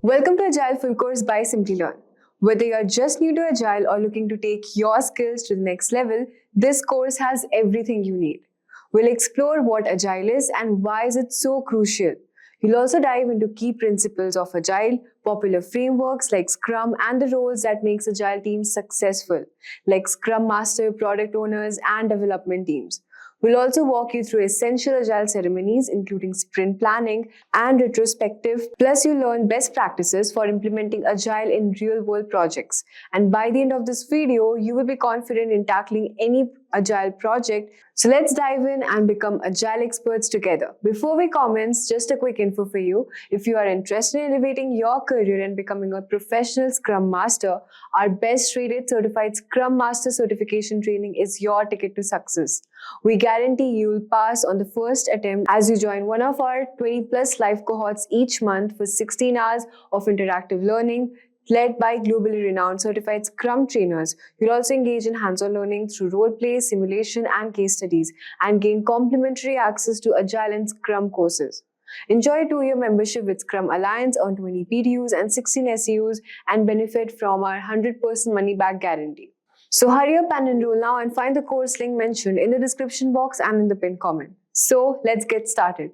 Welcome to Agile Full Course by Simplilearn. Whether you're just new to Agile or looking to take your skills to the next level, this course has everything you need. We'll explore what Agile is and why is it so crucial. You'll also dive into key principles of Agile, popular frameworks like Scrum, and the roles that makes Agile teams successful, like Scrum Master, Product Owners, and development teams. We'll also walk you through essential Agile ceremonies, including sprint planning and retrospective, plus you'll learn best practices for implementing Agile in real-world projects. And by the end of this video, you will be confident in tackling any Agile project. So let's dive in and become Agile experts together. Before we commence, just a quick info for you. If you are interested in elevating your career and becoming a professional Scrum Master, our best rated certified Scrum Master certification training is your ticket to success. We guarantee you will pass on the first attempt as you join one of our 20+ live cohorts each month for 16 hours of interactive learning, led by globally renowned certified Scrum trainers. You'll also engage in hands-on learning through role play, simulation, and case studies, and gain complimentary access to Agile and Scrum courses. Enjoy a 2-year membership with Scrum Alliance, earn 20 PDUs and 16 SEUs, and benefit from our 100% money-back guarantee. So hurry up and enroll now and find the course link mentioned in the description box and in the pinned comment. So let's get started.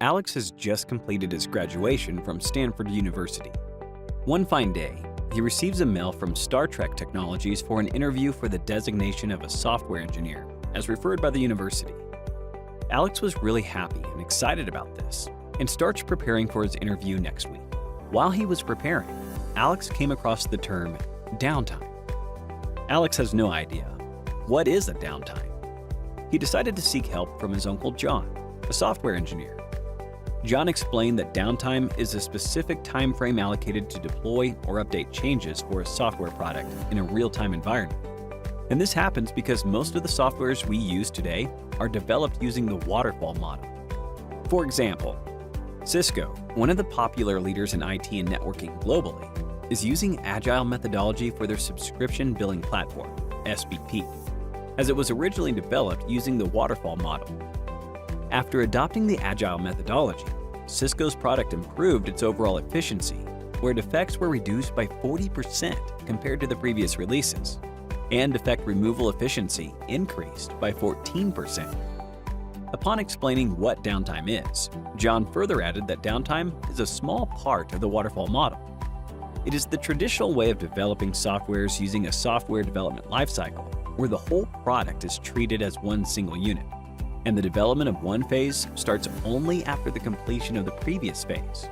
Alex has just completed his graduation from Stanford University. One fine day, he receives a mail from Star Trek Technologies for an interview for the designation of a software engineer, as referred by the university. Alex was really happy and excited about this, and starts preparing for his interview next week. While he was preparing, Alex came across the term downtime. Alex has no idea. What is a downtime? He decided to seek help from his uncle John, a software engineer. John explained that downtime is a specific time frame allocated to deploy or update changes for a software product in a real-time environment. And this happens because most of the softwares we use today are developed using the waterfall model. For example, Cisco, one of the popular leaders in IT and networking globally, is using Agile Methodology for their subscription billing platform, SBP, as it was originally developed using the waterfall model. After adopting the Agile methodology, Cisco's product improved its overall efficiency, where defects were reduced by 40% compared to the previous releases, and defect removal efficiency increased by 14%. Upon explaining what downtime is, John further added that downtime is a small part of the waterfall model. It is the traditional way of developing softwares using a software development lifecycle, where the whole product is treated as one single unit, and the development of one phase starts only after the completion of the previous phase.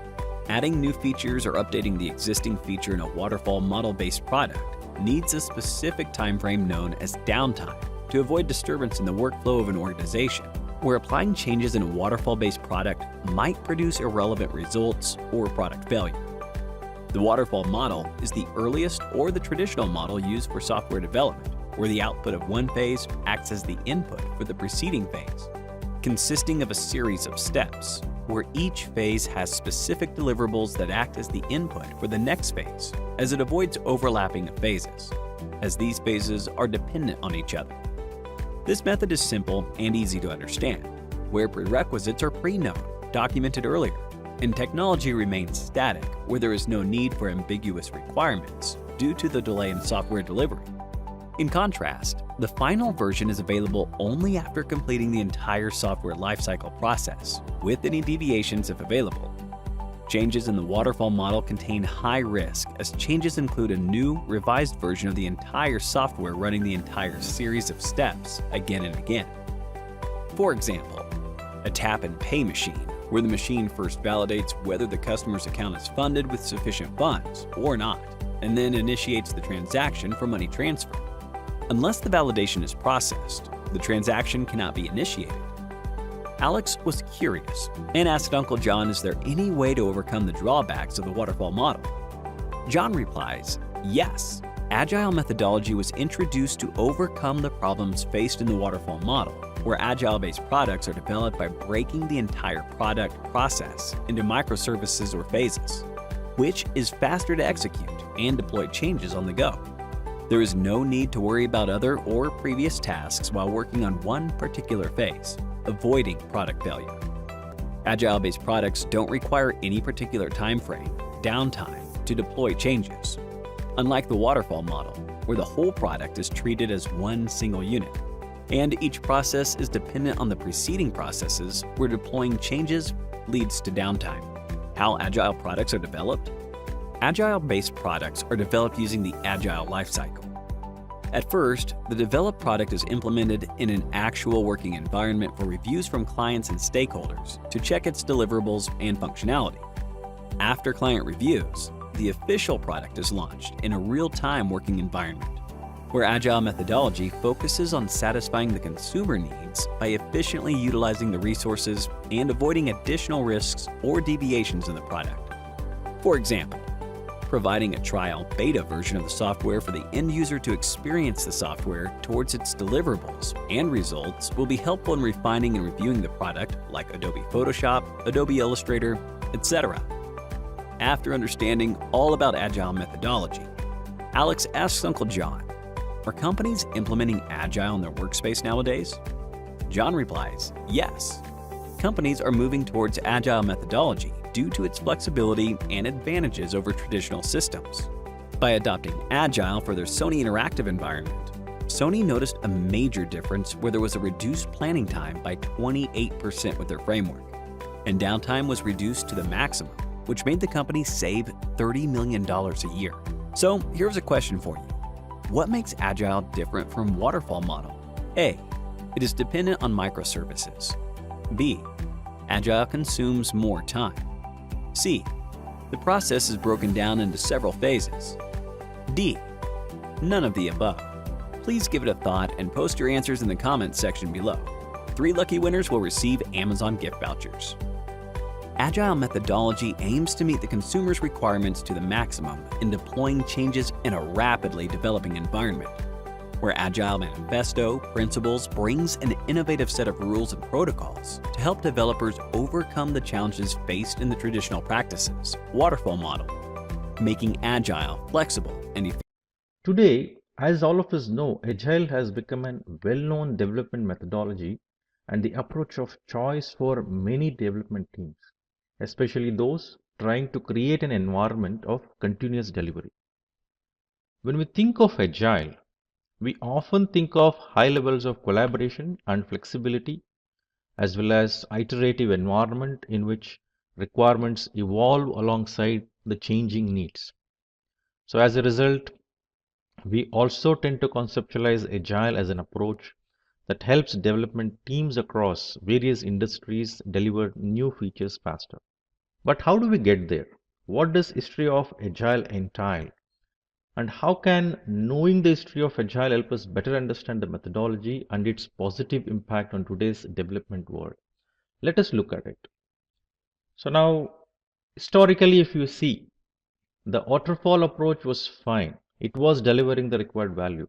Adding new features or updating the existing feature in a waterfall model-based product needs a specific time frame known as downtime to avoid disturbance in the workflow of an organization, where applying changes in a waterfall-based product might produce irrelevant results or product failure. The waterfall model is the earliest or the traditional model used for software development, where the output of one phase acts as the input for the preceding phase, consisting of a series of steps, where each phase has specific deliverables that act as the input for the next phase, as it avoids overlapping of phases, as these phases are dependent on each other. This method is simple and easy to understand, where prerequisites are pre-known, documented earlier, and technology remains static, where there is no need for ambiguous requirements due to the delay in software delivery. In contrast, the final version is available only after completing the entire software lifecycle process, with any deviations if available. Changes in the waterfall model contain high risk, as changes include a new, revised version of the entire software running the entire series of steps again and again. For example, a tap and pay machine, where the machine first validates whether the customer's account is funded with sufficient funds or not, and then initiates the transaction for money transfer. Unless the validation is processed, the transaction cannot be initiated. Alex was curious and asked Uncle John, is there any way to overcome the drawbacks of the waterfall model? John replies, yes. Agile methodology was introduced to overcome the problems faced in the waterfall model, where Agile-based products are developed by breaking the entire product process into microservices or phases, which is faster to execute and deploy changes on the go. There is no need to worry about other or previous tasks while working on one particular phase, avoiding product failure. Agile-based products don't require any particular time frame, downtime, to deploy changes. Unlike the waterfall model, where the whole product is treated as one single unit, and each process is dependent on the preceding processes where deploying changes leads to downtime. How Agile products are developed? Agile-based products are developed using the Agile lifecycle. At first, the developed product is implemented in an actual working environment for reviews from clients and stakeholders to check its deliverables and functionality. After client reviews, the official product is launched in a real-time working environment, where Agile methodology focuses on satisfying the consumer needs by efficiently utilizing the resources and avoiding additional risks or deviations in the product. For example, providing a trial beta version of the software for the end user to experience the software towards its deliverables and results will be helpful in refining and reviewing the product like Adobe Photoshop, Adobe Illustrator, etc. After understanding all about Agile methodology, Alex asks Uncle John, are companies implementing Agile in their workspace nowadays? John replies, yes. Companies are moving towards Agile methodology due to its flexibility and advantages over traditional systems. By adopting Agile for their Sony Interactive environment, Sony noticed a major difference where there was a reduced planning time by 28% with their framework, and downtime was reduced to the maximum, which made the company save $30 million a year. So here's a question for you. What makes Agile different from waterfall model? A. It is dependent on microservices. B. Agile consumes more time. C. The process is broken down into several phases. D. None of the above. Please give it a thought and post your answers in the comments section below. 3 lucky winners will receive Amazon gift vouchers. Agile methodology aims to meet the consumer's requirements to the maximum in deploying changes in a rapidly developing environment, where Agile Manifesto Principles brings an innovative set of rules and protocols to help developers overcome the challenges faced in the traditional practices, waterfall model, making Agile flexible and effective. Today, as all of us know, Agile has become a well-known development methodology and the approach of choice for many development teams, especially those trying to create an environment of continuous delivery. When we think of Agile, we often think of high levels of collaboration and flexibility, as well as iterative environment in which requirements evolve alongside the changing needs. So as a result, we also tend to conceptualize Agile as an approach that helps development teams across various industries deliver new features faster. But how do we get there? What does history of Agile entail? And how can knowing the history of Agile help us better understand the methodology and its positive impact on today's development world? Let us look at it. So now, historically, if you see, the waterfall approach was fine. It was delivering the required value,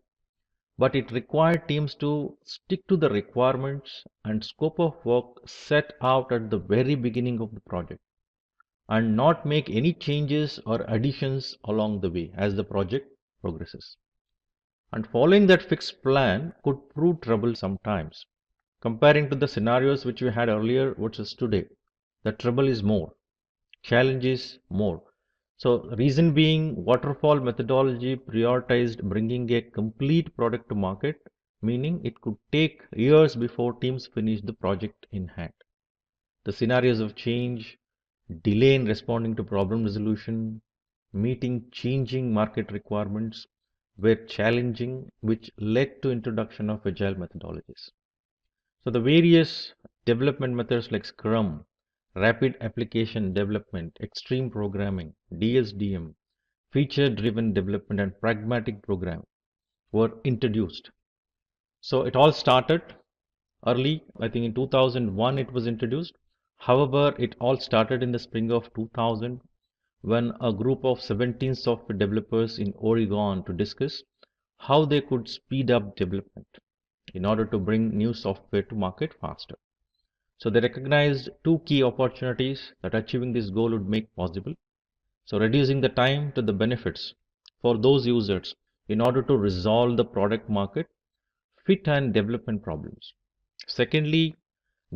but it required teams to stick to the requirements and scope of work set out at the very beginning of the project, and not make any changes or additions along the way as the project progresses. And following that fixed plan could prove trouble sometimes. Comparing to the scenarios which we had earlier versus today, the trouble is more, challenge is more. So reason being, waterfall methodology prioritized bringing a complete product to market, meaning it could take years before teams finish the project in hand. The scenarios of change, delay in responding to problem resolution, meeting changing market requirements were challenging, which led to introduction of agile methodologies. So the various development methods like Scrum, rapid application development, extreme programming, DSDM, feature-driven development, and pragmatic programming were introduced. So it all started early, I think in 2001 it was introduced. However, it all started in the spring of 2000 when a group of 17 software developers in Oregon to discuss how they could speed up development in order to bring new software to market faster. So they recognized 2 key opportunities that achieving this goal would make possible. So reducing the time to the benefits for those users in order to resolve the product market fit and development problems. Secondly,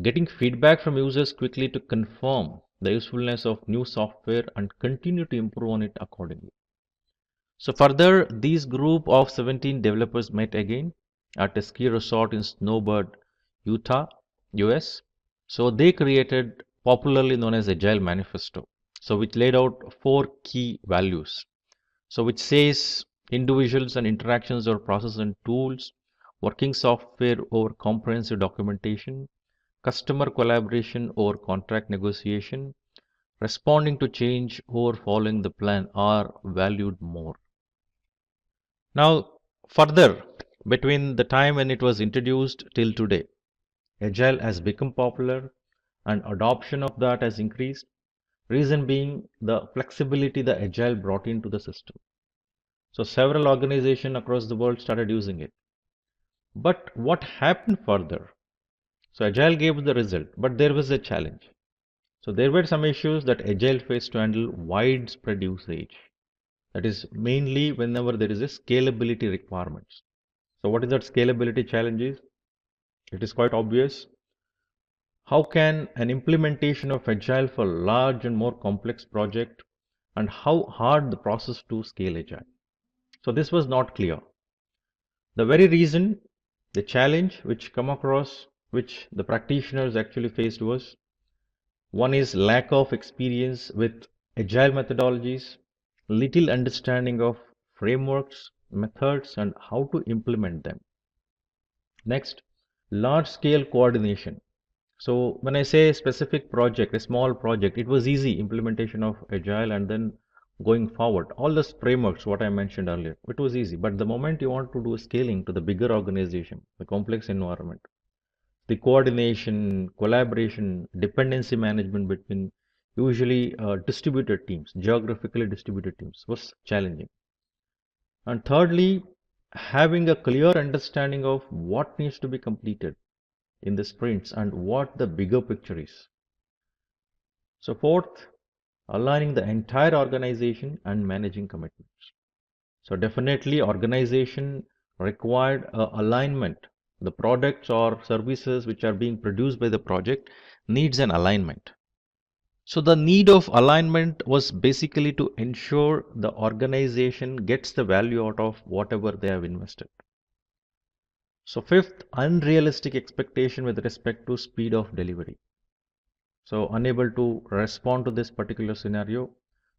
getting feedback from users quickly to confirm the usefulness of new software, and continue to improve on it accordingly. So further, these group of 17 developers met again at a ski resort in Snowbird, Utah, US. So they created popularly known as Agile Manifesto. So which laid out 4 key values. So which says individuals and interactions or process and tools, working software over comprehensive documentation, customer collaboration over contract negotiation, responding to change over following the plan are valued more. Now, further, between the time when it was introduced till today, Agile has become popular and adoption of that has increased. Reason being the flexibility that Agile brought into the system. So several organizations across the world started using it. But what happened further? So Agile gave the result, but there was a challenge. So there were some issues that Agile faced to handle widespread usage. That is mainly whenever there is a scalability requirements. So what is that scalability challenges? It is quite obvious. How can an implementation of Agile for large and more complex project, and how hard the process to scale Agile? So this was not clear. The very reason, the challenge which come across, which the practitioners actually faced was, one is lack of experience with Agile methodologies, little understanding of frameworks, methods, and how to implement them. Next, large scale coordination. So when I say specific project, a small project, it was easy implementation of Agile and then going forward. All the frameworks, what I mentioned earlier, it was easy. But the moment you want to do scaling to the bigger organization, the complex environment, the coordination, collaboration, dependency management between usually distributed teams, geographically distributed teams was challenging. And thirdly, having a clear understanding of what needs to be completed in the sprints and what the bigger picture is. So fourth, aligning the entire organization and managing commitments. So definitely organization required alignment. The products or services which are being produced by the project needs an alignment. So the need of alignment was basically to ensure the organization gets the value out of whatever they have invested. So fifth, unrealistic expectation with respect to speed of delivery. So unable to respond to this particular scenario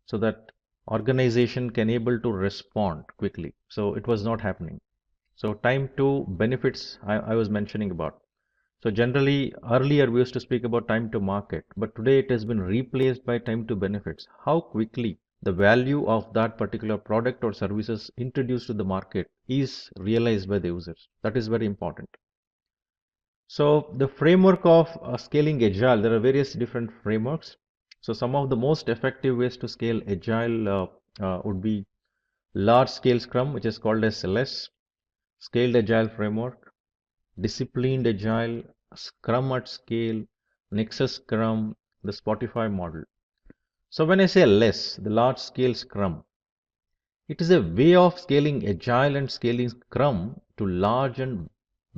so that organization can able to respond quickly. So it was not happening. So time to benefits I was mentioning about. So generally earlier we used to speak about time to market, but today it has been replaced by time to benefits. How quickly the value of that particular product or services introduced to the market is realized by the users. That is very important. So the framework of scaling Agile, there are various different frameworks. So some of the most effective ways to scale Agile would be large scale Scrum, which is called as LS, scaled Agile framework, disciplined Agile, Scrum at scale, Nexus Scrum, the Spotify model. So when I say LS, the large scale Scrum, it is a way of scaling Agile and scaling Scrum to large and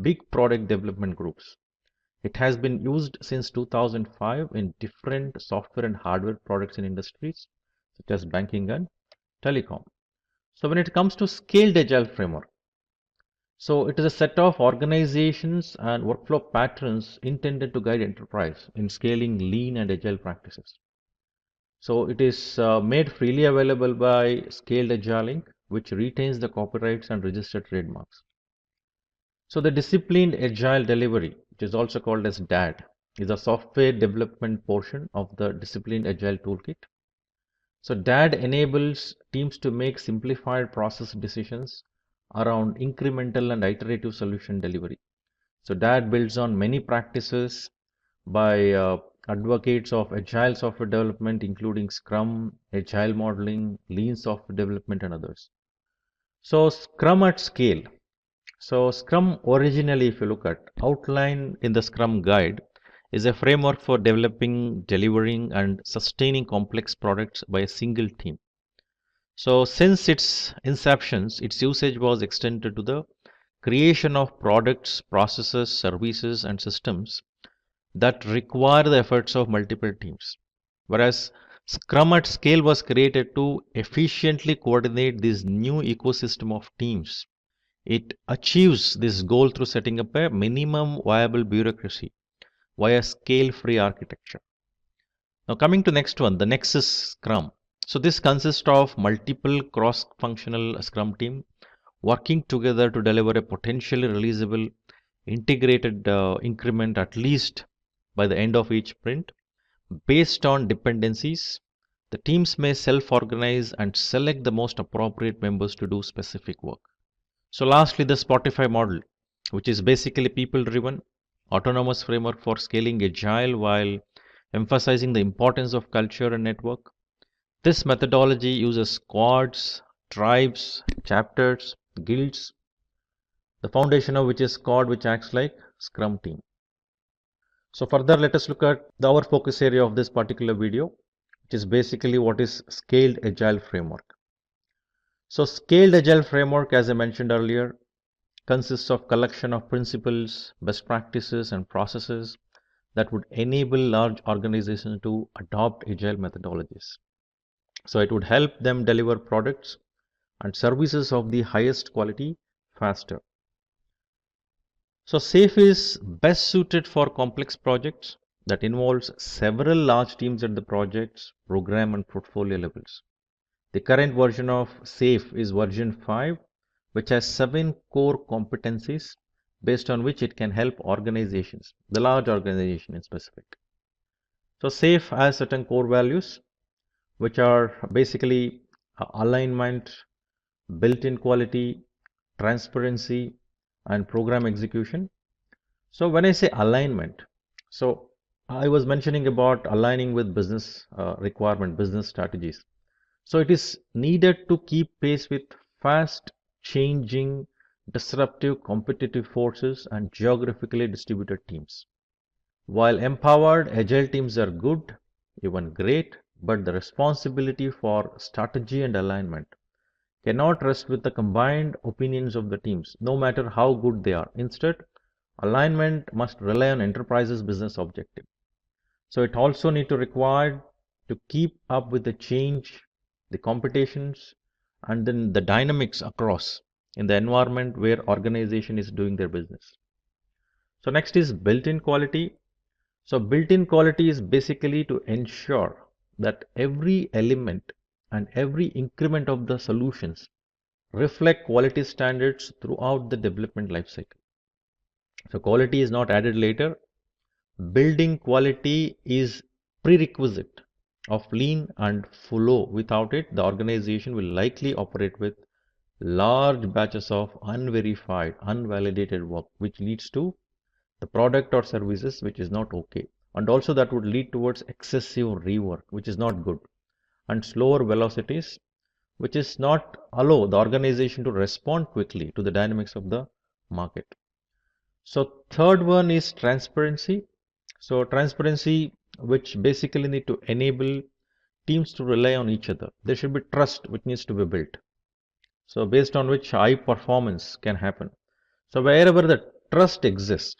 big product development groups. It has been used since 2005 in different software and hardware products in industries such as banking and telecom. So when it comes to scaled Agile framework, so it is a set of organizations and workflow patterns intended to guide enterprise in scaling lean and agile practices. So it is made freely available by Scaled Agile Inc., which retains the copyrights and registered trademarks. So the disciplined agile delivery, which is also called as DAD, is a software development portion of the disciplined agile toolkit. So DAD enables teams to make simplified process decisions around incremental and iterative solution delivery. So DAD builds on many practices by advocates of agile software development, including Scrum, agile modeling, lean software development, and others. So Scrum at scale. So Scrum originally, if you look at outline in the Scrum guide, is a framework for developing, delivering, and sustaining complex products by a single team. So since its inception, its usage was extended to the creation of products, processes, services, and systems that require the efforts of multiple teams. Whereas Scrum at Scale was created to efficiently coordinate this new ecosystem of teams. It achieves this goal through setting up a minimum viable bureaucracy via scale-free architecture. Now coming to next one, the Nexus Scrum. So this consists of multiple cross-functional Scrum team working together to deliver a potentially releasable integrated increment at least by the end of each sprint. Based on dependencies, the teams may self-organize and select the most appropriate members to do specific work. So lastly, the Spotify model, which is basically people-driven, autonomous framework for scaling agile while emphasizing the importance of culture and network. This methodology uses squads, tribes, chapters, guilds, the foundation of which is squad, which acts like Scrum team. So further, let us look at our focus area of this particular video, which is basically what is scaled agile framework. So scaled agile framework, as I mentioned earlier, consists of collection of principles, best practices and processes that would enable large organizations to adopt agile methodologies. So it would help them deliver products and services of the highest quality faster. So SAFE is best suited for complex projects that involves several large teams at the project's program and portfolio levels. The current version of SAFE is version 5, which has 7 core competencies based on which it can help organizations, the large organization in specific. So SAFE has certain core values, which are basically alignment, built-in quality, transparency, and program execution. So when I say alignment, so I was mentioning about aligning with business requirement, business strategies. So it is needed to keep pace with fast changing, disruptive competitive forces and geographically distributed teams. While empowered, agile teams are good, even great, but the responsibility for strategy and alignment cannot rest with the combined opinions of the teams, no matter how good they are. Instead, alignment must rely on enterprise's business objective. So it also need to require to keep up with the change, the competitions, and then the dynamics across in the environment where organization is doing their business. So next is built-in quality. So built-in quality is basically to ensure that every element and every increment of the solutions reflect quality standards throughout the development lifecycle. So quality is not added later. Building quality is prerequisite of lean and flow. Without it, the organization will likely operate with large batches of unverified, unvalidated work, which leads to the product or services which is not okay. And also that would lead towards excessive rework, which is not good, and slower velocities, which is not allow the organization to respond quickly to the dynamics of the market. So third one is transparency. So transparency, which basically need to enable teams to rely on each other. There should be trust which needs to be built. So based on which high performance can happen. So wherever the trust exists,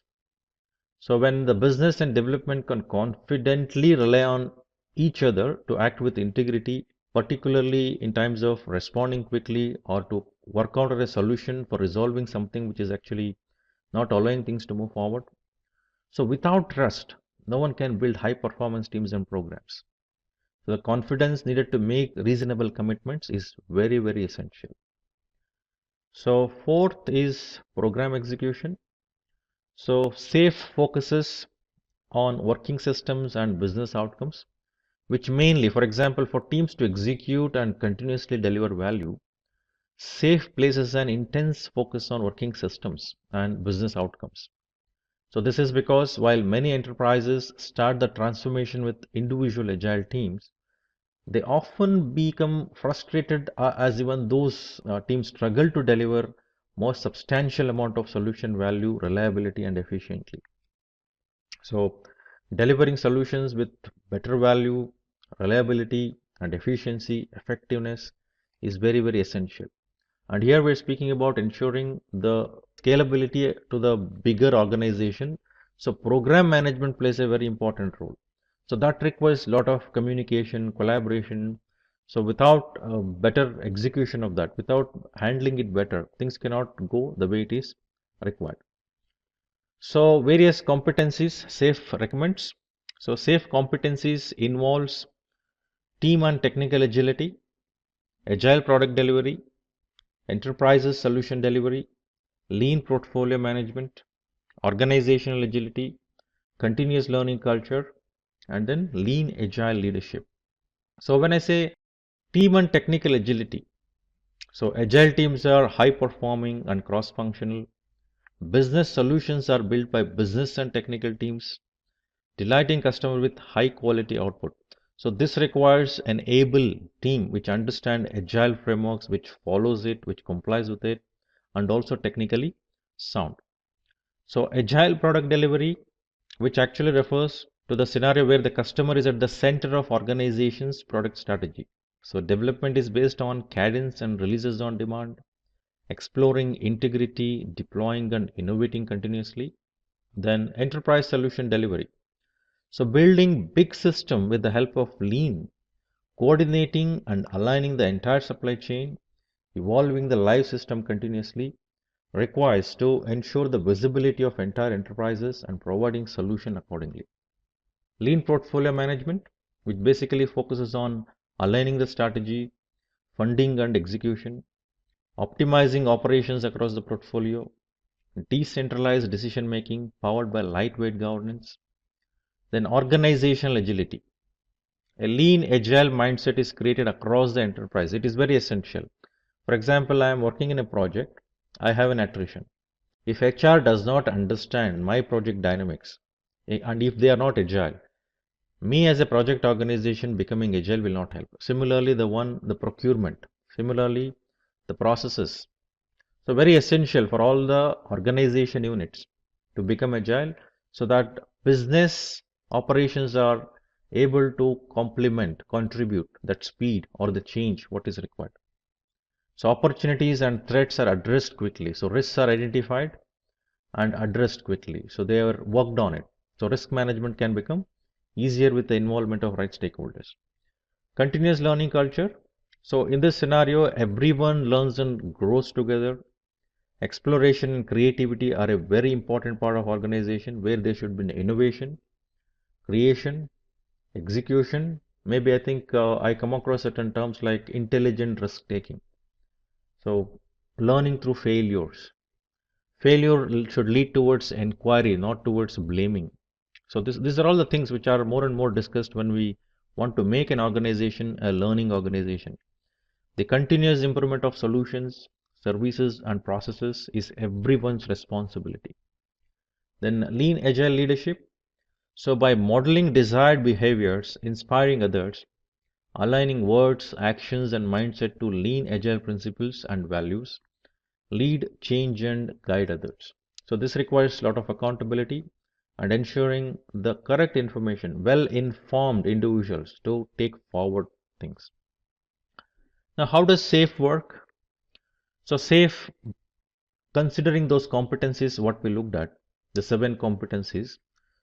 so when the business and development can confidently rely on each other to act with integrity, particularly in times of responding quickly or to work out a solution for resolving something which is actually not allowing things to move forward. So without trust, no one can build high performance teams and programs. So the confidence needed to make reasonable commitments is very, very essential. So fourth is program execution. So SAFE focuses on working systems and business outcomes, which mainly, for example, for teams to execute and continuously deliver value, SAFE places an intense focus on working systems and business outcomes. So this is because while many enterprises start the transformation with individual agile teams, they often become frustrated as even those teams struggle to deliver more substantial amount of solution value, reliability and efficiently. So delivering solutions with better value, reliability and efficiency, effectiveness is very, very essential. And here we're speaking about ensuring the scalability to the bigger organization. So program management plays a very important role. So that requires a lot of communication, collaboration. So without better execution of that, without handling it better, things cannot go the way it is required. So various competencies SAFe recommends. So SAFe competencies involves team and technical agility, agile product delivery, enterprises solution delivery, lean portfolio management, organizational agility, continuous learning culture, and then lean agile leadership. So when I say team and technical agility, so agile teams are high performing and cross functional. Business solutions are built by business and technical teams, delighting customer with high quality output. So this requires an able team which understand agile frameworks, which follows it, which complies with it, and also technically sound. So agile product delivery, which actually refers to the scenario where the customer is at the center of organization's product strategy. So development is based on cadence and releases on demand, exploring integrity, deploying and innovating continuously. Then enterprise solution delivery. So building big system with the help of lean, coordinating and aligning the entire supply chain, evolving the live system continuously requires to ensure the visibility of entire enterprises and providing solution accordingly. Lean portfolio management, which basically focuses on aligning the strategy, funding and execution, optimizing operations across the portfolio, decentralized decision making powered by lightweight governance. Then organizational agility. A lean agile mindset is created across the enterprise. It is very essential. For example, I am working in a project, I have an attrition. If HR does not understand my project dynamics, and if they are not agile, me as a project organization becoming agile will not help. Similarly, the procurement, similarly, the processes. So very essential for all the organization units to become agile so that business operations are able to complement, contribute that speed or the change what is required. So opportunities and threats are addressed quickly. So risks are identified and addressed quickly. So they are worked on it. So risk management can become easier with the involvement of right stakeholders. Continuous learning culture. So in this scenario, everyone learns and grows together. Exploration and creativity are a very important part of organization where there should be innovation, creation, execution. Maybe I think I come across certain terms like intelligent risk taking. So learning through failures. Failure should lead towards inquiry, not towards blaming. So these are all the things which are more and more discussed when we want to make an organization a learning organization. The continuous improvement of solutions, services and processes is everyone's responsibility. Then lean agile leadership. So by modeling desired behaviors, inspiring others, aligning words, actions and mindset to lean agile principles and values, lead, change and guide others. So this requires a lot of accountability and ensuring the correct information, well-informed individuals to take forward things. Now, how does SAFe work? So SAFe, considering those competencies, what we looked at, the 7 competencies.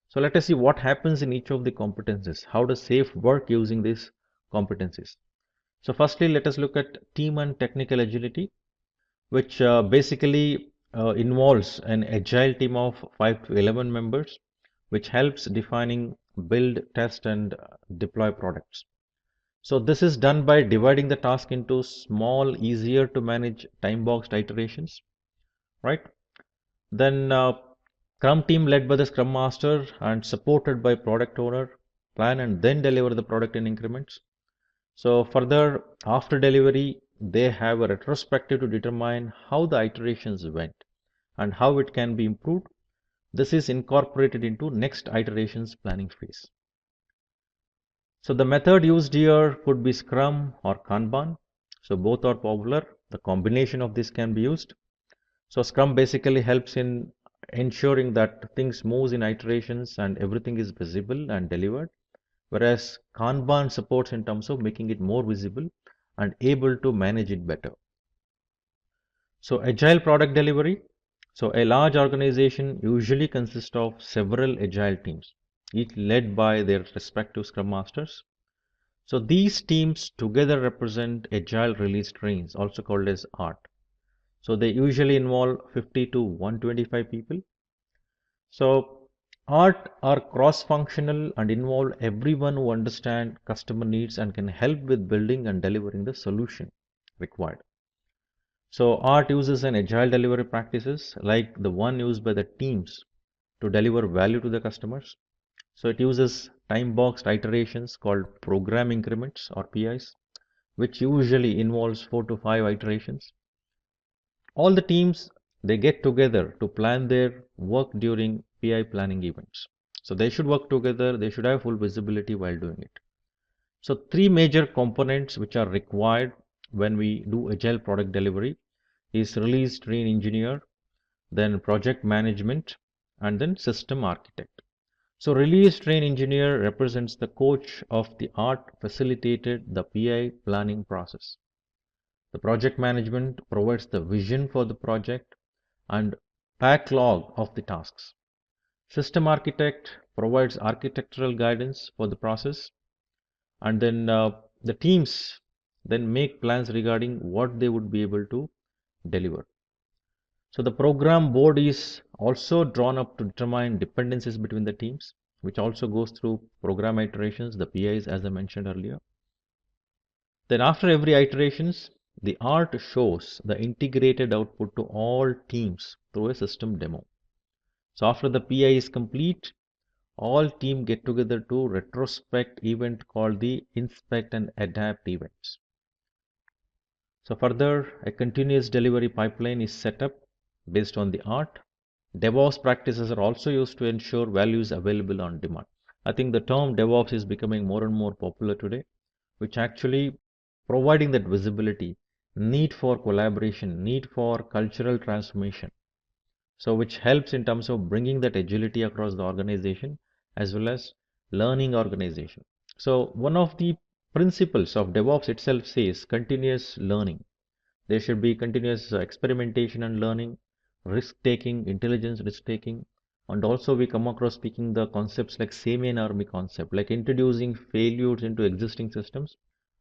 So let us see what happens in each of the competencies. How does SAFe work using these competencies? So firstly, let us look at team and technical agility, which basically involves an agile team of 5 to 11 members, which helps defining, build, test and deploy products. So this is done by dividing the task into small, easier to manage time boxed iterations, right? Then Scrum team led by the Scrum Master and supported by product owner plan and then deliver the product in increments. So further, after delivery, they have a retrospective to determine how the iterations went and how it can be improved. This is incorporated into next iterations planning phase. So the method used here could be Scrum or Kanban. So both are popular. The combination of this can be used. So Scrum basically helps in ensuring that things moves in iterations and everything is visible and delivered. Whereas Kanban supports in terms of making it more visible and able to manage it better. So agile product delivery. So a large organization usually consists of several agile teams. each led by their respective Scrum Masters. So these teams together represent Agile release trains, also called as ART. So they usually involve 50 to 125 people. So ART are cross-functional and involve everyone who understand customer needs and can help with building and delivering the solution required. So ART uses an agile delivery practices like the one used by the teams to deliver value to the customers. So it uses time-boxed iterations called program increments or PIs, which usually involves 4 to 5 iterations. All the teams, they get together to plan their work during PI planning events. So they should work together, they should have full visibility while doing it. So three major components which are required when we do agile product delivery is release train engineer, then project management, and then system architect. So release train engineer represents the coach of the art facilitated the PI planning process. The project management provides the vision for the project and backlog of the tasks. System architect provides architectural guidance for the process, and then the teams then make plans regarding what they would be able to deliver. So the program board is also drawn up to determine dependencies between the teams, which also goes through program iterations, the PIs as I mentioned earlier. Then after every iterations, the art shows the integrated output to all teams through a system demo. So after the PI is complete, all team get together to retrospect event called the inspect and adapt events. So further, a continuous delivery pipeline is set up based on the art. DevOps practices are also used to ensure value is available on demand. I think the term DevOps is becoming more and more popular today, which actually providing that visibility, need for collaboration, need for cultural transformation. So which helps in terms of bringing that agility across the organization as well as learning organization. So one of the principles of DevOps itself says continuous learning. There should be continuous experimentation and learning, risk taking, intelligence risk taking, and also we come across speaking the concepts like same army concept, like introducing failures into existing systems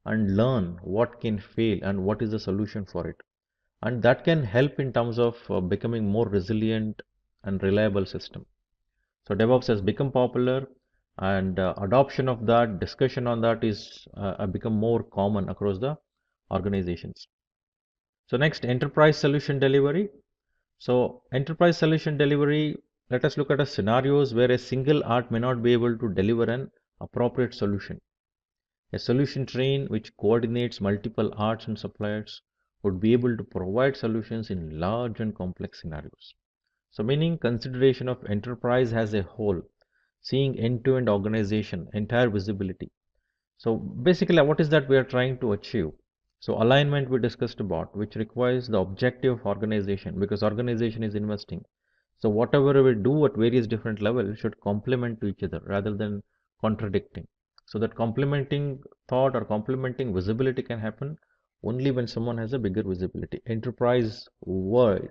and learn what can fail and what is the solution for it. And that can help in terms of becoming more resilient and reliable system. So DevOps has become popular and adoption of that, discussion on that is become more common across the organizations. So next, enterprise solution delivery. So enterprise solution delivery, let us look at a scenarios where a single art may not be able to deliver an appropriate solution. A solution train which coordinates multiple arts and suppliers would be able to provide solutions in large and complex scenarios. So meaning consideration of enterprise as a whole, seeing end-to-end organization, entire visibility. So basically what is that we are trying to achieve? So alignment we discussed about, which requires the objective of organization because organization is investing. So whatever we do at various different levels should complement to each other rather than contradicting. So that complementing thought or complementing visibility can happen only when someone has a bigger visibility, enterprise wide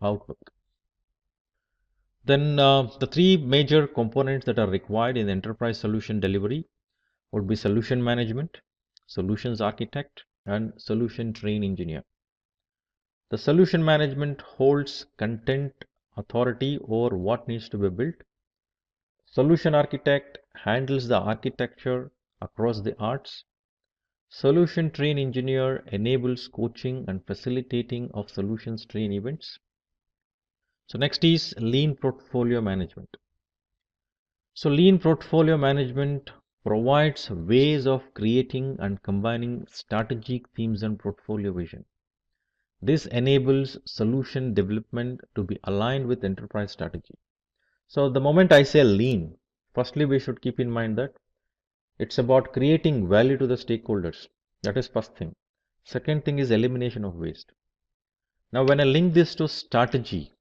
outlook. Then the three major components that are required in enterprise solution delivery would be solution management, solutions architect, and solution train engineer. The solution management holds content authority over what needs to be built. Solution architect handles the architecture across the arts. Solution train engineer enables coaching and facilitating of solutions train events. So next is lean portfolio management. So lean portfolio management provides ways of creating and combining strategic themes and portfolio vision. This enables solution development to be aligned with enterprise strategy. So the moment I say lean, firstly we should keep in mind that it's about creating value to the stakeholders. That is first thing. Second thing is elimination of waste. Now when I link this to strategy,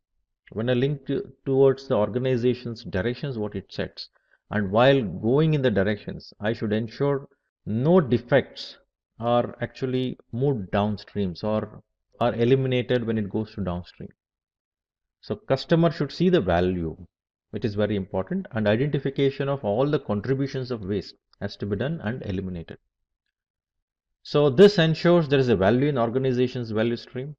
when I link towards the organization's directions, what it sets, and while going in the directions, I should ensure no defects are actually moved downstreams or are eliminated when it goes to downstream. So customer should see the value. which is very important, and identification of all the contributions of waste has to be done and eliminated. So this ensures there is a value in organization's value stream,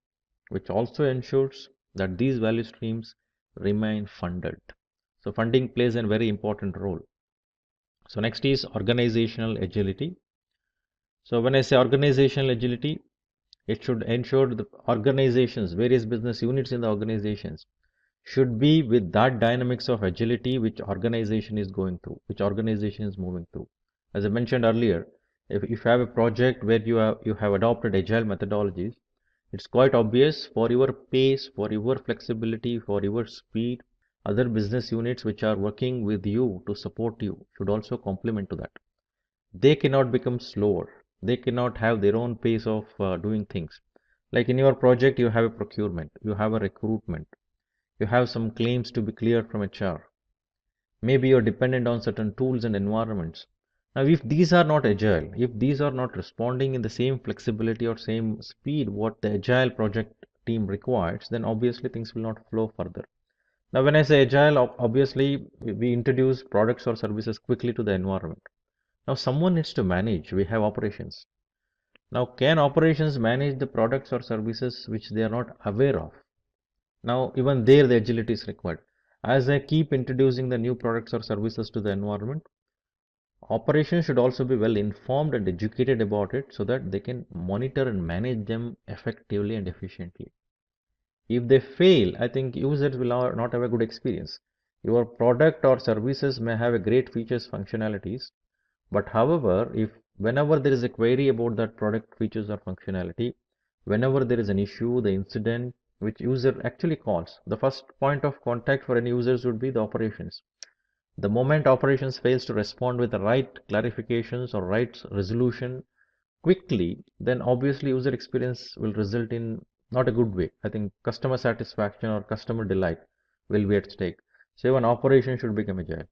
which also ensures that these value streams remain funded. So funding plays a very important role. So next is organizational agility. So when I say organizational agility, it should ensure the organizations, various business units in the organizations should be with that dynamics of agility which organization is going through, which organization is moving through. As I mentioned earlier, if you have a project where you have adopted agile methodologies, it's quite obvious for your pace, for your flexibility, for your speed, other business units which are working with you to support you should also complement to that. They cannot become slower. They cannot have their own pace of doing things. Like in your project, you have a procurement, you have a recruitment, you have some claims to be cleared from HR. Maybe you're dependent on certain tools and environments. Now, if these are not agile, if these are not responding in the same flexibility or same speed what the agile project team requires, then obviously things will not flow further. Now, when I say agile, obviously we introduce products or services quickly to the environment. Now, someone needs to manage. We have operations. Now, can operations manage the products or services which they are not aware of? Now, even there, the agility is required. As I keep introducing the new products or services to the environment, operations should also be well informed and educated about it so that they can monitor and manage them effectively and efficiently. If they fail, I think users will not have a good experience. Your product or services may have a great features, functionalities, but however, if whenever there is a query about that product features or functionality, whenever there is an issue, the incident which user actually calls, the first point of contact for any users would be the operations. The moment operations fails to respond with the right clarifications or right resolution quickly, then obviously user experience will result in not a good way. I think customer satisfaction or customer delight will be at stake. So even operation should become agile.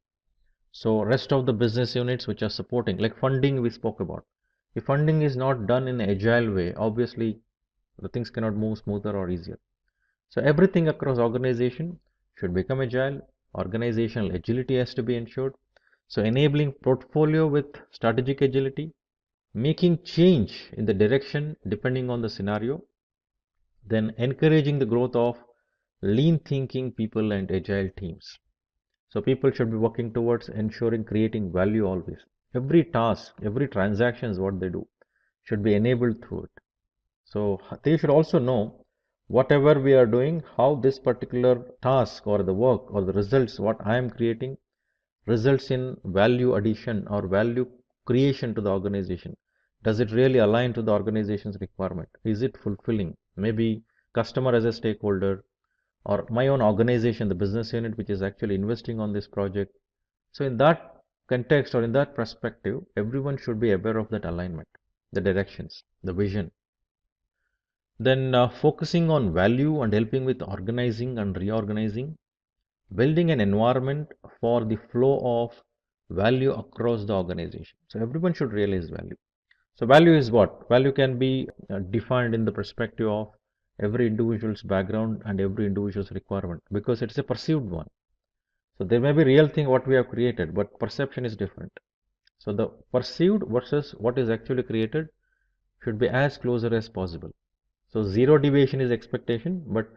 So rest of the business units which are supporting, like funding we spoke about. If funding is not done in an agile way, obviously the things cannot move smoother or easier. So everything across organization should become agile. Organizational agility has to be ensured. So enabling portfolio with strategic agility, making change in the direction depending on the scenario, then encouraging the growth of lean thinking people and agile teams. So people should be working towards ensuring creating value always. Every task, every transaction is what they do should be enabled through it. So they should also know whatever we are doing, how this particular task or the work or the results what I am creating results in value addition or value creation to the organization. Does it really align to the organization's requirement? Is it fulfilling? Maybe customer as a stakeholder or my own organization, the business unit which is actually investing on this project. So in that context or in that perspective, everyone should be aware of that alignment, the directions, the vision. Then focusing on value and helping with organizing and reorganizing, building an environment for the flow of value across the organization. So everyone should realize value. So value is what? Value can be defined in the perspective of every individual's background and every individual's requirement because it's a perceived one. So there may be real thing what we have created, but perception is different. So the perceived versus what is actually created should be as closer as possible. So zero deviation is expectation, but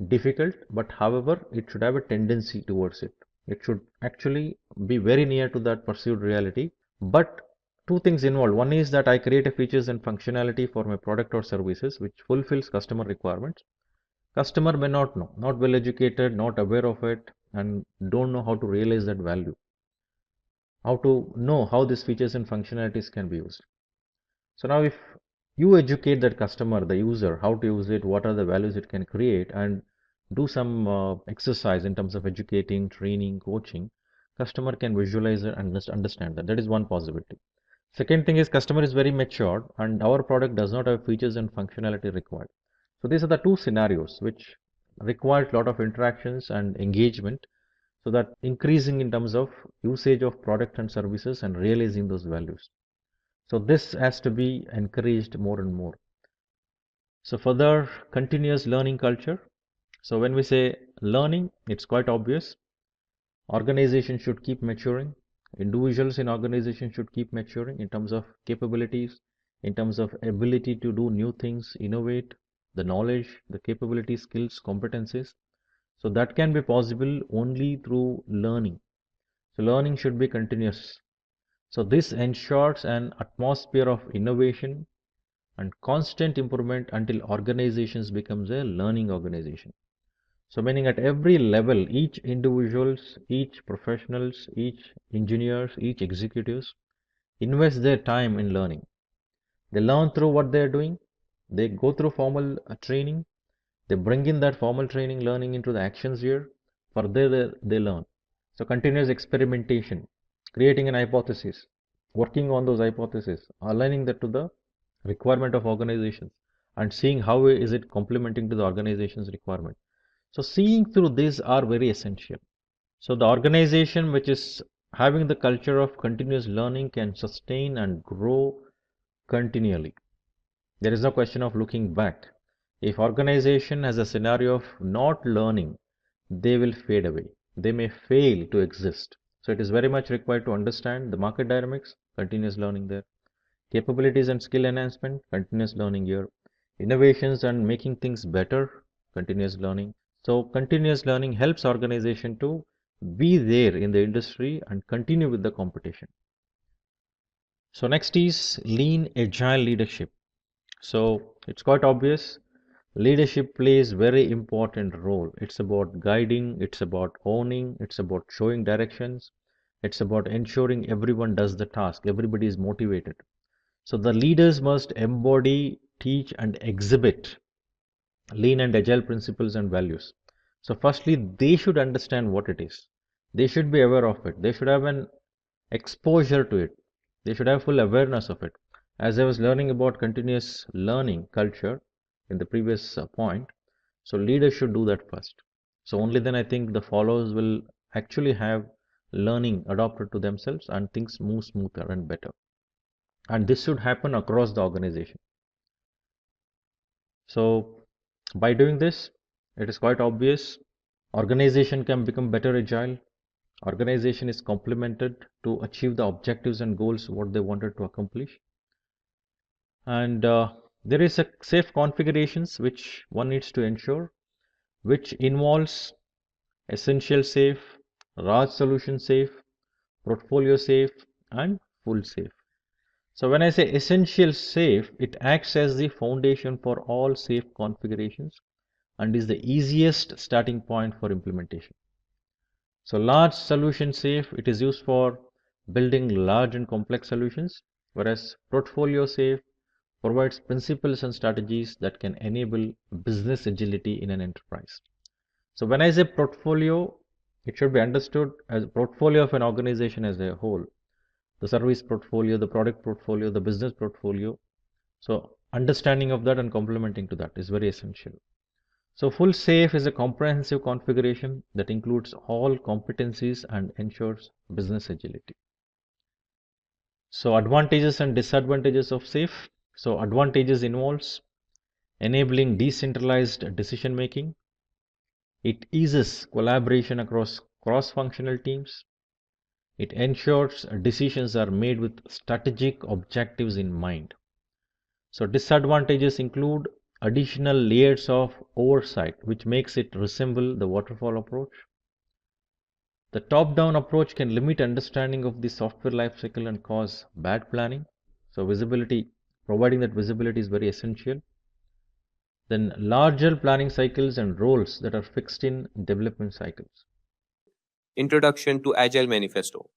difficult, but however, it should have a tendency towards it. It should actually be very near to that perceived reality. But two things involved. One is that I create a features and functionality for my product or services which fulfills customer requirements. Customer may not know, not well educated, not aware of it, and don't know how to realize that value. How to know how these features and functionalities can be used. So now if you educate that customer, the user, how to use it, what are the values it can create, and do some exercise in terms of educating, training, coaching, customer can visualize it and understand that. That is one possibility. Second thing is customer is very matured and our product does not have features and functionality required. So these are the two scenarios which require a lot of interactions and engagement so that increasing in terms of usage of product and services and realizing those values. So this has to be encouraged more and more. So further continuous learning culture. So when we say learning, it's quite obvious. Organization should keep maturing. Individuals in organization should keep maturing in terms of capabilities, in terms of ability to do new things, innovate, the knowledge, the capabilities, skills, competencies. So that can be possible only through learning. So learning should be continuous. So this ensures an atmosphere of innovation and constant improvement until organizations becomes a learning organization. So meaning at every level, each individuals, each professionals, each engineers, each executives invest their time in learning. They learn through what they are doing. They go through formal training. They bring in that formal training learning into the actions here. Further, they learn. So continuous experimentation, creating an hypothesis, working on those hypotheses, aligning that to the requirement of organizations, and seeing how is it complementing to the organization's requirement. So seeing through these are very essential. So the organization which is having the culture of continuous learning can sustain and grow continually. There is no question of looking back. If organization has a scenario of not learning, they will fade away. They may fail to exist. So it is very much required to understand the market dynamics, continuous learning there. Capabilities and skill enhancement, continuous learning here. Innovations and making things better, continuous learning. So continuous learning helps organization to be there in the industry and continue with the competition. So next is lean agile leadership. So it's quite obvious. Leadership plays very important role. It's about guiding, it's about owning, it's about showing directions, it's about ensuring everyone does the task, everybody is motivated. So the leaders must embody, teach, and exhibit lean and agile principles and values. So firstly, they should understand what it is. They should be aware of it. They should have an exposure to it. They should have full awareness of it. As I was learning about continuous learning culture in the previous point, so leaders should do that first. So only then I think the followers will actually have learning adopted to themselves and things move smoother and better. And this should happen across the organization. So by doing this, it is quite obvious organization can become better agile. Organization is complemented to achieve the objectives and goals what they wanted to accomplish. And there is a safe configurations which one needs to ensure, which involves essential safe, large solution safe, portfolio safe, and full safe. So when I say essential safe, it acts as the foundation for all safe configurations and is the easiest starting point for implementation. So large solution safe, it is used for building large and complex solutions, whereas portfolio safe provides principles and strategies that can enable business agility in an enterprise. So when I say portfolio, it should be understood as a portfolio of an organization as a whole. The service portfolio, the product portfolio, the business portfolio. So understanding of that and complementing to that is very essential. So full safe is a comprehensive configuration that includes all competencies and ensures business agility. So advantages and disadvantages of safe. So advantages involves enabling decentralized decision making. It eases collaboration across cross-functional teams. It ensures decisions are made with strategic objectives in mind. So disadvantages include additional layers of oversight, which makes it resemble the waterfall approach. The top-down approach can limit understanding of the software lifecycle and cause bad planning. So visibility, providing that visibility is very essential. Then larger planning cycles and roles that are fixed in development cycles. Introduction to Agile Manifesto.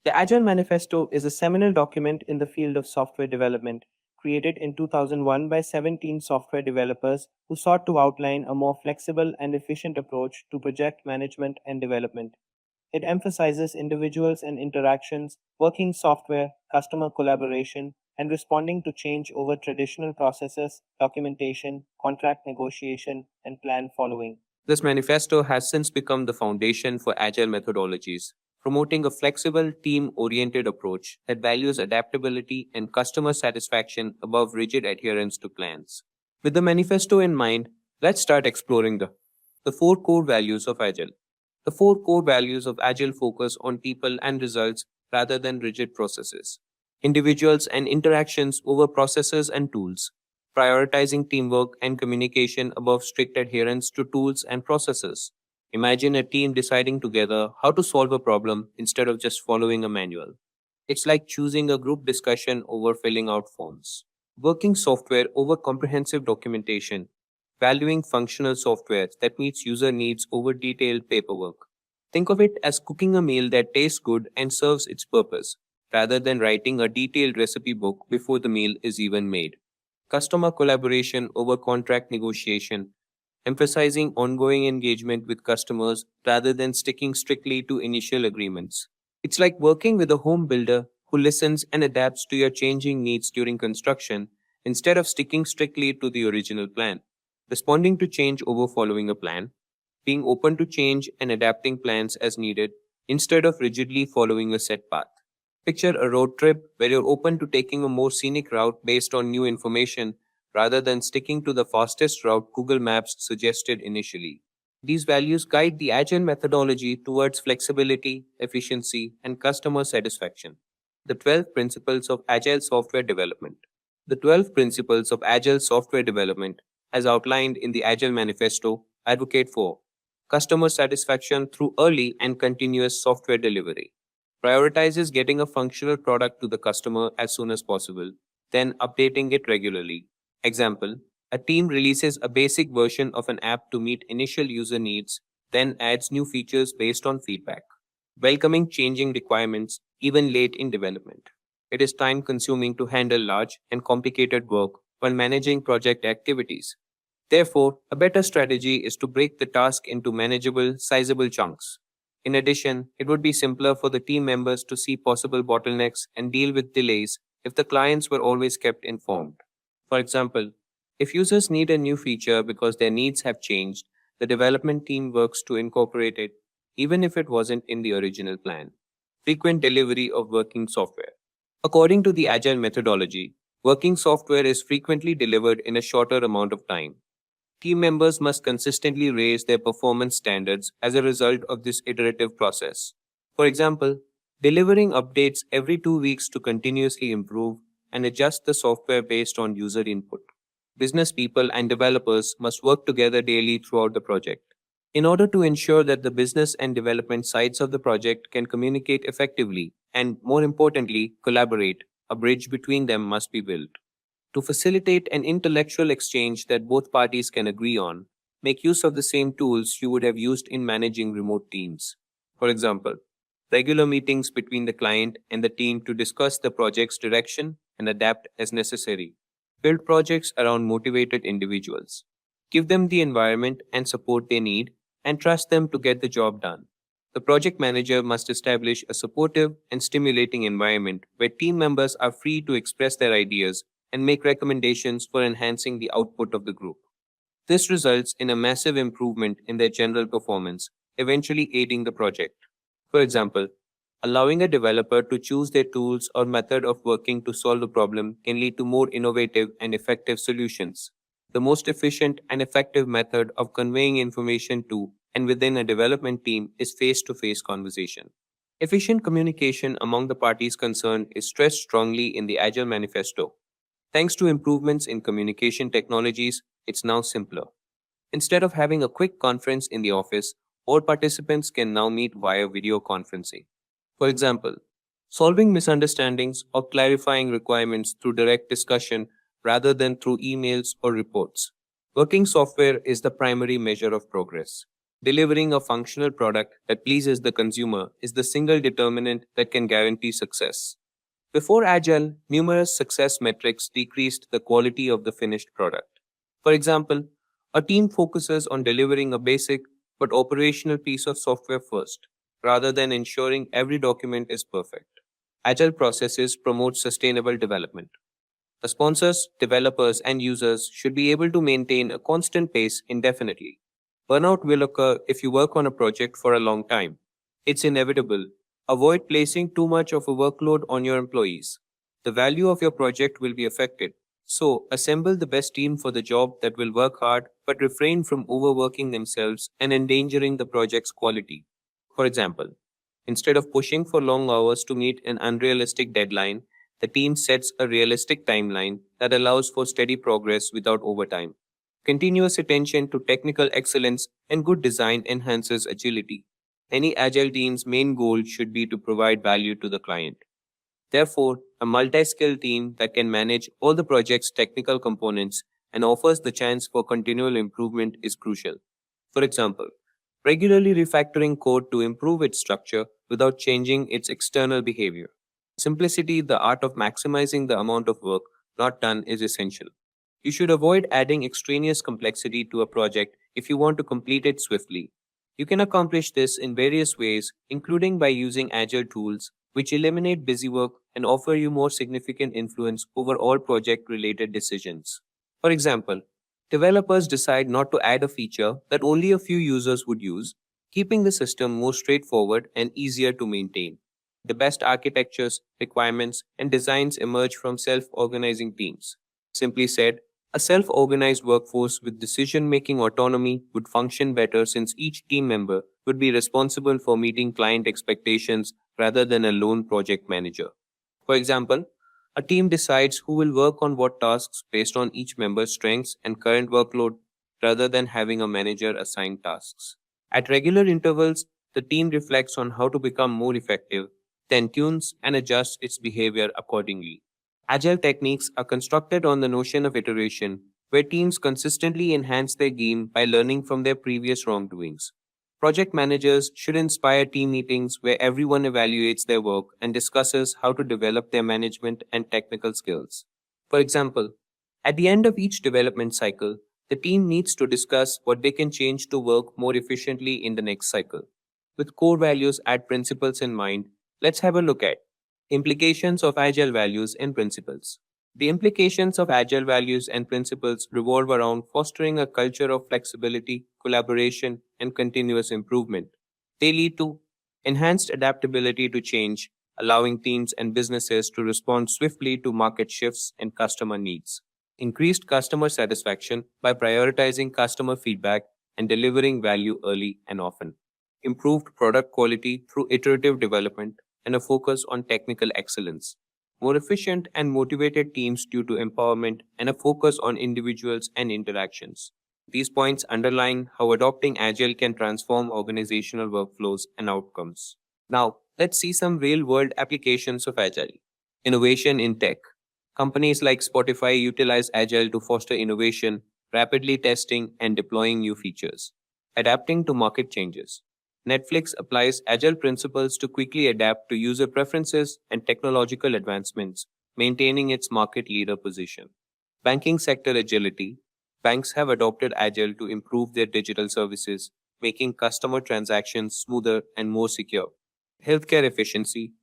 The Agile Manifesto is a seminal document in the field of software development, created in 2001 by 17 software developers who sought to outline a more flexible and efficient approach to project management and development. It emphasizes individuals and interactions, working software, customer collaboration, and responding to change over traditional processes, documentation, contract negotiation, and plan following. This manifesto has since become the foundation for Agile Methodologies, promoting a flexible, team-oriented approach that values adaptability and customer satisfaction above rigid adherence to plans. With the manifesto in mind, let's start exploring the four core values of Agile. The four core values of Agile focus on people and results rather than rigid processes, individuals and interactions over processes and tools, prioritizing teamwork and communication above strict adherence to tools and processes. Imagine a team deciding together how to solve a problem instead of just following a manual. It's like choosing a group discussion over filling out forms. Working software over comprehensive documentation, valuing functional software that meets user needs over detailed paperwork. Think of it as cooking a meal that tastes good and serves its purpose, rather than writing a detailed recipe book before the meal is even made. Customer collaboration over contract negotiation, emphasizing ongoing engagement with customers rather than sticking strictly to initial agreements. It's like working with a home builder who listens and adapts to your changing needs during construction instead of sticking strictly to the original plan. Responding to change over following a plan, being open to change and adapting plans as needed instead of rigidly following a set path. Picture a road trip where you're open to taking a more scenic route based on new information rather than sticking to the fastest route Google Maps suggested initially. These values guide the Agile methodology towards flexibility, efficiency, and customer satisfaction. The 12 Principles of Agile Software Development. The 12 Principles of Agile Software Development, as outlined in the Agile Manifesto, advocate for customer satisfaction through early and continuous software delivery. Prioritizes getting a functional product to the customer as soon as possible, then updating it regularly. Example, a team releases a basic version of an app to meet initial user needs, then adds new features based on feedback. Welcoming changing requirements even late in development. It is time consuming to handle large and complicated work while managing project activities. Therefore, a better strategy is to break the task into manageable, sizable chunks. In addition, it would be simpler for the team members to see possible bottlenecks and deal with delays if the clients were always kept informed. For example, if users need a new feature because their needs have changed, the development team works to incorporate it, even if it wasn't in the original plan. Frequent delivery of working software. According to the Agile methodology, working software is frequently delivered in a shorter amount of time. Team members must consistently raise their performance standards as a result of this iterative process. For example, delivering updates every 2 weeks to continuously improve and adjust the software based on user input. Business people and developers must work together daily throughout the project. In order to ensure that the business and development sides of the project can communicate effectively and, more importantly, collaborate, a bridge between them must be built. To facilitate an intellectual exchange that both parties can agree on, make use of the same tools you would have used in managing remote teams. For example, regular meetings between the client and the team to discuss the project's direction and adapt as necessary. Build projects around motivated individuals. Give them the environment and support they need and trust them to get the job done. The project manager must establish a supportive and stimulating environment where team members are free to express their ideas and make recommendations for enhancing the output of the group. This results in a massive improvement in their general performance, eventually aiding the project. For example, allowing a developer to choose their tools or method of working to solve a problem can lead to more innovative and effective solutions. The most efficient and effective method of conveying information to and within a development team is face-to-face conversation. Efficient communication among the parties concerned is stressed strongly in the Agile Manifesto. Thanks to improvements in communication technologies, it's now simpler. Instead of having a quick conference in the office, all participants can now meet via video conferencing. For example, solving misunderstandings or clarifying requirements through direct discussion rather than through emails or reports. Working software is the primary measure of progress. Delivering a functional product that pleases the consumer is the single determinant that can guarantee success. Before Agile, numerous success metrics decreased the quality of the finished product. For example, a team focuses on delivering a basic but operational piece of software first, rather than ensuring every document is perfect. Agile processes promote sustainable development. The sponsors, developers, and users should be able to maintain a constant pace indefinitely. Burnout will occur if you work on a project for a long time. It's inevitable. Avoid placing too much of a workload on your employees. The value of your project will be affected. So, assemble the best team for the job that will work hard but refrain from overworking themselves and endangering the project's quality. For example, instead of pushing for long hours to meet an unrealistic deadline, the team sets a realistic timeline that allows for steady progress without overtime. Continuous attention to technical excellence and good design enhances agility. Any agile team's main goal should be to provide value to the client. Therefore, a multi-skilled team that can manage all the project's technical components and offers the chance for continual improvement is crucial. For example, regularly refactoring code to improve its structure without changing its external behavior. Simplicity, the art of maximizing the amount of work not done, is essential. You should avoid adding extraneous complexity to a project if you want to complete it swiftly. You can accomplish this in various ways, including by using agile tools, which eliminate busy work and offer you more significant influence over all project related decisions. For example, developers decide not to add a feature that only a few users would use, keeping the system more straightforward and easier to maintain. The best architectures, requirements, and designs emerge from self organizing teams. Simply said, a self organized workforce with decision making autonomy would function better since each team member would be responsible for meeting client expectations rather than a lone project manager. For example, a team decides who will work on what tasks based on each member's strengths and current workload rather than having a manager assign tasks. At regular intervals, the team reflects on how to become more effective, then tunes and adjusts its behavior accordingly. Agile techniques are constructed on the notion of iteration, where teams consistently enhance their game by learning from their previous wrongdoings. Project managers should inspire team meetings where everyone evaluates their work and discusses how to develop their management and technical skills. For example, at the end of each development cycle, the team needs to discuss what they can change to work more efficiently in the next cycle. With core values and principles in mind, let's have a look at implications of Agile values and principles. The implications of Agile values and principles revolve around fostering a culture of flexibility, collaboration, and continuous improvement. They lead to enhanced adaptability to change, allowing teams and businesses to respond swiftly to market shifts and customer needs. Increased customer satisfaction by prioritizing customer feedback and delivering value early and often. Improved product quality through iterative development and a focus on technical excellence. More efficient and motivated teams due to empowerment and a focus on individuals and interactions. These points underline how adopting Agile can transform organizational workflows and outcomes. Now, let's see some real world applications of Agile. Innovation in tech. Companies like Spotify utilize Agile to foster innovation, rapidly testing and deploying new features. Adapting to market changes. Netflix applies Agile principles to quickly adapt to user preferences and technological advancements, maintaining its market leader position. Banking sector agility. Banks have adopted Agile to improve their digital services, making customer transactions smoother and more secure. Healthcare efficiency.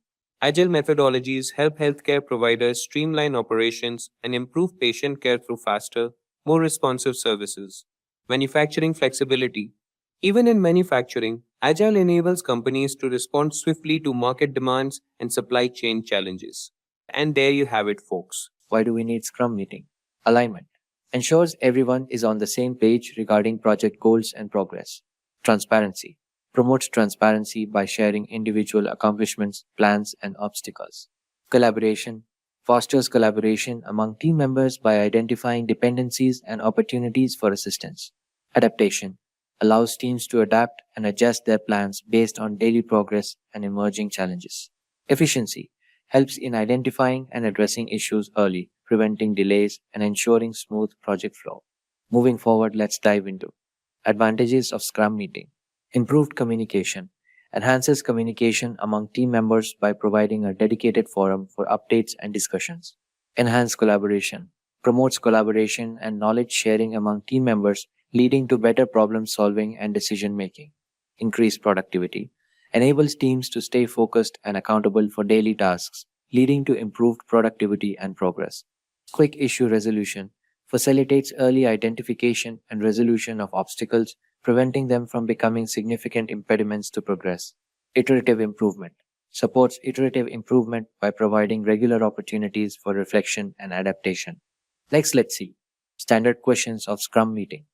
Agile methodologies help healthcare providers streamline operations and improve patient care through faster, more responsive services. Manufacturing flexibility. Even in manufacturing, Agile enables companies to respond swiftly to market demands and supply chain challenges. And there you have it, folks. Why do we need Scrum Meeting? Alignment ensures everyone is on the same page regarding project goals and progress. Transparency promotes transparency by sharing individual accomplishments, plans, and obstacles. Collaboration fosters collaboration among team members by identifying dependencies and opportunities for assistance. Adaptation allows teams to adapt and adjust their plans based on daily progress and emerging challenges. Efficiency helps in identifying and addressing issues early, preventing delays, and ensuring smooth project flow. Moving forward, let's dive into advantages of Scrum Meeting. Improved communication enhances communication among team members by providing a dedicated forum for updates and discussions. Enhanced collaboration promotes collaboration and knowledge sharing among team members, leading to better problem solving and decision making. Increased productivity enables teams to stay focused and accountable for daily tasks, leading to improved productivity and progress. Quick issue resolution facilitates early identification and resolution of obstacles, preventing them from becoming significant impediments to progress. Iterative improvement supports iterative improvement by providing regular opportunities for reflection and adaptation. Next, let's see standard questions of Scrum Meeting.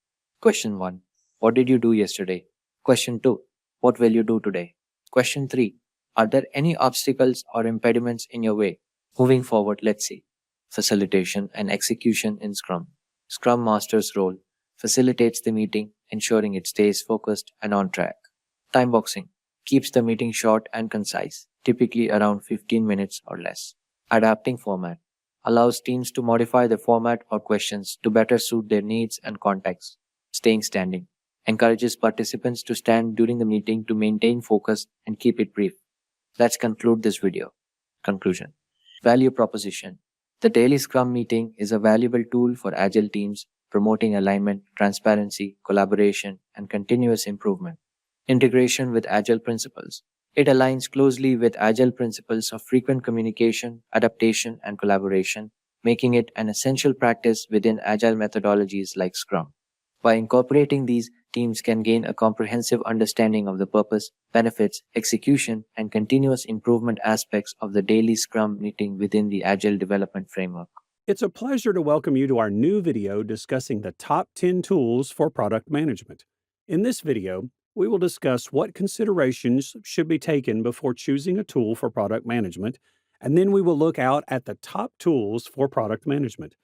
Question 1. What did you do yesterday? Question 2. What will you do today? Question 3. Are there any obstacles or impediments in your way? Moving forward, let's see. Facilitation and execution in Scrum. Scrum Master's role facilitates the meeting, ensuring it stays focused and on track. Time boxing keeps the meeting short and concise, typically around 15 minutes or less. Adapting format allows teams to modify the format or questions to better suit their needs and context. Staying standing encourages participants to stand during the meeting to maintain focus and keep it brief. Let's conclude this video. Conclusion. Value proposition. The daily Scrum meeting is a valuable tool for Agile teams, promoting alignment, transparency, collaboration, and continuous improvement. Integration with Agile Principles. It aligns closely with Agile principles of frequent communication, adaptation, and collaboration, making it an essential practice within Agile methodologies like Scrum. By incorporating these, teams can gain a comprehensive understanding of the purpose, benefits, execution, and continuous improvement aspects of the daily Scrum meeting within the Agile development framework. It's a pleasure to welcome you to our new video discussing the top 10 tools for product management. In this video, we will discuss what considerations should be taken before choosing a tool for product management, and then we will look out at the top tools for product management.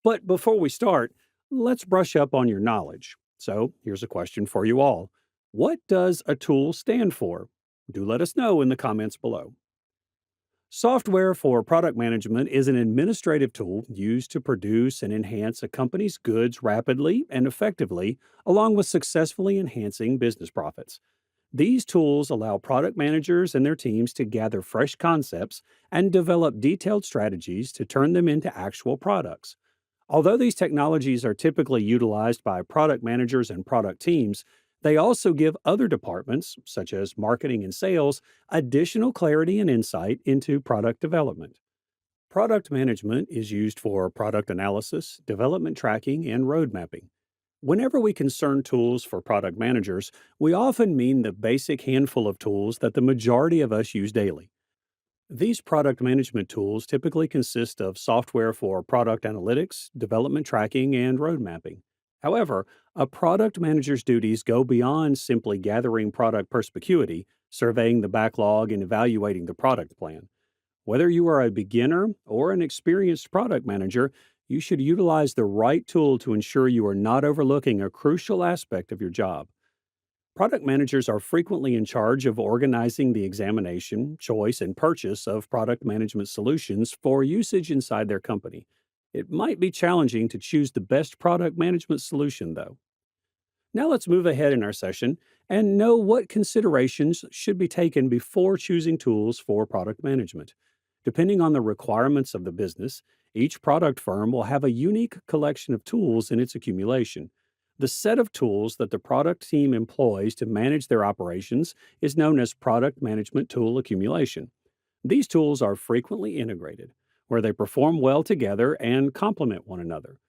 But before we start, let's brush up on your knowledge. So here's a question for you all. What does a tool stand for? Do let us know in the comments below. Software for product management is an administrative tool used to produce and enhance a company's goods rapidly and effectively, along with successfully enhancing business profits. These tools allow product managers and their teams to gather fresh concepts and develop detailed strategies to turn them into actual products. Although these technologies are typically utilized by product managers and product teams, they also give other departments, such as marketing and sales, additional clarity and insight into product development. Product management is used for product analysis, development tracking, and road mapping. Whenever we concern tools for product managers, we often mean the basic handful of tools that the majority of us use daily. These product management tools typically consist of software for product analytics, development tracking, and road mapping. However, a product manager's duties go beyond simply gathering product perspicuity, surveying the backlog, and evaluating the product plan. Whether you are a beginner or an experienced product manager, you should utilize the right tool to ensure you are not overlooking a crucial aspect of your job. Product managers are frequently in charge of organizing the examination, choice, and purchase of product management solutions for usage inside their company. It might be challenging to choose the best product management solution, though. Now let's move ahead in our session and know what considerations should be taken before choosing tools for product management. Depending on the requirements of the business, each product firm will have a unique collection of tools in its accumulation. The set of tools that the product team employs to manage their operations is known as product management tool accumulation. These tools are frequently integrated, where they perform well together and complement one another.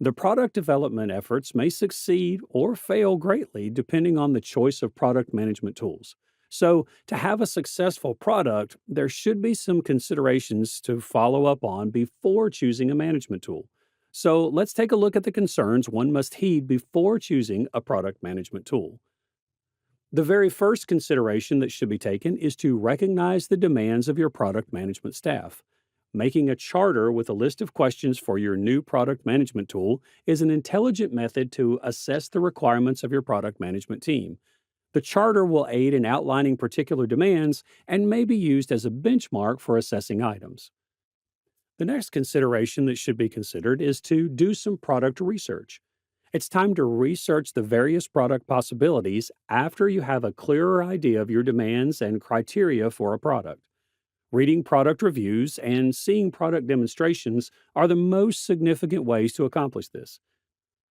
The product development efforts may succeed or fail greatly depending on the choice of product management tools. So, to have a successful product, there should be some considerations to follow up on before choosing a management tool. So, let's take a look at the concerns one must heed before choosing a product management tool. The very first consideration that should be taken is to recognize the demands of your product management staff. Making a charter with a list of questions for your new product management tool is an intelligent method to assess the requirements of your product management team. The charter will aid in outlining particular demands and may be used as a benchmark for assessing items. The next consideration that should be considered is to do some product research. It's time to research the various product possibilities after you have a clearer idea of your demands and criteria for a product. Reading product reviews and seeing product demonstrations are the most significant ways to accomplish this.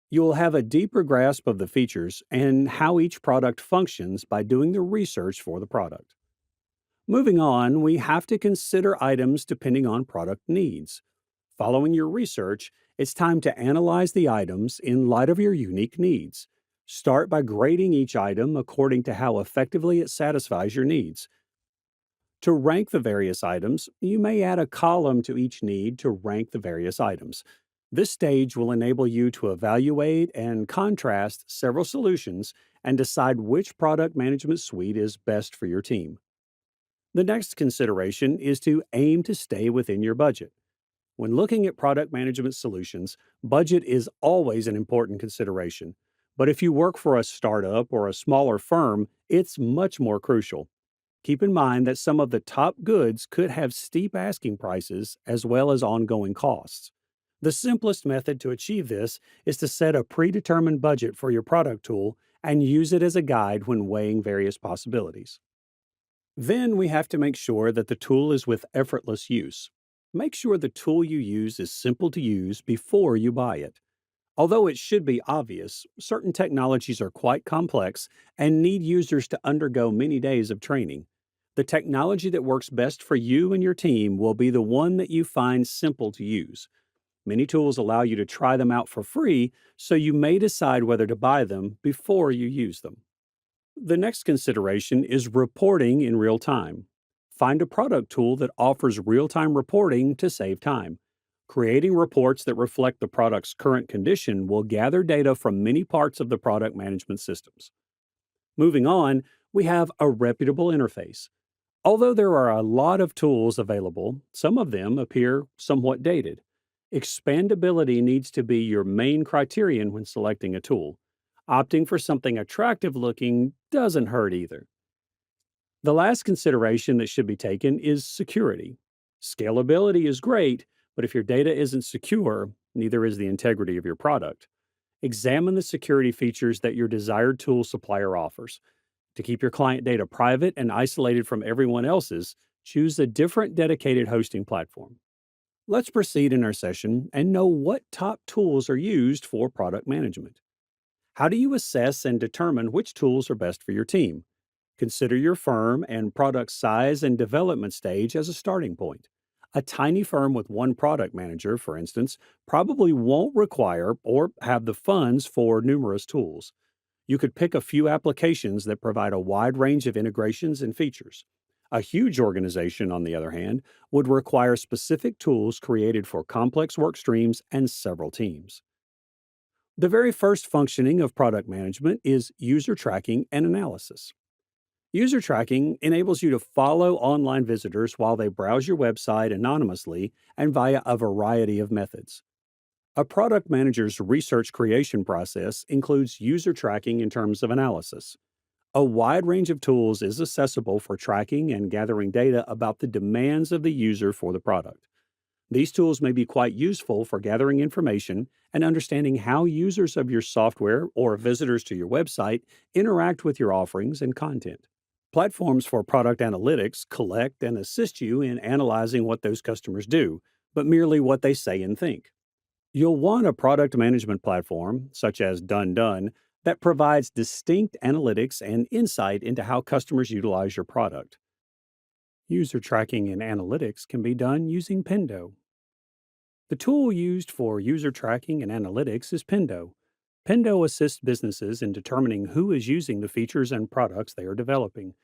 You will have a deeper grasp of the features and how each product functions by doing the research for the product. Moving on, we have to consider items depending on product needs. Following your research, it's time to analyze the items in light of your unique needs. Start by grading each item according to how effectively it satisfies your needs. To rank the various items, you may add a column to each need to rank the various items. This stage will enable you to evaluate and contrast several solutions and decide which product management suite is best for your team. The next consideration is to aim to stay within your budget. When looking at product management solutions, budget is always an important consideration. But if you work for a startup or a smaller firm, it's much more crucial. Keep in mind that some of the top goods could have steep asking prices as well as ongoing costs. The simplest method to achieve this is to set a predetermined budget for your product tool and use it as a guide when weighing various possibilities. Then we have to make sure that the tool is with effortless use. Make sure the tool you use is simple to use before you buy it. Although it should be obvious, certain technologies are quite complex and need users to undergo many days of training. The technology that works best for you and your team will be the one that you find simple to use. Many tools allow you to try them out for free, so you may decide whether to buy them before you use them. The next consideration is reporting in real time. Find a product tool that offers real-time reporting to save time. Creating reports that reflect the product's current condition will gather data from many parts of the product management systems. Moving on, we have a reputable interface. Although there are a lot of tools available, some of them appear somewhat dated. Expandability needs to be your main criterion when selecting a tool. Opting for something attractive looking doesn't hurt either. The last consideration that should be taken is security. Scalability is great, but if your data isn't secure, neither is the integrity of your product. Examine the security features that your desired tool supplier offers. To keep your client data private and isolated from everyone else's, choose a different dedicated hosting platform. Let's proceed in our session and know what top tools are used for product management. How do you assess and determine which tools are best for your team? Consider your firm and product size and development stage as a starting point. A tiny firm with one product manager, for instance, probably won't require or have the funds for numerous tools. You could pick a few applications that provide a wide range of integrations and features. A huge organization, on the other hand, would require specific tools created for complex work streams and several teams. The very first functioning of product management is user tracking and analysis. User tracking enables you to follow online visitors while they browse your website anonymously and via a variety of methods. A product manager's research creation process includes user tracking in terms of analysis. A wide range of tools is accessible for tracking and gathering data about the demands of the user for the product. These tools may be quite useful for gathering information and understanding how users of your software or visitors to your website interact with your offerings and content. Platforms for product analytics collect and assist you in analyzing what those customers do, but merely what they say and think. You'll want a product management platform, such as Done, that provides distinct analytics and insight into how customers utilize your product. User tracking and analytics can be done using Pendo. The tool used for user tracking and analytics is Pendo. Pendo assists businesses in determining who is using the features and products they are developing.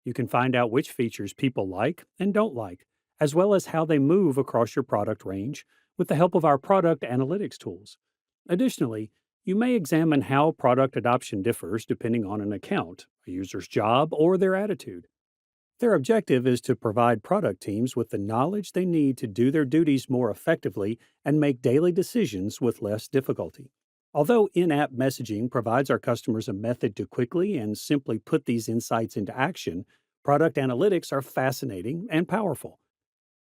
You can find out which features people like and don't like, as well as how they move across your product range with the help of our product analytics tools. Additionally, you may examine how product adoption differs depending on an account, a user's job, or their attitude. Their objective is to provide product teams with the knowledge they need to do their duties more effectively and make daily decisions with less difficulty. Although in-app messaging provides our customers a method to quickly and simply put these insights into action, product analytics are fascinating and powerful.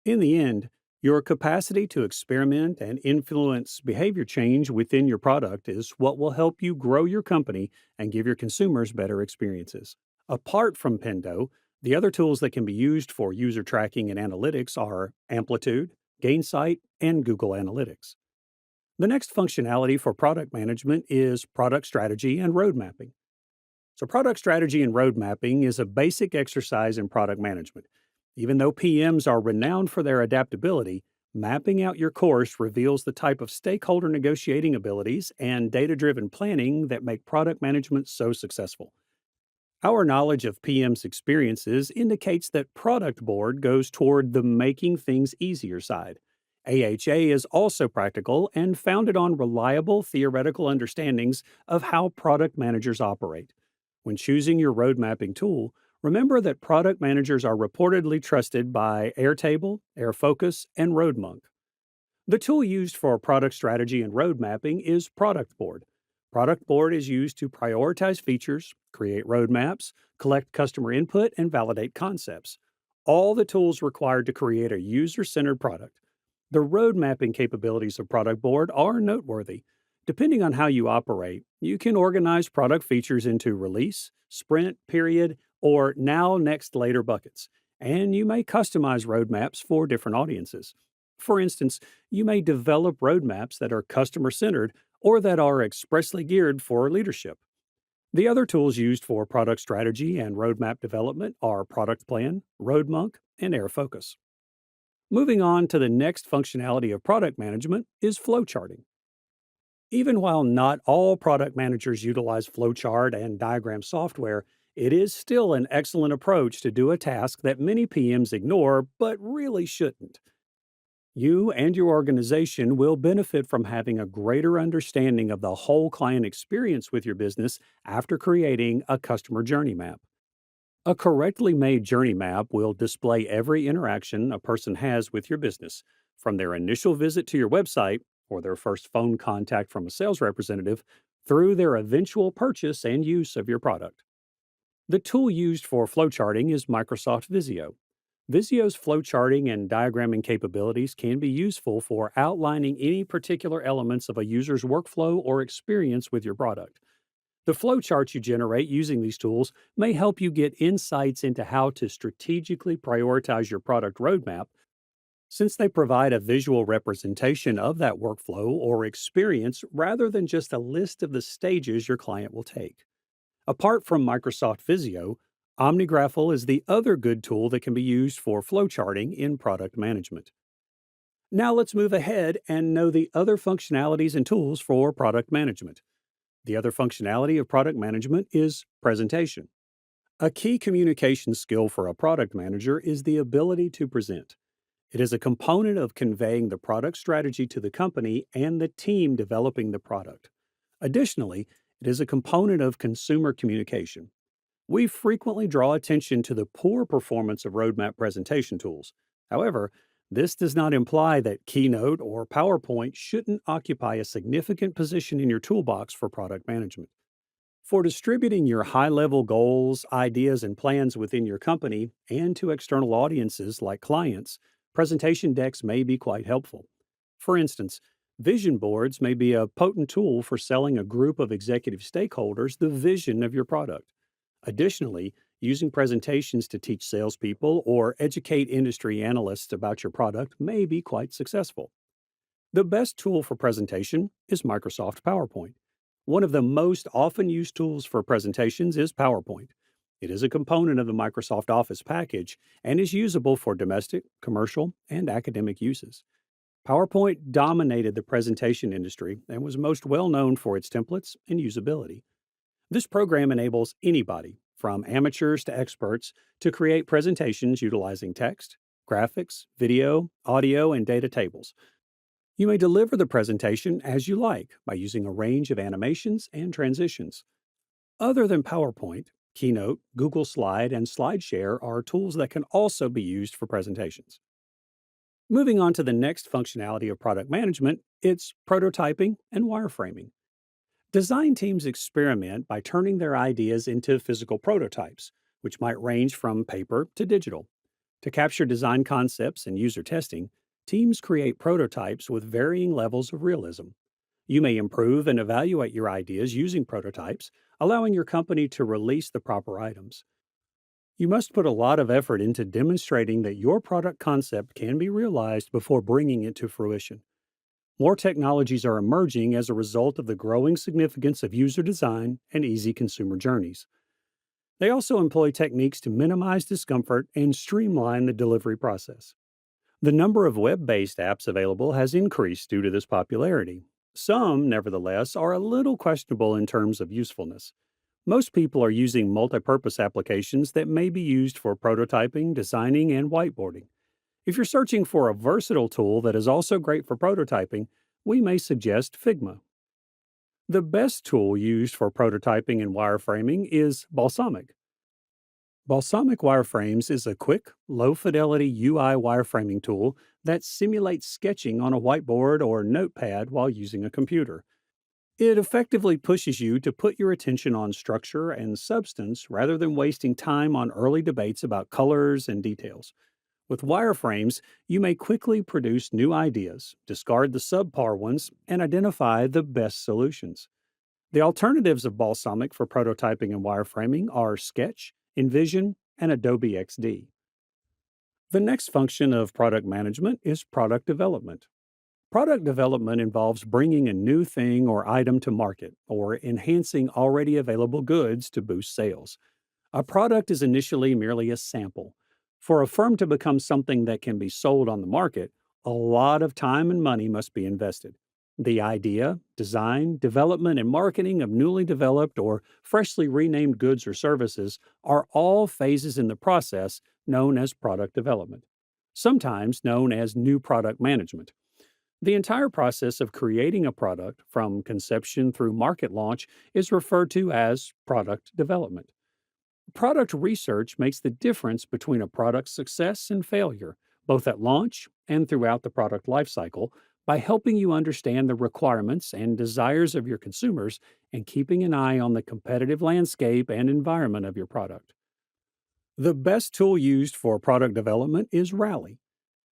In the end, your capacity to experiment and influence behavior change within your product is what will help you grow your company and give your consumers better experiences. Apart from Pendo, the other tools that can be used for user tracking and analytics are Amplitude, Gainsight, and Google Analytics. The next functionality for product management is product strategy and road mapping. So product strategy and road mapping is a basic exercise in product management. Even though PMs are renowned for their adaptability, mapping out your course reveals the type of stakeholder negotiating abilities and data-driven planning that make product management so successful. Our knowledge of PM's experiences indicates that Product Board goes toward the making things easier side. AHA is also practical and founded on reliable theoretical understandings of how product managers operate. When choosing your road mapping tool, remember that product managers are reportedly trusted by Airtable, Airfocus, and RoadMonk. The tool used for product strategy and road mapping is Product Board. Product Board is used to prioritize features, create roadmaps, collect customer input, and validate concepts. All the tools required to create a user centered product. The road mapping capabilities of Product Board are noteworthy. Depending on how you operate, you can organize product features into release, sprint, period, or now, next, later buckets. And you may customize roadmaps for different audiences. For instance, you may develop roadmaps that are customer centered or that are expressly geared for leadership. The other tools used for product strategy and roadmap development are Product Plan, RoadMonk, and Airfocus. Moving on to the next functionality of product management is flowcharting. Even while not all product managers utilize flowchart and diagram software, it is still an excellent approach to do a task that many PMs ignore but really shouldn't. You and your organization will benefit from having a greater understanding of the whole client experience with your business after creating a customer journey map. A correctly made journey map will display every interaction a person has with your business, from their initial visit to your website or their first phone contact from a sales representative through their eventual purchase and use of your product. The tool used for flowcharting is Microsoft Visio. Visio's flowcharting and diagramming capabilities can be useful for outlining any particular elements of a user's workflow or experience with your product. The flowcharts you generate using these tools may help you get insights into how to strategically prioritize your product roadmap, since they provide a visual representation of that workflow or experience rather than just a list of the stages your client will take. Apart from Microsoft Visio, OmniGraffle is the other good tool that can be used for flowcharting in product management. Now let's move ahead and know the other functionalities and tools for product management. The other functionality of product management is presentation. A key communication skill for a product manager is the ability to present. It is a component of conveying the product strategy to the company and the team developing the product. Additionally, it is a component of consumer communication. We frequently draw attention to the poor performance of roadmap presentation tools. However, this does not imply that Keynote or PowerPoint shouldn't occupy a significant position in your toolbox for product management. For distributing your high-level goals, ideas, and plans within your company and to external audiences like clients, presentation decks may be quite helpful. For instance, vision boards may be a potent tool for selling a group of executive stakeholders the vision of your product. Additionally, using presentations to teach salespeople or educate industry analysts about your product may be quite successful. The best tool for presentation is Microsoft PowerPoint. One of the most often used tools for presentations is PowerPoint. It is a component of the Microsoft Office package and is usable for domestic, commercial, and academic uses. PowerPoint dominated the presentation industry and was most well known for its templates and usability. This program enables anybody, from amateurs to experts, to create presentations utilizing text, graphics, video, audio, and data tables. You may deliver the presentation as you like by using a range of animations and transitions. Other than PowerPoint, Keynote, Google Slide, and SlideShare are tools that can also be used for presentations. Moving on to the next functionality of product management, it's prototyping and wireframing. Design teams experiment by turning their ideas into physical prototypes, which might range from paper to digital. To capture design concepts and user testing, teams create prototypes with varying levels of realism. You may improve and evaluate your ideas using prototypes, allowing your company to release the proper items. You must put a lot of effort into demonstrating that your product concept can be realized before bringing it to fruition. More technologies are emerging as a result of the growing significance of user design and easy consumer journeys. They also employ techniques to minimize discomfort and streamline the delivery process. The number of web-based apps available has increased due to this popularity. Some, nevertheless, are a little questionable in terms of usefulness. Most people are using multi-purpose applications that may be used for prototyping, designing, and whiteboarding. If you're searching for a versatile tool that is also great for prototyping, we may suggest Figma. The best tool used for prototyping and wireframing is Balsamiq. Balsamiq Wireframes is a quick, low fidelity UI wireframing tool that simulates sketching on a whiteboard or notepad while using a computer. It effectively pushes you to put your attention on structure and substance rather than wasting time on early debates about colors and details. With wireframes, you may quickly produce new ideas, discard the subpar ones, and identify the best solutions. The alternatives of Balsamiq for prototyping and wireframing are Sketch, InVision, and Adobe XD. The next function of product management is product development. Product development involves bringing a new thing or item to market or enhancing already available goods to boost sales. A product is initially merely a sample. For a firm to become something that can be sold on the market, a lot of time and money must be invested. The idea, design, development, and marketing of newly developed or freshly renamed goods or services are all phases in the process known as product development, sometimes known as new product management. The entire process of creating a product, from conception through market launch, is referred to as product development. Product research makes the difference between a product's success and failure, both at launch and throughout the product lifecycle, by helping you understand the requirements and desires of your consumers and keeping an eye on the competitive landscape and environment of your product. The best tool used for product development is Rally.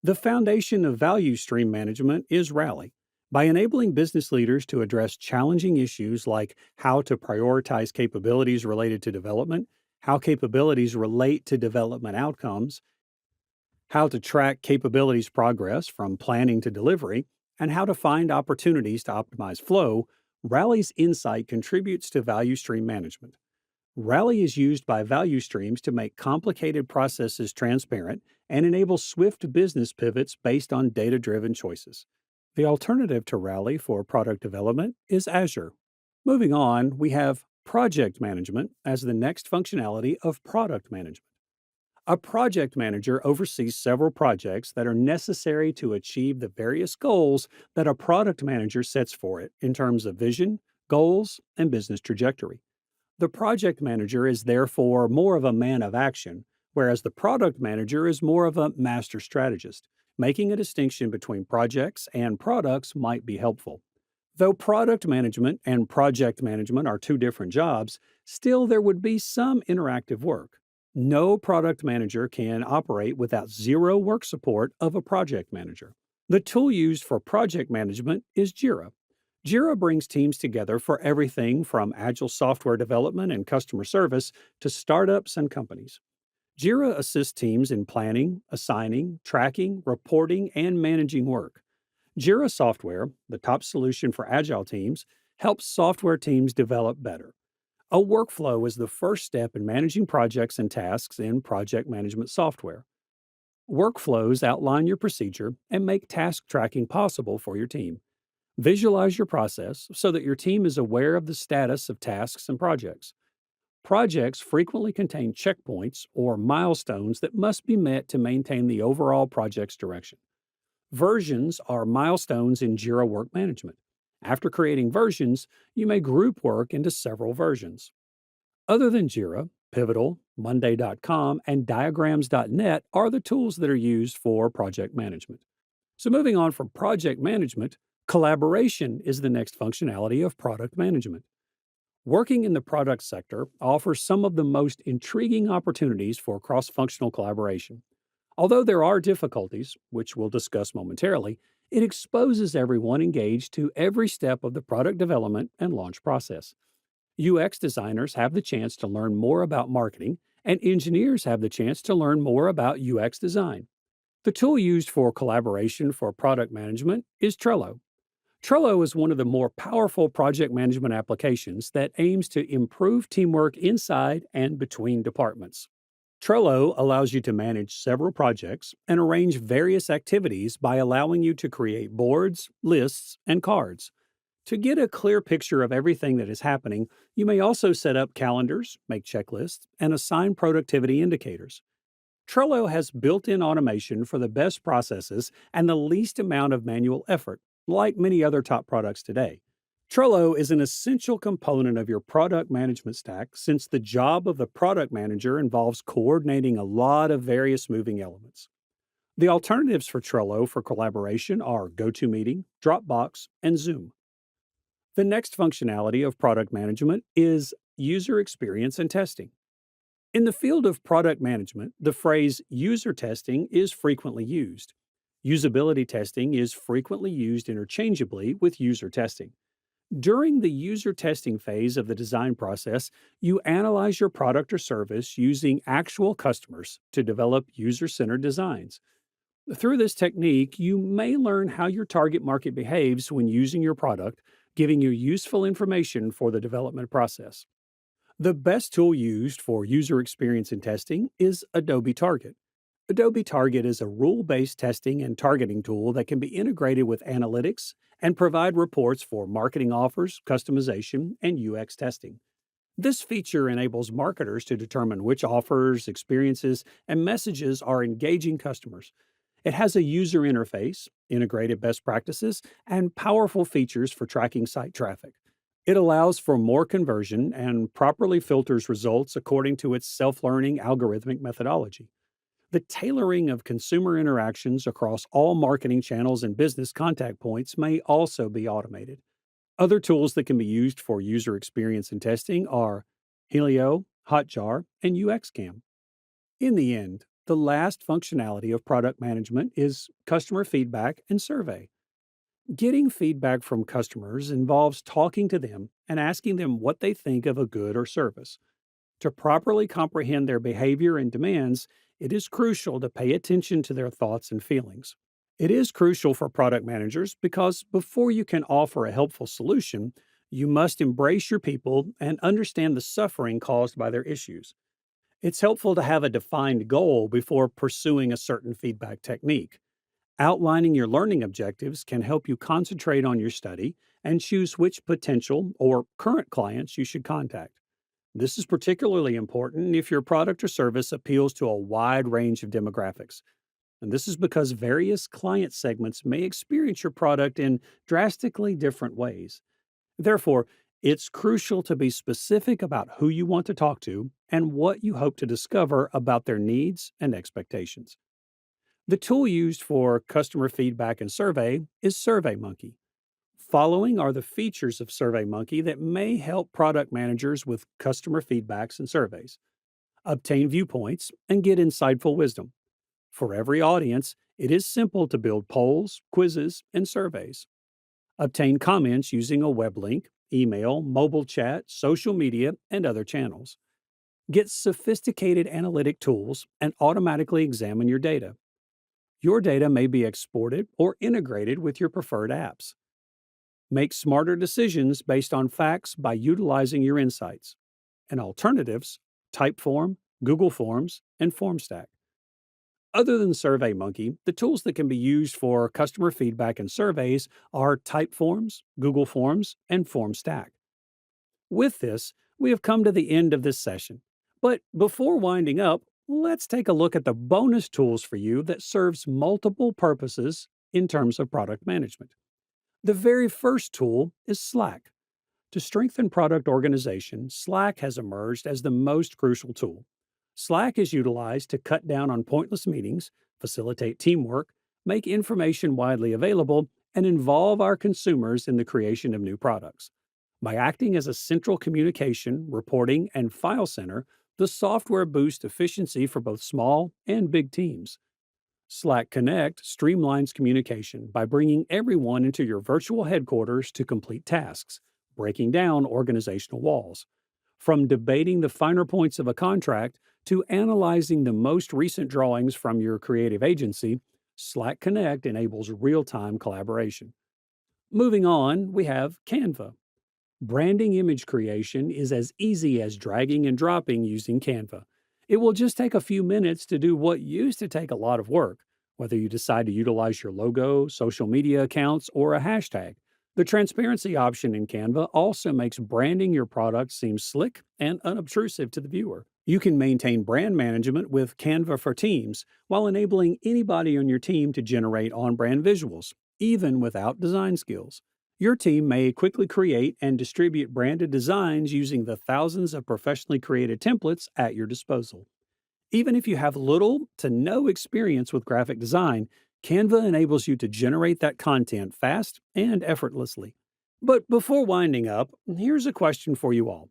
The foundation of value stream management is Rally. By enabling business leaders to address challenging issues like how to prioritize capabilities related to development, how capabilities relate to development outcomes, how to track capabilities progress from planning to delivery, and how to find opportunities to optimize flow, Rally's insight contributes to value stream management. Rally is used by value streams to make complicated processes transparent and enable swift business pivots based on data driven choices. The alternative to Rally for product development is Azure. Moving on, we have project management as the next functionality of product management. A project manager oversees several projects that are necessary to achieve the various goals that a product manager sets for it in terms of vision, goals, and business trajectory. The project manager is therefore more of a man of action, whereas the product manager is more of a master strategist. Making a distinction between projects and products might be helpful. Though product management and project management are two different jobs, still there would be some interactive work. No product manager can operate without zero work support of a project manager. The tool used for project management is Jira. Jira brings teams together for everything from agile software development and customer service to startups and companies. Jira assists teams in planning, assigning, tracking, reporting, and managing work. Jira software, the top solution for agile teams, helps software teams develop better. A workflow is the first step in managing projects and tasks in project management software. Workflows outline your procedure and make task tracking possible for your team. Visualize your process so that your team is aware of the status of tasks and projects. Projects frequently contain checkpoints or milestones that must be met to maintain the overall project's direction. Versions are milestones in Jira Work Management. After creating versions, you may group work into several versions. Other than Jira, Pivotal, Monday.com, and Diagrams.net are the tools that are used for project management. So moving on from project management, collaboration is the next functionality of product management. Working in the product sector offers some of the most intriguing opportunities for cross-functional collaboration. Although there are difficulties, which we'll discuss momentarily, it exposes everyone engaged to every step of the product development and launch process. UX designers have the chance to learn more about marketing, and engineers have the chance to learn more about UX design. The tool used for collaboration for product management is Trello. Trello is one of the more powerful project management applications that aims to improve teamwork inside and between departments. Trello allows you to manage several projects and arrange various activities by allowing you to create boards, lists, and cards. To get a clear picture of everything that is happening, you may also set up calendars, make checklists, and assign productivity indicators. Trello has built-in automation for the best processes and the least amount of manual effort, like many other top products today. Trello is an essential component of your product management stack since the job of the product manager involves coordinating a lot of various moving elements. The alternatives for Trello for collaboration are GoToMeeting, Dropbox, and Zoom. The next functionality of product management is user experience and testing. In the field of product management, the phrase user testing is frequently used. Usability testing is frequently used interchangeably with user testing. During the user testing phase of the design process, you analyze your product or service using actual customers to develop user centered designs. Through this technique, you may learn how your target market behaves when using your product, giving you useful information for the development process. The best tool used for user experience and testing is Adobe Target. Adobe Target is a rule based testing and targeting tool that can be integrated with analytics and provide reports for marketing offers, customization, and UX testing. This feature enables marketers to determine which offers, experiences, and messages are engaging customers. It has a user interface, integrated best practices, and powerful features for tracking site traffic. It allows for more conversion and properly filters results according to its self learning algorithmic methodology. The tailoring of consumer interactions across all marketing channels and business contact points may also be automated. Other tools that can be used for user experience and testing are Helio, Hotjar, and UXCam. In the end, the last functionality of product management is customer feedback and survey. Getting feedback from customers involves talking to them and asking them what they think of a good or service. To properly comprehend their behavior and demands, it is crucial to pay attention to their thoughts and feelings. It is crucial for product managers because before you can offer a helpful solution, you must embrace your people and understand the suffering caused by their issues. It's helpful to have a defined goal before pursuing a certain feedback technique. Outlining your learning objectives can help you concentrate on your study and choose which potential or current clients you should contact. This is particularly important if your product or service appeals to a wide range of demographics. And this is because various client segments may experience your product in drastically different ways. Therefore, it's crucial to be specific about who you want to talk to and what you hope to discover about their needs and expectations. The tool used for customer feedback and survey is SurveyMonkey. Following are the features of SurveyMonkey that may help product managers with customer feedbacks and surveys. Obtain viewpoints and get insightful wisdom. For every audience, it is simple to build polls, quizzes, and surveys. Obtain comments using a web link, email, mobile chat, social media, and other channels. Get sophisticated analytic tools and automatically examine your data. Your data may be exported or integrated with your preferred apps. Make smarter decisions based on facts by utilizing your insights. And alternatives, Typeform, Google Forms, and FormStack. Other than SurveyMonkey, the tools that can be used for customer feedback and surveys are Typeforms, Google Forms, and FormStack. With this, we have come to the end of this session. But before winding up, let's take a look at the bonus tools for you that serves multiple purposes in terms of product management. The very first tool is Slack. To strengthen product organization, Slack has emerged as the most crucial tool. Slack is utilized to cut down on pointless meetings, facilitate teamwork, make information widely available, and involve our consumers in the creation of new products. By acting as a central communication, reporting, and file center, the software boosts efficiency for both small and big teams. Slack Connect streamlines communication by bringing everyone into your virtual headquarters to complete tasks, breaking down organizational walls. From debating the finer points of a contract to analyzing the most recent drawings from your creative agency, Slack Connect enables real-time collaboration. Moving on, we have Canva. Branding image creation is as easy as dragging and dropping using Canva. It will just take a few minutes to do what used to take a lot of work, whether you decide to utilize your logo, social media accounts, or a hashtag. The transparency option in Canva also makes branding your product seem slick and unobtrusive to the viewer. You can maintain brand management with Canva for Teams while enabling anybody on your team to generate on-brand visuals, even without design skills. Your team may quickly create and distribute branded designs using the thousands of professionally created templates at your disposal. Even if you have little to no experience with graphic design, Canva enables you to generate that content fast and effortlessly. But before winding up, here's a question for you all.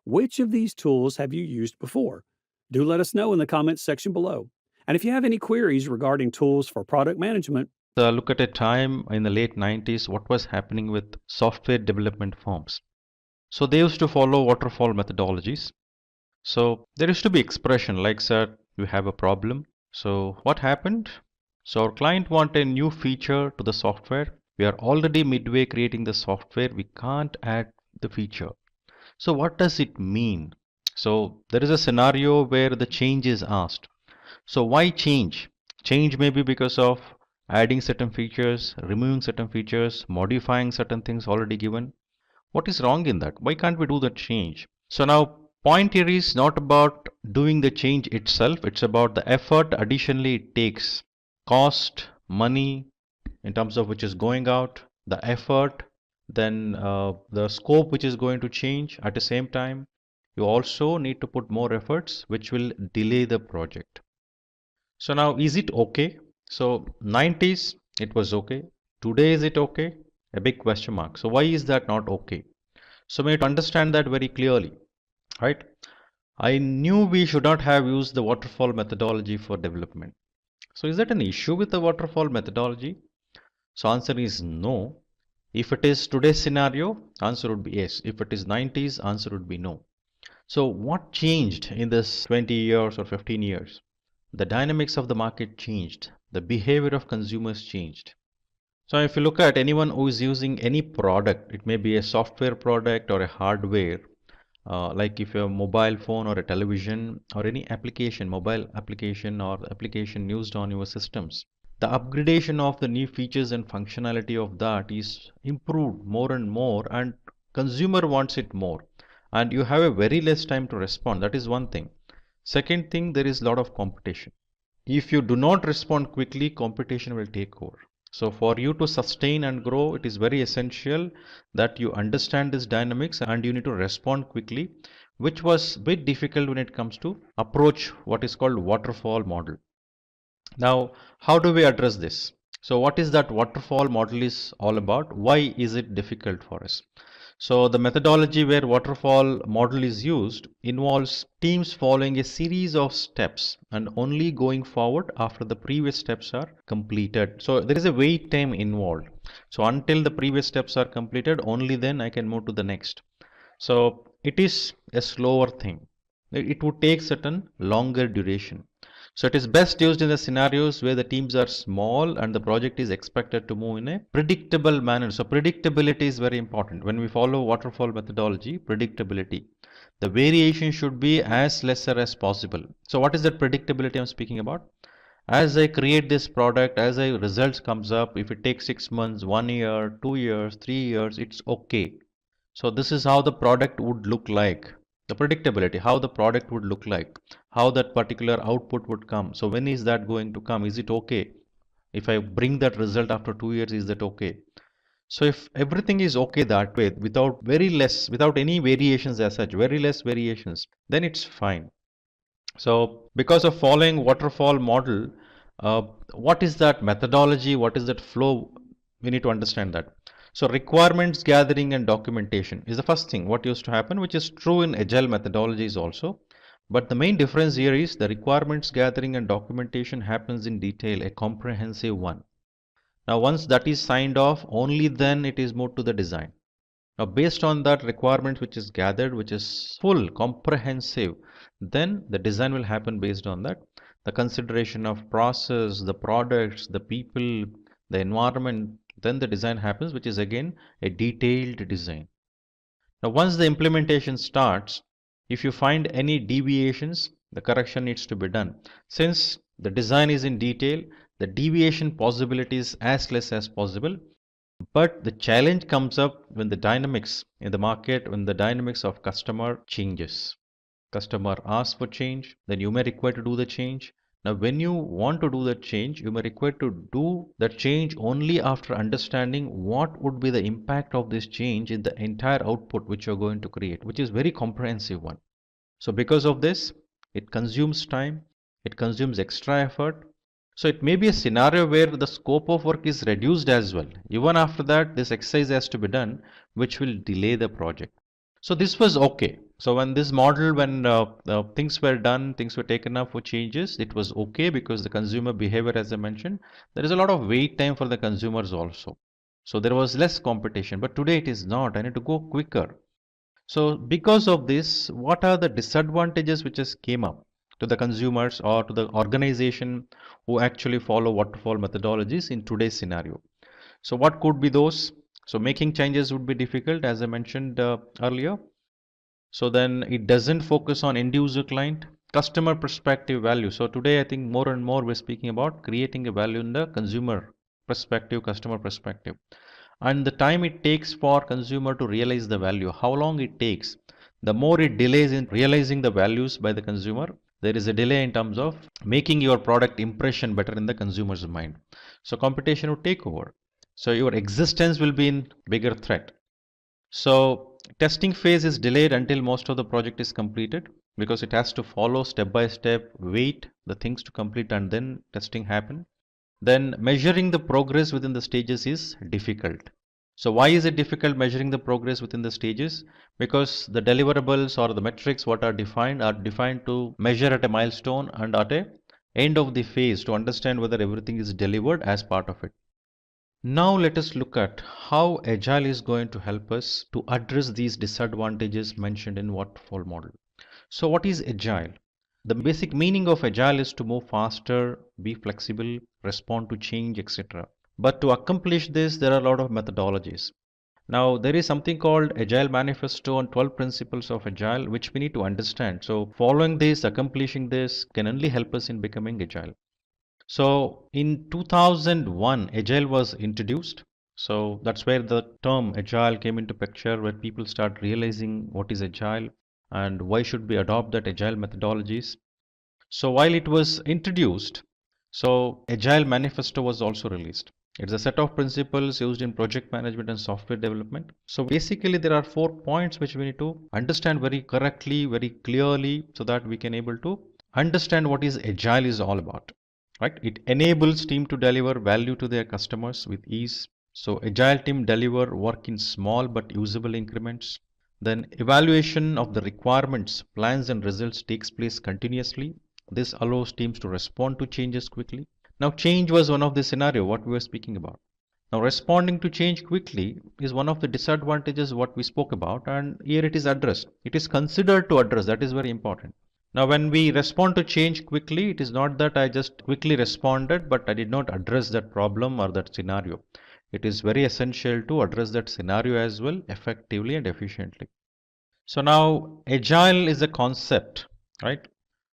Which of these tools have you used before? Do let us know in the comments section below. And if you have any queries regarding tools for product management, Look at a time in the late 90s, what was happening with software development firms. So they used to follow waterfall methodologies. So there used to be expression like, sir, you have a problem. So what happened? So our client want a new feature to the software. We are already midway creating the software. We can't add the feature. So what does it mean? So there is a scenario where the change is asked. So why change? Change may be because of adding certain features, removing certain features, modifying certain things already given. What is wrong in that? Why can't we do the change? So now point here is not about doing the change itself. It's about the effort additionally it takes. Cost, money, in terms of which is going out, the effort, then the scope which is going to change at the same time. You also need to put more efforts which will delay the project. So now is it okay? So 90s it was okay. Today is it okay? A big question mark. So why is that not okay? So we need to understand that very clearly, right? I knew we should not have used the waterfall methodology for development. So is that an issue with the waterfall methodology? So answer is no. If it is today's scenario, answer would be yes. If it is 90s, answer would be no. So what changed in this 20 years or 15 years? The dynamics of the market changed. The behavior of consumers changed. So if you look at anyone who is using any product, it may be a software product or a hardware, like if you have a mobile phone or a television or any application, mobile application or application used on your systems, the upgradation of the new features and functionality of that is improved more and more, and consumer wants it more, and you have a very less time to respond. That is one thing. Second thing, there is a lot of competition. If you do not respond quickly, competition will take over. So for you to sustain and grow, it is very essential that you understand this dynamics and you need to respond quickly, which was a bit difficult when it comes to approach what is called waterfall model. Now, how do we address this? So what is that waterfall model is all about? Why is it difficult for us? So the methodology where waterfall model is used involves teams following a series of steps and only going forward after the previous steps are completed. So there is a wait time involved. So until the previous steps are completed, only then I can move to the next. So it is a slower thing. It would take certain longer duration. So it is best used in the scenarios where the teams are small and the project is expected to move in a predictable manner. So predictability is very important. When we follow waterfall methodology, predictability. The variation should be as lesser as possible. So what is that predictability I'm speaking about? As I create this product, as a results comes up, if it takes 6 months, 1 year, 2 years, 3 years, it's okay. So this is how the product would look like. The predictability, how the product would look like, how that particular output would come. So when is that going to come? Is it okay? If I bring that result after 2 years, is that okay? So if everything is okay that way, without any variations as such, very less variations, then it's fine. So because of following waterfall model, what is that methodology? What is that flow? We need to understand that. So requirements gathering and documentation is the first thing what used to happen, which is true in agile methodologies also. But the main difference here is the requirements gathering and documentation happens in detail, a comprehensive one. Now once that is signed off, only then it is moved to the design. Now based on that requirement which is gathered, which is full, comprehensive, then the design will happen based on that. The consideration of process, the products, the people, the environment, then the design happens, which is again a detailed design. Now once the implementation starts, if you find any deviations, the correction needs to be done. Since the design is in detail, the deviation possibility is as less as possible. But the challenge comes up when the dynamics in the market, when the dynamics of customer changes. Customer asks for change, then you may require to do the change. Now, when you want to do that change, you may require to do that change only after understanding what would be the impact of this change in the entire output which you're going to create, which is very comprehensive one. So because of this, it consumes time, it consumes extra effort. So it may be a scenario where the scope of work is reduced as well. Even after that, this exercise has to be done, which will delay the project. So this was okay. So when this model, when things were done, things were taken up for changes, it was okay because the consumer behavior, as I mentioned, there is a lot of wait time for the consumers also. So there was less competition, but today it is not. I need to go quicker. So because of this, what are the disadvantages which has came up to the consumers or to the organization who actually follow waterfall methodologies in today's scenario? So what could be those? So making changes would be difficult, as I mentioned earlier. So then it doesn't focus on end user client, customer perspective value. So today I think more and more we're speaking about creating a value in the consumer perspective, customer perspective. And the time it takes for consumer to realize the value, how long it takes, the more it delays in realizing the values by the consumer, there is a delay in terms of making your product impression better in the consumer's mind. So competition will take over. So your existence will be in bigger threat. So testing phase is delayed until most of the project is completed because it has to follow step by step, wait the things to complete and then testing happen. Then measuring the progress within the stages is difficult. So why is it difficult measuring the progress within the stages? Because the deliverables or the metrics what are defined to measure at a milestone and at a end of the phase to understand whether everything is delivered as part of it. Now let us look at how Agile is going to help us to address these disadvantages mentioned in waterfall model. So what is Agile? The basic meaning of Agile is to move faster, be flexible, respond to change, etc. But to accomplish this, there are a lot of methodologies. Now, there is something called Agile Manifesto and 12 Principles of Agile, which we need to understand. So, following this, accomplishing this can only help us in becoming Agile. So, in 2001, Agile was introduced. So, that's where the term Agile came into picture, where people start realizing what is Agile and why should we adopt that Agile methodologies. So while it was introduced, so Agile Manifesto was also released. It's a set of principles used in project management and software development. So basically there are 4 points which we need to understand very correctly, very clearly, so that we can able to understand what is Agile is all about. Right? It enables team to deliver value to their customers with ease. So Agile team deliver work in small but usable increments. Then evaluation of the requirements, plans and results takes place continuously. This allows teams to respond to changes quickly. Now change was one of the scenario what we were speaking about. Now responding to change quickly is one of the disadvantages what we spoke about, and here it is addressed. It is considered to address, that is very important. Now when we respond to change quickly, it is not that I just quickly responded but I did not address that problem or that scenario. It is very essential to address that scenario as well effectively and efficiently. So now Agile is a concept, right?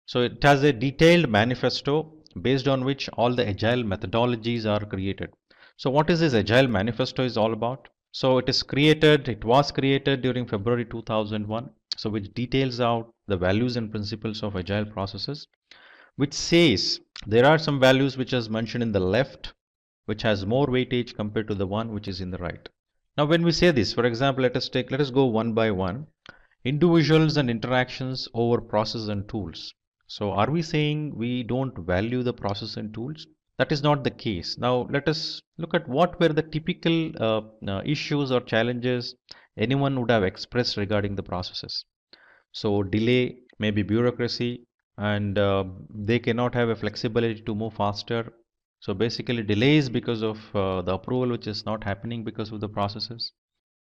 So it has a detailed manifesto based on which all the Agile methodologies are created. So what is this Agile manifesto is all about? So it was created during February 2001. So which details out the values and principles of Agile processes, which says there are some values which is mentioned in the left, which has more weightage compared to the one which is in the right. Now when we say this, for example, let us go one by one. Individuals and interactions over process and tools. So are we saying we don't value the process and tools? That is not the case. Now let us look at what were the typical issues or challenges anyone would have expressed regarding the processes. So delay, maybe bureaucracy, and they cannot have a flexibility to move faster. So basically delays because of the approval which is not happening because of the processes.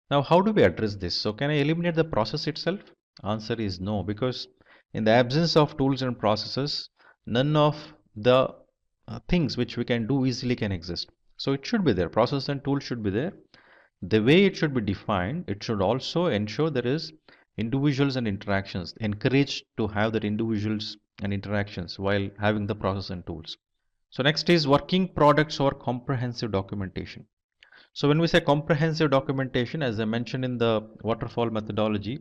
Now, how do we address this? So can I eliminate the process itself? Answer is no, because in the absence of tools and processes, none of the things which we can do easily can exist. So it should be there. Process and tool should be there. The way it should be defined, it should also ensure there is individuals and interactions, encouraged to have that individuals and interactions while having the process and tools. So next is working products or comprehensive documentation. So when we say comprehensive documentation, as I mentioned in the waterfall methodology,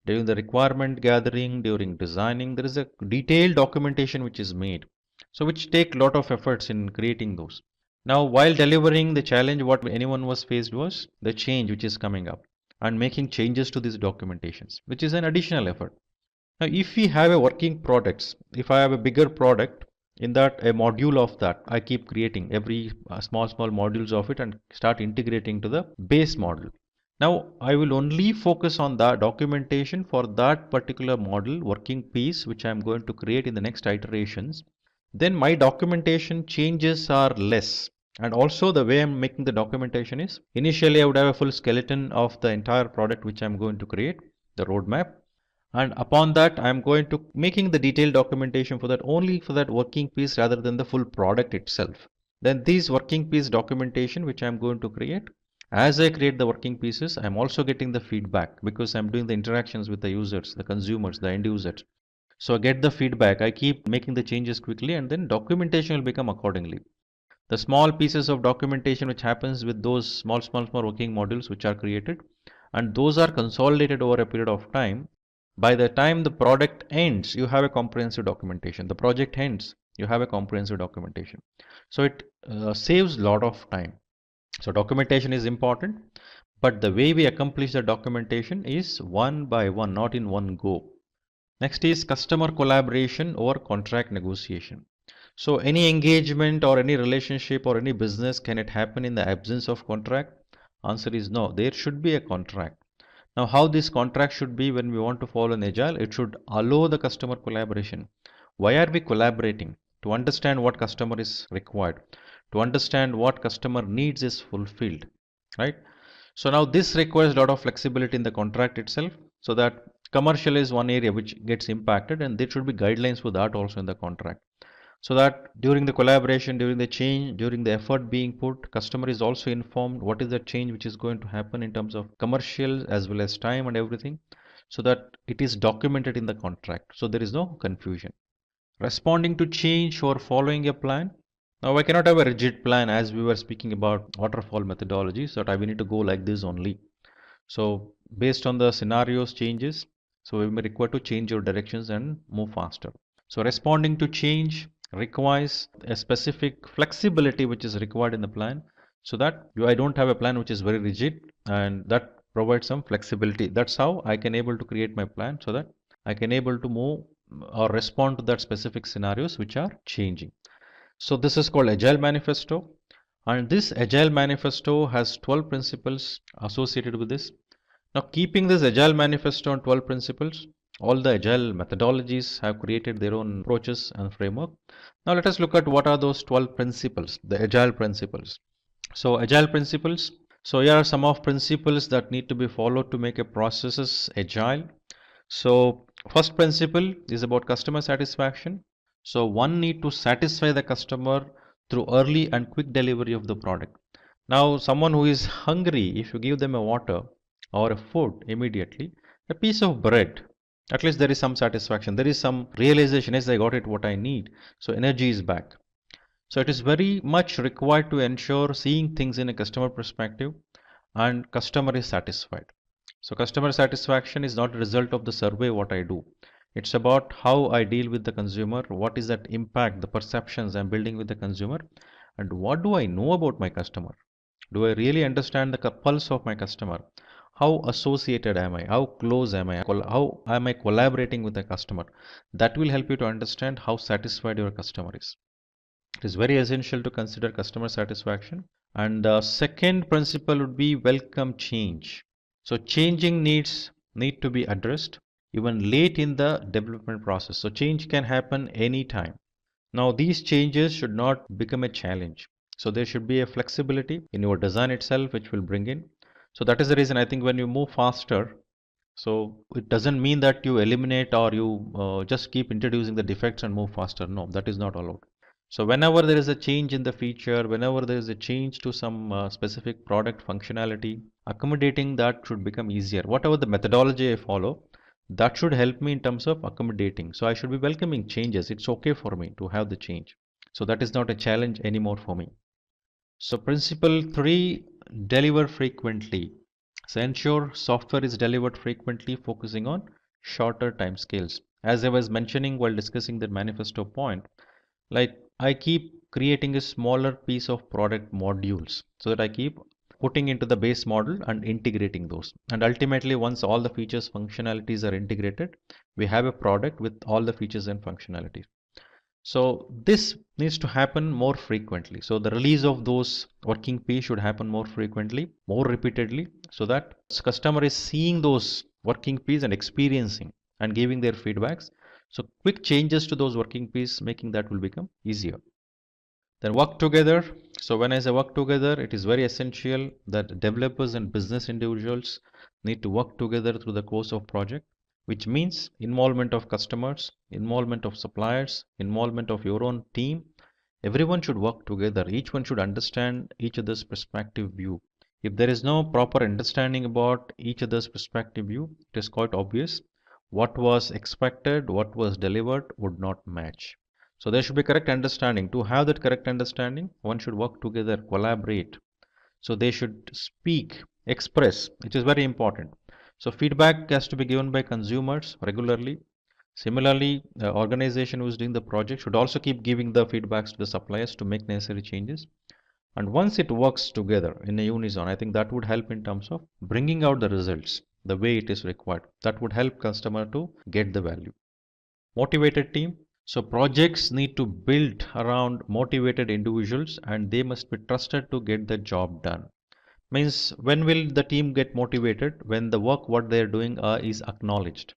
during the requirement gathering, during designing, there is a detailed documentation which is made. So which take lot of efforts in creating those. Now while delivering the challenge, what anyone was faced was the change which is coming up and making changes to these documentations, which is an additional effort. Now if we have a working products, if I have a bigger product, in that a module of that I keep creating every small modules of it and start integrating to the base model. Now I will only focus on the documentation for that particular model working piece which I am going to create in the next iterations. Then my documentation changes are less. And also the way I'm making the documentation is initially I would have a full skeleton of the entire product which I'm going to create, the roadmap. And upon that I am going to making the detailed documentation for that only for that working piece rather than the full product itself. Then these working piece documentation which I am going to create, as I create the working pieces, I am also getting the feedback because I am doing the interactions with the users, the consumers, the end users. So I get the feedback, I keep making the changes quickly, and then documentation will become accordingly. The small pieces of documentation which happens with those small working modules which are created, and those are consolidated over a period of time. By the time the product ends, you have a comprehensive documentation. The project ends, you have a comprehensive documentation. So it saves a lot of time. So documentation is important, but the way we accomplish the documentation is one by one, not in one go. Next is customer collaboration or contract negotiation. So any engagement or any relationship or any business, can it happen in the absence of contract? Answer is no, there should be a contract. Now how this contract should be when we want to follow an agile, it should allow the customer collaboration. Why are we collaborating? To understand what customer is required, to understand what customer needs is fulfilled, right? So now this requires a lot of flexibility in the contract itself, so that commercial is one area which gets impacted, and there should be guidelines for that also in the contract. So that during the collaboration, during the change, during the effort being put, customer is also informed what is the change which is going to happen in terms of commercial as well as time and everything, so that it is documented in the contract. So there is no confusion. Responding to change or following a plan. Now I cannot have a rigid plan as we were speaking about waterfall methodology, so that we need to go like this only. So based on the scenarios changes, so we may require to change your directions and move faster. So responding to change requires a specific flexibility which is required in the plan, so that I don't have a plan which is very rigid, and that provides some flexibility. That's how I can able to create my plan, so that I can able to move or respond to that specific scenarios which are changing. So this is called Agile Manifesto, and this Agile Manifesto has 12 principles associated with this. Now keeping this Agile Manifesto on 12 principles, all the Agile methodologies have created their own approaches and framework. Now let us look at what are those 12 principles, the Agile principles. So Agile principles, so here are some of principles that need to be followed to make a processes agile. So first principle is about customer satisfaction. So one need to satisfy the customer through early and quick delivery of the product. Now someone who is hungry, if you give them a water or a food immediately, a piece of bread, at least there is some satisfaction, there is some realization, yes, I got it what I need, so energy is back. So it is very much required to ensure seeing things in a customer perspective and customer is satisfied. So customer satisfaction is not a result of the survey what I do. It's about how I deal with the consumer, what is that impact, the perceptions I'm building with the consumer, and what do I know about my customer? Do I really understand the pulse of my customer? How associated am I? How close am I? How am I collaborating with the customer? That will help you to understand how satisfied your customer is. It is very essential to consider customer satisfaction. And the second principle would be welcome change. So changing needs need to be addressed even late in the development process. So change can happen anytime. Now these changes should not become a challenge. So there should be a flexibility in your design itself which will bring in. So that is the reason I think when you move faster, so it doesn't mean that you eliminate or you just keep introducing the defects and move faster. No, that is not allowed. So whenever there is a change in the feature, whenever there is a change to some specific product functionality, accommodating that should become easier. Whatever the methodology I follow, that should help me in terms of accommodating. So I should be welcoming changes. It's okay for me to have the change. So that is not a challenge anymore for me. So principle 3, deliver frequently. So ensure software is delivered frequently, focusing on shorter time scales. As I was mentioning while discussing the manifesto point, Like I keep creating a smaller piece of product modules so that I keep putting into the base model and integrating those. And ultimately, once all the features functionalities are integrated, we have a product with all the features and functionalities. So this needs to happen more frequently. So the release of those working piece should happen more frequently, more repeatedly, so that customer is seeing those working piece and experiencing and giving their feedbacks. So quick changes to those working piece, making that will become easier. Then work together. So when I say work together, it is very essential that developers and business individuals need to work together through the course of project, which means involvement of customers, involvement of suppliers, involvement of your own team. Everyone should work together. Each one should understand each other's perspective view. If there is no proper understanding about each other's perspective view, it is quite obvious what was expected, what was delivered would not match. So there should be correct understanding. To have that correct understanding, one should work together, collaborate. So they should speak, express, which is very important. So feedback has to be given by consumers regularly. Similarly, the organization who is doing the project should also keep giving the feedbacks to the suppliers to make necessary changes. And once it works together in a unison, I think that would help in terms of bringing out the results the way it is required. That would help customer to get the value. Motivated team. So projects need to build around motivated individuals and they must be trusted to get the job done. Means when will the team get motivated? When the work what they are doing is acknowledged.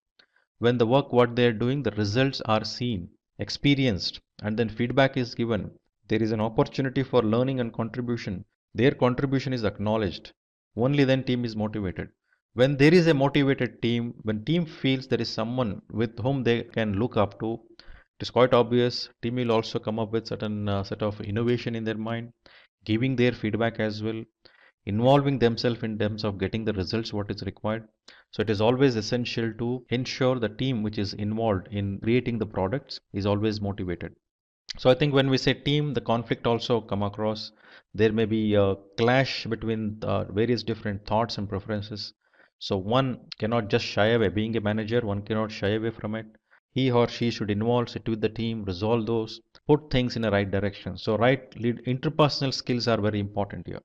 When the work what they are doing, the results are seen, experienced, and then feedback is given. There is an opportunity for learning and contribution. Their contribution is acknowledged. Only then team is motivated. When there is a motivated team, when team feels there is someone with whom they can look up to, it is quite obvious team will also come up with certain set of innovation in their mind, giving their feedback as well, involving themselves in terms of getting the results what is required. So it is always essential to ensure the team which is involved in creating the products is always motivated. So I think when we say team, the conflict also come across. There may be a clash between various different thoughts and preferences. So one cannot just shy away. Being a manager, one cannot shy away from it. He or she should involve, sit with the team, resolve those, put things in the right direction. So interpersonal skills are very important here.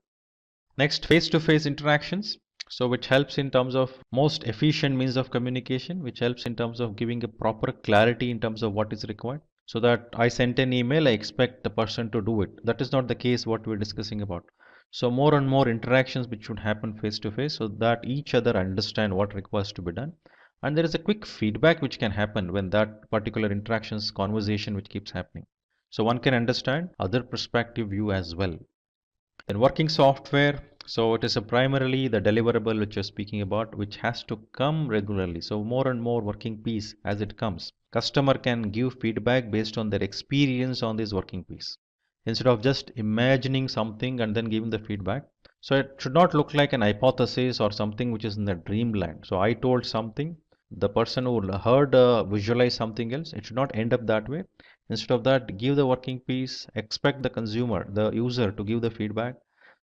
Next, face-to-face interactions. So which helps in terms of most efficient means of communication, which helps in terms of giving a proper clarity in terms of what is required. So that I sent an email, I expect the person to do it. That is not the case what we're discussing about. So more and more interactions which should happen face to face so that each other understand what requires to be done. And there is a quick feedback which can happen when that particular interactions conversation which keeps happening. So one can understand other perspective view as well. Then working software, so it is primarily the deliverable which you're speaking about, which has to come regularly. So more and more working piece as it comes. Customer can give feedback based on their experience on this working piece. Instead of just imagining something and then giving the feedback. So it should not look like an hypothesis or something which is in the dreamland. So I told something, the person who heard visualize something else. It should not end up that way. Instead of that, give the working piece, expect the consumer, the user to give the feedback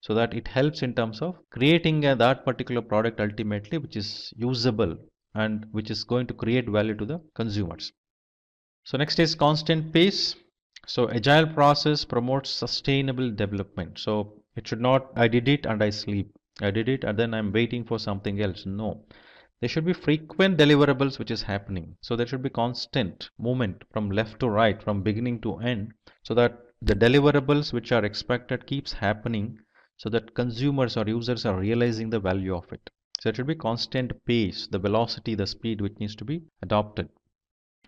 so that it helps in terms of creating that particular product ultimately which is usable and which is going to create value to the consumers. So next is constant pace. So agile process promotes sustainable development. So it should not, I did it and I sleep. I did it and then I'm waiting for something else. No. There should be frequent deliverables which is happening. So there should be constant movement from left to right, from beginning to end, so that the deliverables which are expected keeps happening so that consumers or users are realizing the value of it. So it should be constant pace, the velocity, the speed which needs to be adopted.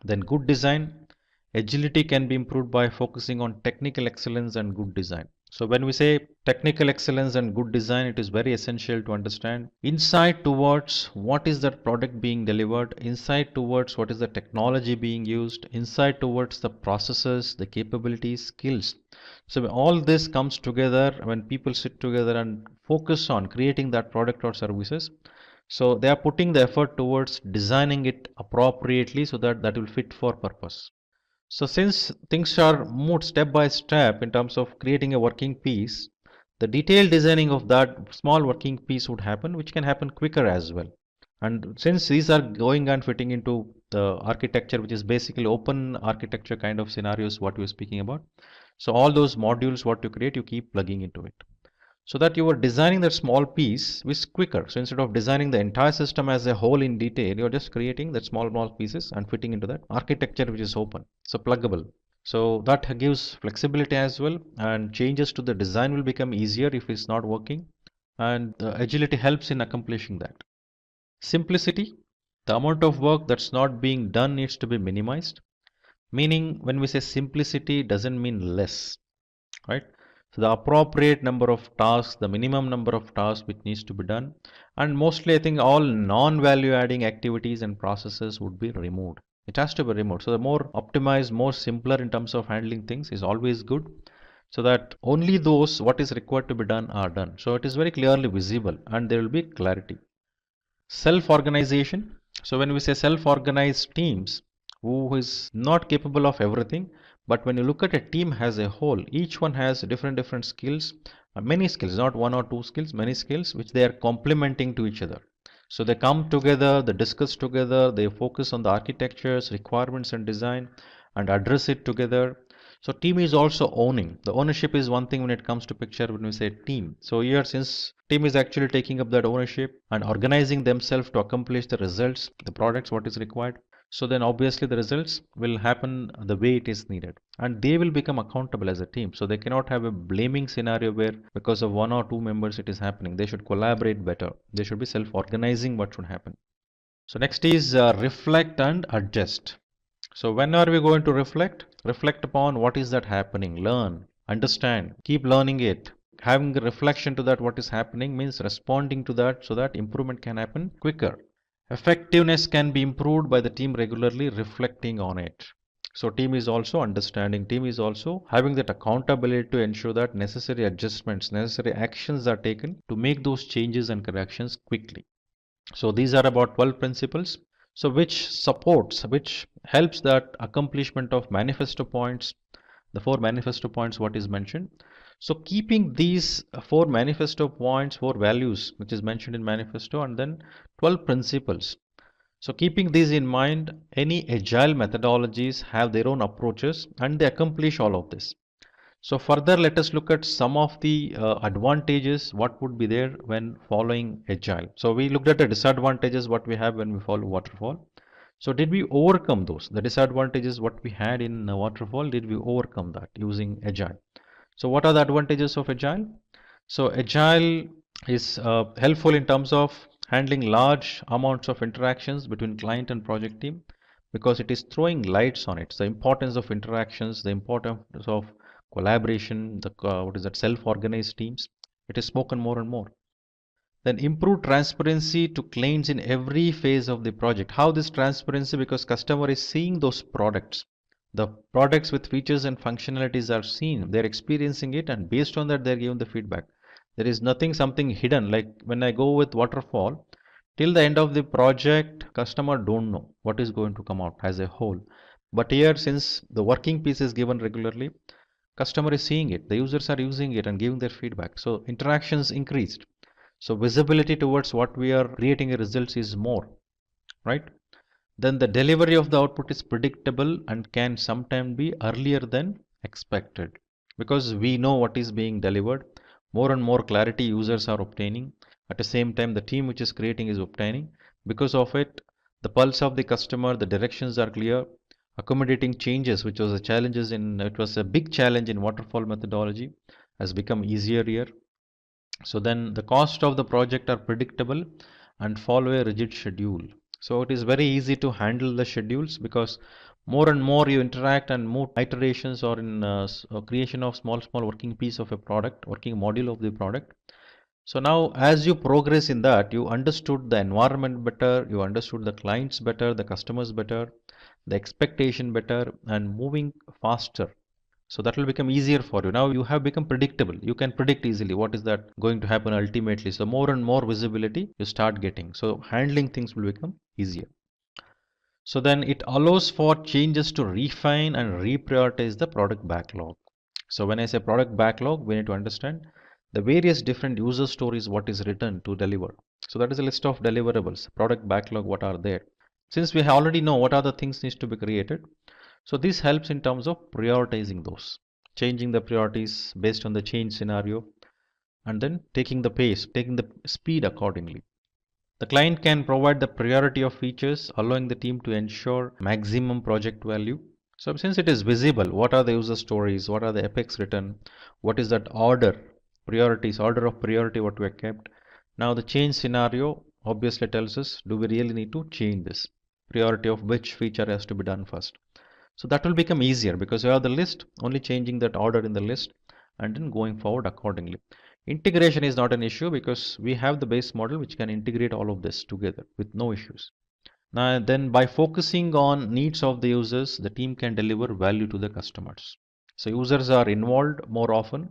Then good design. Agility can be improved by focusing on technical excellence and good design. So when we say technical excellence and good design, it is very essential to understand insight towards what is the product being delivered, insight towards what is the technology being used, insight towards the processes, the capabilities, skills. So all this comes together when people sit together and focus on creating that product or services. So they are putting the effort towards designing it appropriately so that that will fit for purpose. So since things are moved step by step in terms of creating a working piece, the detailed designing of that small working piece would happen, which can happen quicker as well. And since these are going and fitting into the architecture, which is basically open architecture kind of scenarios, what we were speaking about. So all those modules, what you create, you keep plugging into it, so that you are designing that small piece is quicker. So instead of designing the entire system as a whole in detail, you're just creating that small pieces and fitting into that architecture, which is open, so pluggable. So that gives flexibility as well, and changes to the design will become easier if it's not working, and the agility helps in accomplishing that. Simplicity, the amount of work that's not being done needs to be minimized. Meaning, when we say simplicity, doesn't mean less, right? So the appropriate number of tasks, the minimum number of tasks which needs to be done, and mostly I think all non-value adding activities and processes would be removed. It has to be removed. So the more optimized, more simpler in terms of handling things is always good, so that only those what is required to be done are done. So it is very clearly visible and there will be clarity. Self-organization. So when we say self-organized teams, who is not capable of everything, but when you look at a team as a whole, each one has different skills, many skills, not one or two skills, many skills which they are complementing to each other. So they come together, they discuss together, they focus on the architectures, requirements and design, and address it together. So team is also owning. The ownership is one thing when it comes to picture when we say team. So here, since team is actually taking up that ownership and organizing themselves to accomplish the results, the products, what is required. So then obviously the results will happen the way it is needed, and they will become accountable as a team. So they cannot have a blaming scenario where because of one or two members it is happening. They should collaborate better. They should be self-organizing what should happen. So next is reflect and adjust. So when are we going to reflect? Reflect upon what is that happening, learn, understand, keep learning it. Having a reflection to that what is happening means responding to that so that improvement can happen quicker. Effectiveness can be improved by the team regularly reflecting on it. So team is also understanding, team is also having that accountability to ensure that necessary adjustments, necessary actions are taken to make those changes and corrections quickly. So these are about 12 principles. So which helps that accomplishment of manifesto points, the 4 manifesto points what is mentioned. So keeping these 4 manifesto points, 4 values which is mentioned in manifesto, and then 12 principles. So keeping these in mind, any agile methodologies have their own approaches and they accomplish all of this. So further, let us look at some of the advantages what would be there when following agile. So we looked at the disadvantages what we have when we follow waterfall. So did we overcome those? The disadvantages what we had in waterfall, did we overcome that using agile? So what are the advantages of agile? So agile is helpful in terms of handling large amounts of interactions between client and project team, because it is throwing lights on it. The importance of interactions, the importance of collaboration, the what is that, self-organized teams, it is spoken more and more. Then improve transparency to clients in every phase of the project. How this transparency? Because customer is seeing those products, the products with features and functionalities are seen, they're experiencing it, and based on that they're given the feedback. There is nothing something hidden. Like when I go with waterfall, till the end of the project customer don't know what is going to come out as a whole. But here, since the working piece is given regularly, customer is seeing it, the users are using it and giving their feedback, so interactions increased, so visibility towards what we are creating a results is more, right? Then the delivery of the output is predictable and can sometimes be earlier than expected, because we know what is being delivered. More and more clarity users are obtaining, at the same time the team which is creating is obtaining. Because of it, the pulse of the customer, the directions are clear. Accommodating changes, which was it was a big challenge in waterfall methodology, has become easier here. So then the cost of the project are predictable and follow a rigid schedule. So it is very easy to handle the schedules, because more and more you interact and more iterations or in creation of small working piece of a product, working module of the product. So now as you progress in that, you understood the environment better, you understood the clients better, the customers better, the expectation better, and moving faster. So that will become easier for you. Now you have become predictable. You can predict easily what is that going to happen ultimately. So more and more visibility you start getting. So handling things will become easier. So then it allows for changes to refine and reprioritize the product backlog. So when I say product backlog, we need to understand the various different user stories what is written to deliver. So that is a list of deliverables. Product backlog, what are there? Since we already know what are the things needs to be created, so this helps in terms of prioritizing those, changing the priorities based on the change scenario, and then taking the pace, taking the speed accordingly. The client can provide the priority of features, allowing the team to ensure maximum project value. So since it is visible, what are the user stories, what are the epics written, what is that order of priority what we have kept. Now the change scenario obviously tells us, do we really need to change this? Priority of which feature has to be done first. So that will become easier because you have the list, only changing that order in the list and then going forward accordingly. Integration is not an issue because we have the base model which can integrate all of this together with no issues. Now then by focusing on needs of the users, the team can deliver value to the customers. So users are involved more often.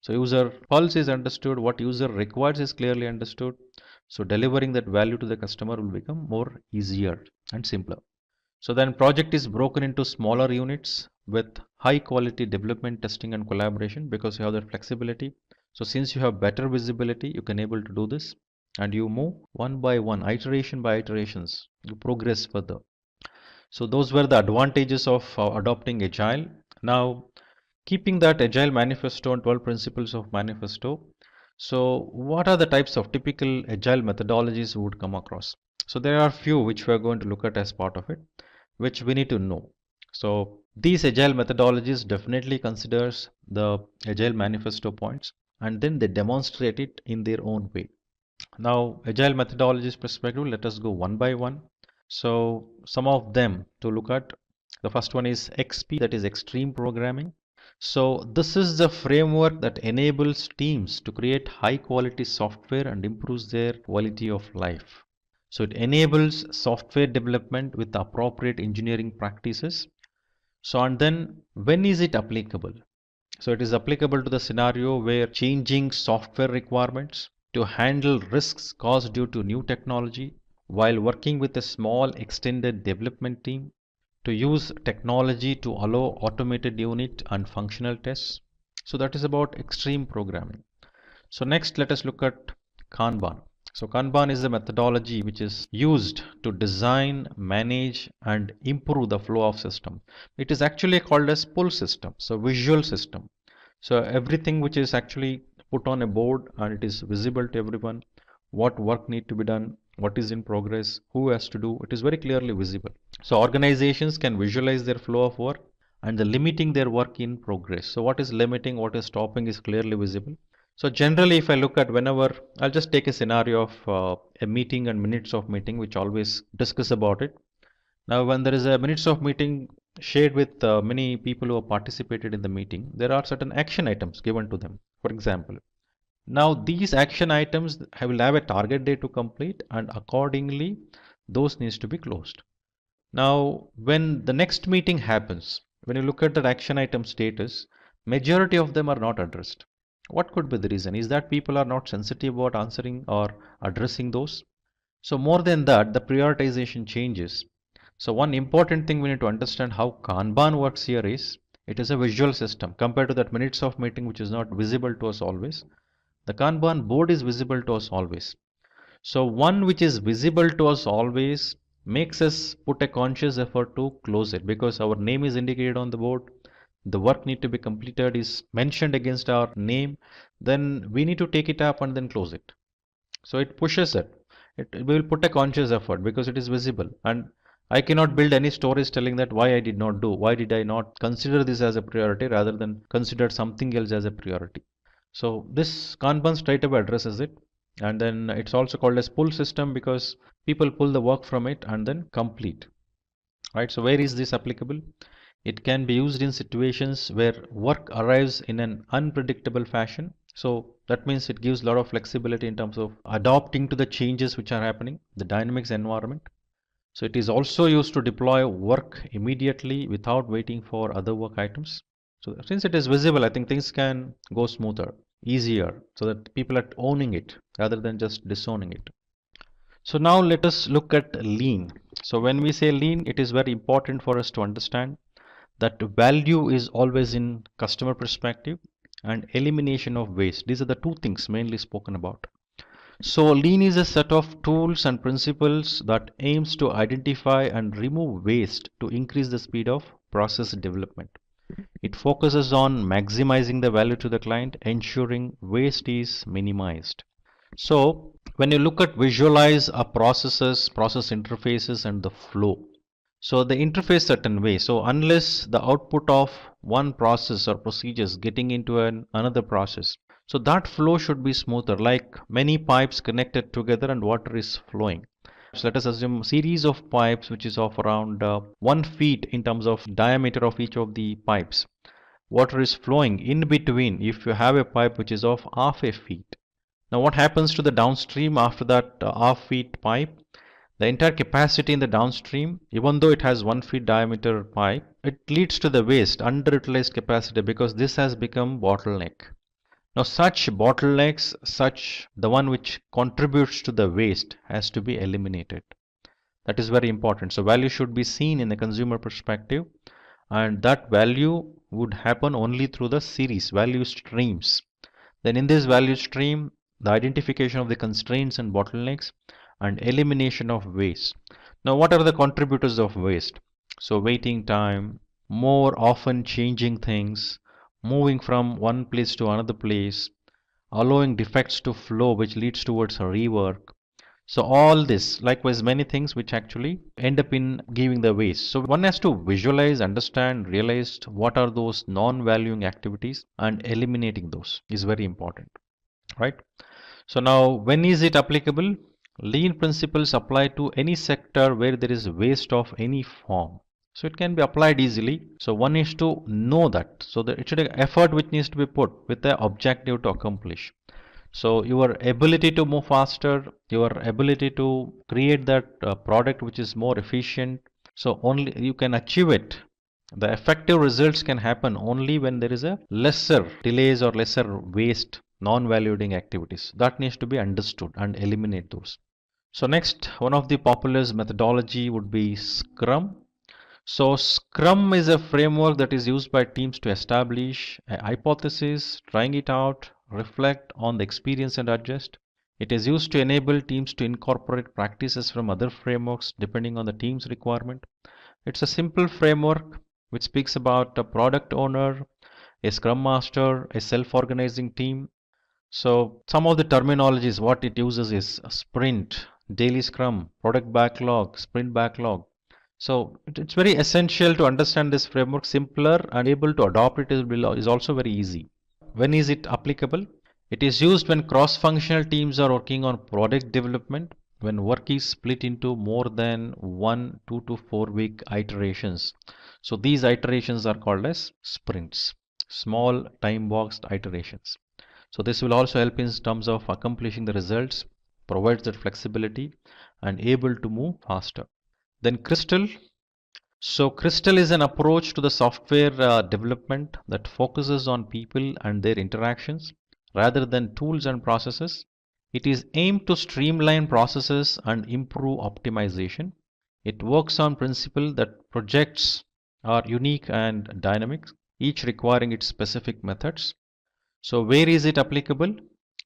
So user pulse is understood, what user requires is clearly understood. So delivering that value to the customer will become more easier and simpler. So then project is broken into smaller units with high quality development, testing and collaboration because you have that flexibility. So since you have better visibility, you can able to do this and you move one by one, iteration by iterations, you progress further. So those were the advantages of adopting Agile. Now, keeping that Agile manifesto and 12 principles of manifesto. So what are the types of typical Agile methodologies we would come across? So there are few which we are going to look at as part of it, which we need to know. So these Agile methodologies definitely considers the Agile manifesto points and then they demonstrate it in their own way. Now, Agile methodologies perspective, let us go one by one. So some of them to look at. The first one is XP, that is extreme programming. So this is the framework that enables teams to create high quality software and improves their quality of life. So it enables software development with appropriate engineering practices. So and then when is it applicable? So it is applicable to the scenario where changing software requirements to handle risks caused due to new technology while working with a small extended development team, to use technology to allow automated unit and functional tests. So that is about extreme programming. So next let us look at Kanban. So Kanban is a methodology which is used to design, manage and improve the flow of system. It is actually called as pull system, so visual system. So everything which is actually put on a board and it is visible to everyone, what work need to be done, what is in progress, who has to do, it is very clearly visible. So organizations can visualize their flow of work and the limiting their work in progress. So what is limiting, what is stopping is clearly visible. So generally, if I look at whenever, I'll just take a scenario of a meeting and minutes of meeting, which always discuss about it. Now, when there is a minutes of meeting shared with many people who have participated in the meeting, there are certain action items given to them. For example, now these action items will have a target date to complete and accordingly, those needs to be closed. Now, when the next meeting happens, when you look at that action item status, majority of them are not addressed. What could be the reason? Is that people are not sensitive about answering or addressing those? So more than that, the prioritization changes. So one important thing we need to understand how Kanban works here is, it is a visual system compared to that minutes of meeting which is not visible to us always. The Kanban board is visible to us always. So one which is visible to us always makes us put a conscious effort to close it because our name is indicated on the board. The work need to be completed is mentioned against our name. Then we need to take it up and then close it. So it pushes it. We will put a conscious effort because it is visible. And I cannot build any stories telling that why I did not do, why did I not consider this as a priority rather than consider something else as a priority. So this Kanban straight away addresses it. And then it's also called as pull system because people pull the work from it and then complete. Right. So where is this applicable? It can be used in situations where work arrives in an unpredictable fashion. So that means it gives a lot of flexibility in terms of adapting to the changes which are happening, the dynamics environment. So it is also used to deploy work immediately without waiting for other work items. So since it is visible, I think things can go smoother, easier, so that people are owning it rather than just disowning it. So now let us look at lean. So when we say lean, it is very important for us to understand that value is always in customer perspective and elimination of waste. These are the two things mainly spoken about. So Lean is a set of tools and principles that aims to identify and remove waste to increase the speed of process development. It focuses on maximizing the value to the client, ensuring waste is minimized. So when you look at visualize a processes, process interfaces and the flow. So the interface certain way. So unless the output of one process or procedures getting into another process. So that flow should be smoother, like many pipes connected together and water is flowing. So let us assume series of pipes which is of around 1 feet in terms of diameter of each of the pipes. Water is flowing in between if you have a pipe which is of half a feet. Now what happens to the downstream after that half feet pipe? The entire capacity in the downstream, even though it has 1 feet diameter pipe, it leads to the waste, underutilized capacity, because this has become bottleneck. Now such bottlenecks, the one which contributes to the waste, has to be eliminated. That is very important. So value should be seen in the consumer perspective, and that value would happen only through the series, value streams. Then in this value stream, the identification of the constraints and bottlenecks and elimination of waste. Now what are the contributors of waste? So waiting time, more often changing things, moving from one place to another place, allowing defects to flow which leads towards a rework. So all this, likewise many things which actually end up in giving the waste. So one has to visualize, understand, realize what are those non-valuing activities, and eliminating those is very important, right? So now when is it applicable? Lean principles apply to any sector where there is waste of any form. So it can be applied easily. So one needs to know that. So that it should be effort which needs to be put with the objective to accomplish. So your ability to move faster, your ability to create that product which is more efficient. So only you can achieve it. The effective results can happen only when there is a lesser delays or lesser waste, non-valuing activities. That needs to be understood and eliminate those. So next, one of the popular methodology would be Scrum. So Scrum is a framework that is used by teams to establish a hypothesis, trying it out, reflect on the experience and adjust. It is used to enable teams to incorporate practices from other frameworks depending on the team's requirement. It's a simple framework which speaks about a product owner, a scrum master, a self-organizing team. So some of the terminologies what it uses is a sprint, daily scrum, product backlog, sprint backlog. So it's very essential to understand this framework. Simpler and able to adopt it is also very easy. When is it applicable? It is used when cross-functional teams are working on product development, when work is split into more than 1, 2 to 4 week iterations. So these iterations are called as sprints, small time boxed iterations. So this will also help in terms of accomplishing the results, provides that flexibility and able to move faster. Then Crystal. So Crystal is an approach to the software development that focuses on people and their interactions rather than tools and processes. It is aimed to streamline processes and improve optimization. It works on principle that projects are unique and dynamic, each requiring its specific methods. So where is it applicable?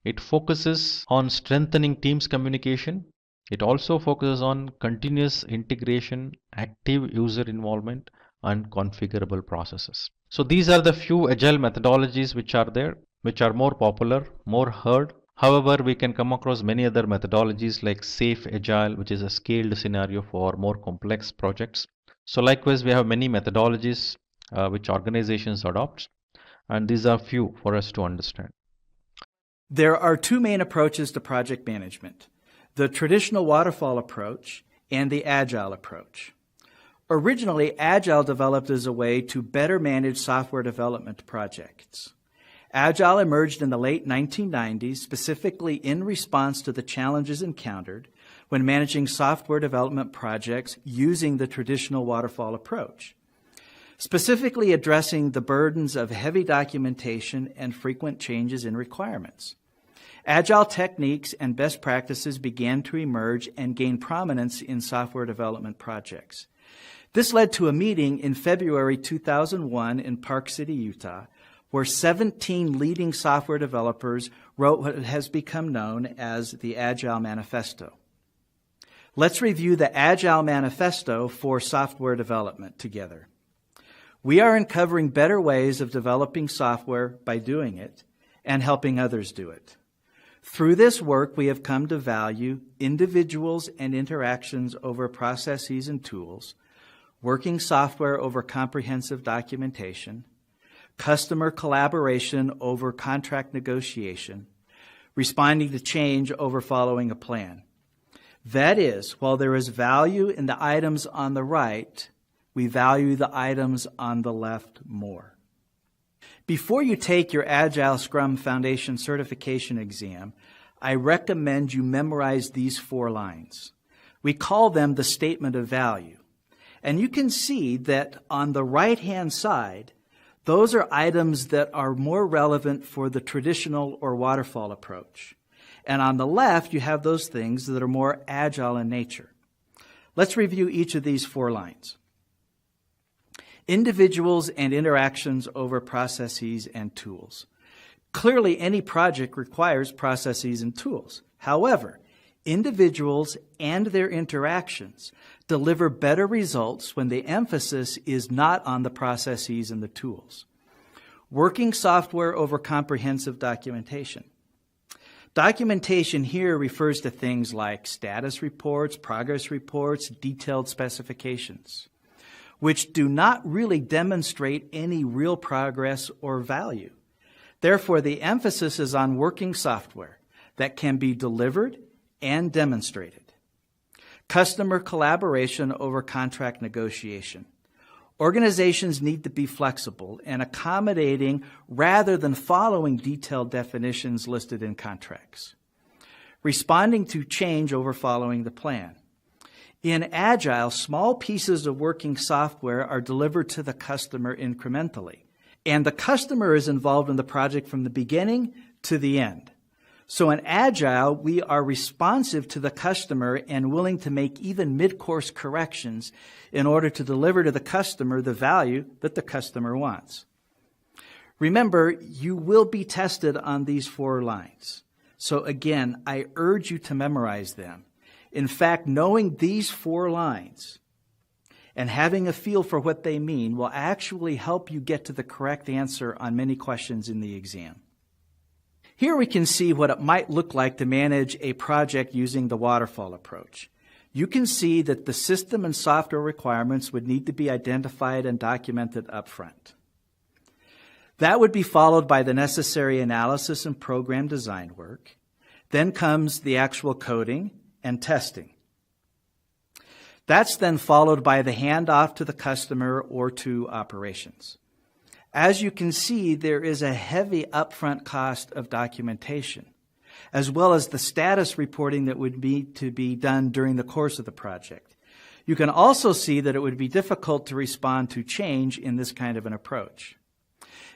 It focuses on strengthening teams' communication. It also focuses on continuous integration, active user involvement, and configurable processes. So these are the few agile methodologies which are there, which are more popular, more heard. However, we can come across many other methodologies like Safe Agile, which is a scaled scenario for more complex projects. So likewise, we have many methodologies which organizations adopt, and these are few for us to understand. There are two main approaches to project management: the traditional waterfall approach and the Agile approach. Originally, Agile developed as a way to better manage software development projects. Agile emerged in the late 1990s specifically in response to the challenges encountered when managing software development projects using the traditional waterfall approach, specifically addressing the burdens of heavy documentation and frequent changes in requirements. Agile techniques and best practices began to emerge and gain prominence in software development projects. This led to a meeting in February 2001 in Park City, Utah, where 17 leading software developers wrote what has become known as the Agile Manifesto. Let's review the Agile Manifesto for software development together. We are uncovering better ways of developing software by doing it and helping others do it. Through this work, we have come to value individuals and interactions over processes and tools, working software over comprehensive documentation, customer collaboration over contract negotiation, responding to change over following a plan. That is, while there is value in the items on the right, we value the items on the left more. Before you take your Agile Scrum Foundation certification exam, I recommend you memorize these 4 lines. We call them the statement of value. And you can see that on the right-hand side, those are items that are more relevant for the traditional or waterfall approach. And on the left, you have those things that are more agile in nature. Let's review each of these 4 lines. Individuals and interactions over processes and tools. Clearly, any project requires processes and tools. However, individuals and their interactions deliver better results when the emphasis is not on the processes and the tools. Working software over comprehensive documentation. Documentation here refers to things like status reports, progress reports, detailed specifications, which do not really demonstrate any real progress or value. Therefore, the emphasis is on working software that can be delivered and demonstrated. Customer collaboration over contract negotiation. Organizations need to be flexible and accommodating rather than following detailed definitions listed in contracts. Responding to change over following the plan. In Agile, small pieces of working software are delivered to the customer incrementally, and the customer is involved in the project from the beginning to the end. So in Agile, we are responsive to the customer and willing to make even mid-course corrections in order to deliver to the customer the value that the customer wants. Remember, you will be tested on these 4 lines. So again, I urge you to memorize them. In fact, knowing these 4 lines and having a feel for what they mean will actually help you get to the correct answer on many questions in the exam. Here we can see what it might look like to manage a project using the waterfall approach. You can see that the system and software requirements would need to be identified and documented up front. That would be followed by the necessary analysis and program design work. Then comes the actual coding and testing. That's then followed by the handoff to the customer or to operations. As you can see, there is a heavy upfront cost of documentation, as well as the status reporting that would need to be done during the course of the project. You can also see that it would be difficult to respond to change in this kind of an approach.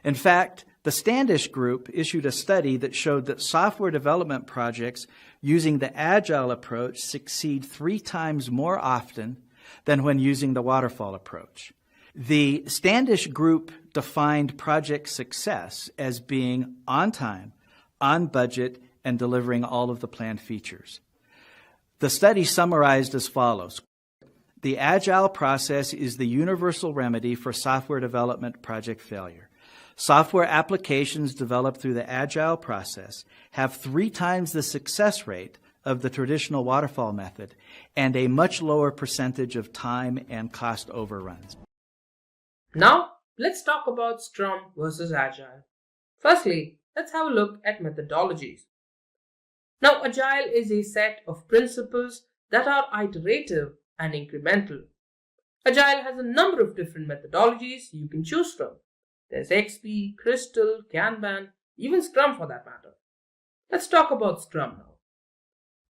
In fact, the Standish Group issued a study that showed that software development projects using the Agile approach succeed 3 times more often than when using the waterfall approach. The Standish Group defined project success as being on time, on budget, and delivering all of the planned features. The study summarized as follows. The Agile process is the universal remedy for software development project failure. Software applications developed through the Agile process have 3 times the success rate of the traditional waterfall method and a much lower percentage of time and cost overruns. Now, let's talk about Scrum versus Agile. Firstly, let's have a look at methodologies. Now, Agile is a set of principles that are iterative and incremental. Agile has a number of different methodologies you can choose from. There's XP, Crystal, Kanban, even Scrum for that matter. Let's talk about Scrum now.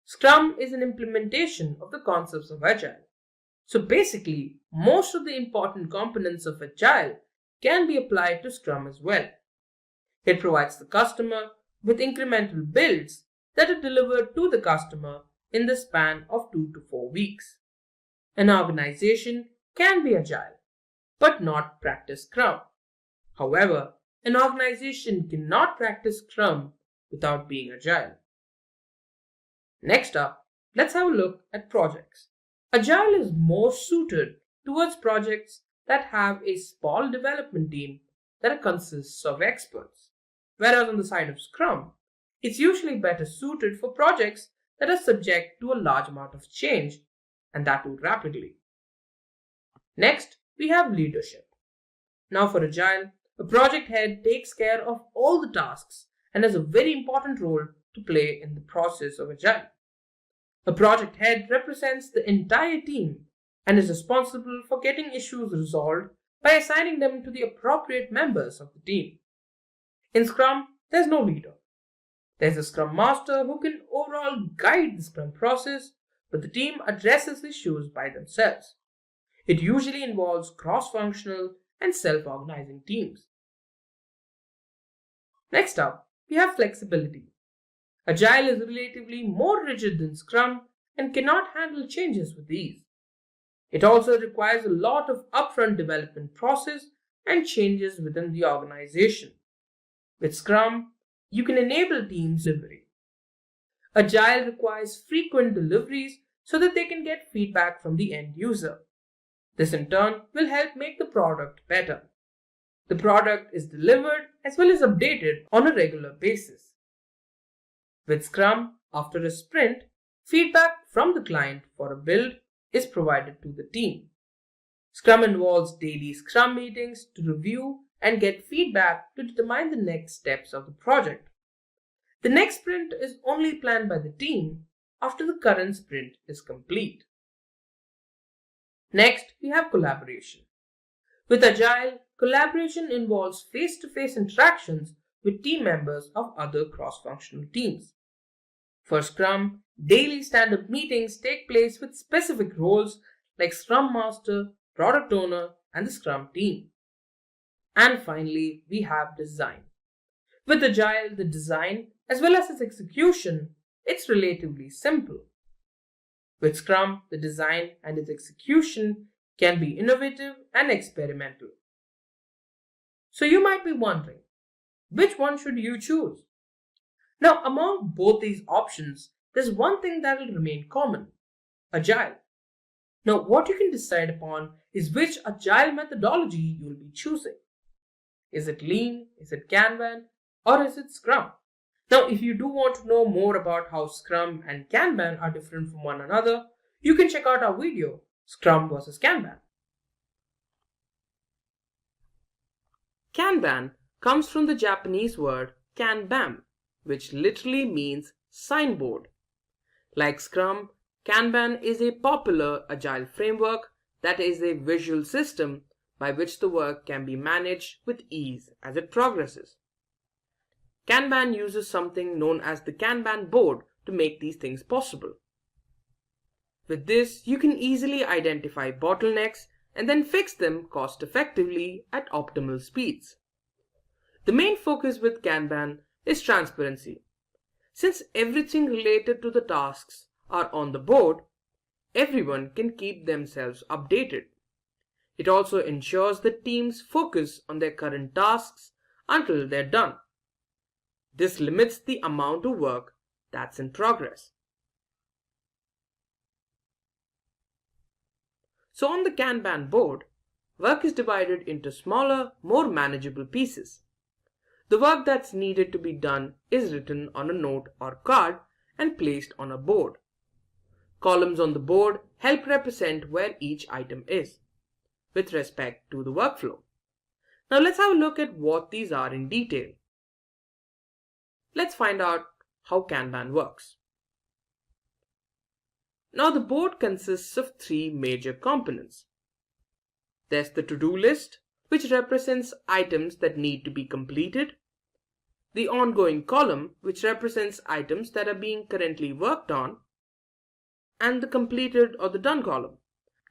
Scrum is an implementation of the concepts of Agile. So basically, most of the important components of Agile can be applied to Scrum as well. It provides the customer with incremental builds that are delivered to the customer in the span of 2 to 4 weeks. An organization can be Agile, but not practice Scrum. However, an organization cannot practice Scrum without being agile. Next up, let's have a look at projects. Agile is more suited towards projects that have a small development team that consists of experts. Whereas on the side of Scrum, it's usually better suited for projects that are subject to a large amount of change, and that too rapidly. Next, we have leadership. Now for Agile, a project head takes care of all the tasks and has a very important role to play in the process of Agile. A project head represents the entire team and is responsible for getting issues resolved by assigning them to the appropriate members of the team. In Scrum, there's no leader. There's a Scrum Master who can overall guide the Scrum process, but the team addresses issues by themselves. It usually involves cross-functional and self-organizing teams. Next up, we have flexibility. Agile is relatively more rigid than Scrum and cannot handle changes with ease. It also requires a lot of upfront development process and changes within the organization. With Scrum, you can enable teams delivery. Agile requires frequent deliveries so that they can get feedback from the end user. This in turn will help make the product better. The product is delivered as well as updated on a regular basis. With Scrum, after a sprint, feedback from the client for a build is provided to the team. Scrum involves daily Scrum meetings to review and get feedback to determine the next steps of the project. The next sprint is only planned by the team after the current sprint is complete. Next, we have collaboration. With Agile, collaboration involves face-to-face interactions with team members of other cross-functional teams. For Scrum, daily stand-up meetings take place with specific roles like Scrum Master, Product Owner, and the Scrum team. And finally, we have design. With Agile, the design, as well as its execution, it's relatively simple. With Scrum, the design and its execution can be innovative and experimental. So you might be wondering, which one should you choose? Now, among both these options, there's one thing that will remain common: Agile. Now, what you can decide upon is which Agile methodology you will be choosing. Is it Lean, is it Kanban, or is it Scrum? Now, if you do want to know more about how Scrum and Kanban are different from one another, you can check out our video, Scrum versus Kanban. Kanban comes from the Japanese word kanban, which literally means signboard. Like Scrum, Kanban is a popular Agile framework that is a visual system by which the work can be managed with ease as it progresses. Kanban uses something known as the Kanban board to make these things possible. With this, you can easily identify bottlenecks and then fix them cost effectively at optimal speeds. The main focus with Kanban is transparency. Since everything related to the tasks are on the board, everyone can keep themselves updated. It also ensures that teams focus on their current tasks until they're done. This limits the amount of work that's in progress. So on the Kanban board, work is divided into smaller, more manageable pieces. The work that's needed to be done is written on a note or card and placed on a board. Columns on the board help represent where each item is with respect to the workflow. Now let's have a look at what these are in detail. Let's find out how Kanban works. Now the board consists of three major components. There's the to-do list, which represents items that need to be completed. The ongoing column, which represents items that are being currently worked on. And the completed or the done column.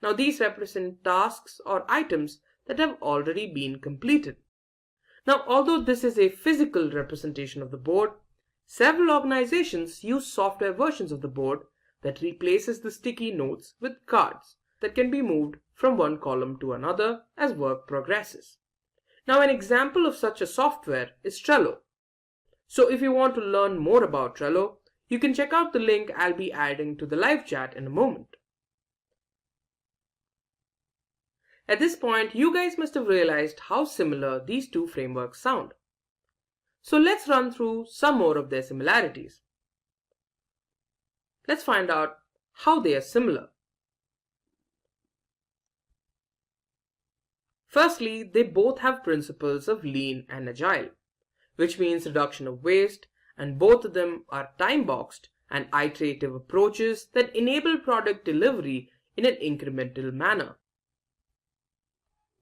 Now these represent tasks or items that have already been completed. Now although this is a physical representation of the board, several organizations use software versions of the board that replaces the sticky notes with cards that can be moved from one column to another as work progresses. Now an example of such a software is Trello. So if you want to learn more about Trello, you can check out the link I'll be adding to the live chat in a moment. At this point, you guys must have realized how similar these two frameworks sound. So let's run through some more of their similarities. Let's find out how they are similar. Firstly, they both have principles of lean and agile, which means reduction of waste, and both of them are time-boxed and iterative approaches that enable product delivery in an incremental manner.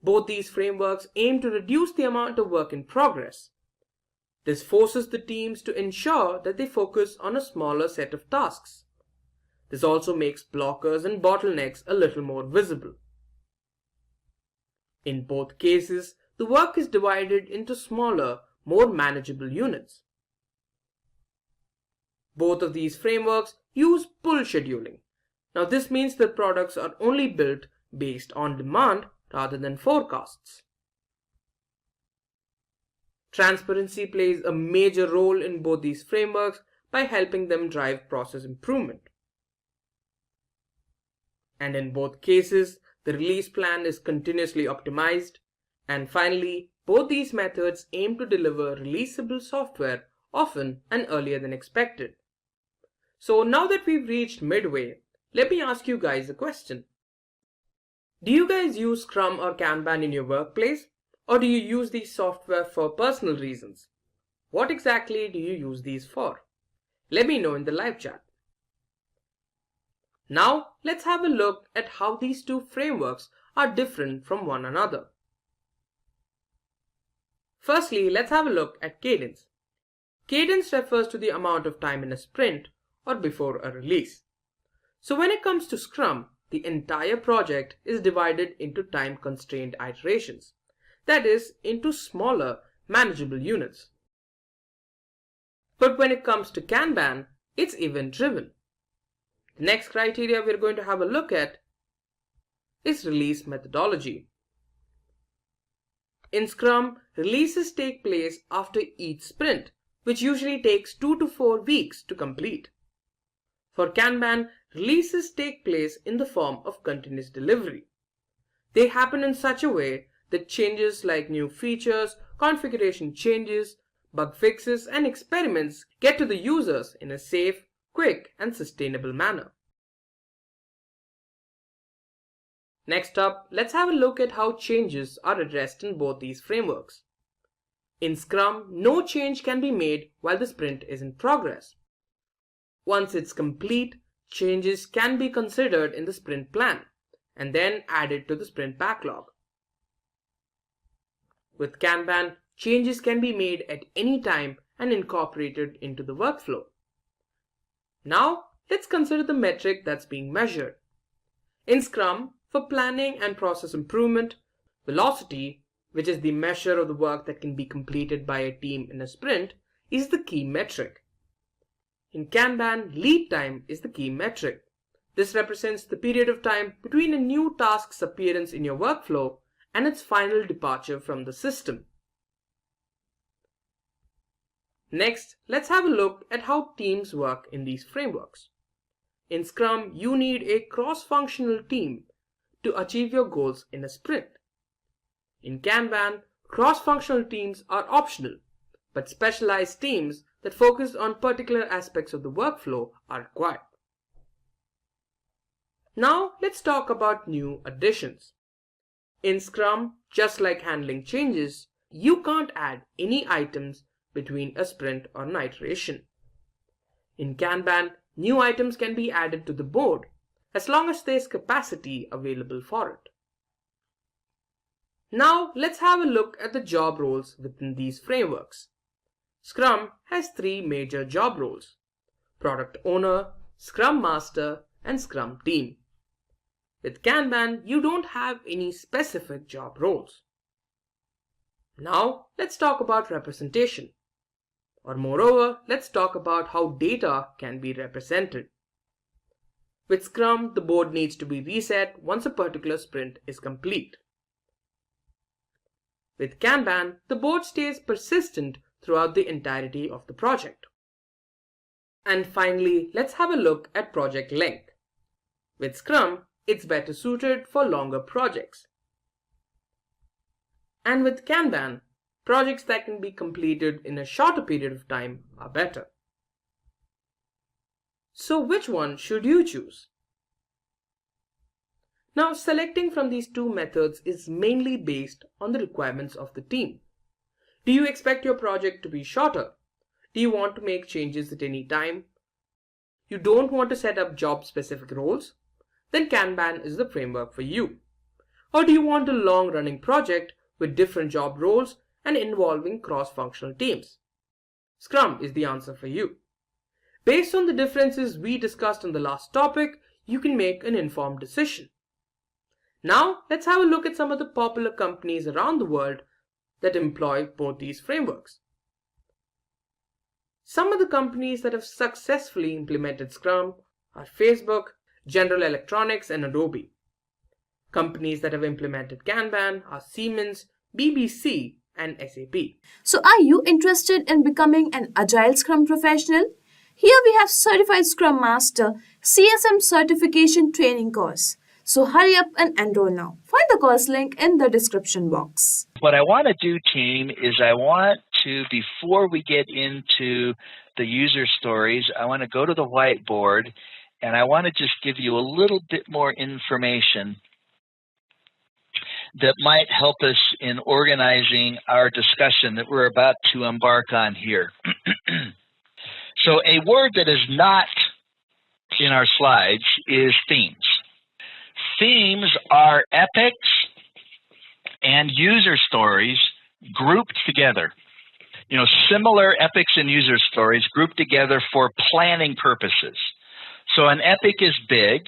Both these frameworks aim to reduce the amount of work in progress. This forces the teams to ensure that they focus on a smaller set of tasks. This also makes blockers and bottlenecks a little more visible. In both cases, the work is divided into smaller, more manageable units. Both of these frameworks use pull scheduling. Now this means that products are only built based on demand rather than forecasts. Transparency plays a major role in both these frameworks by helping them drive process improvement. And in both cases, the release plan is continuously optimized. And finally, both these methods aim to deliver releasable software often and earlier than expected. So now that we've reached midway, let me ask you guys a question. Do you guys use Scrum or Kanban in your workplace? Or do you use these software for personal reasons? What exactly do you use these for? Let me know in the live chat. Now let's have a look at how these two frameworks are different from one another. Firstly, let's have a look at cadence. Cadence refers to the amount of time in a sprint or before a release. So when it comes to Scrum, the entire project is divided into time-constrained iterations, that is, into smaller, manageable units. But when it comes to Kanban, it's event-driven. The next criteria we're going to have a look at is release methodology. In Scrum, releases take place after each sprint, which usually takes 2 to 4 weeks to complete. For Kanban, releases take place in the form of continuous delivery. They happen in such a way that changes like new features, configuration changes, bug fixes, and experiments get to the users in a safe, quick, and sustainable manner. Next up, let's have a look at how changes are addressed in both these frameworks. In Scrum, no change can be made while the sprint is in progress. Once it's complete, changes can be considered in the sprint plan and then added to the sprint backlog. With Kanban, changes can be made at any time and incorporated into the workflow. Now, let's consider the metric that's being measured. In Scrum, for planning and process improvement, velocity, which is the measure of the work that can be completed by a team in a sprint, is the key metric. In Kanban, lead time is the key metric. This represents the period of time between a new task's appearance in your workflow and its final departure from the system. Next, let's have a look at how teams work in these frameworks. In Scrum, you need a cross-functional team to achieve your goals in a sprint. In Kanban, cross-functional teams are optional, but specialized teams that focus on particular aspects of the workflow are required. Now, let's talk about new additions. In Scrum, just like handling changes, you can't add any items between a sprint or an iteration. In Kanban, new items can be added to the board as long as there's capacity available for it. Now let's have a look at the job roles within these frameworks. Scrum has 3 major job roles: Product Owner, Scrum Master, and Scrum Team. With Kanban, you don't have any specific job roles. Now let's talk about representation. Or moreover, let's talk about how data can be represented. With Scrum, the board needs to be reset once a particular sprint is complete. With Kanban, the board stays persistent throughout the entirety of the project. And finally, let's have a look at project length. With Scrum, it's better suited for longer projects. And with Kanban, projects that can be completed in a shorter period of time are better. So which one should you choose? Now, selecting from these two methods is mainly based on the requirements of the team. Do you expect your project to be shorter? Do you want to make changes at any time? You don't want to set up job-specific roles? Then Kanban is the framework for you. Or do you want a long-running project with different job roles and involving cross-functional teams? Scrum is the answer for you. Based on the differences we discussed in the last topic, you can make an informed decision. Now, let's have a look at some of the popular companies around the world that employ both these frameworks. Some of the companies that have successfully implemented Scrum are Facebook, General Electronics, and Adobe. Companies that have implemented Kanban are Siemens, BBC, and SAP. So are you interested in becoming an Agile Scrum professional? Here we have Certified Scrum Master CSM Certification Training course. So hurry up and enroll now. Find the course link in the description box. What I want to do, team, is I want to, before we get into the user stories, I want to go to the whiteboard and I want to just give you a little bit more information that might help us in organizing our discussion that we're about to embark on here. So a word that is not in our slides is themes. Themes are epics and user stories grouped together. You know, similar epics and user stories grouped together for planning purposes. So an epic is big.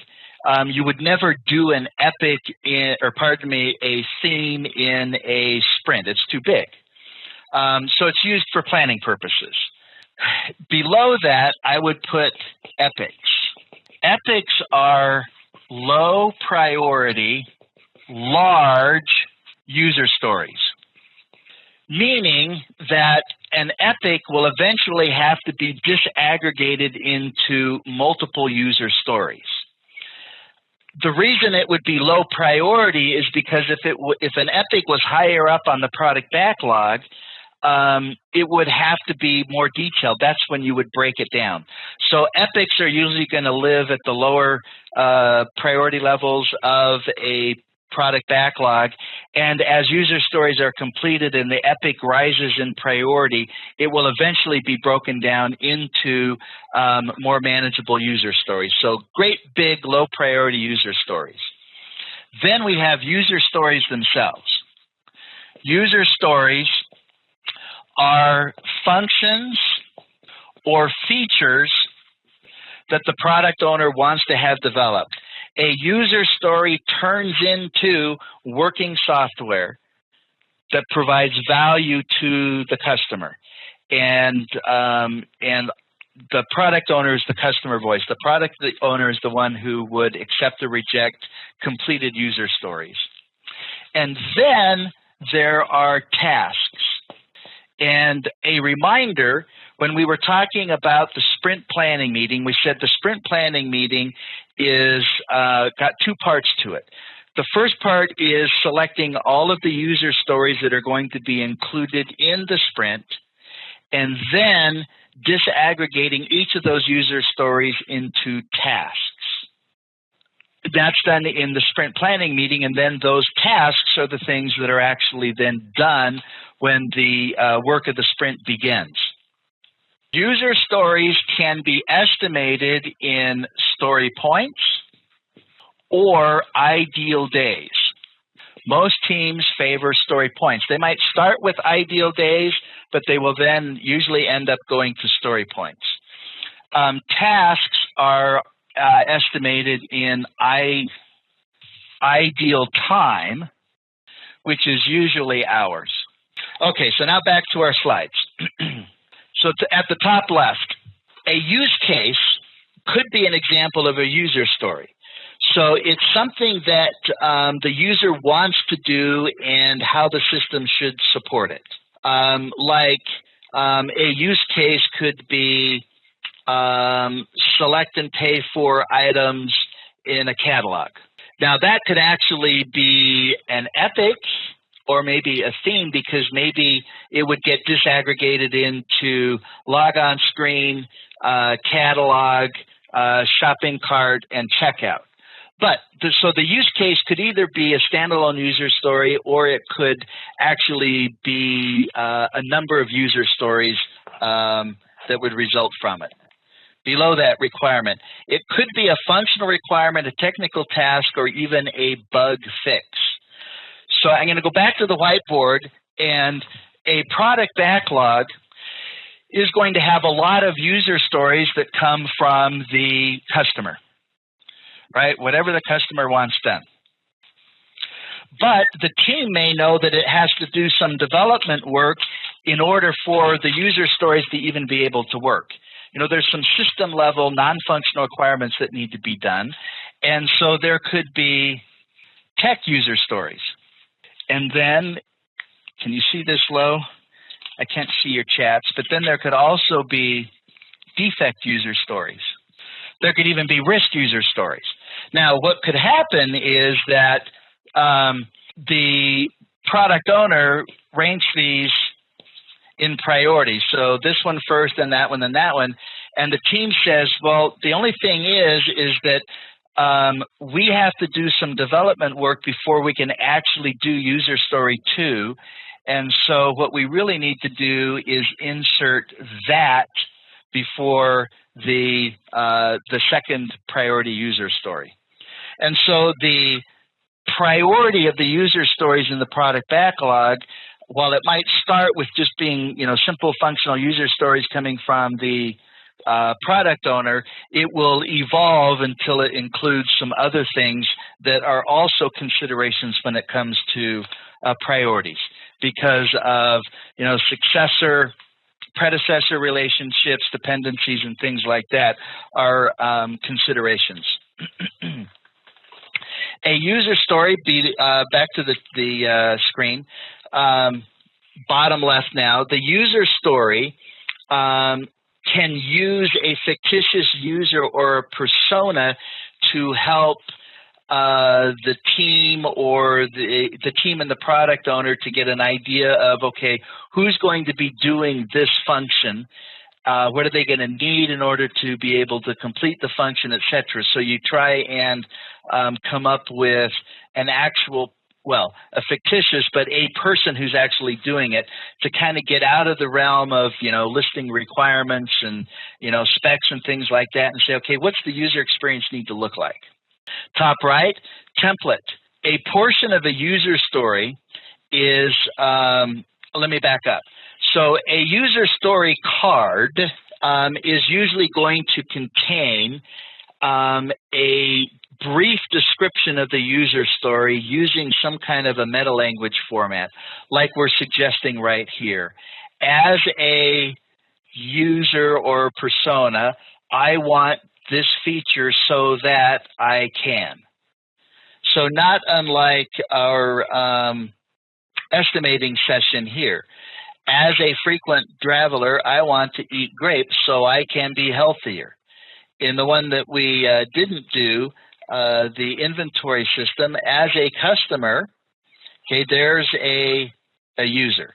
You would never do an epic a theme in a sprint. It's too big. So it's used for planning purposes. Below that, I would put epics. Epics are low priority, large user stories, meaning that an epic will eventually have to be disaggregated into multiple user stories. The reason it would be low priority is because if an epic was higher up on the product backlog, it would have to be more detailed. That's when you would break it down. So epics are usually going to live at the lower priority levels of a product backlog, and as user stories are completed and the epic rises in priority, it will eventually be broken down into more manageable user stories. So great big low priority user stories. Then we have user stories themselves. User stories are functions or features that the product owner wants to have developed. A user story turns into working software that provides value to the customer. And the product owner is the customer voice. The product owner is the one who would accept or reject completed user stories. And then there are tasks. And a reminder, when we were talking about the sprint planning meeting, we said the sprint planning meeting is got two parts to it. The first part is selecting all of the user stories that are going to be included in the sprint, and then disaggregating each of those user stories into tasks. That's done in the sprint planning meeting, and then those tasks are the things that are actually then done when the work of the sprint begins. User stories can be estimated in story points or ideal days. Most teams favor story points. They might start with ideal days, but they will then usually end up going to story points. Tasks are estimated in ideal time, which is usually hours. Okay, so now back to our slides. So at the top left, a use case could be an example of a user story. So it's something that the user wants to do and how the system should support it. Like A use case could be select and pay for items in a catalog. Now that could actually be an epic or maybe a theme, because maybe it would get disaggregated into log on screen, catalog, shopping cart, and checkout. But so the use case could either be a standalone user story, or it could actually be a number of user stories that would result from it. Below that requirement, it could be a functional requirement, a technical task, or even a bug fix. So I'm going to go back to the whiteboard, and a product backlog is going to have a lot of user stories that come from the customer, right? Whatever the customer wants done. But the team may know that it has to do some development work in order for the user stories to even be able to work. You know, there's some system level non-functional requirements that need to be done. And so there could be tech user stories. And then, can you see this low? I can't see your chats, but then there could also be defect user stories. There could even be risk user stories. Now, what could happen is that the product owner ranks these in priority. So this one first, then that one, then that one. And the team says, well, the only thing is that we have to do some development work before we can actually do user story 2. And so what we really need to do is insert that before the second priority user story. And so the priority of the user stories in the product backlog, while it might start with just being, you know, simple functional user stories coming from the product owner, it will evolve until it includes some other things that are also considerations when it comes to priorities, because of, you know, successor, predecessor relationships, dependencies, and things like that are considerations. A user story, back to the screen, bottom left now, the user story can use a fictitious user or a persona to help the team or the team and the product owner to get an idea of, okay, who's going to be doing this function, what are they going to need in order to be able to complete the function, etc. So you try and come up with an actual, well, a fictitious, but a person who's actually doing it, to kind of get out of the realm of, you know, listing requirements and, you know, specs and things like that, and say, okay, what's the user experience need to look like? Top right, template. A portion of a user story is, let me back up. So a user story card is usually going to contain a brief description of the user story using some kind of a meta-language format, like we're suggesting right here. As a user or persona, I want this feature so that I can. So not unlike our estimating session here. As a frequent traveler, I want to eat grapes so I can be healthier. In the one that we didn't do, the inventory system, as a customer, okay, there's a user.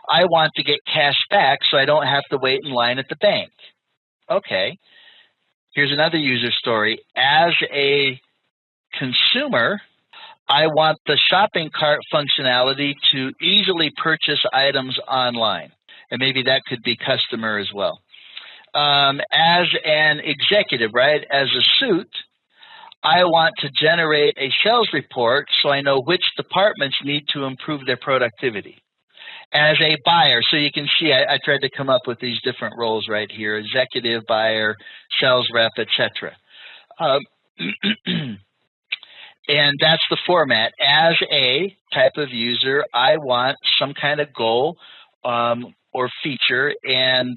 I want to get cash back so I don't have to wait in line at the bank. Okay, here's another user story. As a consumer, I want the shopping cart functionality to easily purchase items online. And maybe that could be customer as well. As an executive, right, as a suit, I want to generate a sales report so I know which departments need to improve their productivity. As a buyer, so you can see I tried to come up with these different roles right here: executive, buyer, sales rep, etc. And that's the format. As a type of user, I want some kind of goal or feature, and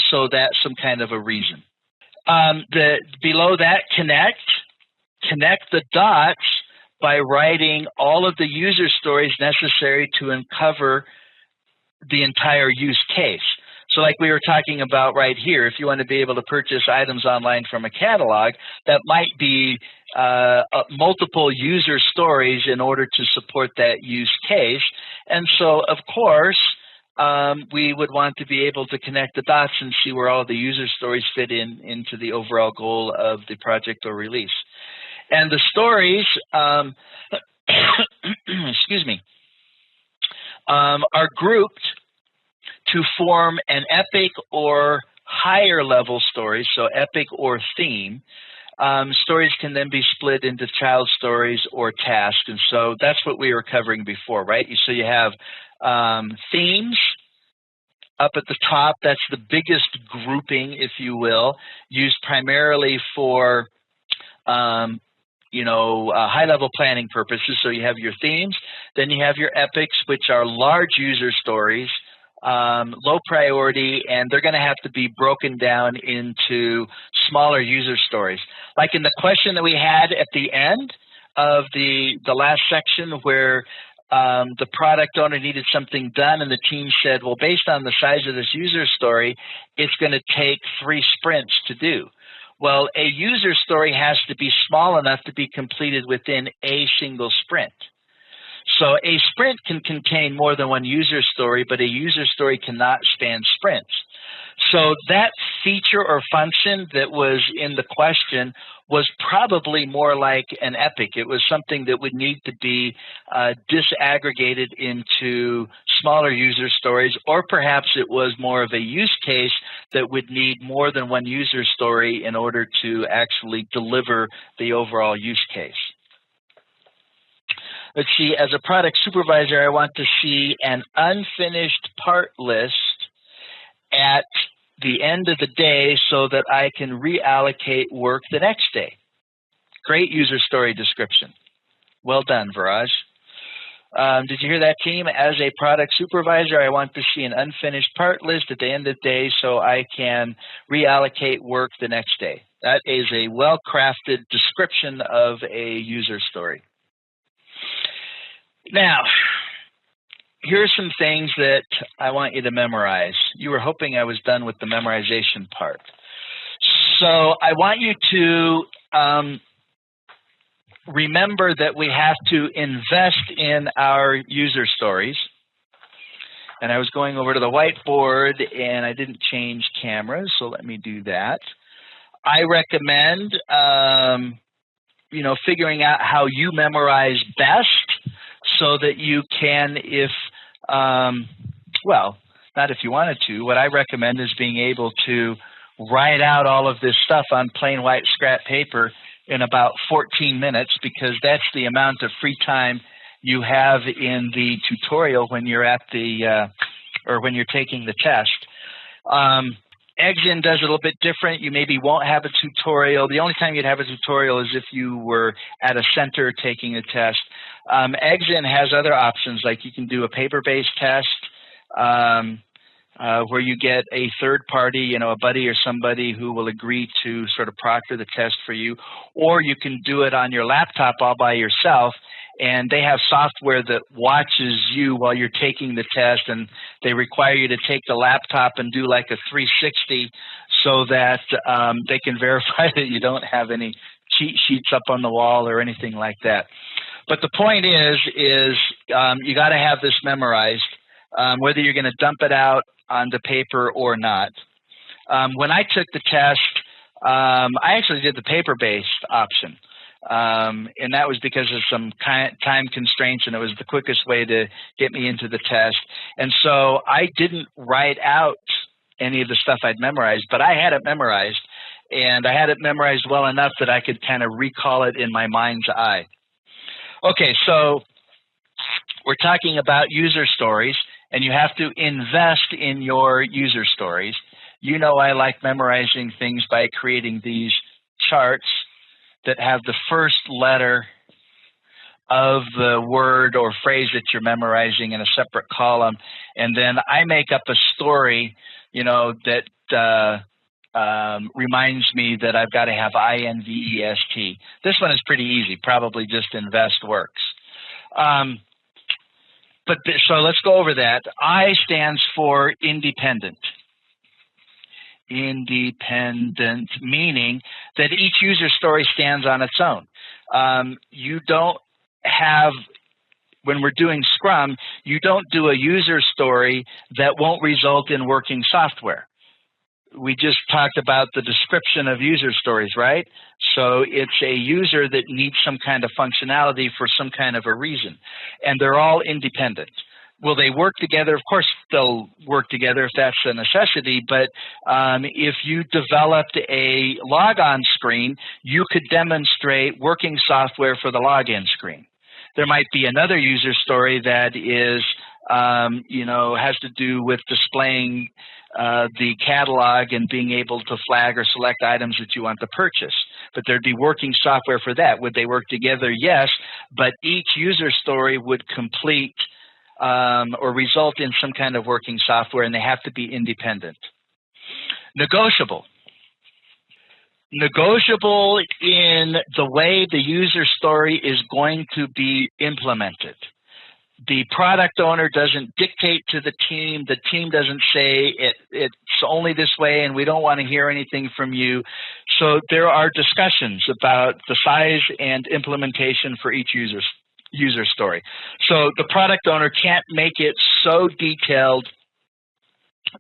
so that's some kind of a reason. Below that, connect the dots by writing all of the user stories necessary to uncover the entire use case. So like we were talking about right here, if you want to be able to purchase items online from a catalog, that might be multiple user stories in order to support that use case. And so, of course, we would want to be able to connect the dots and see where all the user stories fit into the overall goal of the project or release. And the stories, excuse me, are grouped to form an epic or higher level story, so epic or theme. Stories can then be split into child stories or tasks, and so that's what we were covering before, right? So you have themes up at the top. That's the biggest grouping, if you will, used primarily for high-level planning purposes. So you have your themes, then you have your epics, which are large user stories, low priority, and they're going to have to be broken down into smaller user stories. Like in the question that we had at the end of the last section where the product owner needed something done and the team said, well, based on the size of this user story, it's going to take 3 sprints to do. Well, a user story has to be small enough to be completed within a single sprint. So a sprint can contain more than one user story, but a user story cannot span sprints. So that feature or function that was in the question was probably more like an epic. It was something that would need to be disaggregated into smaller user stories, or perhaps it was more of a use case that would need more than one user story in order to actually deliver the overall use case. Let's see, as a product supervisor, I want to see an unfinished part list at the end of the day so that I can reallocate work the next day. Great user story description. Well done, Viraj. Did you hear that, team? As a product supervisor, I want to see an unfinished part list at the end of the day so I can reallocate work the next day. That is a well-crafted description of a user story. Now, here are some things that I want you to memorize. You were hoping I was done with the memorization part. So I want you to remember that we have to invest in our user stories. And I was going over to the whiteboard and I didn't change cameras, so let me do that. I recommend figuring out how you memorize best so that you can, well, not if you wanted to. What I recommend is being able to write out all of this stuff on plain white scrap paper in about 14 minutes, because that's the amount of free time you have in the tutorial when you're at the, or when you're taking the test. Exin does it a little bit different. You maybe won't have a tutorial. The only time you'd have a tutorial is if you were at a center taking a test. Exin has other options, like you can do a paper-based test where you get a third party, a buddy or somebody who will agree to sort of proctor the test for you, or you can do it on your laptop all by yourself. And they have software that watches you while you're taking the test, and they require you to take the laptop and do like a 360 so that they can verify that you don't have any cheat sheets up on the wall or anything like that. But the point is you got to have this memorized, whether you're going to dump it out onto paper or not. When I took the test, I actually did the paper-based option. And that was because of some time constraints, and it was the quickest way to get me into the test. And so I didn't write out any of the stuff I'd memorized, but I had it memorized, and I had it memorized well enough that I could kind of recall it in my mind's eye. Okay, so we're talking about user stories, and you have to invest in your user stories. You know I like memorizing things by creating these charts that have the first letter of the word or phrase that you're memorizing in a separate column. And then I make up a story, that reminds me that I've got to have INVEST. This one is pretty easy. Probably just invest works. So let's go over that. I stands for independent. Independent, meaning that each user story stands on its own. You don't have, when we're doing Scrum, you don't do a user story that won't result in working software. We just talked about the description of user stories, right? So it's a user that needs some kind of functionality for some kind of a reason, and they're all independent. Will they work together? Of course they'll work together if that's a necessity, but if you developed a logon screen, you could demonstrate working software for the login screen. There might be another user story that is, has to do with displaying the catalog and being able to flag or select items that you want to purchase. But there'd be working software for that. Would they work together? Yes, but each user story would complete or result in some kind of working software, and they have to be independent. Negotiable. Negotiable in the way the user story is going to be implemented. The product owner doesn't dictate to the team doesn't say it's only this way and we don't want to hear anything from you. So there are discussions about the size and implementation for each user story. So the product owner can't make it so detailed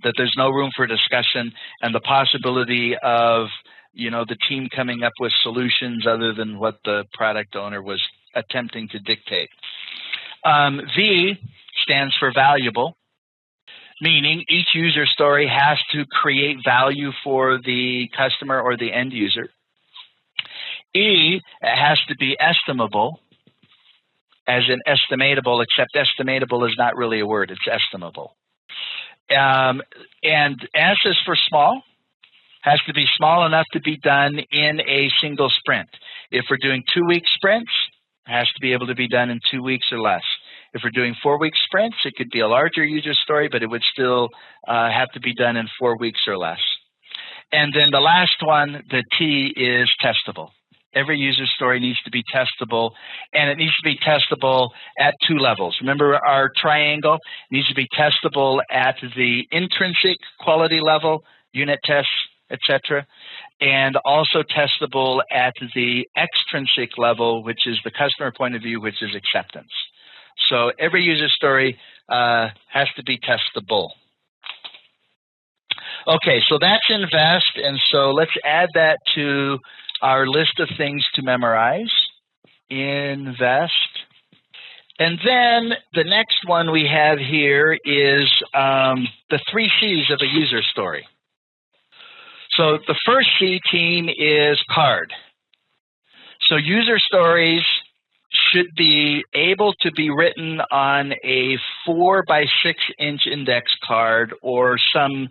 that there's no room for discussion and the possibility of the team coming up with solutions other than what the product owner was attempting to dictate. V stands for valuable, meaning each user story has to create value for the customer or the end user. E has to be estimable, as in estimatable, except estimatable is not really a word, it's estimable. And S is for small, has to be small enough to be done in a single sprint. If we're doing 2-week sprints, it has to be able to be done in 2 weeks or less. If we're doing 4-week sprints, it could be a larger user story, but it would still have to be done in 4 weeks or less. And then the last one, the T, is testable. Every user story needs to be testable, and it needs to be testable at 2 levels. Remember our triangle? It needs to be testable at the intrinsic quality level, unit tests, etc., and also testable at the extrinsic level, which is the customer point of view, which is acceptance. So every user story has to be testable. Okay, so that's invest, and so let's add that to our list of things to memorize. Invest. And then the next one we have here is the 3 C's of a user story. So the first C, team, is card. So user stories should be able to be written on a 4 by 6 inch index card or some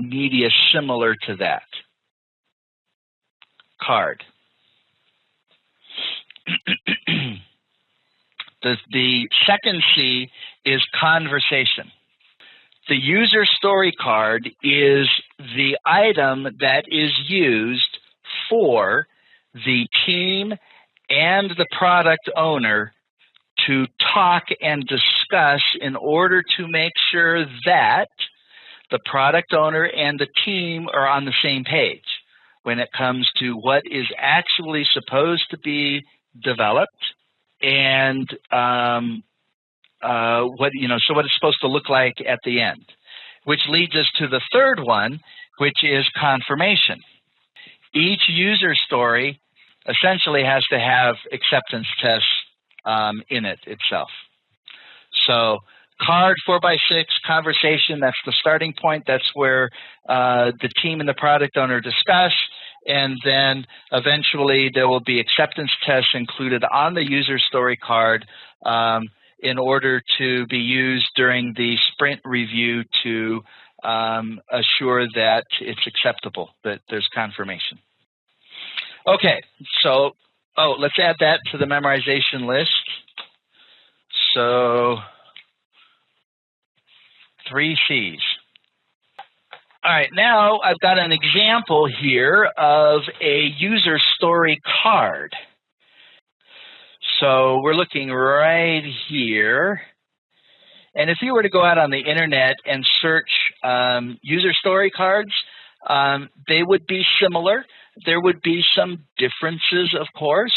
media similar to that. Card. The second C is conversation. The user story card is the item that is used for the team and the product owner to talk and discuss in order to make sure that the product owner and the team are on the same page when it comes to what is actually supposed to be developed and what it's supposed to look like at the end, which leads us to the third one, which is confirmation. Each user story essentially has to have acceptance tests in it itself. So card 4 by 6, conversation, that's the starting point. That's where the team and the product owner discuss, and then eventually there will be acceptance tests included on the user story card in order to be used during the sprint review to assure that it's acceptable, that there's confirmation. Okay, so, let's add that to the memorization list. So, 3 C's. All right, now I've got an example here of a user story card. So we're looking right here, And if you were to go out on the internet and search user story cards, they would be similar. There would be some differences, of course.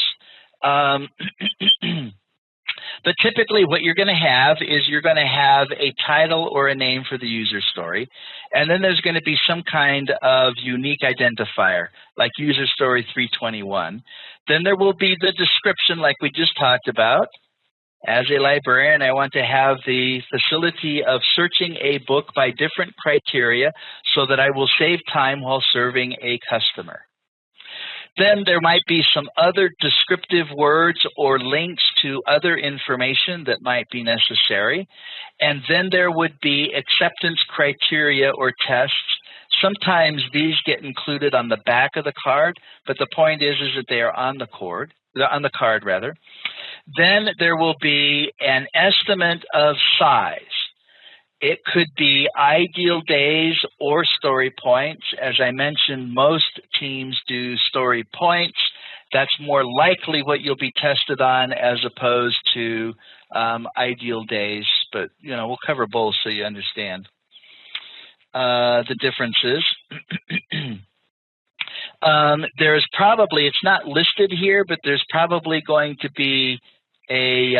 But typically what you're going to have is you're going to have a title or a name for the user story, and then there's going to be some kind of unique identifier, like user story 321. Then there will be the description like we just talked about. As a librarian, I want to have the facility of searching a book by different criteria so that I will save time while serving a customer. Then there might be some other descriptive words or links to other information that might be necessary. And then there would be acceptance criteria or tests. Sometimes these get included on the back of the card, but the point is that they are on the card. Then there will be an estimate of size. It could be ideal days or story points. As I mentioned, most teams do story points. That's more likely what you'll be tested on as opposed to ideal days. But we'll cover both so you understand the differences. There's probably, it's not listed here, but there's probably going to be a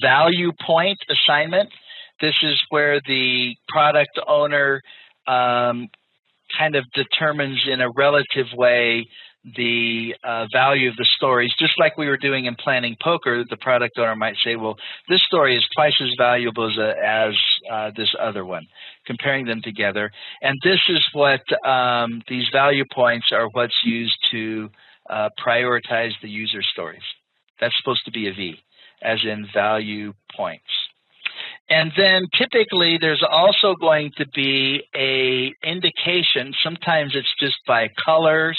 value point assignment. This is where the product owner kind of determines in a relative way the value of the stories. Just like we were doing in planning poker, the product owner might say, well, this story is twice as valuable as this other one, comparing them together. And this is what these value points are what's used to prioritize the user stories. That's supposed to be a V, as in value points. And then typically there's also going to be a indication. Sometimes it's just by colors.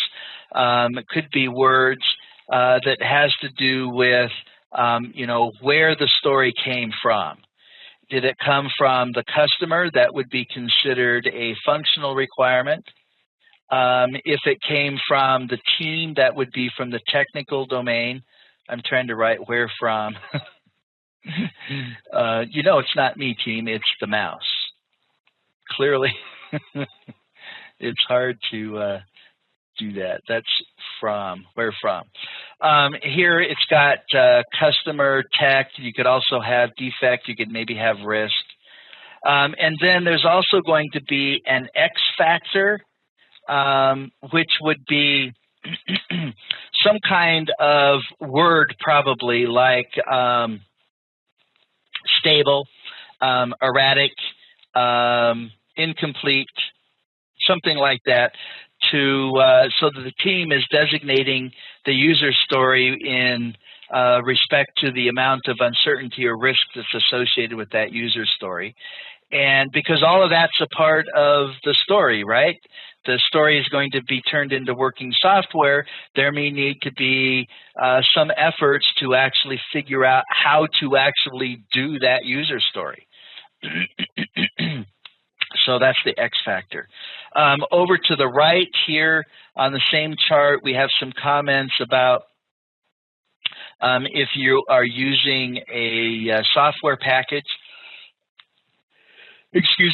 It could be words that has to do with where the story came from. Did it come from the customer? That would be considered a functional requirement. If it came from the team, that would be from the technical domain. I'm trying to write where from. It's not me, team, it's the mouse. Clearly, it's hard to do that. That's from, where from. Here it's got customer, tech. You could also have defect. You could maybe have risk. And then there's also going to be an X factor, which would be some kind of word probably like stable, erratic, incomplete, something like that, to so that the team is designating the user story in respect to the amount of uncertainty or risk that's associated with that user story. And because all of that's a part of the story, right? The story is going to be turned into working software. There may need to be some efforts to actually figure out how to actually do that user story. So that's the X factor. Over to the right here on the same chart, we have some comments about if you are using a software package,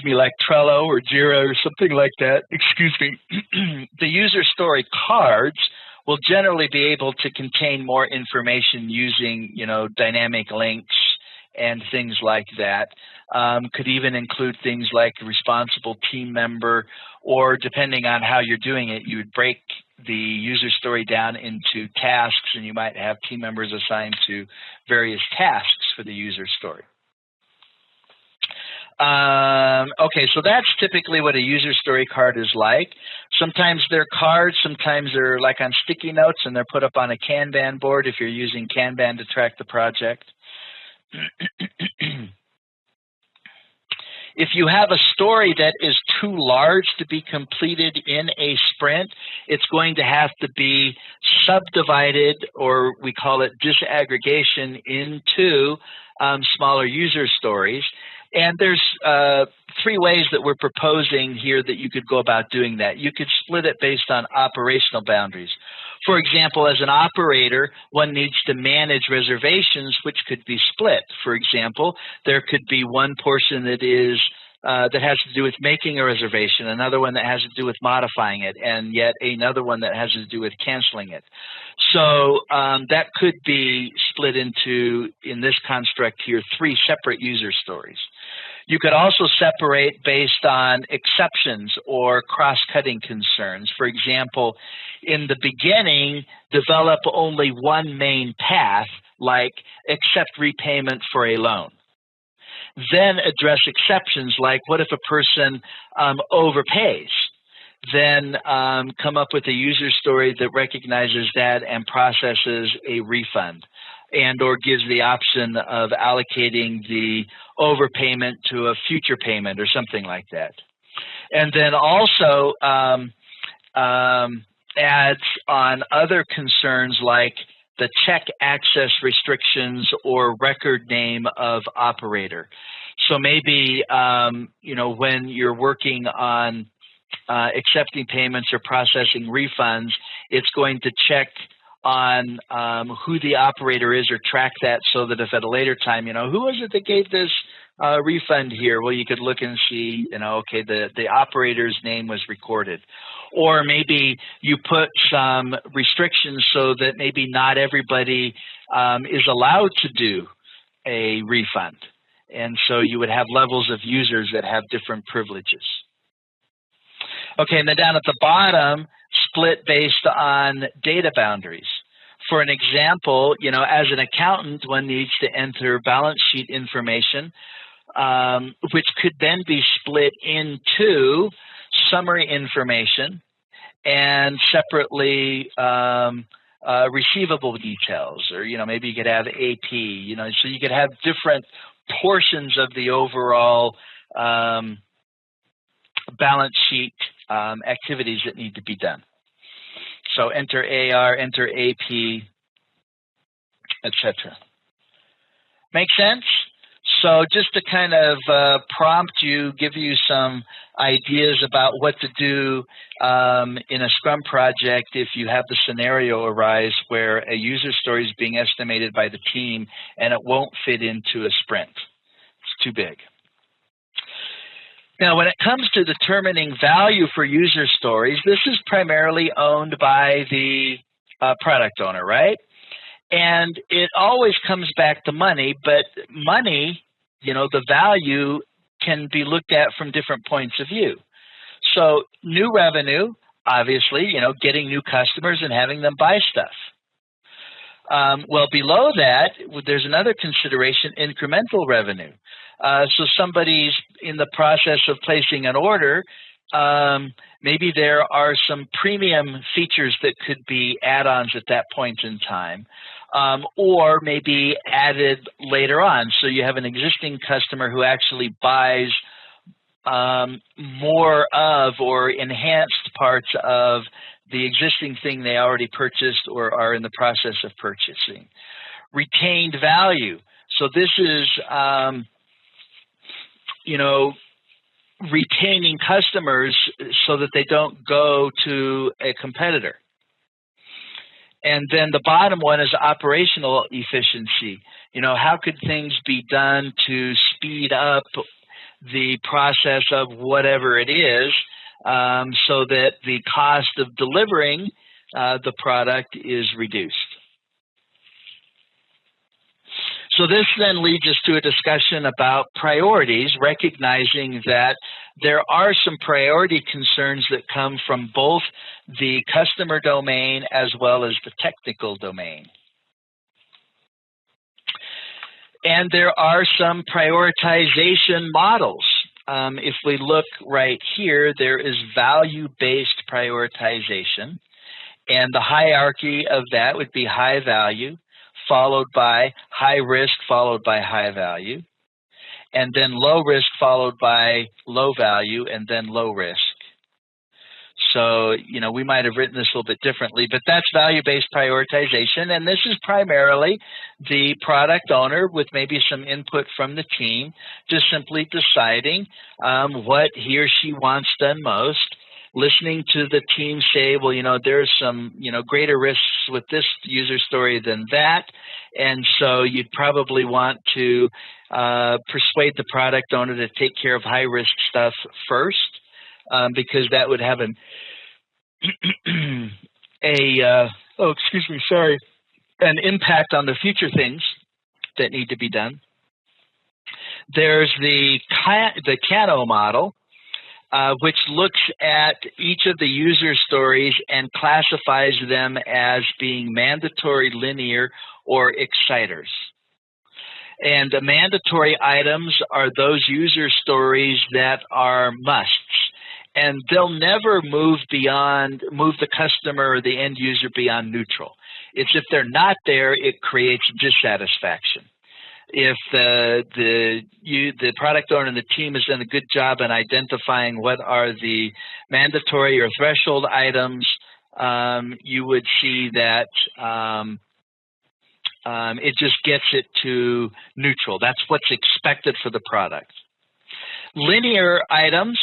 like Trello or Jira or something like that, the user story cards will generally be able to contain more information using, dynamic links and things like that. Could even include things like responsible team member, or depending on how you're doing it, you would break the user story down into tasks, and you might have team members assigned to various tasks for the user story. Okay, so that's typically what a user story card is like. Sometimes they're cards, sometimes they're like on sticky notes, and they're put up on a Kanban board if you're using Kanban to track the project. If you have a story that is too large to be completed in a sprint, it's going to have to be subdivided, or we call it disaggregation, into smaller user stories. And there's 3 ways that we're proposing here that you could go about doing that. You could split it based on operational boundaries. For example, as an operator, one needs to manage reservations, which could be split. For example, there could be one portion that is that has to do with making a reservation, another one that has to do with modifying it, and yet another one that has to do with canceling it. So that could be split into, in this construct here, 3 separate user stories. You could also separate based on exceptions or cross-cutting concerns. For example, in the beginning, develop only one main path, like accept repayment for a loan. Then address exceptions, like what if a person overpays? Then come up with a user story that recognizes that and processes a refund, and or gives the option of allocating the overpayment to a future payment or something like that. And then also adds on other concerns like the check access restrictions or record name of operator. So maybe, when you're working on accepting payments or processing refunds, it's going to check on who the operator is or track that, so that if at a later time, who was it that gave this refund here? Well, you could look and see, okay, the operator's name was recorded. Or maybe you put some restrictions so that maybe not everybody is allowed to do a refund. And so you would have levels of users that have different privileges. Okay, and then down at the bottom, split based on data boundaries. For an example, as an accountant, one needs to enter balance sheet information, which could then be split into summary information and separately receivable details, or maybe you could have AP, so you could have different portions of the overall balance sheet activities that need to be done. So enter AR, enter AP, etc. Make sense? So just to kind of prompt you, give you some ideas about what to do in a Scrum project if you have the scenario arise where a user story is being estimated by the team and it won't fit into a sprint. It's too big. Now, when it comes to determining value for user stories, this is primarily owned by the product owner, right? And it always comes back to money, but money, the value can be looked at from different points of view. So new revenue, obviously, getting new customers and having them buy stuff. Well, below that, there's another consideration, incremental revenue. So somebody's in the process of placing an order, maybe there are some premium features that could be add-ons at that point in time, or maybe added later on. So you have an existing customer who actually buys more of or enhanced parts of the existing thing they already purchased or are in the process of purchasing. Retained value. So this is, retaining customers so that they don't go to a competitor. And then the bottom one is operational efficiency. How could things be done to speed up the process of whatever it is so that the cost of delivering the product is reduced? So this then leads us to a discussion about priorities, recognizing that there are some priority concerns that come from both the customer domain as well as the technical domain. And there are some prioritization models. If we look right here, there is value-based prioritization, and the hierarchy of that would be high value, followed by high risk, followed by high value, and then low risk, followed by low value, and then low risk. So, we might have written this a little bit differently, but that's value-based prioritization, and this is primarily the product owner with maybe some input from the team, just simply deciding what he or she wants done most, listening to the team say, well, there's some, greater risks with this user story than that. And so you'd probably want to persuade the product owner to take care of high risk stuff first, because that would have an impact on the future things that need to be done. There's the Kano model, which looks at each of the user stories and classifies them as being mandatory, linear, or exciters. And the mandatory items are those user stories that are musts. And they'll never move the customer or the end user beyond neutral. It's if they're not there, it creates dissatisfaction. If the product owner and the team has done a good job in identifying what are the mandatory or threshold items, you would see that it just gets it to neutral. That's what's expected for the product. Linear items,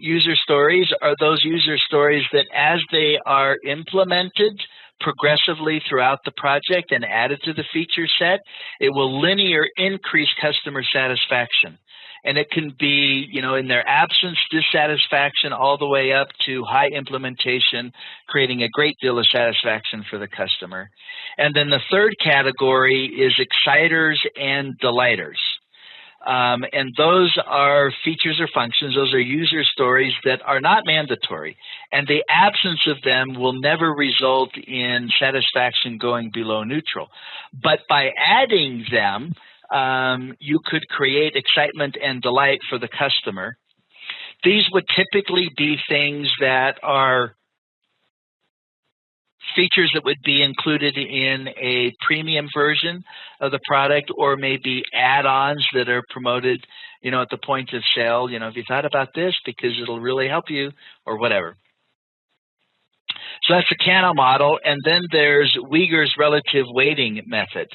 user stories, are those user stories that as they are implemented progressively throughout the project and added to the feature set, it will linear increase customer satisfaction. And it can be, in their absence, dissatisfaction, all the way up to high implementation, creating a great deal of satisfaction for the customer. And then the third category is exciters and delighters. And those are features or functions, those are user stories that are not mandatory. And the absence of them will never result in satisfaction going below neutral. But by adding them, you could create excitement and delight for the customer. These would typically be things that are features that would be included in a premium version of the product, or maybe add-ons that are promoted, at the point of sale. Have you thought about this because it'll really help you, or whatever. So that's the Kano model. And then there's Uyghur's relative weighting method.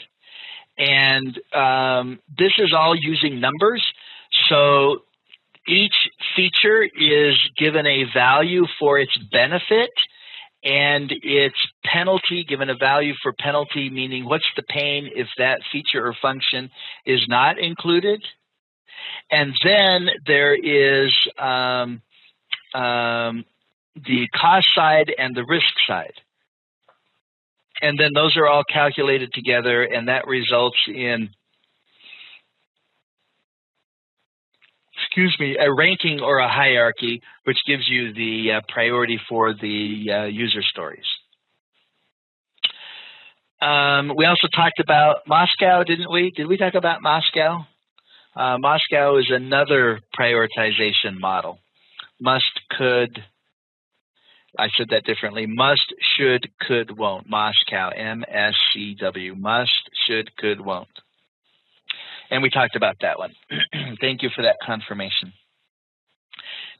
And this is all using numbers. So each feature is given a value for its benefit, and its penalty, given a value for penalty, meaning what's the pain if that feature or function is not included. And then there is the cost side and the risk side. And then those are all calculated together, and that results in a ranking or a hierarchy, which gives you the priority for the user stories. We also talked about Moscow, didn't we? Did we talk about Moscow? Moscow is another prioritization model. Must, could, I said that differently. Must, should, could, won't. Moscow, MSCW. Must, should, could, won't. And we talked about that one. Thank you for that confirmation.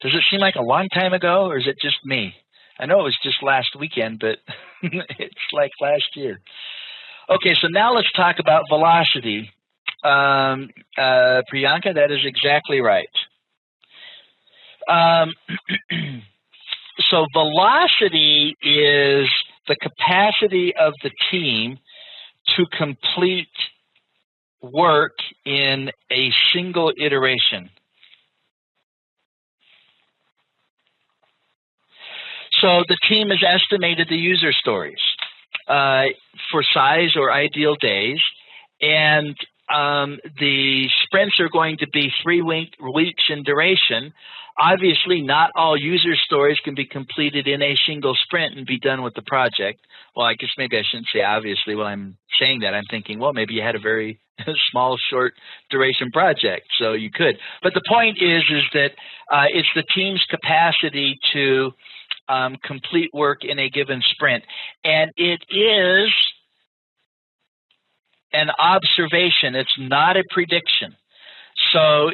Does it seem like a long time ago, or is it just me? I know it was just last weekend, but it's like last year. Okay, so now let's talk about velocity. Priyanka, that is exactly right. So velocity is the capacity of the team to complete work in a single iteration. So the team has estimated the user stories for size or ideal days, and the sprints are going to be 3 weeks in duration. Obviously, not all user stories can be completed in a single sprint and be done with the project. Well, I guess maybe I shouldn't say obviously. When I'm saying that, I'm thinking, well, maybe you had a very small, short duration project, so you could. But the point is that it's the team's capacity to complete work in a given sprint. And it is an observation. It's not a prediction. So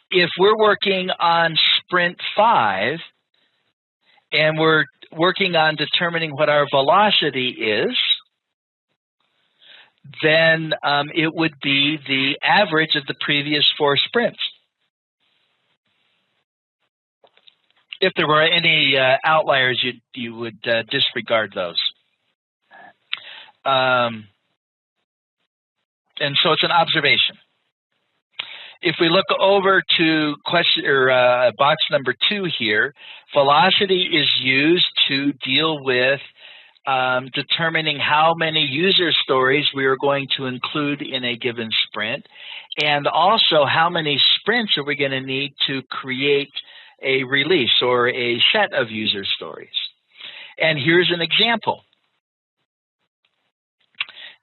if we're working on sprint 5 and we're working on determining what our velocity is, then it would be the average of the previous 4 sprints. if there were any outliers, you would disregard those. And so it's an observation. If we look over to question or box number 2 here, velocity is used to deal with determining how many user stories we are going to include in a given sprint, and also how many sprints are we going to need to create a release or a set of user stories. And here's an example.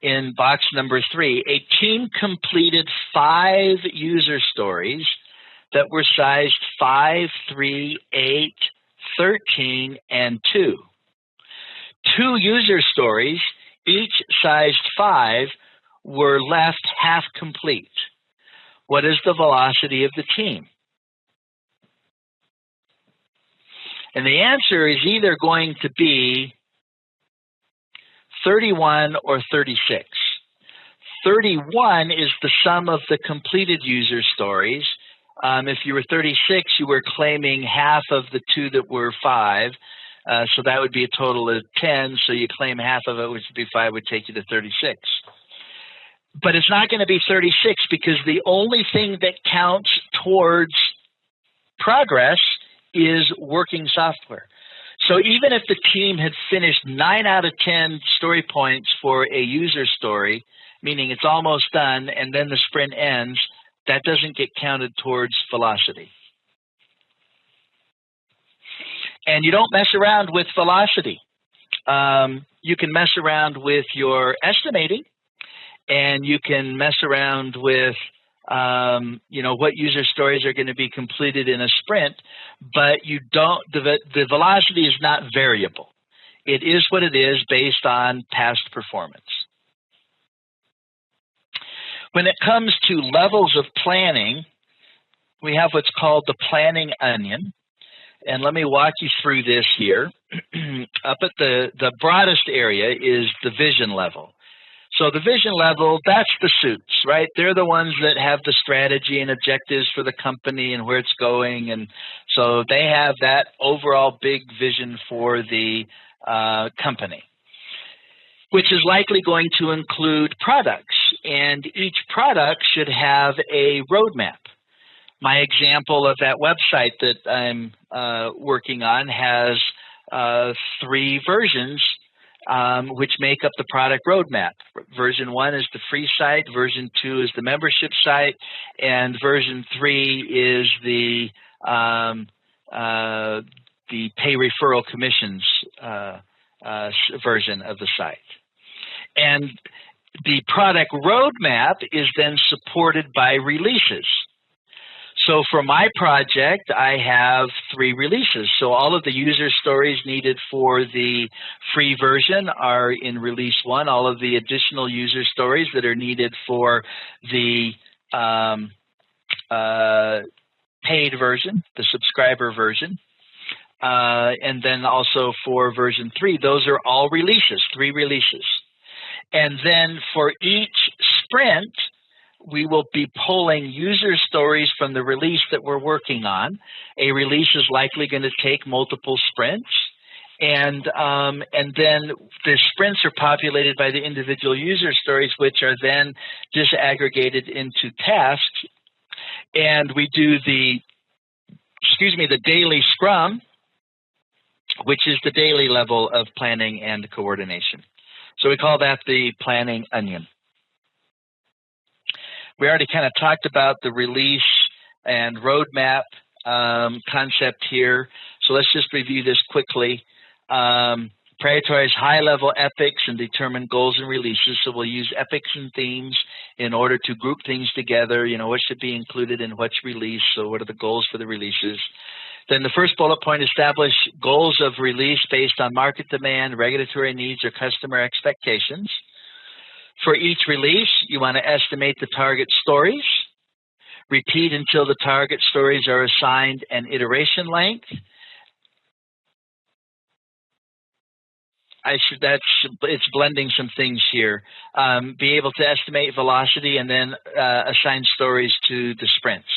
In box number 3, a team completed 5 user stories that were sized 5, 3, 8, 13, and 2. 2 user stories, each sized 5, were left half complete. What is the velocity of the team? And the answer is either going to be 31 or 36. 31 is the sum of the completed user stories. If you were 36, you were claiming half of the 2 that were 5. So that would be a total of 10. So you claim half of it, which would be 5, would take you to 36. But it's not going to be 36 because the only thing that counts towards progress is working software. So even if the team had finished 9 out of 10 story points for a user story, meaning it's almost done, and then the sprint ends, that doesn't get counted towards velocity. And you don't mess around with velocity. You can mess around with your estimating, and you can mess around with what user stories are going to be completed in a sprint, but you don't. The velocity is not variable. It is what it is based on past performance. When it comes to levels of planning, we have what's called the planning onion. And let me walk you through this here. Up at the broadest area is the vision level. So the vision level, that's the suits, right? They're the ones that have the strategy and objectives for the company and where it's going. And so they have that overall big vision for the company, which is likely going to include products. And each product should have a roadmap. My example of that website that I'm working on has 3 versions which make up the product roadmap. Version 1 is the free site, version 2 is the membership site, and version 3 is the pay referral commissions version of the site. And the product roadmap is then supported by releases. So for my project, I have 3 releases. So all of the user stories needed for the free version are in release 1. All of the additional user stories that are needed for the paid version, the subscriber version, and then also for version 3, those are all releases, 3 releases. And then for each sprint, we will be pulling user stories from the release that we're working on. A release is likely going to take multiple sprints. And then the sprints are populated by the individual user stories, which are then disaggregated into tasks. And we do the daily Scrum, which is the daily level of planning and coordination. So we call that the planning onion. We already kind of talked about the release and roadmap concept here. So let's just review this quickly. Prioritize high-level epics and determine goals and releases. So we'll use epics and themes in order to group things together. You know, what should be included in what's released. So what are the goals for the releases? Then the first bullet point, establish goals of release based on market demand, regulatory needs, or customer expectations. For each release, you want to estimate the target stories. Repeat until the target stories are assigned an iteration length. It's blending some things here. Be able to estimate velocity and then assign stories to the sprints.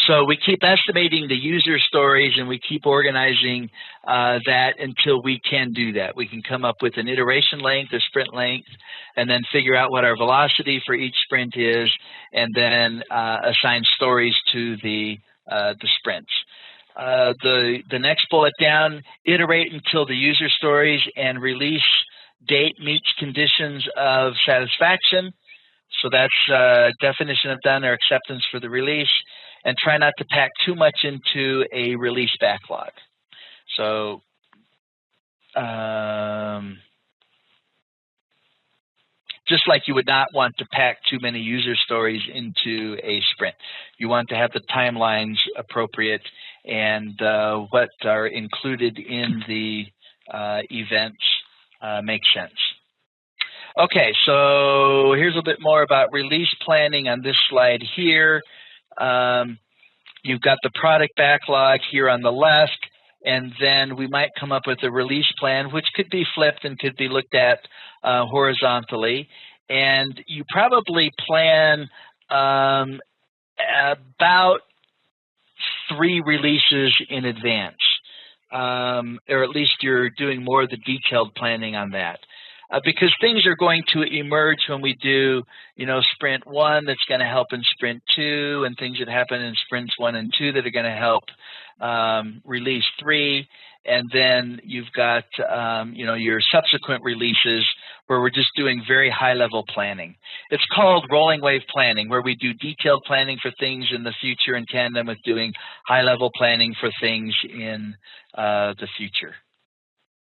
So we keep estimating the user stories, and we keep organizing that until we can do that. We can come up with an iteration length, a sprint length, and then figure out what our velocity for each sprint is, and then assign stories to the sprints. The next bullet down, iterate until the user stories and release date meets conditions of satisfaction. So that's definition of done or acceptance for the release, and try not to pack too much into a release backlog. So just like you would not want to pack too many user stories into a sprint. You want to have the timelines appropriate and what are included in the events make sense. Okay, so here's a bit more about release planning on this slide here. You've got the product backlog here on the left, and then we might come up with a release plan, which could be flipped and could be looked at horizontally. And you probably plan about 3 releases in advance, or at least you're doing more of the detailed planning on that. Because things are going to emerge when we do, sprint 1 that's going to help in sprint 2, and things that happen in sprints 1 and 2 that are going to help release 3, and then you've got, your subsequent releases where we're just doing very high-level planning. It's called rolling wave planning, where we do detailed planning for things in the future in tandem with doing high-level planning for things in the future.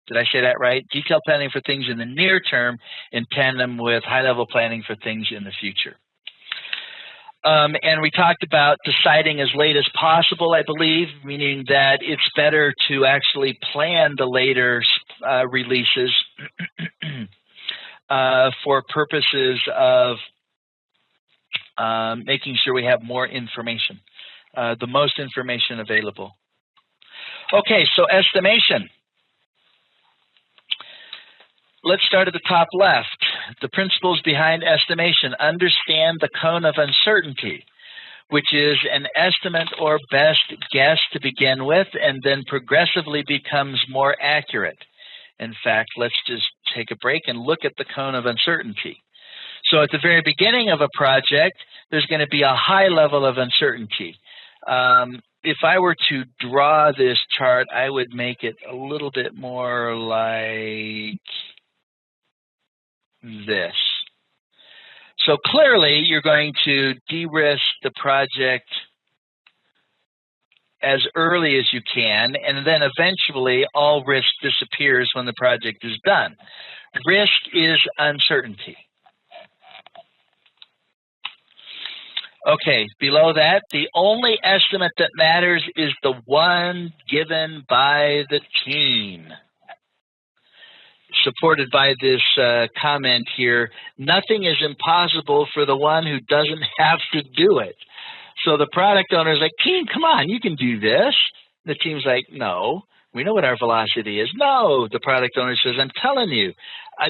Did I say that right? Detailed planning for things in the near term in tandem with high-level planning for things in the future. And we talked about deciding as late as possible, I believe, meaning that it's better to actually plan the later releases for purposes of making sure we have more information, the most information available. Okay, so estimation. Let's start at the top left. The principles behind estimation. Understand the cone of uncertainty, which is an estimate or best guess to begin with and then progressively becomes more accurate. In fact, let's just take a break and look at the cone of uncertainty. So at the very beginning of a project, there's going to be a high level of uncertainty. If I were to draw this chart, I would make it a little bit more like this. So clearly, you're going to de-risk the project as early as you can, and then eventually all risk disappears when the project is done. Risk is uncertainty. Okay, below that, the only estimate that matters is the one given by the team. Supported by this comment here, nothing is impossible for the one who doesn't have to do it. So the product owner is like, team, come on, you can do this. The team's like, no, we know what our velocity is. No, the product owner says, I'm telling you,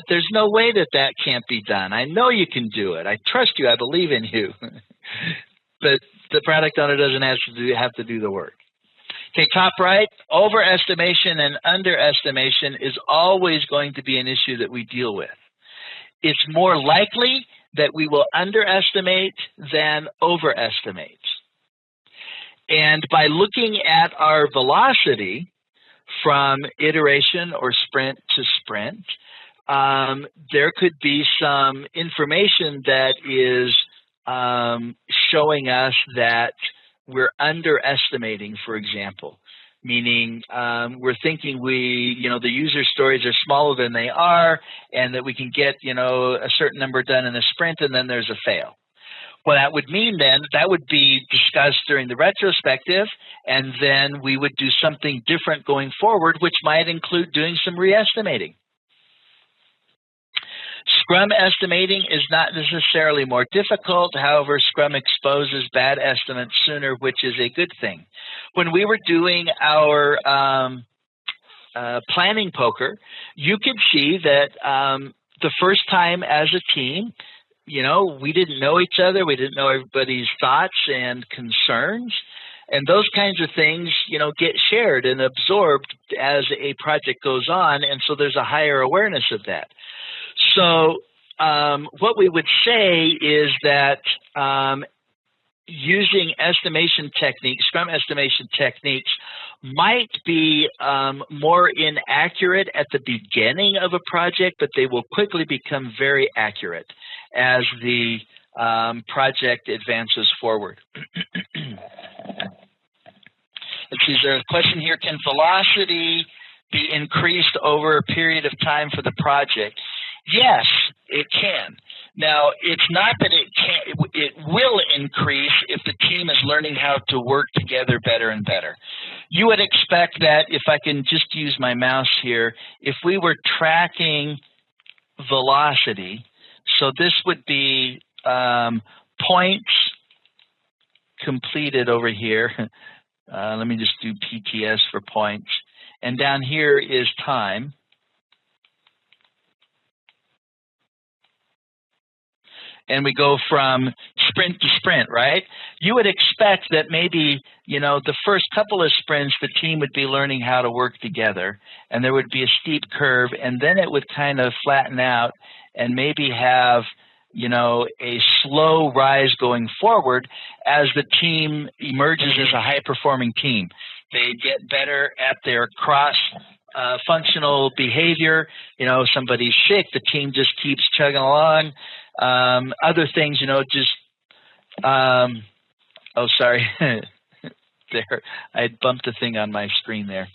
there's no way that can't be done. I know you can do it. I trust you. I believe in you. But the product owner doesn't have to do the work. Okay, top right, overestimation and underestimation is always going to be an issue that we deal with. It's more likely that we will underestimate than overestimate. And by looking at our velocity from iteration or sprint to sprint, there could be some information that is showing us that we're underestimating, for example, meaning we're thinking the user stories are smaller than they are, and that we can get, a certain number done in a sprint, and then there's a fail. Well, that would mean then that would be discussed during the retrospective, and then we would do something different going forward, which might include doing some re-estimating. Scrum estimating is not necessarily more difficult. However, Scrum exposes bad estimates sooner, which is a good thing. When we were doing our planning poker, you could see that the first time as a team, we didn't know each other. We didn't know everybody's thoughts and concerns. And those kinds of things, get shared and absorbed as a project goes on, and so there's a higher awareness of that. So what we would say is that using estimation techniques, Scrum estimation techniques, might be more inaccurate at the beginning of a project, but they will quickly become very accurate as the project advances forward. Let's see, is there a question here? Can velocity be increased over a period of time for the project? Yes, it can. Now, it's not that it will increase if the team is learning how to work together better and better. You would expect that, if I can just use my mouse here, if we were tracking velocity, so this would be points completed over here. Let me just do PTS for points. And down here is time. And we go from sprint to sprint, right? You would expect that maybe, the first couple of sprints, the team would be learning how to work together, and there would be a steep curve, and then it would kind of flatten out and maybe have, a slow rise going forward as the team emerges as a high-performing team. They get better at their cross-functional behavior. Somebody's sick, the team just keeps chugging along. Other things, oh, sorry. There, I had bumped a thing on my screen there.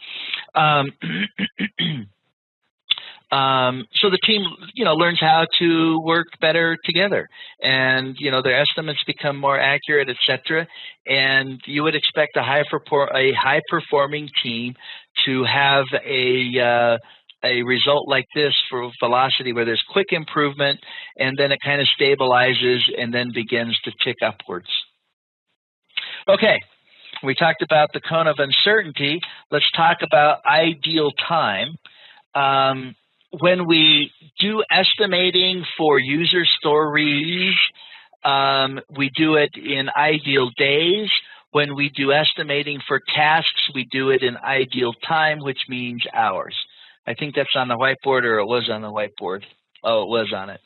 So the team, learns how to work better together, and their estimates become more accurate, etc. And you would expect a high-performing team to have a result like this for velocity, where there's quick improvement, and then it kind of stabilizes and then begins to tick upwards. Okay, we talked about the cone of uncertainty. Let's talk about ideal time. When we do estimating for user stories, we do it in ideal days. When we do estimating for tasks, we do it in ideal time, which means hours. I think that's on the whiteboard, or it was on the whiteboard. Oh, it was on it.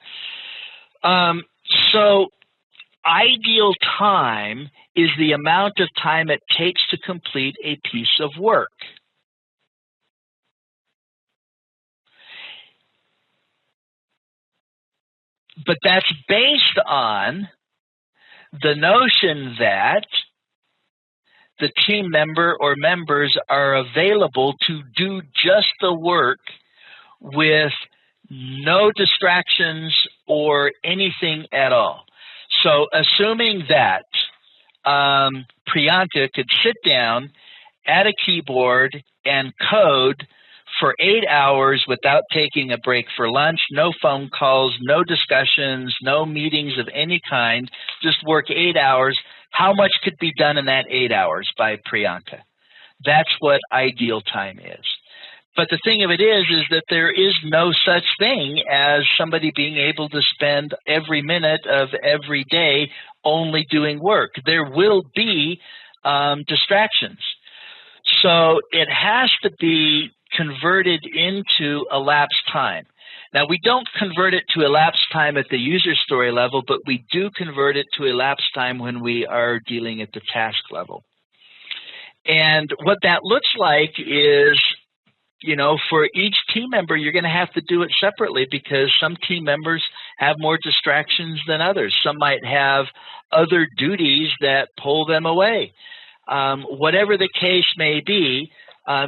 So ideal time is the amount of time it takes to complete a piece of work. But that's based on the notion that the team member or members are available to do just the work with no distractions or anything at all. So assuming that Priyanka could sit down at a keyboard and code for 8 hours without taking a break for lunch, no phone calls, no discussions, no meetings of any kind, just work 8 hours, how much could be done in that 8 hours by Priyanka? That's what ideal time is. But the thing of it is that there is no such thing as somebody being able to spend every minute of every day only doing work. There will be distractions. So it has to be converted into elapsed time. Now, we don't convert it to elapsed time at the user story level, but we do convert it to elapsed time when we are dealing at the task level. And what that looks like is, for each team member, you're going to have to do it separately, because some team members have more distractions than others. Some might have other duties that pull them away. Whatever the case may be,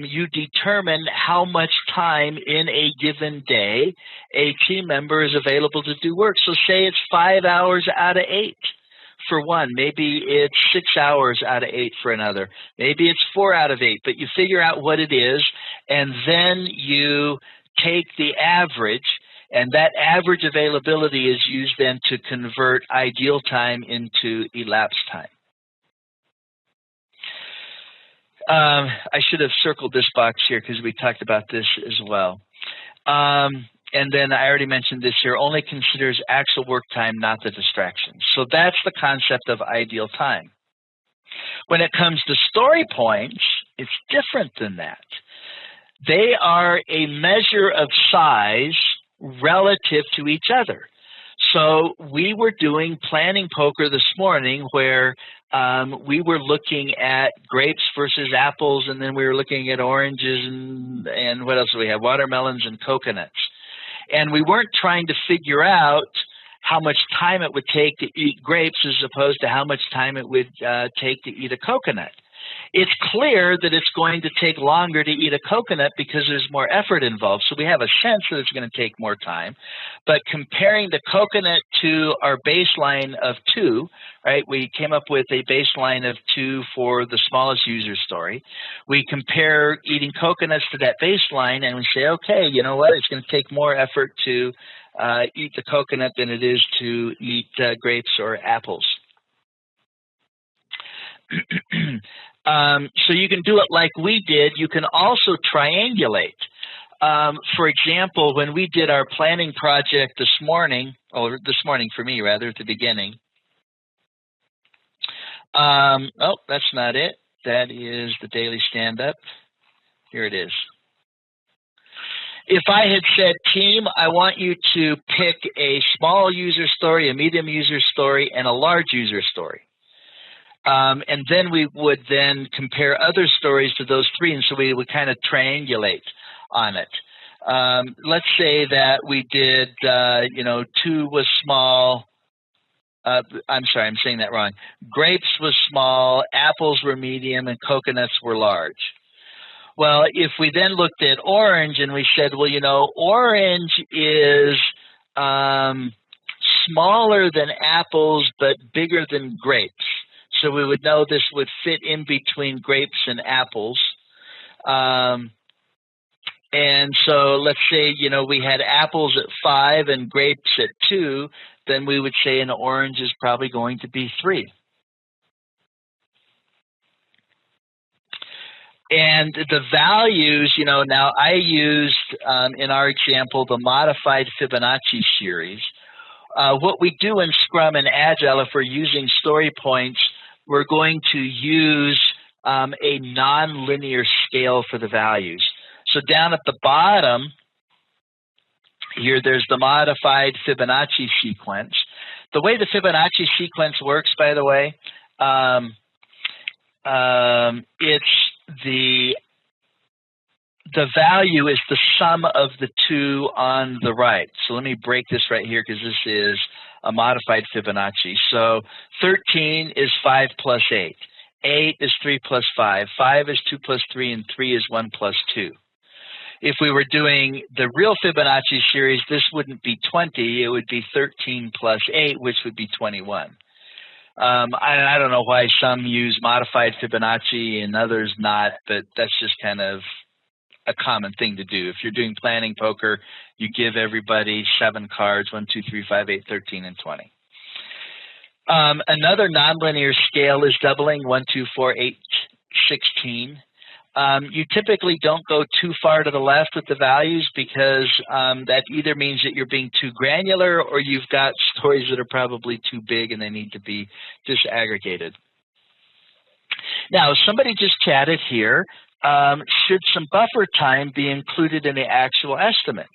you determine how much time in a given day a team member is available to do work. So say it's 5 hours out of 8 for one. Maybe it's 6 hours out of 8 for another. Maybe it's 4 out of 8, but you figure out what it is, and then you take the average, and that average availability is used then to convert ideal time into elapsed time. I should have circled this box here because we talked about this as well. And then I already mentioned this here, only considers actual work time, not the distractions. So that's the concept of ideal time. When it comes to story points, it's different than that. They are a measure of size relative to each other. So we were doing planning poker this morning where we were looking at grapes versus apples, and then we were looking at oranges and what else do we have? Watermelons and coconuts. And we weren't trying to figure out how much time it would take to eat grapes as opposed to how much time it would take to eat a coconut. It's clear that it's going to take longer to eat a coconut because there's more effort involved. So we have a sense that it's going to take more time. But comparing the coconut to our baseline of 2, right, we came up with a baseline of 2 for the smallest user story. We compare eating coconuts to that baseline and we say, okay, you know what, it's going to take more effort to eat the coconut than it is to eat grapes or apples. So you can do it like we did. You can also triangulate. For example, when we did our planning project this morning, or this morning for me rather, at the beginning. Oh, that's not it. That is the daily stand-up. Here it is. If I had said, team, I want you to pick a small user story, a medium user story, and a large user story. And then we would then compare other stories to those 3, and so we would kind of triangulate on it. Let's say that we did, 2 was small. I'm sorry, I'm saying that wrong. Grapes was small, apples were medium, and coconuts were large. Well, if we then looked at orange and we said, well, orange is smaller than apples but bigger than grapes. So we would know this would fit in between grapes and apples. And so let's say, we had apples at 5 and grapes at 2, then we would say an orange is probably going to be 3. And the values, now I used, in our example, the modified Fibonacci series. What we do in Scrum and Agile, if we're using story points, we're going to use a nonlinear scale for the values. So down at the bottom here, there's the modified Fibonacci sequence. The way the Fibonacci sequence works, by the way, it's the value is the sum of the 2 on the right. So let me break this right here because this is a modified Fibonacci. So 13 is 5 plus 8. 8 is 3 plus 5. 5 is 2 plus 3, and 3 is 1 plus 2. If we were doing the real Fibonacci series, this wouldn't be 20. It would be 13 plus 8, which would be 21. I don't know why some use modified Fibonacci and others not, but that's just kind of a common thing to do. If you're doing planning poker, you give everybody 7 cards, 1, 2, 3, 5, 8, 13, and 20. Another nonlinear scale is doubling, 1, 2, 4, 8, 16. You typically don't go too far to the left with the values because that either means that you're being too granular or you've got stories that are probably too big and they need to be disaggregated. Now, somebody just chatted here. Should some buffer time be included in the actual estimates?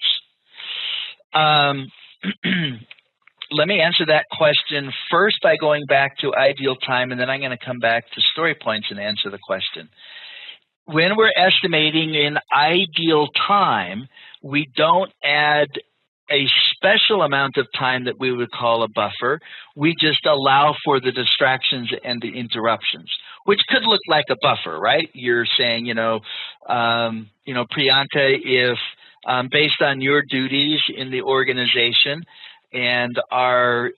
Let me answer that question first by going back to ideal time, and then I'm going to come back to story points and answer the question. When we're estimating in ideal time, we don't add a special amount of time that we would call a buffer. We just allow for the distractions and the interruptions, which could look like a buffer, right? You're saying, Priyanka, if based on your duties in the organization and our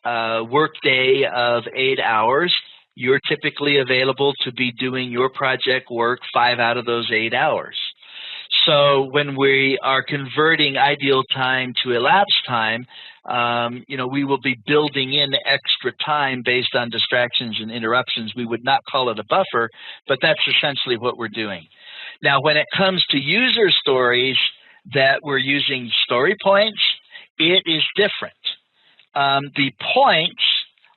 workday of 8 hours, you're typically available to be doing your project work 5 out of those 8 hours. So when we are converting ideal time to elapsed time, we will be building in extra time based on distractions and interruptions. We would not call it a buffer, but that's essentially what we're doing. Now, when it comes to user stories that we're using story points, it is different. The points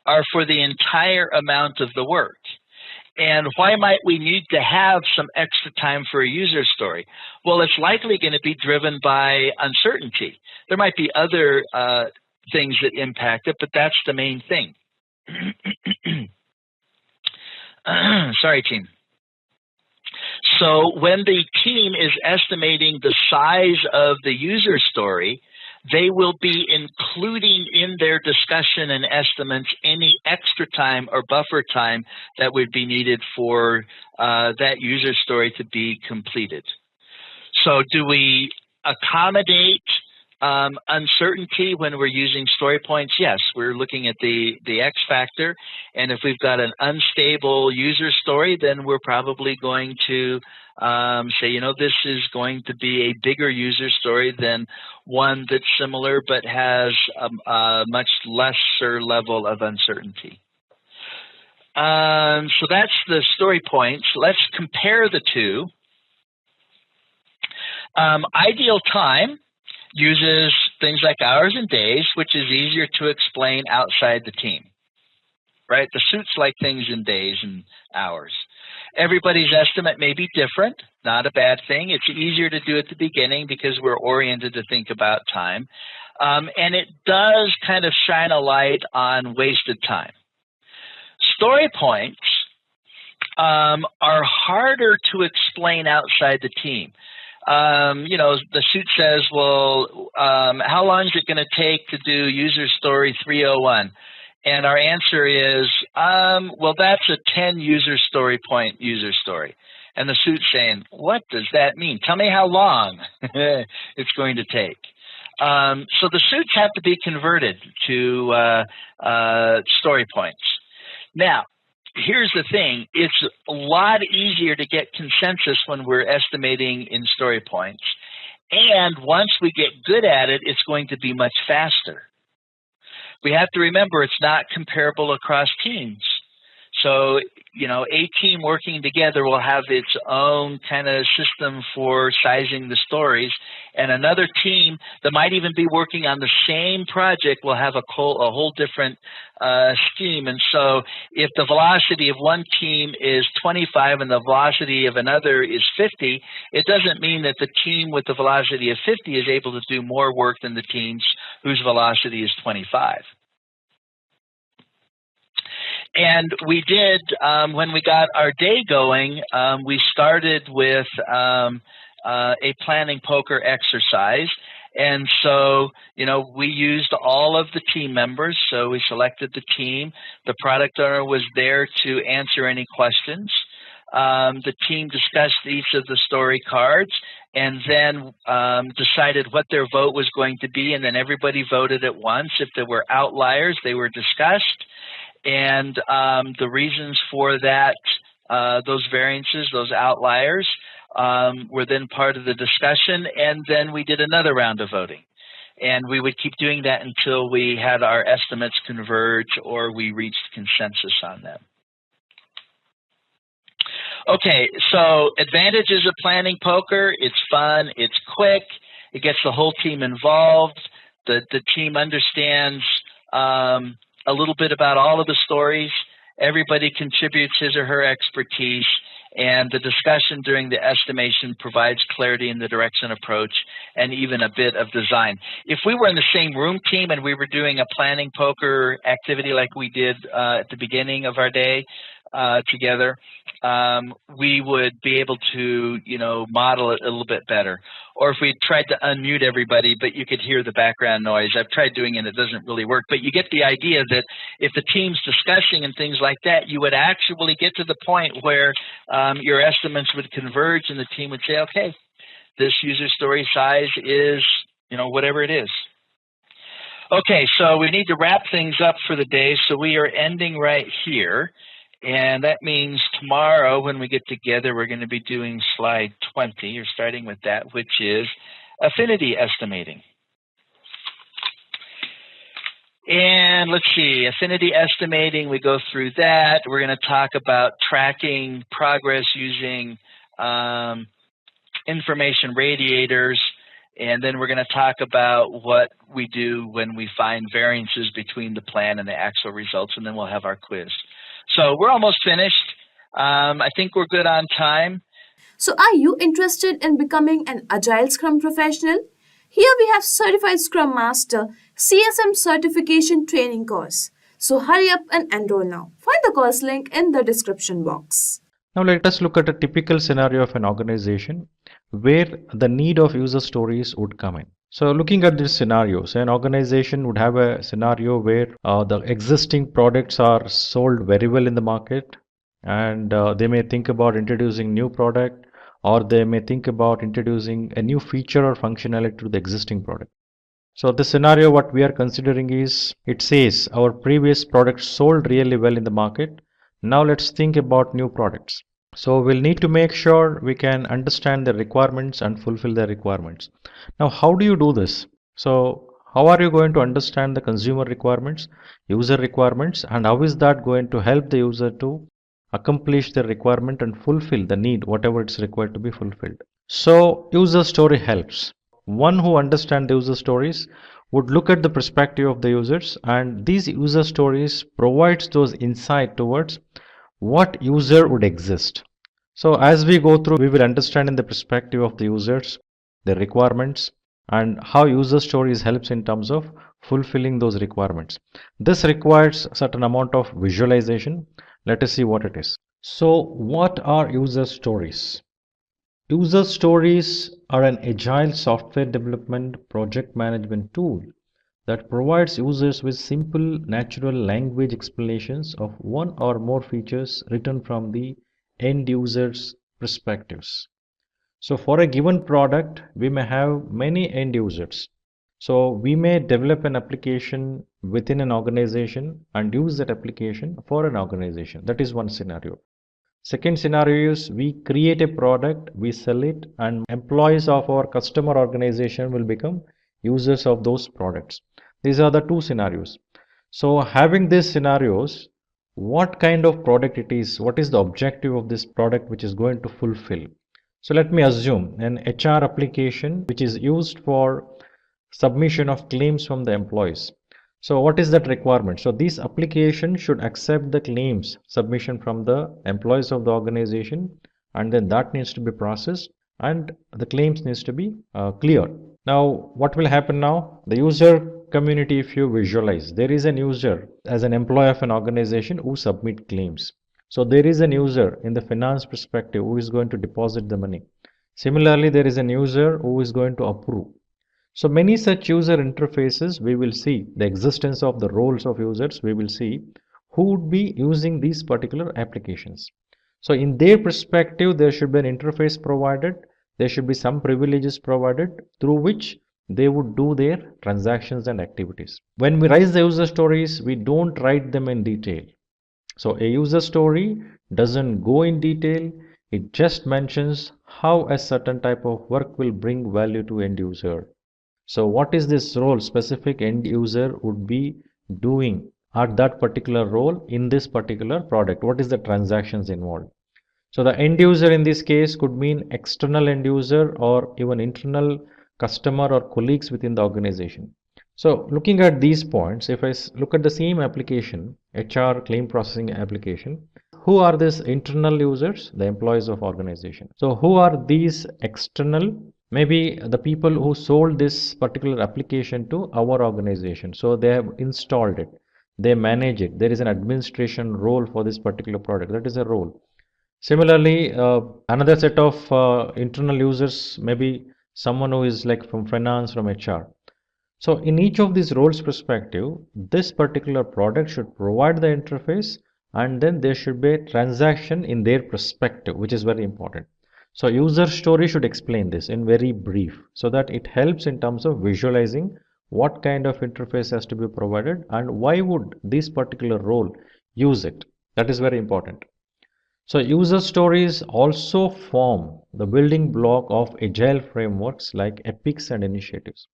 are for the entire amount of the work. And why might we need to have some extra time for a user story? Well, it's likely going to be driven by uncertainty. There might be other things that impact it, but that's the main thing. Sorry, team. So when the team is estimating the size of the user story, they will be including in their discussion and estimates any extra time or buffer time that would be needed for that user story to be completed. So do we accommodate uncertainty when we're using story points? Yes, we're looking at the X factor, and if we've got an unstable user story, then we're probably going to say, you know, this is going to be a bigger user story than one that's similar but has a much lesser level of uncertainty. So that's the story points. Let's compare the two. Ideal time uses things like hours and days, which is easier to explain outside the team, right? The suits like things in days and hours. Everybody's estimate may be different, not a bad thing. It's easier to do at the beginning because we're oriented to think about time. And it does kind of shine a light on wasted time. Story points are harder to explain outside the team. You know, the suit says, well, how long is it going to take to do user story 301? And our answer is, well, that's a 10 user story point user story. And the suit's saying, what does that mean? Tell me how long it's going to take. So the suits have to be converted to story points. Now, here's the thing, it's a lot easier to get consensus when we're estimating in story points. And once we get good at it, it's going to be much faster. We have to remember it's not comparable across teams. So, you know, a team working together will have its own kind of system for sizing the stories, and another team that might even be working on the same project will have a whole different scheme. And so if the velocity of one team is 25 and the velocity of another is 50, it doesn't mean that the team with the velocity of 50 is able to do more work than the teams whose velocity is 25. And we did, when we got our day going, we started with a planning poker exercise. And so, you know, we used all of the team members. So we selected the team. The product owner was there to answer any questions. The team discussed each of the story cards and then decided what their vote was going to be. And then everybody voted at once. If there were outliers, they were discussed. And the reasons for that, those variances, those outliers, were then part of the discussion. And then we did another round of voting. And we would keep doing that until we had our estimates converge or we reached consensus on them. Okay, so advantages of planning poker: it's fun, it's quick, it gets the whole team involved, the team understands a little bit about all of the stories, everybody contributes his or her expertise, and the discussion during the estimation provides clarity in the direction approach and even a bit of design. If we were in the same room team and we were doing a planning poker activity like we did at the beginning of our day together, we would be able to, you know, model it a little bit better. Or if we tried to unmute everybody, but you could hear the background noise. I've tried doing it, it doesn't really work. But you get the idea that if the team's discussing and things like that, you would actually get to the point where your estimates would converge and the team would say, okay, this user story size is, you know, whatever it is. Okay, so we need to wrap things up for the day. So we are ending right here. And that means tomorrow when we get together, we're going to be doing slide 20, or starting with that, which is affinity estimating. And let's see, affinity estimating, we go through that. We're going to talk about tracking progress using information radiators. And then we're going to talk about what we do when we find variances between the plan and the actual results. And then we'll have our quiz. So we're almost finished. I think we're good on time. So, are you interested in becoming an Agile Scrum professional? Here we have Certified Scrum Master CSM Certification Training course. So, hurry up and enroll now. Find the course link in the description box. Now let us look at a typical scenario of an organization where the need of user stories would come in. So looking at this scenario, so an organization would have a scenario where the existing products are sold very well in the market, and they may think about introducing new product, or they may think about introducing a new feature or functionality to the existing product. So the scenario what we are considering is, it says our previous product sold really well in the market. Now let's think about new products. So we'll need to make sure we can understand the requirements and fulfill the requirements. Now how do you do this? So how are you going to understand the consumer requirements, user requirements, and how is that going to help the user to accomplish the requirement and fulfill the need, whatever it's required to be fulfilled? So user story helps. One who understands the user stories would look at the perspective of the users, and these user stories provides those insight towards what user would exist. So as we go through, we will understand in the perspective of the users, the requirements, and how user stories helps in terms of fulfilling those requirements. This requires certain amount of visualization. Let us see what it is. So what are user stories? User stories are an agile software development project management tool that provides users with simple natural language explanations of one or more features written from the end user's perspectives. So for a given product, we may have many end users. So we may develop an application within an organization and use that application for an organization. That is one scenario. Second scenario is, we create a product, we sell it, and employees of our customer organization will become users of those products. These are the two scenarios. So having these scenarios, what kind of product it is, what is the objective of this product which is going to fulfill? So let me assume an HR application which is used for submission of claims from the employees. So what is that requirement? So this application should accept the claims submission from the employees of the organization, and then that needs to be processed and the claims needs to be clear. Now what will happen now? The user community, if you visualize, there is an user as an employee of an organization who submit claims. So there is an user in the finance perspective who is going to deposit the money. Similarly, there is an user who is going to approve. So many such user interfaces, we will see the existence of the roles of users, we will see who would be using these particular applications. So in their perspective, there should be an interface provided, there should be some privileges provided through which they would do their transactions and activities. When we write the user stories, we don't write them in detail. So a user story doesn't go in detail, it just mentions how a certain type of work will bring value to end user. So what is this role specific end user would be doing at that particular role in this particular product? What is the transactions involved? So the end user in this case could mean external end user or even internal customer or colleagues within the organization. So looking at these points, if I look at the same application, HR claim processing application, who are these internal users? The employees of organization. So who are these external? Maybe the people who sold this particular application to our organization. So they have installed it, they manage it. There is an administration role for this particular product. That is a role. Similarly, another set of internal users, maybe someone who is like from finance, from HR. So in each of these roles perspective, this particular product should provide the interface, and then there should be a transaction in their perspective, which is very important. So user story should explain this in very brief so that it helps in terms of visualizing what kind of interface has to be provided and why would this particular role use it. That is very important. So user stories also form the building block of agile frameworks like epics and initiatives.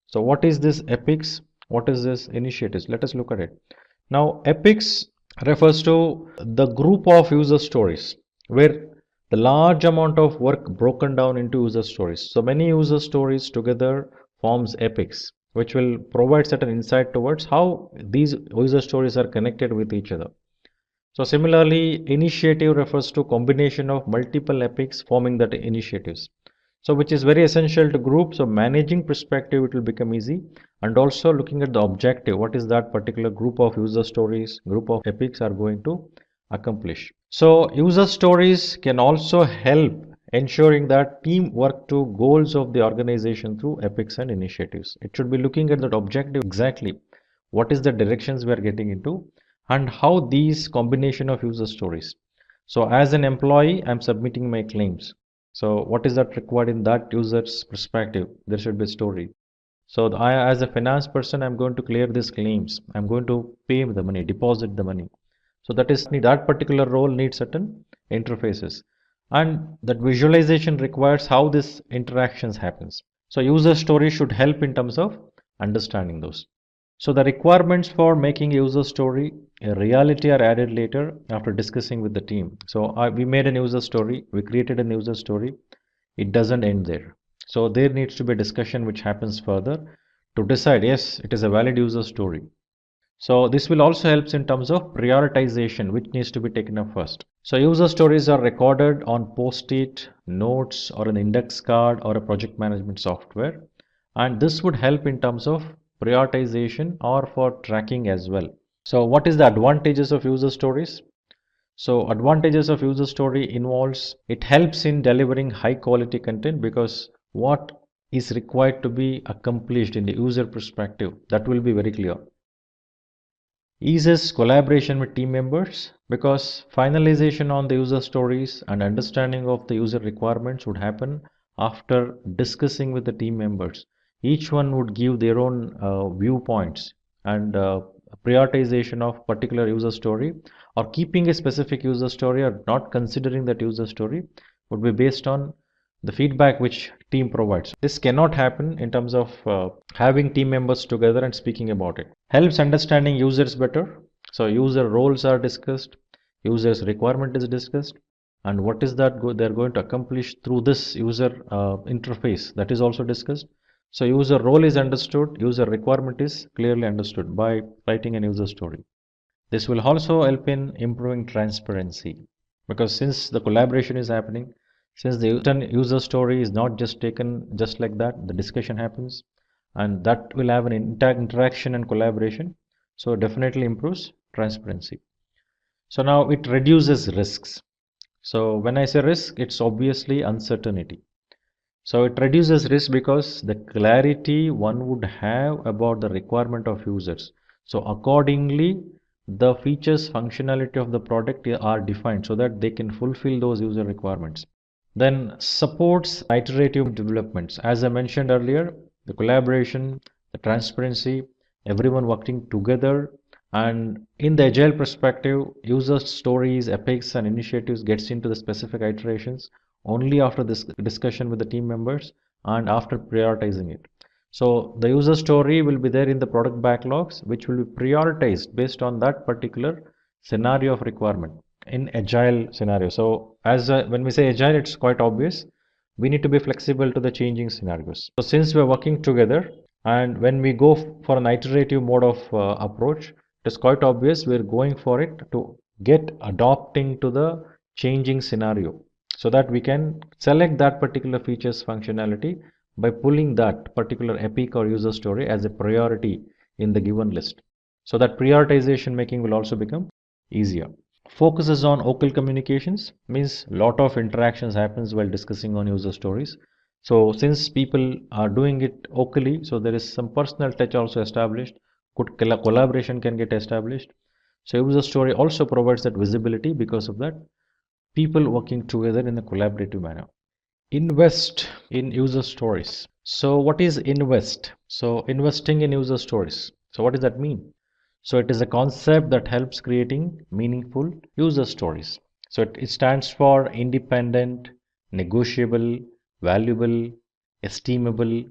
So what is this epics? What is this initiatives? Let us look at it. Now epics refers to the group of user stories where the large amount of work broken down into user stories. So many user stories together forms epics, which will provide certain insight towards how these user stories are connected with each other. So similarly, initiative refers to combination of multiple epics forming that initiatives. So which is very essential to group. So managing perspective, it will become easy, and also looking at the objective. What is that particular group of user stories, group of epics are going to accomplish. So user stories can also help ensuring that team work to goals of the organization through epics and initiatives. It should be looking at that objective exactly. What is the directions we are getting into, and how these combination of user stories. So as an employee, I'm submitting my claims. So what is that required in that user's perspective? There should be a story. So I, as a finance person, I'm going to clear these claims. I'm going to pay the money, deposit the money. So that particular role needs certain interfaces, and that visualization requires how this interactions happens. So user story should help in terms of understanding those. So the requirements for making a user story a reality are added later after discussing with the team. So we made a user story, we created a user story. It doesn't end there. So there needs to be a discussion which happens further to decide, yes, it is a valid user story. So this will also helps in terms of prioritization, which needs to be taken up first. So user stories are recorded on post-it, notes, or an index card or a project management software. And this would help in terms of prioritization or for tracking as well. So what is the advantages of user stories? So advantages of user story involves, it helps in delivering high quality content because what is required to be accomplished in the user perspective, that will be very clear. Eases collaboration with team members because finalization on the user stories and understanding of the user requirements would happen after discussing with the team members. Each one would give their own viewpoints, and prioritization of particular user story or keeping a specific user story or not considering that user story would be based on the feedback which team provides. This cannot happen in terms of having team members together and speaking about it. Helps understanding users better. So user roles are discussed, users requirement is discussed, and what is that they're going to accomplish through this user interface, that is also discussed. So user role is understood, user requirement is clearly understood by writing an user story. This will also help in improving transparency because since the collaboration is happening, since the user story is not just taken just like that, the discussion happens and that will have an interaction and collaboration. So definitely improves transparency. So now it reduces risks. So when I say risk, it's obviously uncertainty. So it reduces risk because the clarity one would have about the requirement of users. So accordingly, the features functionality of the product are defined so that they can fulfill those user requirements. Then supports iterative developments. As I mentioned earlier, the collaboration, the transparency, everyone working together, and in the agile perspective, user stories, epics, and initiatives gets into the specific iterations only after this discussion with the team members and after prioritizing it. So the user story will be there in the product backlogs, which will be prioritized based on that particular scenario of requirement in agile scenario. So as when we say agile, it's quite obvious. We need to be flexible to the changing scenarios. So since we're working together and when we go for an iterative mode of approach, it is quite obvious we're going for it to get adopting to the changing scenario so that we can select that particular features functionality by pulling that particular epic or user story as a priority in the given list. So that prioritization making will also become easier. Focuses on vocal communications means lot of interactions happens while discussing on user stories. So since people are doing it vocally, so there is some personal touch also established. Good collaboration can get established. So user story also provides that visibility because of that people working together in a collaborative manner. Invest in user stories. So what is invest? So investing in user stories. So what does that mean? So it is a concept that helps creating meaningful user stories. So it stands for independent, negotiable, valuable, estimable,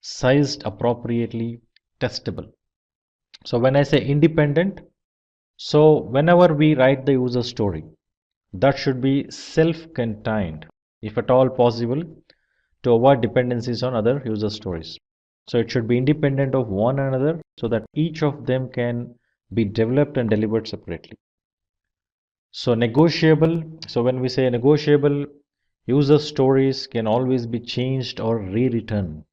sized appropriately, testable. So when I say independent, so whenever we write the user story, that should be self-contained, if at all possible, to avoid dependencies on other user stories. So it should be independent of one another so that each of them can be developed and delivered separately. So negotiable, so when we say negotiable, user stories can always be changed or rewritten.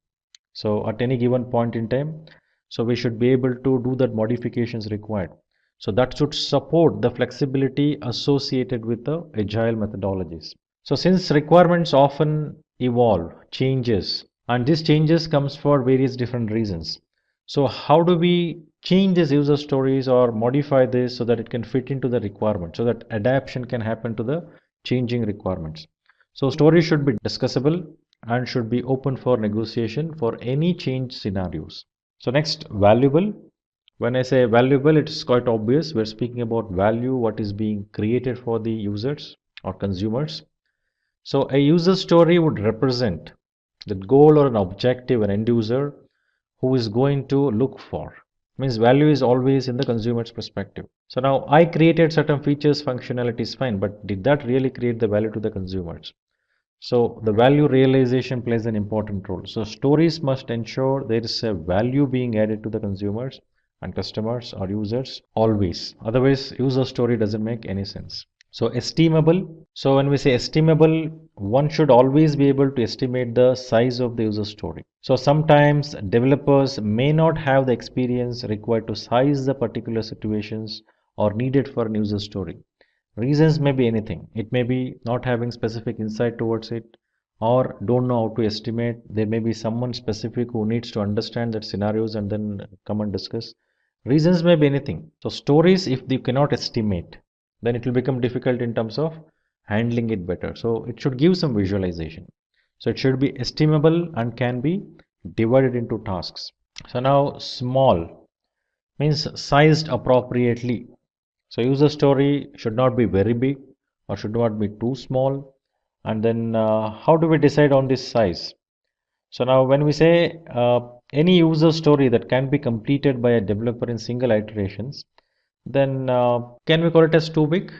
So at any given point in time, so we should be able to do that modifications required. So that should support the flexibility associated with the agile methodologies. So since requirements often evolve, changes, and these changes comes for various different reasons. So how do we change these user stories or modify this so that it can fit into the requirement, so that adaptation can happen to the changing requirements? So stories should be discussable and should be open for negotiation for any change scenarios. So next, valuable. When I say valuable, it's quite obvious. We're speaking about value, what is being created for the users or consumers. So a user story would represent the goal or an objective an end user who is going to look for. Means value is always in the consumer's perspective. So now I created certain features, functionalities, fine, but did that really create the value to the consumers? So the value realization plays an important role. So stories must ensure there is a value being added to the consumers and customers or users always. Otherwise, user story doesn't make any sense. So estimable. So when we say estimable, one should always be able to estimate the size of the user story. So sometimes developers may not have the experience required to size the particular situations or needed for a user story. Reasons may be anything. It may be not having specific insight towards it or don't know how to estimate. There may be someone specific who needs to understand that scenarios and then come and discuss. Reasons may be anything. So stories, if you cannot estimate, then it will become difficult in terms of handling it better. So it should give some visualization. So it should be estimable and can be divided into tasks. So now small means sized appropriately. So user story should not be very big or should not be too small. And then how do we decide on this size? So now when we say any user story that can be completed by a developer in single iterations, then can we call it as too big?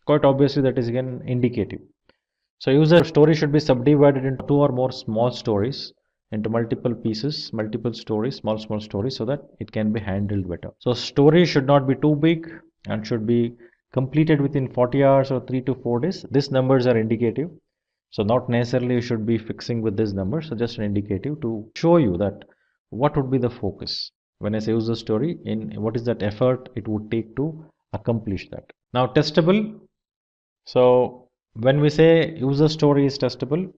Quite obviously that is again indicative. So user story should be subdivided into two or more small stories into multiple pieces, multiple stories, small stories, so that it can be handled better. So story should not be too big and should be completed within 40 hours or 3 to 4 days. These numbers are indicative. So not necessarily you should be fixing with this number. So just an indicative to show you that what would be the focus. When I say user story, in what is that effort it would take to accomplish that. Now testable. So when we say user story is testable,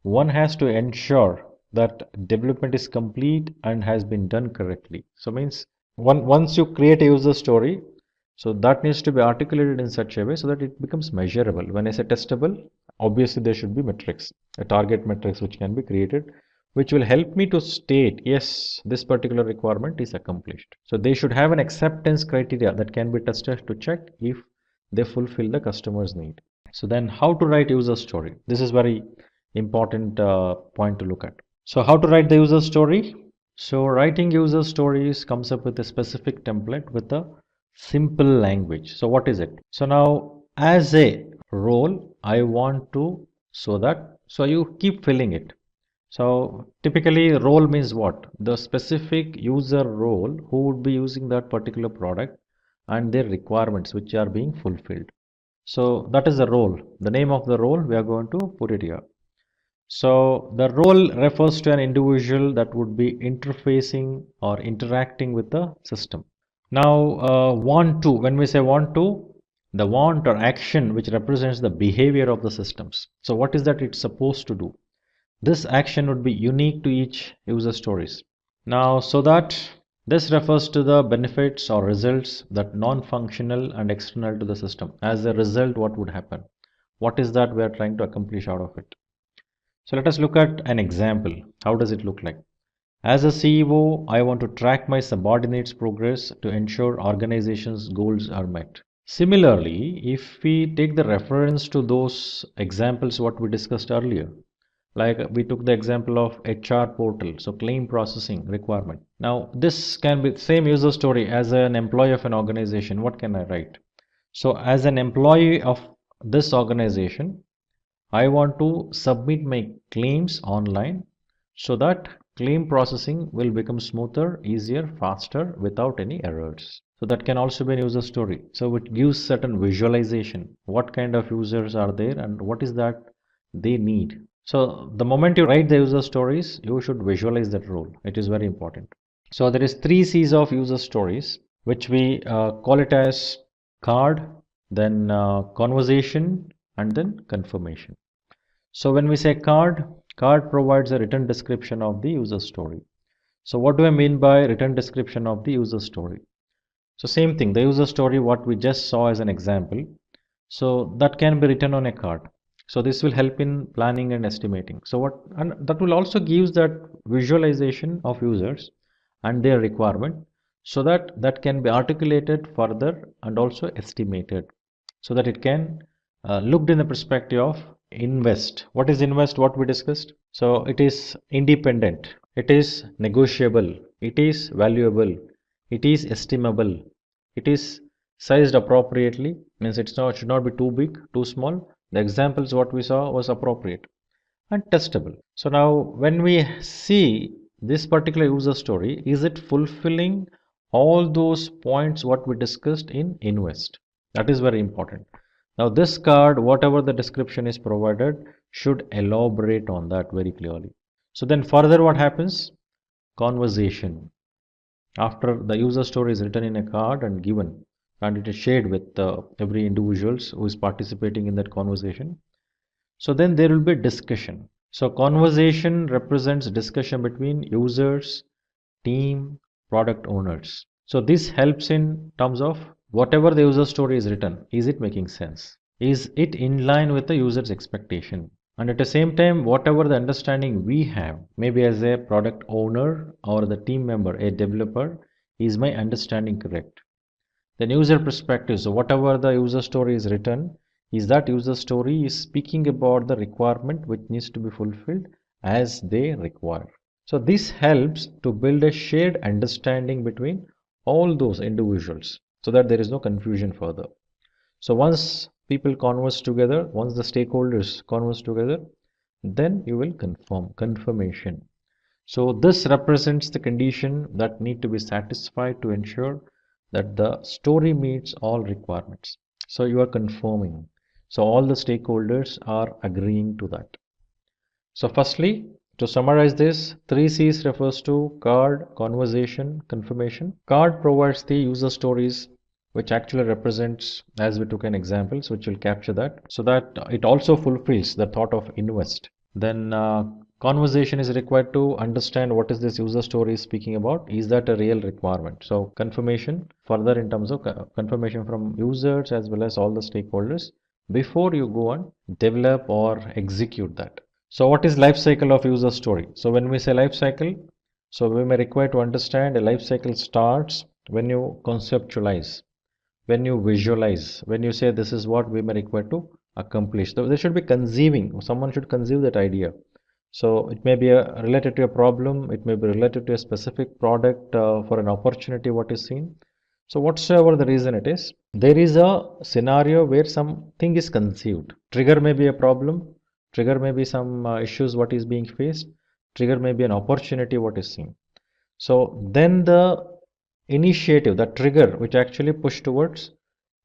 one has to ensure that development is complete and has been done correctly. So means once you create a user story, so that needs to be articulated in such a way so that it becomes measurable. When I say testable, obviously there should be metrics, a target metrics which can be created, which will help me to state, yes, this particular requirement is accomplished. So they should have an acceptance criteria that can be tested to check if they fulfill the customer's need. So then how to write user story? This is very important point to look at. So how to write the user story? So writing user stories comes up with a specific template with a simple language. So what is it? So now as a role, I want to so you keep filling it. So typically role means what? The specific user role who would be using that particular product and their requirements which are being fulfilled. So that is the role. The name of the role we are going to put it here. So the role refers to an individual that would be interfacing or interacting with the system. Now want to, when we say want to, the want or action which represents the behavior of the systems. So what is that it's supposed to do? This action would be unique to each user stories. Now so that this refers to the benefits or results that non-functional and external to the system. As a result, what would happen? What is that we are trying to accomplish out of it? So let us look at an example. How does it look like? As a CEO, I want to track my subordinates' progress to ensure organization's goals are met. Similarly, if we take the reference to those examples what we discussed earlier, like we took the example of HR portal, so claim processing requirement. Now this can be same user story as an employee of an organization. What can I write? So as an employee of this organization, I want to submit my claims online so that claim processing will become smoother, easier, faster without any errors. So that can also be a user story. So it gives certain visualization. What kind of users are there and what is that they need. So the moment you write the user stories, you should visualize that role. It is very important. So there is 3 C's of user stories, which we call it as card, then conversation, and then confirmation. So when we say card provides a written description of the user story. So what do I mean by written description of the user story? So same thing, the user story, what we just saw as an example. So that can be written on a card. So this will help in planning and estimating. So and that will also gives that visualization of users and their requirement, so that can be articulated further and also estimated, so that it can looked in the perspective of invest. What is invest? What we discussed. So it is independent, it is negotiable, it is valuable, it is estimable, it is sized appropriately, means it should not be too big, too small. The examples what we saw was appropriate, and testable. So now when we see this particular user story, is it fulfilling all those points what we discussed in invest? That is very important. Now this card, whatever the description is provided, should elaborate on that very clearly. So then further what happens? Conversation. After the user story is written in a card and given, and it is shared with every individuals who is participating in that conversation. So then there will be discussion. So conversation represents discussion between users, team, product owners. So this helps in terms of whatever the user story is written, is it making sense? Is it in line with the user's expectation? And at the same time, whatever the understanding we have, maybe as a product owner or the team member, a developer, is my understanding correct? Then user perspective, so whatever the user story is written, is that user story is speaking about the requirement which needs to be fulfilled as they require. So this helps to build a shared understanding between all those individuals, so that there is no confusion further. So once people converse together, once the stakeholders converse together, then you will confirmation. So this represents the condition that need to be satisfied to ensure that the story meets all requirements. So you are confirming. So all the stakeholders are agreeing to that. So firstly, to summarize this, 3 C's refers to card, conversation, confirmation. Card provides the user stories, which actually represents, as we took an example, so which will capture that, so that it also fulfills the thought of invest. Then conversation is required to understand what is this user story speaking about. Is that a real requirement? So confirmation further in terms of confirmation from users as well as all the stakeholders before you go and develop or execute that. So what is life cycle of user story? So when we say life cycle, so we may require to understand a life cycle starts when you conceptualize, when you visualize, when you say this is what we may require to accomplish. So there should be conceiving, someone should conceive that idea. So it may be related to a problem, it may be related to a specific product for an opportunity what is seen. So whatsoever the reason it is, there is a scenario where something is conceived. Trigger may be a problem, trigger may be some issues what is being faced, trigger may be an opportunity what is seen. So then the initiative, the trigger which actually push towards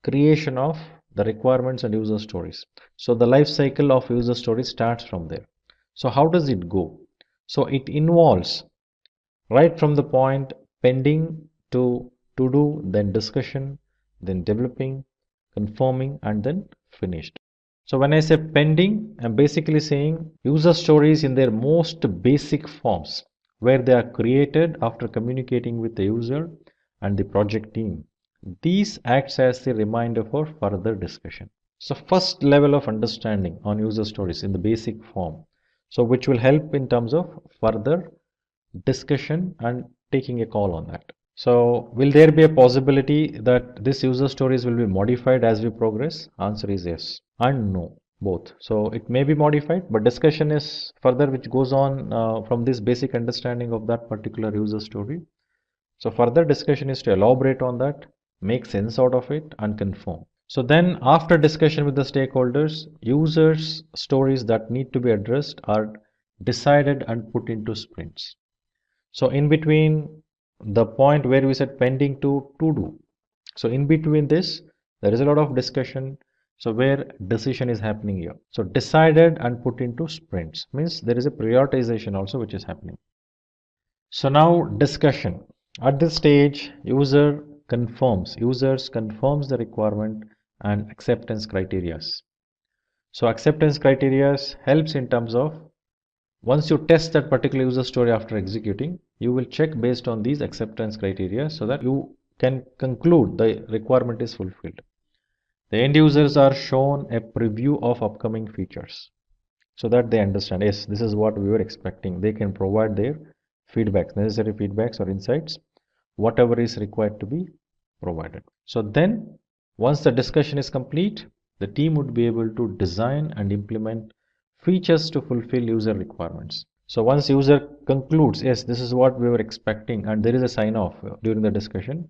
creation of the requirements and user stories. So the life cycle of user stories starts from there. So how does it go? So it involves right from the point pending to do, then discussion, then developing, confirming, and then finished. So when I say pending, I'm basically saying user stories in their most basic forms, where they are created after communicating with the user and the project team. These acts as the reminder for further discussion. So first level of understanding on user stories in the basic form, so which will help in terms of further discussion and taking a call on that. So will there be a possibility that this user stories will be modified as we progress? Answer is yes and no, both. So it may be modified, but discussion is further which goes on from this basic understanding of that particular user story. So further discussion is to elaborate on that, make sense out of it, and confirm. So then after discussion with the stakeholders, users stories that need to be addressed are decided and put into sprints. So in between the point where we said pending to do, So in between this, there is a lot of discussion. So where decision is happening here. So decided and put into sprints means there is a prioritization also which is happening. So now discussion. At this stage, users confirms the requirement and acceptance criteria. So acceptance criteria helps in terms of once you test that particular user story after executing, you will check based on these acceptance criteria so that you can conclude the requirement is fulfilled. The end users are shown a preview of upcoming features so that they understand, yes, this is what we were expecting. They can provide their feedbacks, necessary feedbacks or insights, whatever is required to be provided. So then once the discussion is complete, the team would be able to design and implement features to fulfill user requirements. So once user concludes, yes, this is what we were expecting, and there is a sign off during the discussion,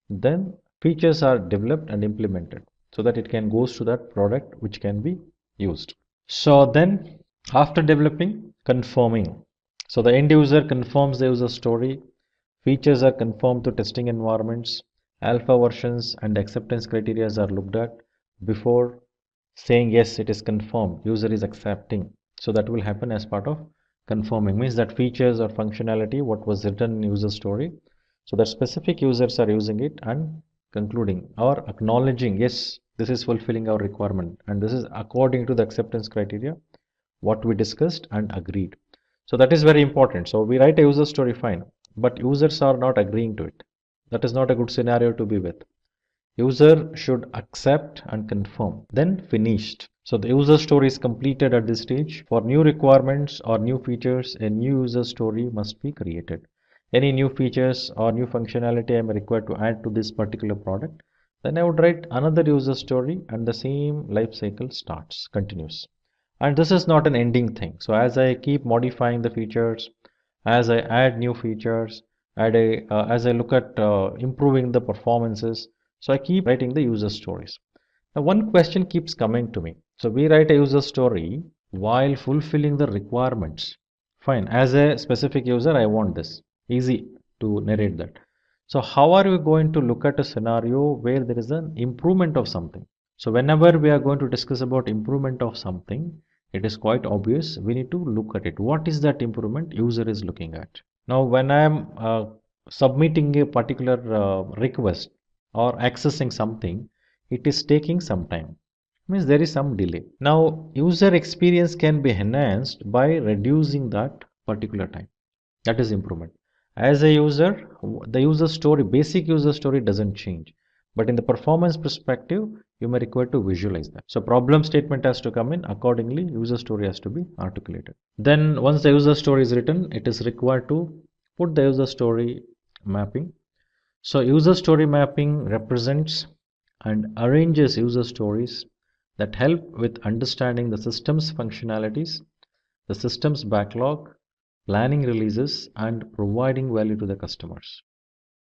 then features are developed and implemented so that it can goes to that product which can be used. So then after developing, confirming. So the end user confirms the user story, features are confirmed to testing environments, alpha versions and acceptance criteria are looked at before saying yes, it is confirmed, user is accepting. So that will happen as part of confirming, means that features or functionality what was written in user story, so that specific users are using it and concluding or acknowledging, yes, this is fulfilling our requirement and this is according to the acceptance criteria what we discussed and agreed. So that is very important. So we write a user story, fine, but users are not agreeing to it. That is not a good scenario to be with. User should accept and confirm, then finished. So the user story is completed at this stage. For new requirements or new features, a new user story must be created. Any new features or new functionality I am required to add to this particular product, then I would write another user story and the same life cycle continues. And this is not an ending thing. So as I keep modifying the features, as I add new features, as I look at improving the performances, so I keep writing the user stories. Now one question keeps coming to me. So we write a user story while fulfilling the requirements. Fine, as a specific user, I want this. Easy to narrate that. So how are we going to look at a scenario where there is an improvement of something? So whenever we are going to discuss about improvement of something, it is quite obvious we need to look at it. What is that improvement user is looking at? Now when I am submitting a particular request or accessing something, it is taking some time. Means there is some delay. Now user experience can be enhanced by reducing that particular time. That is improvement. As a user, the user story, basic user story doesn't change. But in the performance perspective, you may require to visualize that. So problem statement has to come in. Accordingly, user story has to be articulated. Then once the user story is written, it is required to put the user story mapping. So user story mapping represents and arranges user stories that help with understanding the system's functionalities, the system's backlog, planning releases, and providing value to the customers.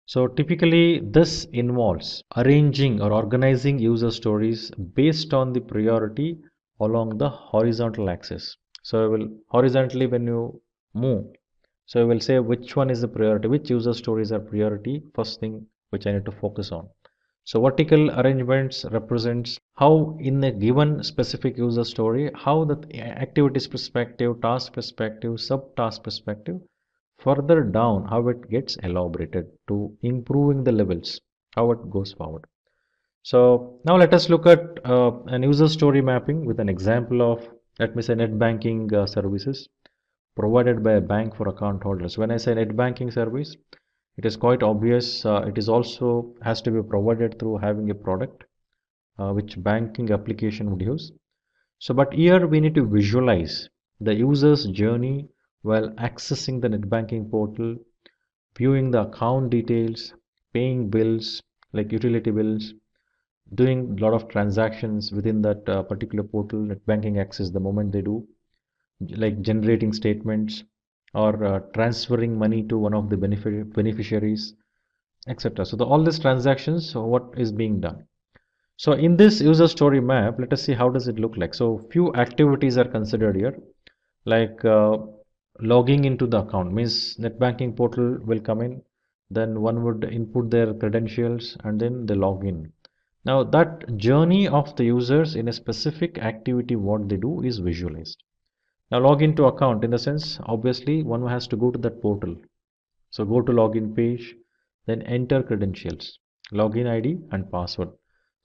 So typically this involves arranging or organizing user stories based on the priority along the horizontal axis. So I will horizontally when you move, so I will say which one is the priority, which user stories are priority, first thing which I need to focus on. So vertical arrangements represents how in a given specific user story, how the activities perspective, task perspective, sub-task perspective, further down how it gets elaborated to improving the levels, how it goes forward. So now let us look at an user story mapping with an example of, let me say, net banking services provided by a bank for account holders. When I say net banking service, it is quite obvious. It is also has to be provided through having a product which banking application would use. So, but here we need to visualize the user's journey while accessing the net banking portal, viewing the account details, paying bills like utility bills, doing a lot of transactions within that particular portal, net banking access the moment they do, like generating statements or transferring money to one of the beneficiaries, etc. So all these transactions, so what is being done. So in this user story map, let us see how does it look like. So few activities are considered here, like logging into the account, means net banking portal will come in, then one would input their credentials and then they log in. Now that journey of the users in a specific activity, what they do is visualized. Now log into account, in the sense, obviously one has to go to that portal. So go to login page, then enter credentials, login ID and password.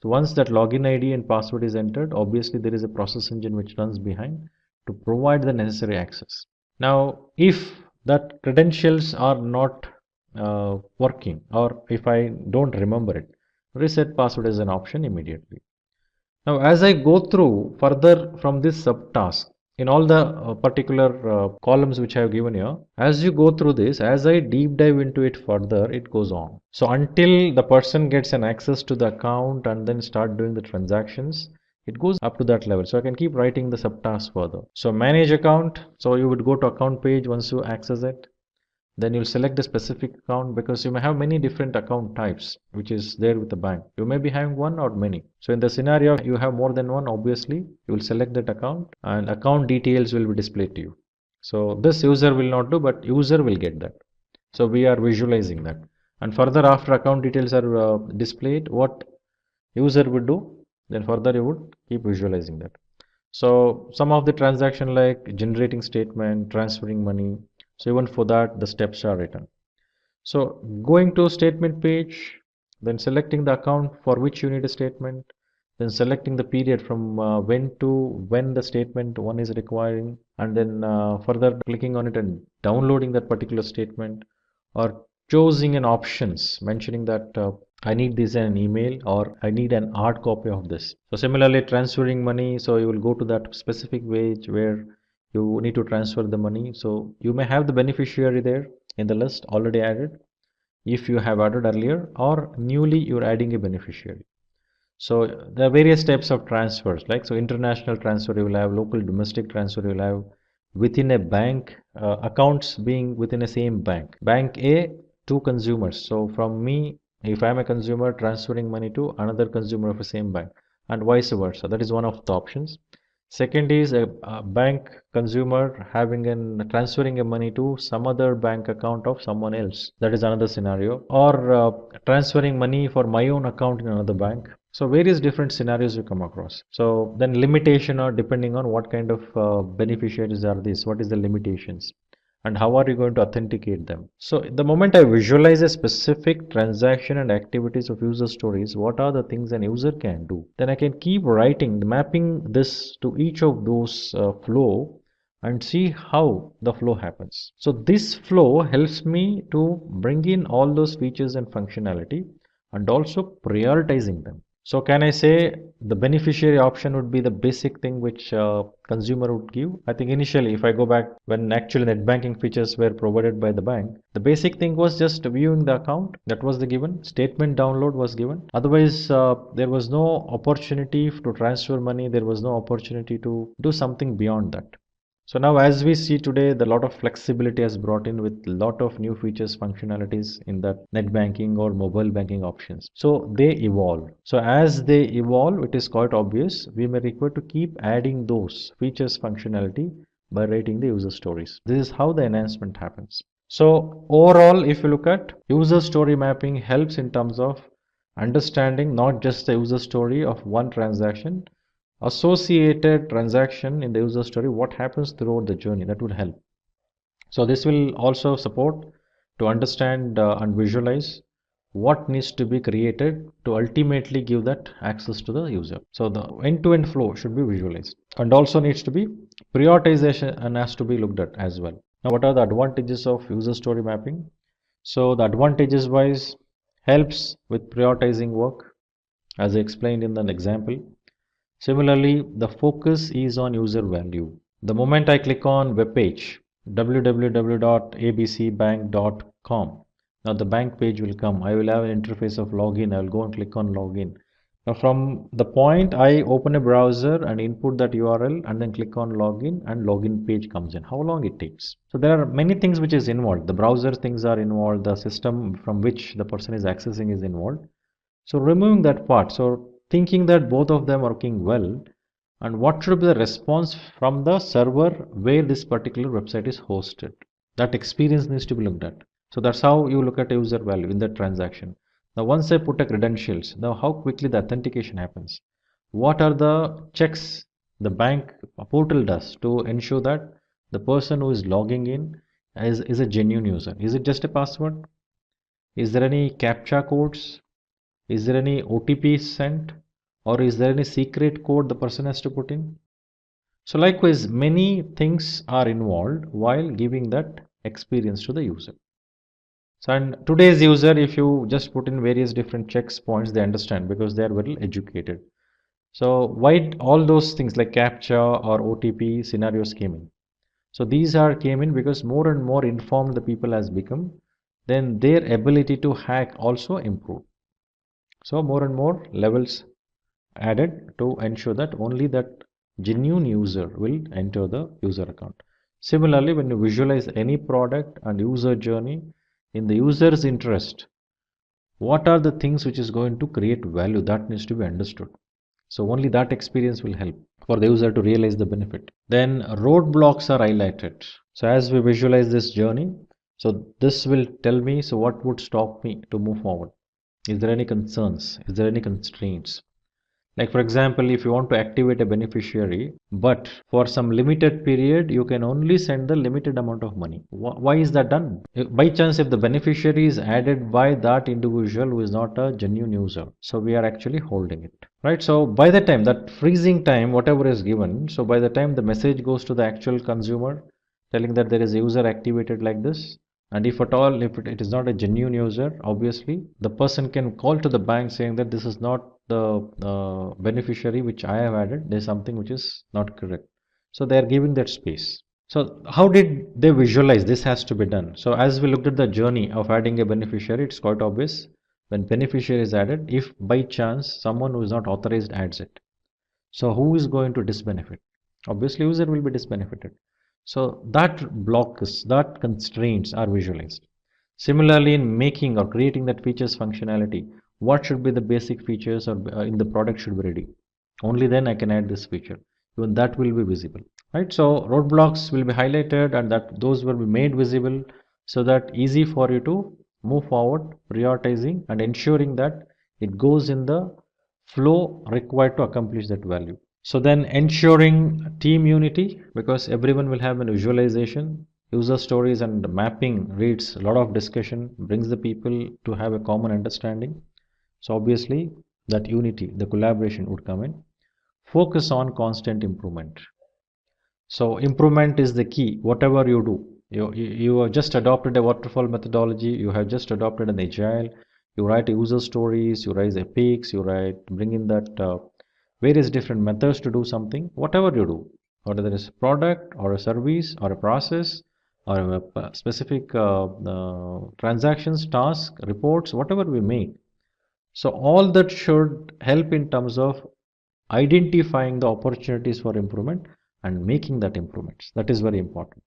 So once that login ID and password is entered, obviously there is a process engine which runs behind to provide the necessary access. Now, if that credentials are not working, or if I don't remember it, reset password is an option immediately. Now, as I go through further from this subtask, in all the particular columns which I have given here, as you go through this, as I deep dive into it further, it goes on. So until the person gets an access to the account and then start doing the transactions, it goes up to that level. So I can keep writing the subtask further. So manage account. So you would go to account page once you access it. Then you'll select the specific account, because you may have many different account types which is there with the bank. You may be having one or many. So in the scenario you have more than one, obviously you will select that account and account details will be displayed to you. So this user will not do, but user will get that. So we are visualizing that. And further, after account details are displayed, what user would do, then further you would keep visualizing that. So some of the transaction like generating statement, transferring money, so even for that the steps are written. So going to statement page, then selecting the account for which you need a statement, then selecting the period from when to when the statement one is requiring, and then further clicking on it and downloading that particular statement, or choosing an options mentioning that I need this in an email or I need an hard copy of this. So similarly transferring money, so you will go to that specific page where you need to transfer the money. So you may have the beneficiary there in the list already added if you have added earlier, or newly you're adding a beneficiary. So there are various types of transfers, like so international transfer you will have, local domestic transfer you will have, within a bank, accounts being within a same bank, bank A to consumers. So from me, if I am a consumer, transferring money to another consumer of the same bank, and vice versa. That is one of the options. Second is a bank consumer having and transferring a money to some other bank account of someone else. That is another scenario. Or transferring money for my own account in another bank. So various different scenarios you come across. So then limitation, or depending on what kind of beneficiaries are these, what is the limitations, and how are you going to authenticate them. So the moment I visualize a specific transaction and activities of user stories, what are the things an user can do, then I can keep writing, mapping this to each of those flow and see how the flow happens. So this flow helps me to bring in all those features and functionality and also prioritizing them. So can I say the beneficiary option would be the basic thing which consumer would give? I think initially, if I go back when actually net banking features were provided by the bank, the basic thing was just viewing the account. That was the given. Statement download was given. Otherwise, there was no opportunity to transfer money. There was no opportunity to do something beyond that. So now as we see today, the lot of flexibility has brought in with lot of new features, functionalities in that net banking or mobile banking options. So they evolve. So as they evolve, it is quite obvious we may require to keep adding those features, functionality by writing the user stories. This is how the enhancement happens. So overall, if you look at user story mapping helps in terms of understanding not just the user story of one transaction, associated transaction in the user story, what happens throughout the journey, that would help. So this will also support to understand and visualize what needs to be created to ultimately give that access to the user. So the end-to-end flow should be visualized, and also needs to be prioritization and has to be looked at as well. Now what are the advantages of user story mapping? So the advantages wise helps with prioritizing work, as I explained in the example. Similarly, the focus is on user value. The moment I click on web page www.abcbank.com, now the bank page will come. I will have an interface of login. I will go and click on login. Now from the point I open a browser and input that URL and then click on login, and login page comes in. How long it takes? So there are many things which is involved. The browser things are involved. The system from which the person is accessing is involved. So removing that part. So thinking that both of them are working well, and what should be the response from the server where this particular website is hosted. That experience needs to be looked at. So that's how you look at user value in that transaction. Now, once I put a credentials, now how quickly the authentication happens? What are the checks the bank portal does to ensure that the person who is logging in is a genuine user? Is it just a password? Is there any CAPTCHA codes? Is there any OTP sent? Or is there any secret code the person has to put in? So likewise, many things are involved while giving that experience to the user. So and today's user, if you just put in various different checks points, they understand because they are well educated. So why all those things like CAPTCHA or OTP scenarios came in? So these are came in because more and more informed the people has become, then their ability to hack also improved. So more and more levels added to ensure that only that genuine user will enter the user account. Similarly, when you visualize any product and user journey in the user's interest, what are the things which is going to create value that needs to be understood. So only that experience will help for the user to realize the benefit. Then roadblocks are highlighted. So as we visualize this journey, so this will tell me, so what would stop me to move forward? Is there any concerns? Is there any constraints? Like for example, if you want to activate a beneficiary, but for some limited period, you can only send the limited amount of money. Why is that done? By chance, if the beneficiary is added by that individual who is not a genuine user, so we are actually holding it, right? So by the time that freezing time, whatever is given, so by the time the message goes to the actual consumer telling that there is a user activated like this, and if at all, if it is not a genuine user, obviously the person can call to the bank saying that this is not the beneficiary which I have added, there is something which is not correct. So they are giving that space. So how did they visualize this has to be done? So as we looked at the journey of adding a beneficiary, it's quite obvious when beneficiary is added, if by chance someone who is not authorized adds it. So who is going to disbenefit? Obviously user will be disbenefited. So that blocks, that constraints are visualized. Similarly, in making or creating that features functionality, what should be the basic features or in the product should be ready. Only then I can add this feature. Even that will be visible, right? So roadblocks will be highlighted and that those will be made visible so that easy for you to move forward, prioritizing and ensuring that it goes in the flow required to accomplish that value. So then ensuring team unity, because everyone will have a visualization, user stories and mapping reads a lot of discussion, brings the people to have a common understanding. So obviously that unity, the collaboration would come in. Focus on constant improvement. So improvement is the key, whatever you do. You have just adopted a waterfall methodology, you have just adopted an agile, you write user stories, you raise epics, you bring in that various different methods to do something, whatever you do, whether it is a product or a service or a process or a specific transactions, tasks, reports, whatever we make. So all that should help in terms of identifying the opportunities for improvement and making that improvements. That is very important.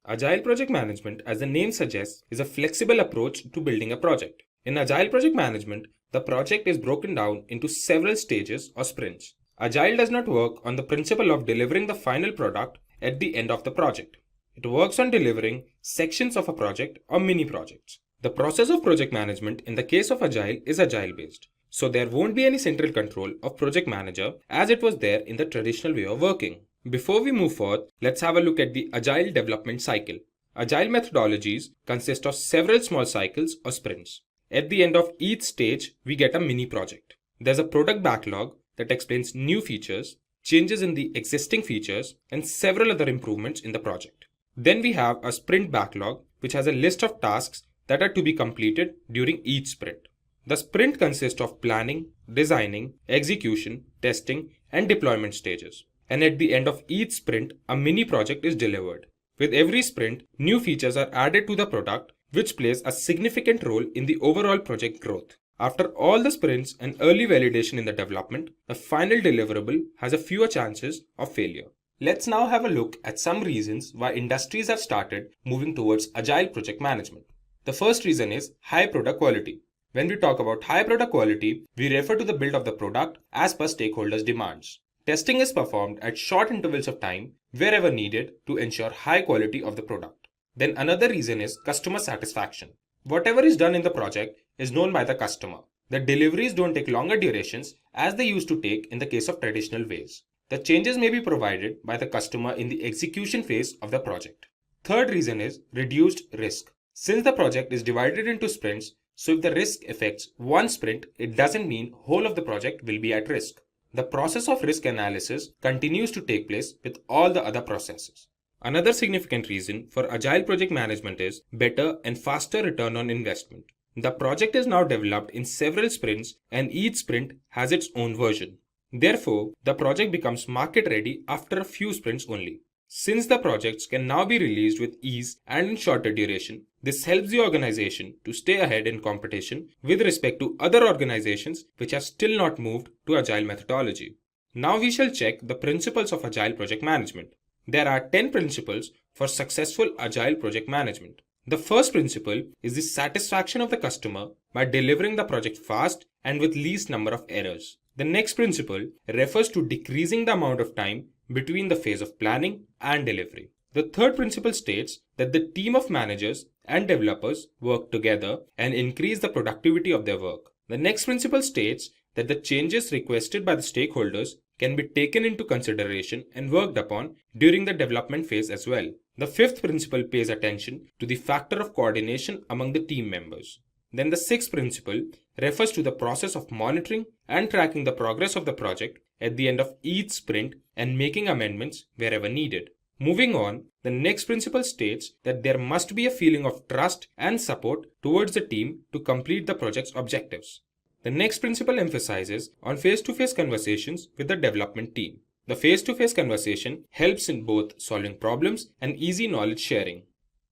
Agile project management, as the name suggests, is a flexible approach to building a project. In Agile project management, the project is broken down into several stages or sprints. Agile does not work on the principle of delivering the final product at the end of the project. It works on delivering sections of a project or mini projects. The process of project management in the case of Agile is Agile based. So there won't be any central control of project manager as it was there in the traditional way of working. Before we move forward, let's have a look at the Agile development cycle. Agile methodologies consist of several small cycles or sprints. At the end of each stage, we get a mini project. There's a product backlog that explains new features, changes in the existing features, and several other improvements in the project. Then we have a sprint backlog, which has a list of tasks that are to be completed during each sprint. The sprint consists of planning, designing, execution, testing, and deployment stages. And at the end of each sprint, a mini project is delivered. With every sprint, new features are added to the product, which plays a significant role in the overall project growth. After all the sprints and early validation in the development, the final deliverable has a fewer chances of failure. Let's now have a look at some reasons why industries have started moving towards Agile project management. The first reason is high product quality. When we talk about high product quality, we refer to the build of the product as per stakeholders' demands. Testing is performed at short intervals of time wherever needed to ensure high quality of the product. Then another reason is customer satisfaction. Whatever is done in the project is known by the customer. The deliveries don't take longer durations as they used to take in the case of traditional ways. The changes may be provided by the customer in the execution phase of the project. Third reason is reduced risk. Since the project is divided into sprints, so if the risk affects one sprint, it doesn't mean whole of the project will be at risk. The process of risk analysis continues to take place with all the other processes. Another significant reason for agile project management is better and faster return on investment. The project is now developed in several sprints and each sprint has its own version. Therefore, the project becomes market ready after a few sprints only. Since the projects can now be released with ease and in shorter duration, this helps the organization to stay ahead in competition with respect to other organizations which have still not moved to Agile methodology. Now we shall check the principles of Agile project management. There are 10 principles for successful Agile project management. The first principle is the satisfaction of the customer by delivering the project fast and with least number of errors. The next principle refers to decreasing the amount of time between the phase of planning and delivery. The third principle states that the team of managers and developers work together and increase the productivity of their work. The next principle states that the changes requested by the stakeholders can be taken into consideration and worked upon during the development phase as well. The fifth principle pays attention to the factor of coordination among the team members. Then the sixth principle refers to the process of monitoring and tracking the progress of the project at the end of each sprint and making amendments wherever needed. Moving on, the next principle states that there must be a feeling of trust and support towards the team to complete the project's objectives. The next principle emphasizes on face-to-face conversations with the development team. The face-to-face conversation helps in both solving problems and easy knowledge sharing.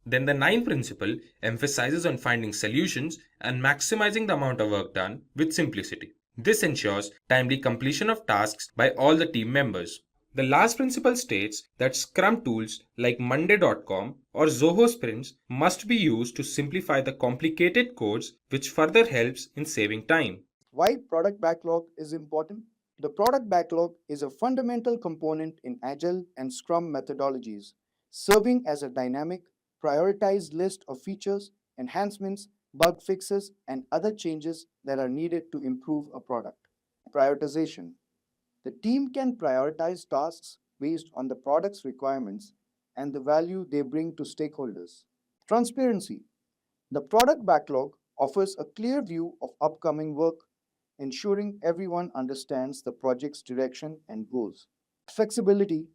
Then the ninth principle emphasizes on finding solutions and maximizing the amount of work done with simplicity. This ensures timely completion of tasks by all the team members. The last principle states that Scrum tools like Monday.com or Zoho Sprints must be used to simplify the complicated codes, which further helps in saving time. Why product backlog is important? The product backlog is a fundamental component in Agile and Scrum methodologies, serving as a dynamic, prioritized list of features, enhancements, bug fixes, and other changes that are needed to improve a product. Prioritization. The team can prioritize tasks based on the product's requirements and the value they bring to stakeholders. Transparency. The product backlog offers a clear view of upcoming work, ensuring everyone understands the project's direction and goals. Flexibility.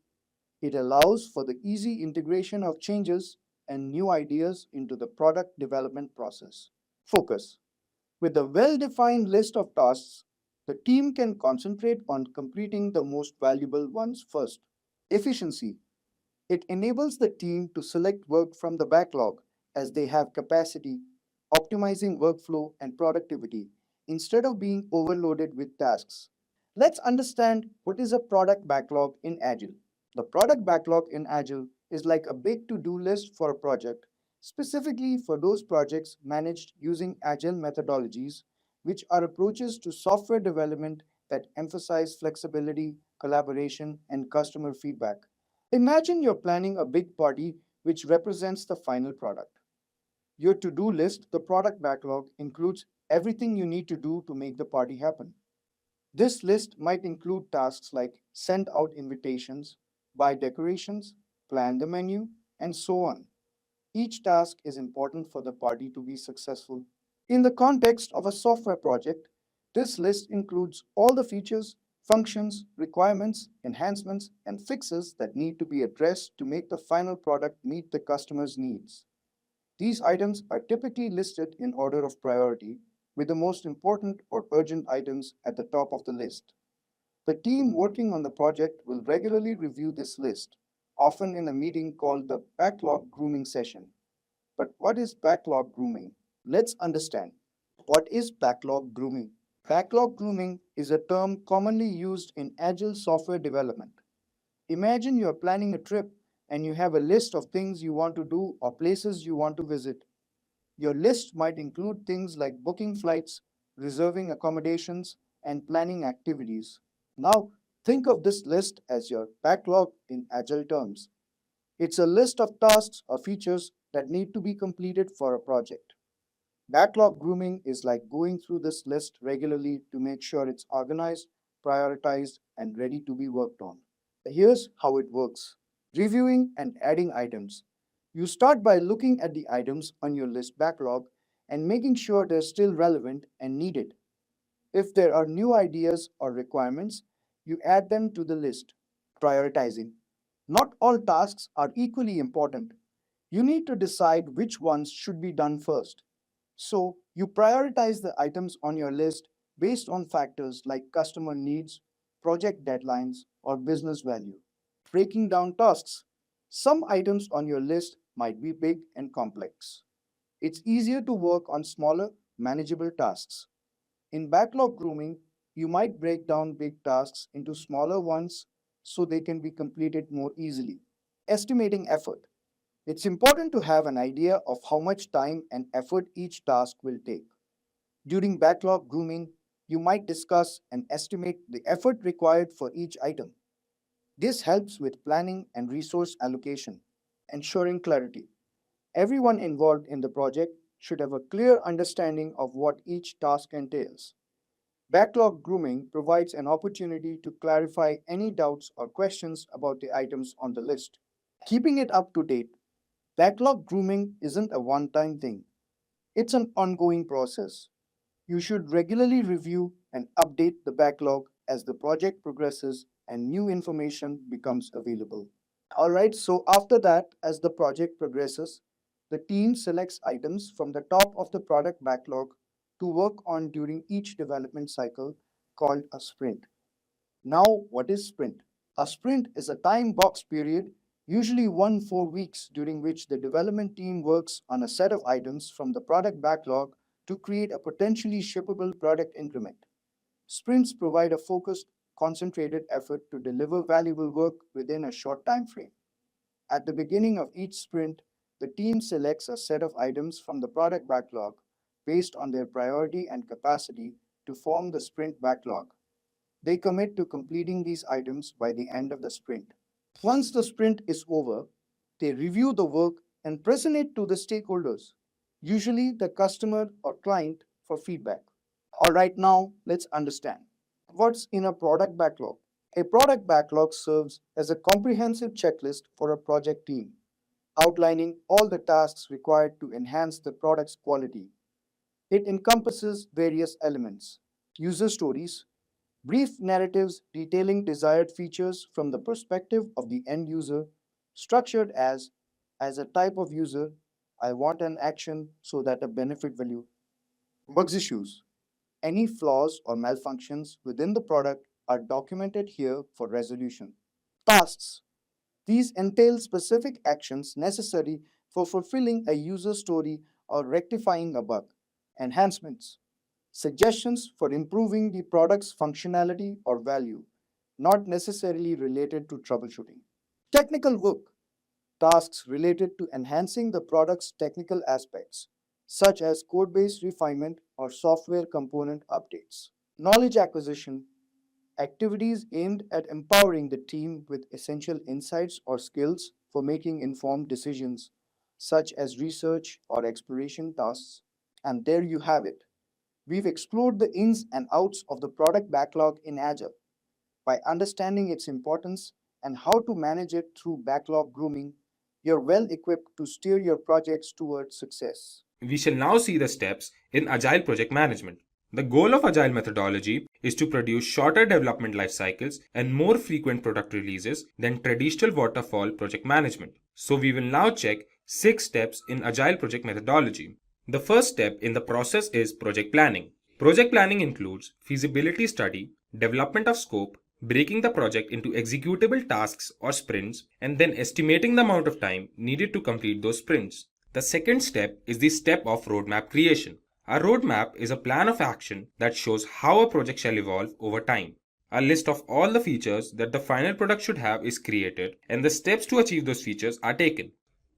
It allows for the easy integration of changes and new ideas into the product development process. Focus. With a well-defined list of tasks, the team can concentrate on completing the most valuable ones first. Efficiency. It enables the team to select work from the backlog as they have capacity, optimizing workflow and productivity instead of being overloaded with tasks. Let's understand what is a product backlog in Agile. The product backlog in Agile is like a big to-do list for a project, specifically for those projects managed using Agile methodologies, which are approaches to software development that emphasize flexibility, collaboration, and customer feedback. Imagine you're planning a big party which represents the final product. Your to-do list, the product backlog, includes everything you need to do to make the party happen. This list might include tasks like send out invitations, buy decorations, plan the menu, and so on. Each task is important for the party to be successful. In the context of a software project, this list includes all the features, functions, requirements, enhancements, and fixes that need to be addressed to make the final product meet the customer's needs. These items are typically listed in order of priority, with the most important or urgent items at the top of the list. The team working on the project will regularly review this list, often in a meeting called the backlog grooming session. But what is backlog grooming? Let's understand. What is backlog grooming? Backlog grooming is a term commonly used in Agile software development. Imagine you're planning a trip and you have a list of things you want to do or places you want to visit. Your list might include things like booking flights, reserving accommodations, and planning activities. Now, think of this list as your backlog in Agile terms. It's a list of tasks or features that need to be completed for a project. Backlog grooming is like going through this list regularly to make sure it's organized, prioritized, and ready to be worked on. Here's how it works. Reviewing and adding items. You start by looking at the items on your list backlog and making sure they're still relevant and needed. If there are new ideas or requirements, you add them to the list. Prioritizing. Not all tasks are equally important. You need to decide which ones should be done first. So, you prioritize the items on your list based on factors like customer needs, project deadlines, or business value. Breaking down tasks. Some items on your list might be big and complex. It's easier to work on smaller, manageable tasks. In backlog grooming, you might break down big tasks into smaller ones so they can be completed more easily. Estimating effort. It's important to have an idea of how much time and effort each task will take. During backlog grooming, you might discuss and estimate the effort required for each item. This helps with planning and resource allocation, ensuring clarity. Everyone involved in the project should have a clear understanding of what each task entails. Backlog grooming provides an opportunity to clarify any doubts or questions about the items on the list. Keeping it up to date. Backlog grooming isn't a one-time thing. It's an ongoing process. You should regularly review and update the backlog as the project progresses and new information becomes available. Alright, so after that, as the project progresses, the team selects items from the top of the product backlog to work on during each development cycle called a sprint. Now, what is sprint? A sprint is a time box period, usually 4 weeks, during which the development team works on a set of items from the product backlog to create a potentially shippable product increment. Sprints provide a focused, concentrated effort to deliver valuable work within a short time frame. At the beginning of each sprint, the team selects a set of items from the product backlog based on their priority and capacity to form the sprint backlog. They commit to completing these items by the end of the sprint. Once the sprint is over, they review the work and present it to the stakeholders, usually the customer or client, for feedback. Alright, now let's understand. What's in a product backlog? A product backlog serves as a comprehensive checklist for a project team, outlining all the tasks required to enhance the product's quality. It encompasses various elements: user stories, brief narratives detailing desired features from the perspective of the end user, structured as a type of user, I want an action so that a benefit value. Bugs issues. Any flaws or malfunctions within the product are documented here for resolution. Tasks. These entail specific actions necessary for fulfilling a user story or rectifying a bug. Enhancements. Suggestions for improving the product's functionality or value, not necessarily related to troubleshooting. Technical work. Tasks related to enhancing the product's technical aspects, such as code-based refinement or software component updates. Knowledge acquisition. Activities aimed at empowering the team with essential insights or skills for making informed decisions, such as research or exploration tasks. And there you have it. We've explored the ins and outs of the product backlog in Agile. By understanding its importance and how to manage it through backlog grooming, you're well equipped to steer your projects towards success. We shall now see the steps in Agile project management. The goal of Agile methodology is to produce shorter development life cycles and more frequent product releases than traditional waterfall project management. So we will now check 6 steps in Agile project methodology. The first step in the process is project planning. Project planning includes feasibility study, development of scope, breaking the project into executable tasks or sprints, and then estimating the amount of time needed to complete those sprints. The second step is the step of roadmap creation. A roadmap is a plan of action that shows how a project shall evolve over time. A list of all the features that the final product should have is created, and the steps to achieve those features are taken.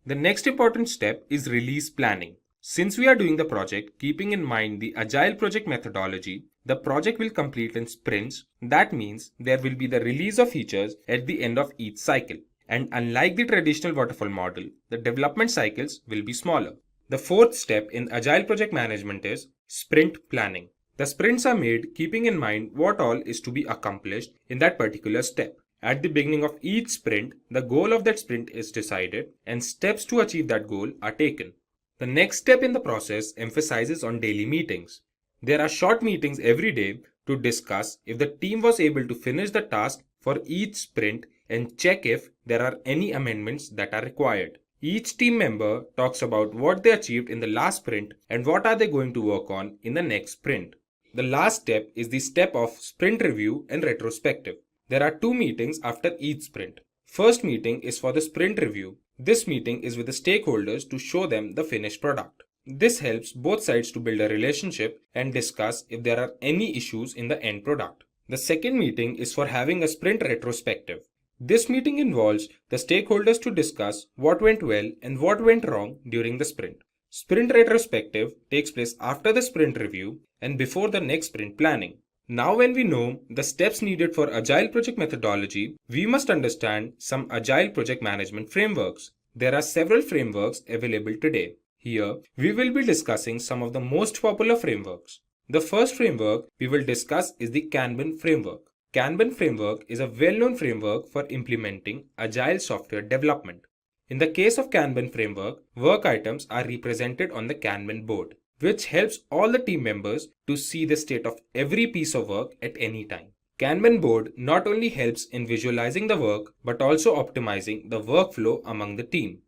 The next important step is release planning. Since we are doing the project keeping in mind the Agile project methodology, the project will complete in sprints. That means there will be the release of features at the end of each cycle. and unlike the traditional waterfall model, the development cycles will be smaller. The fourth step in Agile project management is sprint planning. The sprints are made keeping in mind what all is to be accomplished in that particular step. At the beginning of each sprint, the goal of that sprint is decided and steps to achieve that goal are taken. The next step in the process emphasizes on daily meetings. There are short meetings every day to discuss if the team was able to finish the task for each sprint and check if there are any amendments that are required. Each team member talks about what they achieved in the last sprint and what are they going to work on in the next sprint. The last step is the step of sprint review and retrospective. There are 2 meetings after each sprint. First meeting is for the sprint review. This meeting is with the stakeholders to show them the finished product. This helps both sides to build a relationship and discuss if there are any issues in the end product. The second meeting is for having a sprint retrospective. This meeting involves the stakeholders to discuss what went well and what went wrong during the sprint. Sprint retrospective takes place after the sprint review and before the next sprint planning. Now when we know the steps needed for Agile project methodology, we must understand some Agile project management frameworks. There are several frameworks available today. Here, we will be discussing some of the most popular frameworks. The first framework we will discuss is the Kanban framework. Kanban framework is a well-known framework for implementing Agile software development. In the case of Kanban framework, work items are represented on the Kanban board, which helps all the team members to see the state of every piece of work at any time. Kanban board not only helps in visualizing the work, but also optimizing the workflow among the team.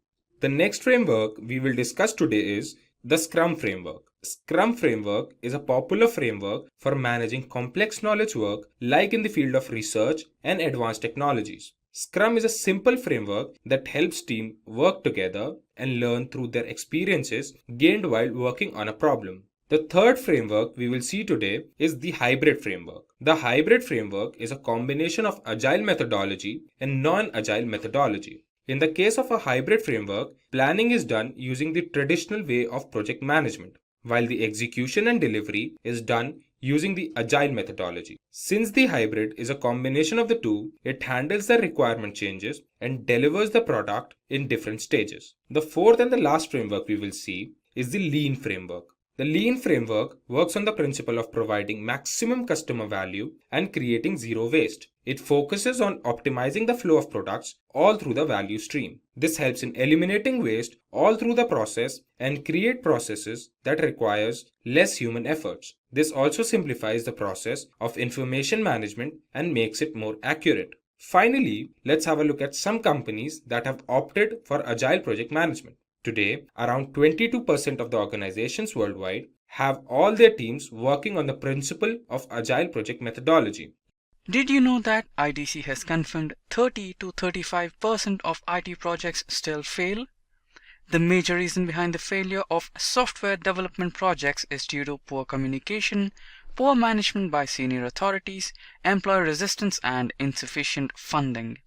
The next framework we will discuss today is the Scrum framework. Scrum framework is a popular framework for managing complex knowledge work like in the field of research and advanced technologies. Scrum is a simple framework that helps teams work together and learn through their experiences gained while working on a problem. The third framework we will see today is the hybrid framework. The hybrid framework is a combination of Agile methodology and non-Agile methodology. In the case of a hybrid framework, planning is done using the traditional way of project management, while the execution and delivery is done using the Agile methodology. Since the hybrid is a combination of the two, it handles the requirement changes and delivers the product in different stages. The fourth and the last framework we will see is the Lean framework. The Lean framework works on the principle of providing maximum customer value and creating zero waste. It focuses on optimizing the flow of products all through the value stream. This helps in eliminating waste all through the process and create processes that requires less human efforts. This also simplifies the process of information management and makes it more accurate. Finally, let's have a look at some companies that have opted for Agile project management. Today, around 22% of the organizations worldwide have all their teams working on the principle of Agile project methodology. Did you know that IDC has confirmed 30 to 35% of IT projects still fail? The major reason behind the failure of software development projects is due to poor communication, poor management by senior authorities, employee resistance, and insufficient funding.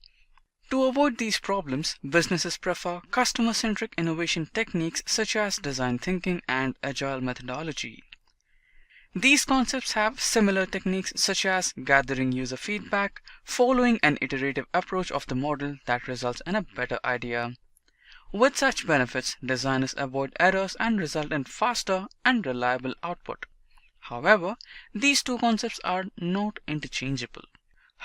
To avoid these problems, businesses prefer customer-centric innovation techniques such as design thinking and agile methodology. These concepts have similar techniques such as gathering user feedback, following an iterative approach of the model that results in a better idea. With such benefits, designers avoid errors and result in faster and reliable output. However, these two concepts are not interchangeable.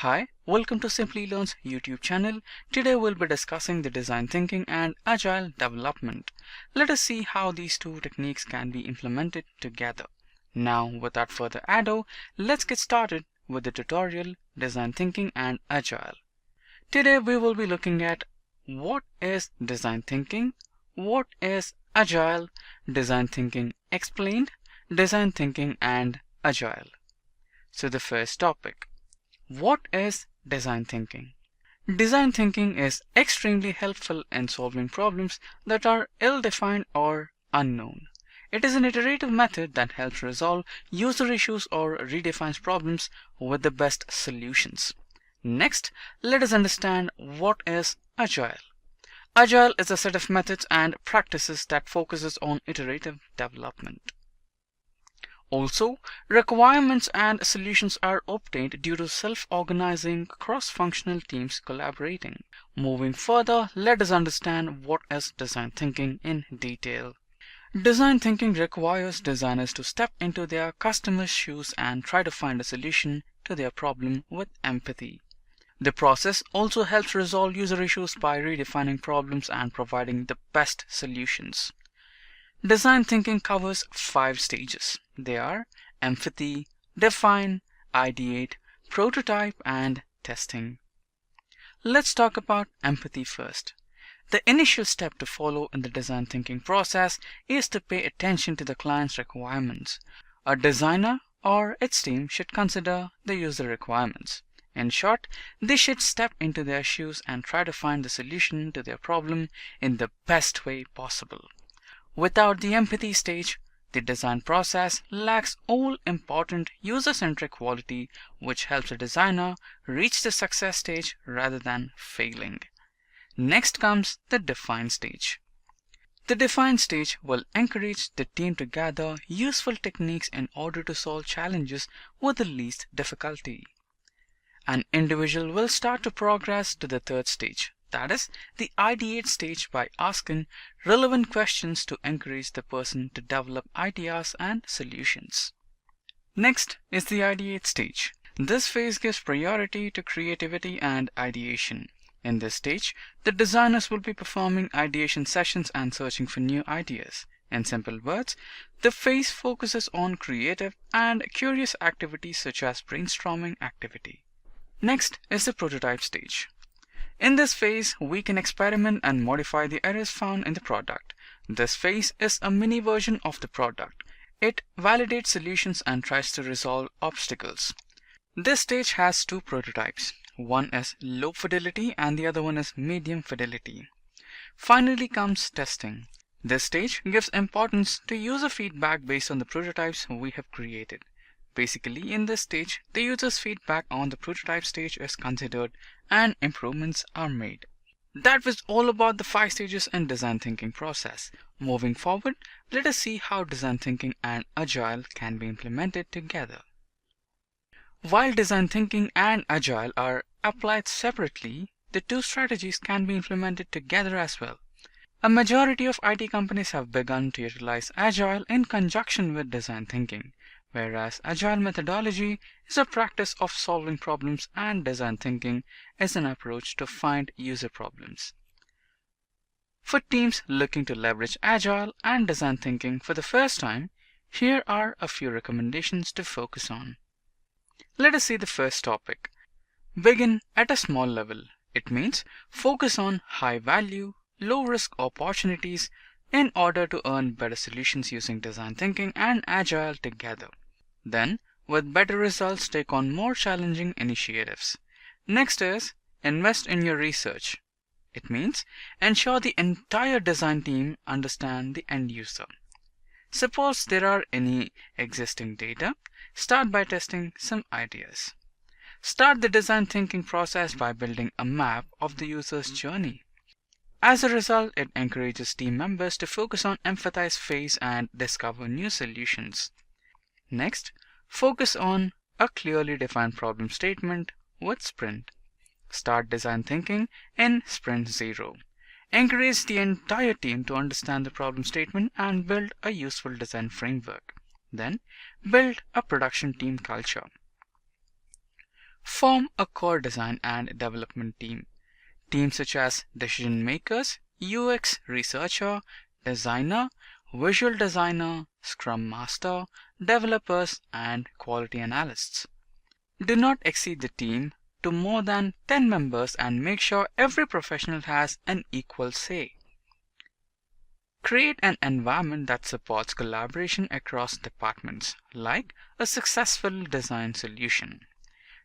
Hi, welcome to Simplilearn's YouTube channel. Today we'll be discussing the design thinking and agile development. Let us see how these two techniques can be implemented together. Now, without further ado, let's get started with the tutorial Design Thinking and Agile. Today we will be looking at what is design thinking, what is agile, design thinking explained, design thinking and agile. So the first topic. What is design thinking? Design thinking is extremely helpful in solving problems that are ill-defined or unknown. It is an iterative method that helps resolve user issues or redefines problems with the best solutions. Next, let us understand what is Agile. Agile is a set of methods and practices that focuses on iterative development. Also, requirements and solutions are obtained due to self-organizing cross-functional teams collaborating. Moving further, let us understand what is design thinking in detail. Design thinking requires designers to step into their customers' shoes and try to find a solution to their problem with empathy. The process also helps resolve user issues by redefining problems and providing the best solutions. Design thinking covers 5 stages. They are empathy, define, ideate, prototype, and testing. Let's talk about empathy first. The initial step to follow in the design thinking process is to pay attention to the client's requirements. A designer or its team should consider the user requirements. In short, they should step into their shoes and try to find the solution to their problem in the best way possible. Without the empathy stage, the design process lacks all important user-centric quality, which helps a designer reach the success stage rather than failing. Next comes the define stage. The define stage will encourage the team to gather useful techniques in order to solve challenges with the least difficulty. An individual will start to progress to the third stage, that is, the ideate stage, by asking relevant questions to encourage the person to develop ideas and solutions. Next is the ideate stage. This phase gives priority to creativity and ideation. In this stage, the designers will be performing ideation sessions and searching for new ideas. In simple words, the phase focuses on creative and curious activities such as brainstorming activity. Next is the prototype stage. In this phase, we can experiment and modify the errors found in the product. This phase is a mini version of the product. It validates solutions and tries to resolve obstacles. This stage has 2 prototypes. One is low fidelity and the other one is medium fidelity. Finally comes testing. This stage gives importance to user feedback based on the prototypes we have created. Basically, in this stage, the user's feedback on the prototype stage is considered and improvements are made. That was all about the 5 stages in design thinking process. Moving forward, let us see how design thinking and Agile can be implemented together. While design thinking and Agile are applied separately, the 2 strategies can be implemented together as well. A majority of IT companies have begun to utilize Agile in conjunction with design thinking, whereas Agile methodology is a practice of solving problems and design thinking is an approach to find user problems. For teams looking to leverage Agile and design thinking for the first time, here are a few recommendations to focus on. Let us see the first topic. Begin at a small level. It means focus on high value, low risk opportunities in order to earn better solutions using design thinking and Agile together. Then, with better results, take on more challenging initiatives. Next is invest in your research. It means ensure the entire design team understand the end user. Suppose there are any existing data, start by testing some ideas. Start the design thinking process by building a map of the user's journey. As a result, it encourages team members to focus on empathize phase and discover new solutions. Next, focus on a clearly defined problem statement with sprint. Start design thinking in sprint 0. Encourage the entire team to understand the problem statement and build a useful design framework. Then, build a production team culture. Form a core design and development team. Teams such as decision makers, UX researcher, designer, visual designer, scrum master, developers, and quality analysts. Do not exceed the team to more than 10 members and make sure every professional has an equal say. Create an environment that supports collaboration across departments, like a successful design solution.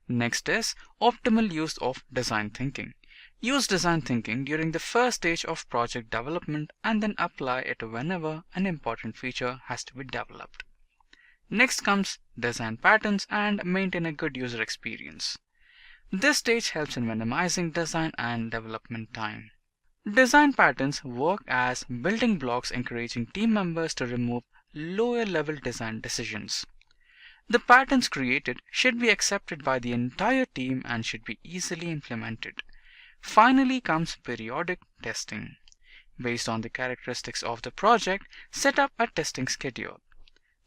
Next is optimal use of design thinking. Use design thinking during the first stage of project development and then apply it whenever an important feature has to be developed. Next comes design patterns and maintain a good user experience. This stage helps in minimizing design and development time. Design patterns work as building blocks encouraging team members to remove lower level design decisions. The patterns created should be accepted by the entire team and should be easily implemented. Finally comes periodic testing. Based on the characteristics of the project, set up a testing schedule.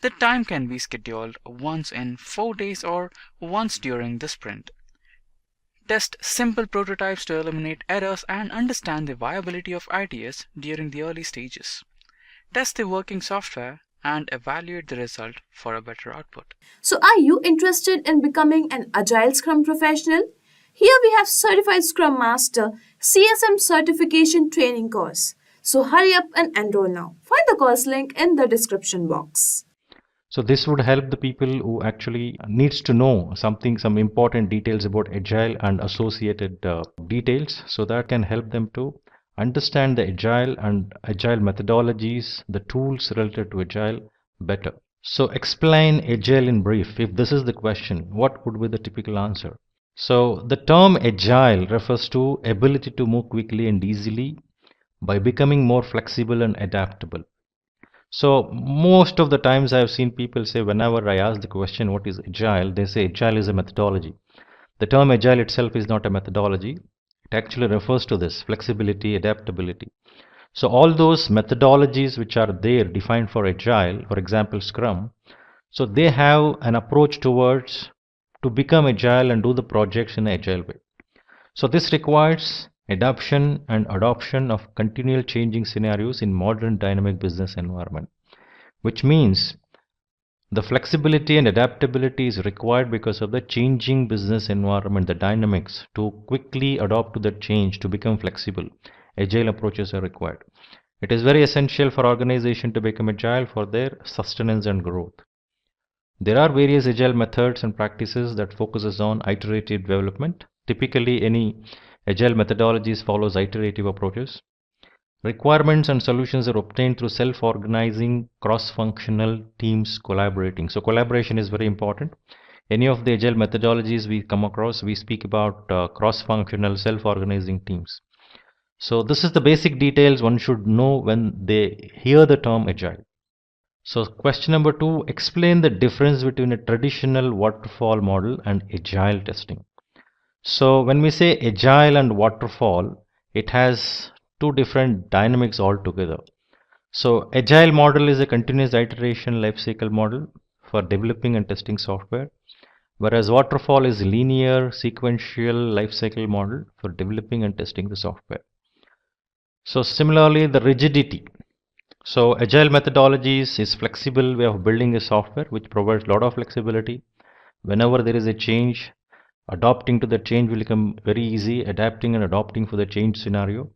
The time can be scheduled once in 4 days or once during the sprint. Test simple prototypes to eliminate errors and understand the viability of ideas during the early stages. Test the working software and evaluate the result for a better output. So, are you interested in becoming an Agile Scrum professional? Here we have Certified Scrum Master CSM Certification Training course. So, hurry up and enroll now. Find the course link in the description box. So this would help the people who actually needs to know some important details about Agile and associated details, so that can help them to understand the Agile and Agile methodologies, the tools related to Agile better. So explain Agile in brief. If this is the question, what would be the typical answer? So the term Agile refers to ability to move quickly and easily by becoming more flexible and adaptable. So most of the times I have seen people say, whenever I ask the question what is Agile, they say Agile is a methodology. The term Agile itself is not a methodology. It actually refers to this flexibility, adaptability. So all those methodologies which are there defined for Agile, for example Scrum, so they have an approach towards to become Agile and do the projects in an Agile way. So this requires adoption and adoption of continual changing scenarios in modern dynamic business environment, which means the flexibility and adaptability is required because of the changing business environment, the dynamics. To quickly adopt to that change, to become flexible, Agile approaches are required. It is very essential for organization to become Agile for their sustenance and growth. There are various Agile methods and practices that focuses on iterative development. Typically, any Agile methodologies follows iterative approaches. Requirements and solutions are obtained through self-organizing, cross-functional teams collaborating. So collaboration is very important. Any of the Agile methodologies we come across, we speak about cross-functional, self-organizing teams. So this is the basic details one should know when they hear the term Agile. So question number 2, explain the difference between a traditional waterfall model and Agile testing. So when we say Agile and waterfall, it has two different dynamics altogether. So Agile model is a continuous iteration lifecycle model for developing and testing software, whereas waterfall is linear sequential lifecycle model for developing and testing the software. So similarly, the rigidity. So Agile methodologies is flexible way of building a software which provides a lot of flexibility. Whenever there is a change, adopting to the change will become very easy, adapting and adopting for the change scenario.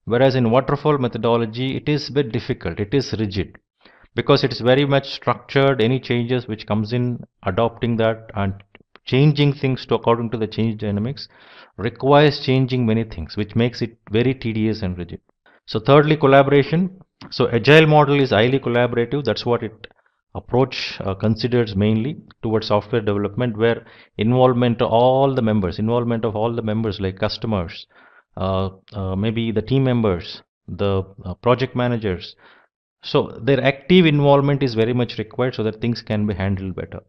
Whereas in waterfall methodology, it is a bit difficult, it is rigid, because it is very much structured. Any changes which comes in, adopting that and changing things to according to the change dynamics requires changing many things, which makes it very tedious and rigid. So thirdly, collaboration. So Agile model is highly collaborative. That's what it approach considers mainly towards software development, where involvement of all the members like customers, maybe the team members, the project managers. So their active involvement is very much required so that things can be handled better.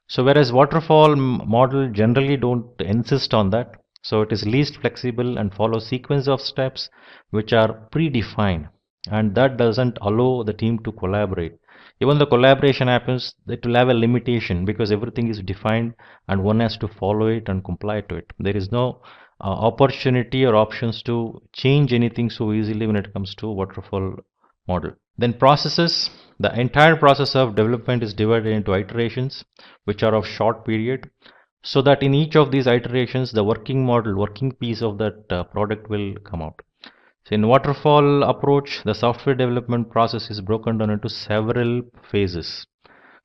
So whereas waterfall model generally don't insist on that. So it is least flexible and follows sequence of steps which are predefined, and that doesn't allow the team to collaborate. Even the collaboration happens, it will have a limitation because everything is defined and one has to follow it and comply to it. There is no opportunity or options to change anything so easily when it comes to waterfall model. Then processes. The entire process of development is divided into iterations which are of short period, so that in each of these iterations the working piece of that product will come out. So in waterfall approach, the software development process is broken down into several phases,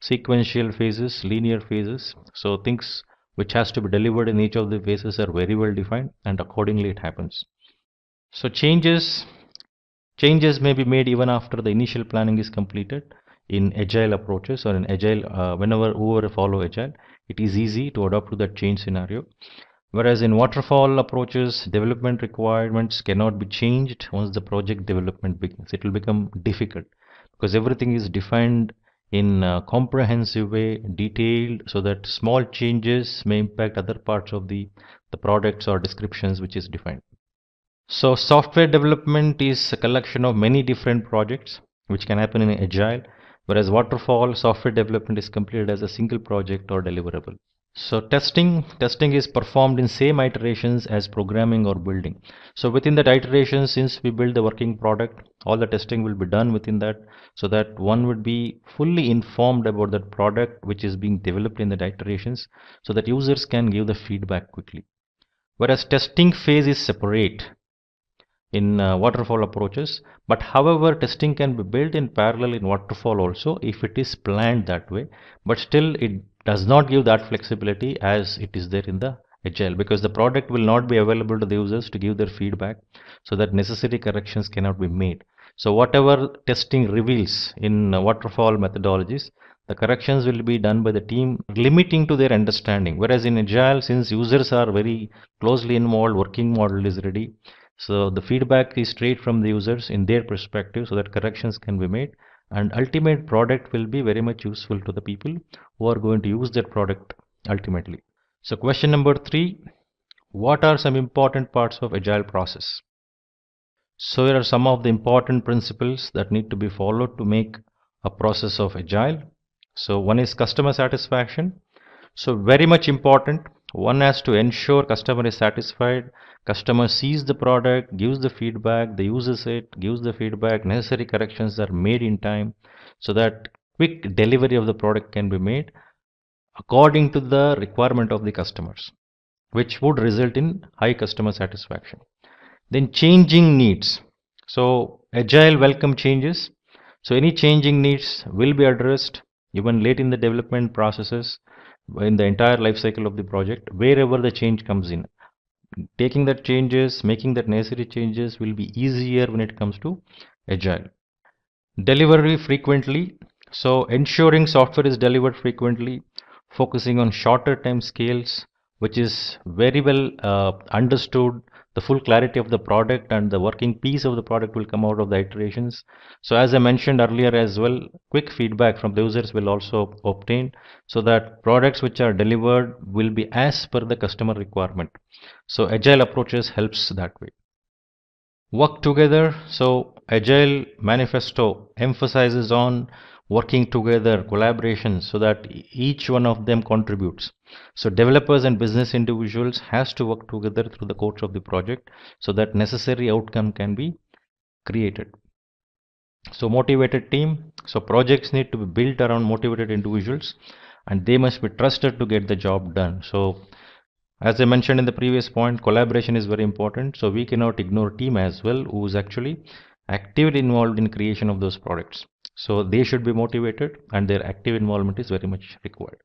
sequential phases, linear phases. So things which has to be delivered in each of the phases are very well defined, and accordingly it happens. So changes may be made even after the initial planning is completed. In Agile approaches or in Agile, whoever follow Agile, it is easy to adopt to that change scenario. Whereas in waterfall approaches, development requirements cannot be changed once the project development begins. It will become difficult because everything is defined in a comprehensive way, detailed, so that small changes may impact other parts of the products or descriptions which is defined. So software development is a collection of many different projects which can happen in Agile, whereas waterfall software development is completed as a single project or deliverable. So testing is performed in same iterations as programming or building. So within that iteration, since we build the working product, all the testing will be done within that, so that one would be fully informed about that product which is being developed in the iterations, so that users can give the feedback quickly. Whereas testing phase is separate in waterfall approaches, but however testing can be built in parallel in waterfall also if it is planned that way, but still it does not give that flexibility as it is there in the Agile, because the product will not be available to the users to give their feedback, so that necessary corrections cannot be made. So whatever testing reveals in waterfall methodologies, the corrections will be done by the team limiting to their understanding, whereas in Agile, since users are very closely involved, working model is ready, so the feedback is straight from the users in their perspective, so that corrections can be made, and ultimate product will be very much useful to the people who are going to use that product ultimately. So question number 3, what are some important parts of Agile process? So here are some of the important principles that need to be followed to make a process of Agile. So one is customer satisfaction. So very much important. One has to ensure customer is satisfied. Customer sees the product, gives the feedback, they uses it, gives the feedback, necessary corrections are made in time, so that quick delivery of the product can be made according to the requirement of the customers, which would result in high customer satisfaction. Then changing needs. So Agile welcome changes. So any changing needs will be addressed even late in the development processes, in the entire life cycle of the project, wherever the change comes in. Taking that changes, making that necessary changes will be easier when it comes to Agile. Delivery frequently. So ensuring software is delivered frequently, focusing on shorter time scales, which is very well understood. The full clarity of the product and the working piece of the product will come out of the iterations. So as I mentioned earlier as well, quick feedback from the users will also obtain, so that products which are delivered will be as per the customer requirement. So Agile approaches helps that way. Work together. So Agile Manifesto emphasizes on working together, collaboration, so that each one of them contributes. So developers and business individuals has to work together through the course of the project, so that necessary outcome can be created. So motivated team. So projects need to be built around motivated individuals, and they must be trusted to get the job done. So as I mentioned in the previous point, collaboration is very important. So we cannot ignore team as well, who is actually actively involved in creation of those products. So they should be motivated, and their active involvement is very much required.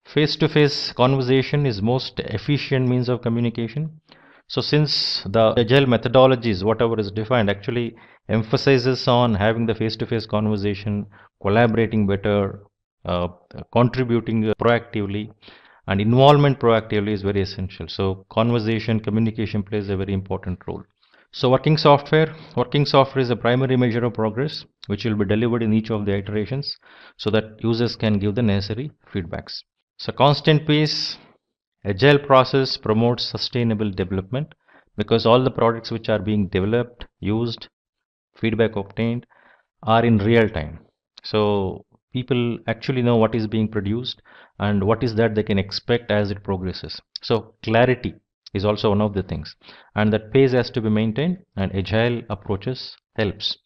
Face-to-face conversation is most efficient means of communication. So since the Agile methodologies, whatever is defined, actually emphasizes on having the face-to-face conversation, collaborating better, contributing proactively, and involvement proactively is very essential. So conversation, communication plays a very important role. So working software is a primary measure of progress, which will be delivered in each of the iterations, so that users can give the necessary feedbacks. So constant pace, Agile process promotes sustainable development, because all the products which are being developed, used, feedback obtained are in real time. So people actually know what is being produced and what is that they can expect as it progresses. So clarity is also one of the things, and that pace has to be maintained, and Agile approaches helps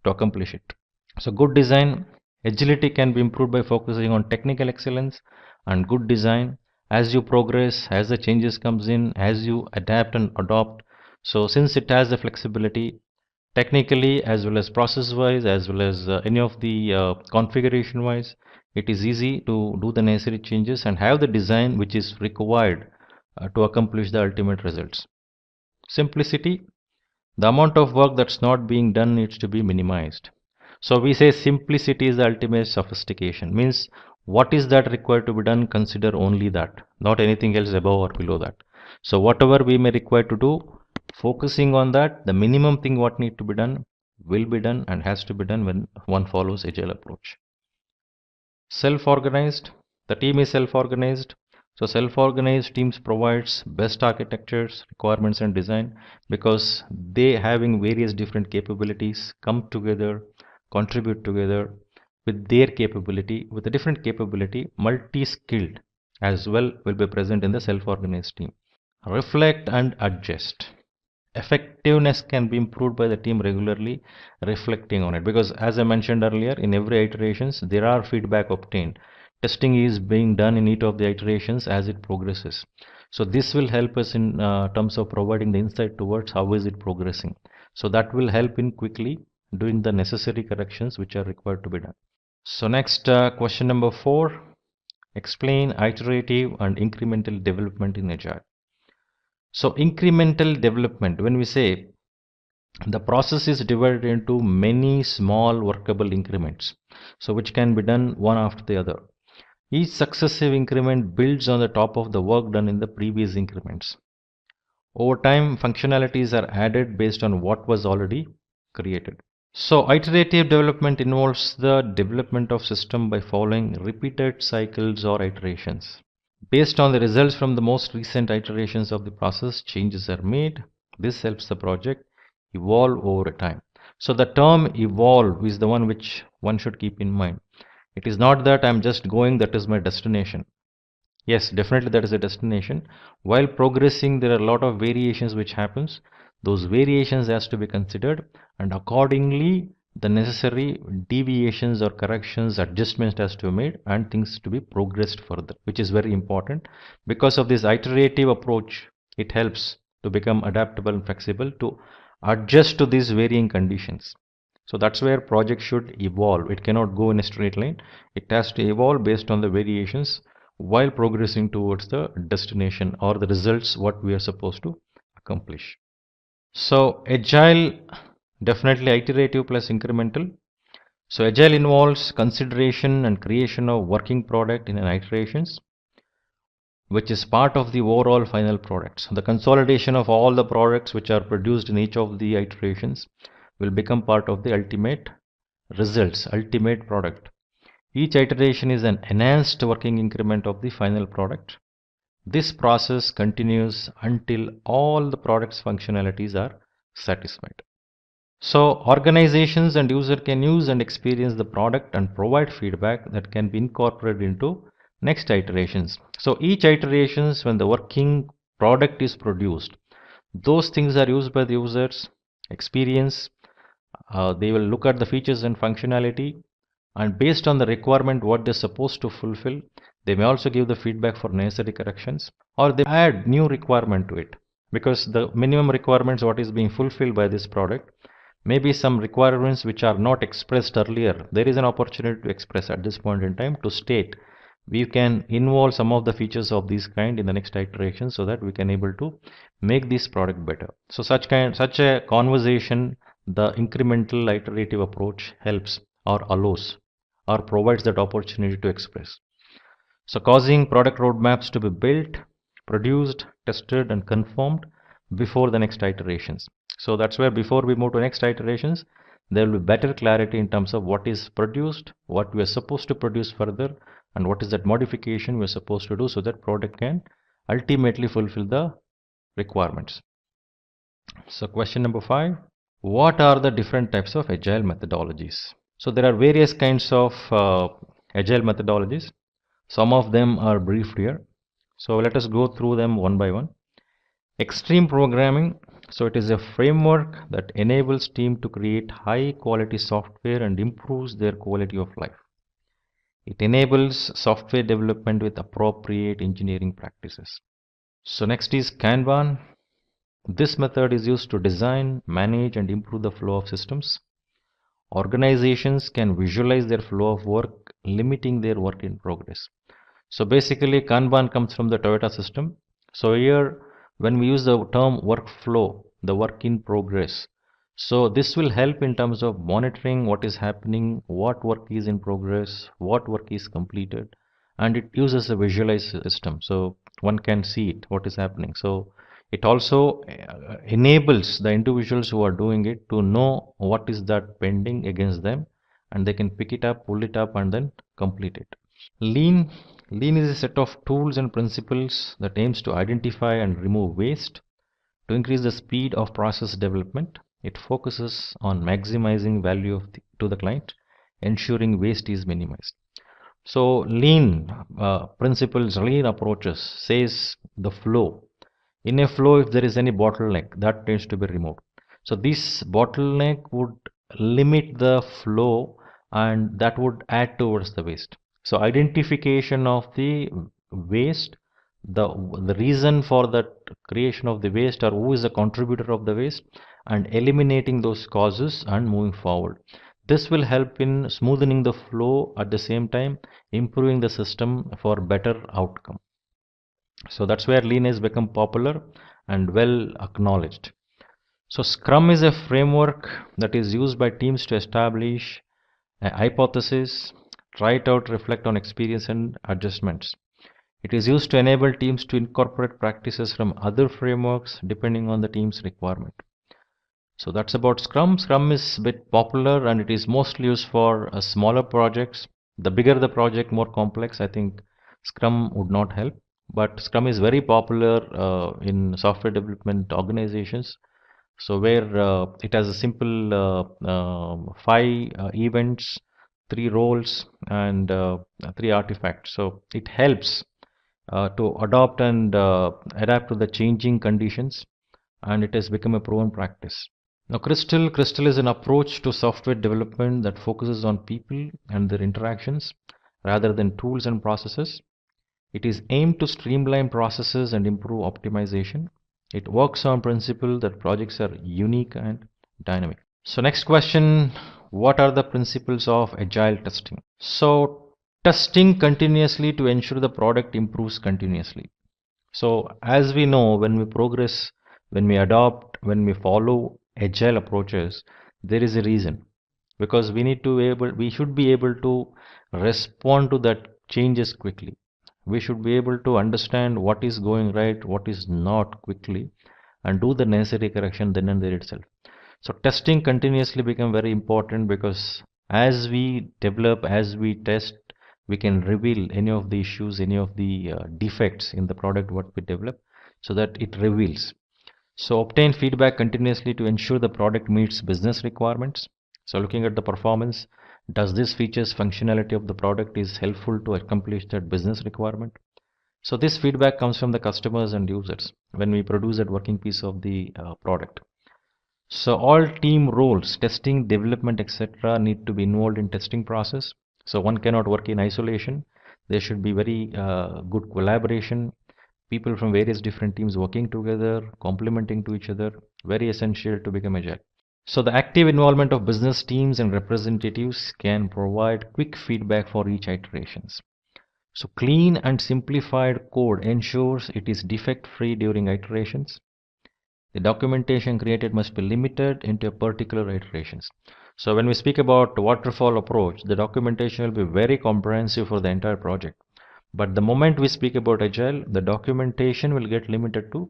to accomplish it. So good design, agility can be improved by focusing on technical excellence and good design. As you progress, as the changes comes in, as you adapt and adopt, so since it has the flexibility, technically as well as process wise, as well as any of the configuration wise, it is easy to do the necessary changes and have the design which is required to accomplish the ultimate results. Simplicity, the amount of work that's not being done needs to be minimized. So we say simplicity is the ultimate sophistication, means what is that required to be done, consider only that, not anything else above or below that. So whatever we may require to do, focusing on that, the minimum thing what need to be done will be done and has to be done when one follows Agile approach. Self-organized, the team is self-organized. So self-organized teams provides best architectures, requirements and design, because they having various different capabilities come together, contribute together with their capability, with a different capability, multi-skilled as well will be present in the self-organized team. Reflect and adjust. Effectiveness can be improved by the team regularly reflecting on it, because as I mentioned earlier, in every iterations there are feedback obtained. Testing is being done in each of the iterations as it progresses. So this will help us in terms of providing the insight towards how is it progressing. So that will help in quickly doing the necessary corrections which are required to be done. So next, question number 4, explain iterative and incremental development in Agile. So incremental development, when we say, the process is divided into many small workable increments, so which can be done one after the other. Each successive increment builds on the top of the work done in the previous increments. Over time, functionalities are added based on what was already created. So iterative development involves the development of system by following repeated cycles or iterations. Based on the results from the most recent iterations of the process, changes are made. This helps the project evolve over time. So the term evolve is the one which one should keep in mind. It is not that I'm just going, that is my destination. Yes, definitely that is a destination. While progressing, there are a lot of variations which happens. Those variations has to be considered, and accordingly the necessary deviations or corrections, adjustments has to be made, and things to be progressed further, which is very important. Because of this iterative approach, it helps to become adaptable and flexible to adjust to these varying conditions. So that's where project should evolve. It cannot go in a straight line. It has to evolve based on the variations while progressing towards the destination or the results what we are supposed to accomplish. So Agile, definitely iterative plus incremental. So Agile involves consideration and creation of working product in an iterations, which is part of the overall final products. The consolidation of all the products which are produced in each of the iterations will become part of the ultimate results, ultimate product. Each iteration is an enhanced working increment of the final product. This process continues until all the product's functionalities are satisfied. So organizations and user can use and experience the product and provide feedback that can be incorporated into next iterations. So each iterations, when the working product is produced, those things are used by the users, experience, they will look at the features and functionality, and based on the requirement what they're supposed to fulfill, they may also give the feedback for necessary corrections, or they add new requirement to it, because the minimum requirements what is being fulfilled by this product, maybe some requirements which are not expressed earlier, there is an opportunity to express at this point in time, to state we can involve some of the features of this kind in the next iteration, so that we can able to make this product better. So such a conversation, the incremental iterative approach helps or allows or provides that opportunity to express. So causing product roadmaps to be built, produced, tested and confirmed before the next iterations. So that's where before we move to next iterations, there will be better clarity in terms of what is produced, what we are supposed to produce further, and what is that modification we are supposed to do, so that product can ultimately fulfill the requirements. So question number 5, what are the different types of agile methodologies? So there are various kinds of agile methodologies. Some of them are briefed here. So let us go through them one by one. Extreme programming. So it is a framework that enables team to create high quality software and improves their quality of life. It enables software development with appropriate engineering practices. So next is Kanban. This method is used to design, manage and improve the flow of systems. Organizations can visualize their flow of work, limiting their work in progress. So basically Kanban comes from the Toyota system. So here when we use the term workflow, the work in progress, so this will help in terms of monitoring what is happening, what work is in progress, what work is completed, and it uses a visualized system, so one can see it, what is happening. So it also enables the individuals who are doing it to know what is that pending against them, and they can pick it up, pull it up and then complete it. Lean Lean is a set of tools and principles that aims to identify and remove waste to increase the speed of process development. It focuses on maximizing value to the client, ensuring waste is minimized. So lean principles, lean approaches says the flow. In a flow, if there is any bottleneck, that needs to be removed. So this bottleneck would limit the flow and that would add towards the waste. So identification of the waste, the reason for that creation of the waste or who is the contributor of the waste, and eliminating those causes and moving forward. This will help in smoothening the flow, at the same time improving the system for better outcome. So that's where lean has become popular and well acknowledged. So Scrum is a framework that is used by teams to establish a hypothesis, try it out, reflect on experience and adjustments. It is used to enable teams to incorporate practices from other frameworks depending on the team's requirement. So that's about Scrum. Scrum is a bit popular and it is mostly used for smaller projects. The bigger the project, more complex, I think Scrum would not help. But Scrum is very popular in software development organizations. So where it has a simple 5 events, 3 roles and 3 artifacts. So it helps to adopt and adapt to the changing conditions, and it has become a proven practice. Now Crystal is an approach to software development that focuses on people and their interactions rather than tools and processes. It is aimed to streamline processes and improve optimization. It works on principle that projects are unique and dynamic. So next question, what are the principles of agile testing? So testing continuously to ensure the product improves continuously. So as we know, when we progress, when we adopt, when we follow agile approaches, there is a reason, because we should be able to respond to that changes quickly. We should be able to understand what is going right, what is not quickly, and do the necessary correction then and there itself. So testing continuously become very important, because as we develop, as we test, we can reveal any of the issues, any of the defects in the product what we develop, so that it reveals. So obtain feedback continuously to ensure the product meets business requirements. So looking at the performance, does this features functionality of the product is helpful to accomplish that business requirement? So this feedback comes from the customers and users when we produce that working piece of the product. So all team roles, testing, development, etc. need to be involved in testing process. So one cannot work in isolation. There should be very good collaboration. People from various different teams working together, complementing to each other, very essential to become agile. So the active involvement of business teams and representatives can provide quick feedback for each iterations. So clean and simplified code ensures it is defect-free during iterations. The documentation created must be limited into particular iterations. So when we speak about waterfall approach, the documentation will be very comprehensive for the entire project. But the moment we speak about agile, the documentation will get limited to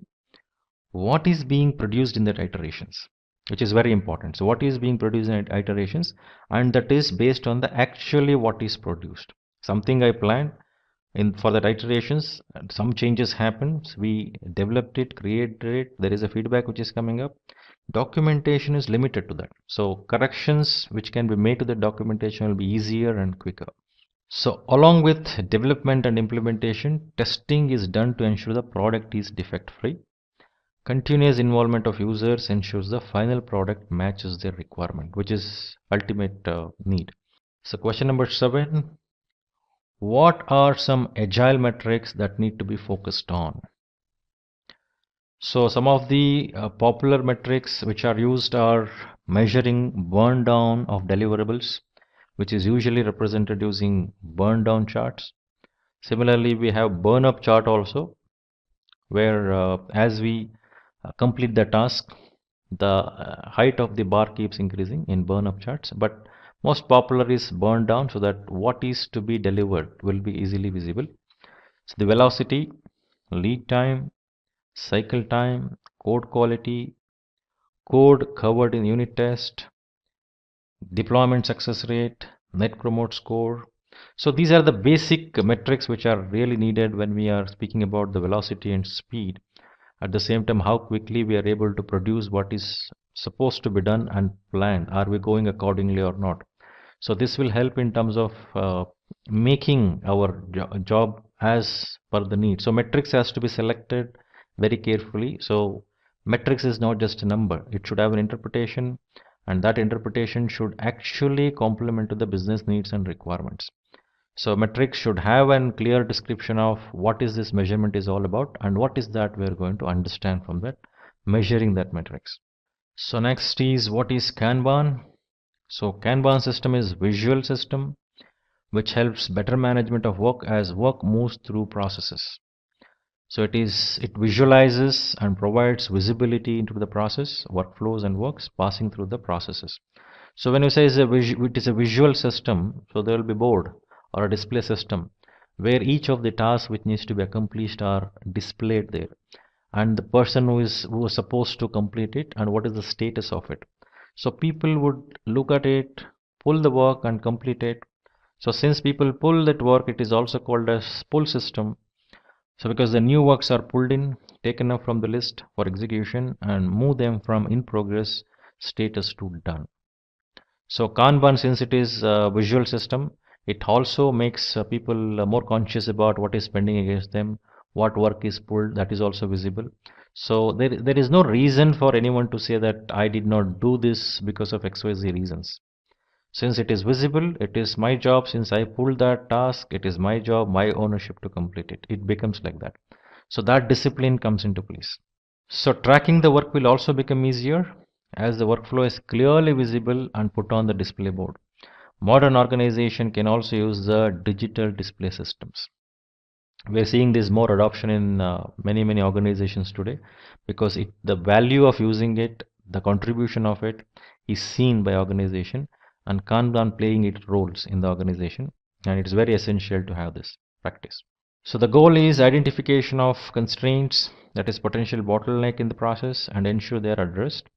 what is being produced in the iterations, which is very important. So what is being produced in iterations, and that is based on the actually what is produced. Something I planned in for the iterations, some changes happen, we developed it, created it, there is a feedback which is coming up. Documentation is limited to that. So corrections which can be made to the documentation will be easier and quicker. So along with development and implementation, testing is done to ensure the product is defect free. Continuous involvement of users ensures the final product matches their requirement, which is ultimate need. So question number 7, what are some agile metrics that need to be focused on? So some of the popular metrics which are used are measuring burn down of deliverables, which is usually represented using burn down charts. Similarly, we have burn up chart also, where as we complete the task, the height of the bar keeps increasing in burn up charts, but most popular is burn down, so that what is to be delivered will be easily visible. So the velocity, lead time, cycle time, code quality, code covered in unit test, deployment success rate, net promote score, So these are the basic metrics which are really needed when we are speaking about the velocity and speed. At the same time, how quickly we are able to produce what is supposed to be done and planned. Are we going accordingly or not? So this will help in terms of making our job as per the need. So metrics has to be selected very carefully. So metrics is not just a number. It should have an interpretation, and that interpretation should actually complement to the business needs and requirements. So metrics should have a clear description of what is this measurement is all about and what is that we are going to understand from that measuring that metrics. So next is what is Kanban. So Kanban system is visual system which helps better management of work as work moves through processes. So it visualizes and provides visibility into the process, workflows and works passing through the processes. So when you say it is a visual system, so there will be board or a display system where each of the tasks which needs to be accomplished are displayed there, and the person who is supposed to complete it and what is the status of it. So people would look at it, pull the work and complete it. So since people pull that work, it is also called as pull system. So because the new works are pulled in, taken up from the list for execution and move them from in progress status to done. So Kanban, since it is a visual system, it also makes people more conscious about what is pending against them, what work is pulled, that is also visible. So there is no reason for anyone to say that I did not do this because of XYZ reasons. Since it is visible, it is my job. Since I pulled that task, it is my job, my ownership to complete it. It becomes like that. So that discipline comes into place. So tracking the work will also become easier as the workflow is clearly visible and put on the display board. Modern organization can also use the digital display systems. We are seeing this more adoption in many organizations today because the value of using it, the contribution of it is seen by organization, and Kanban playing its roles in the organization, and it's very essential to have this practice. So the goal is identification of constraints, that is potential bottleneck in the process, and ensure they are addressed.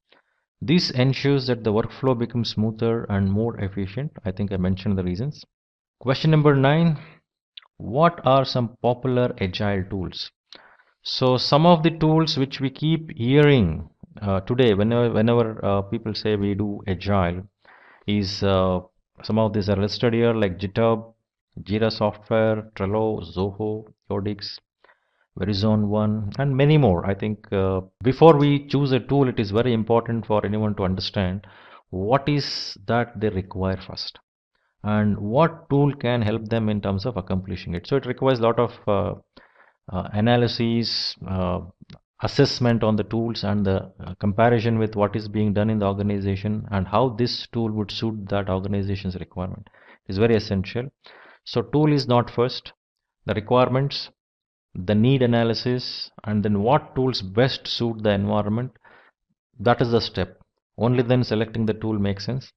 This ensures that the workflow becomes smoother and more efficient. I think I mentioned the reasons. Question number 9. What are some popular agile tools? So some of the tools which we keep hearing today, whenever people say we do agile, is some of these are listed here like GitHub, Jira Software, Trello, Zoho, Yodix, Verizon One, and many more. I think before we choose a tool, it is very important for anyone to understand what is that they require first and what tool can help them in terms of accomplishing it. So it requires a lot of analysis, assessment on the tools, and the comparison with what is being done in the organization and how this tool would suit that organization's requirement is very essential. So tool is not first, the requirements, the need analysis, and then what tools best suit the environment, that is the step. Only then selecting the tool makes sense.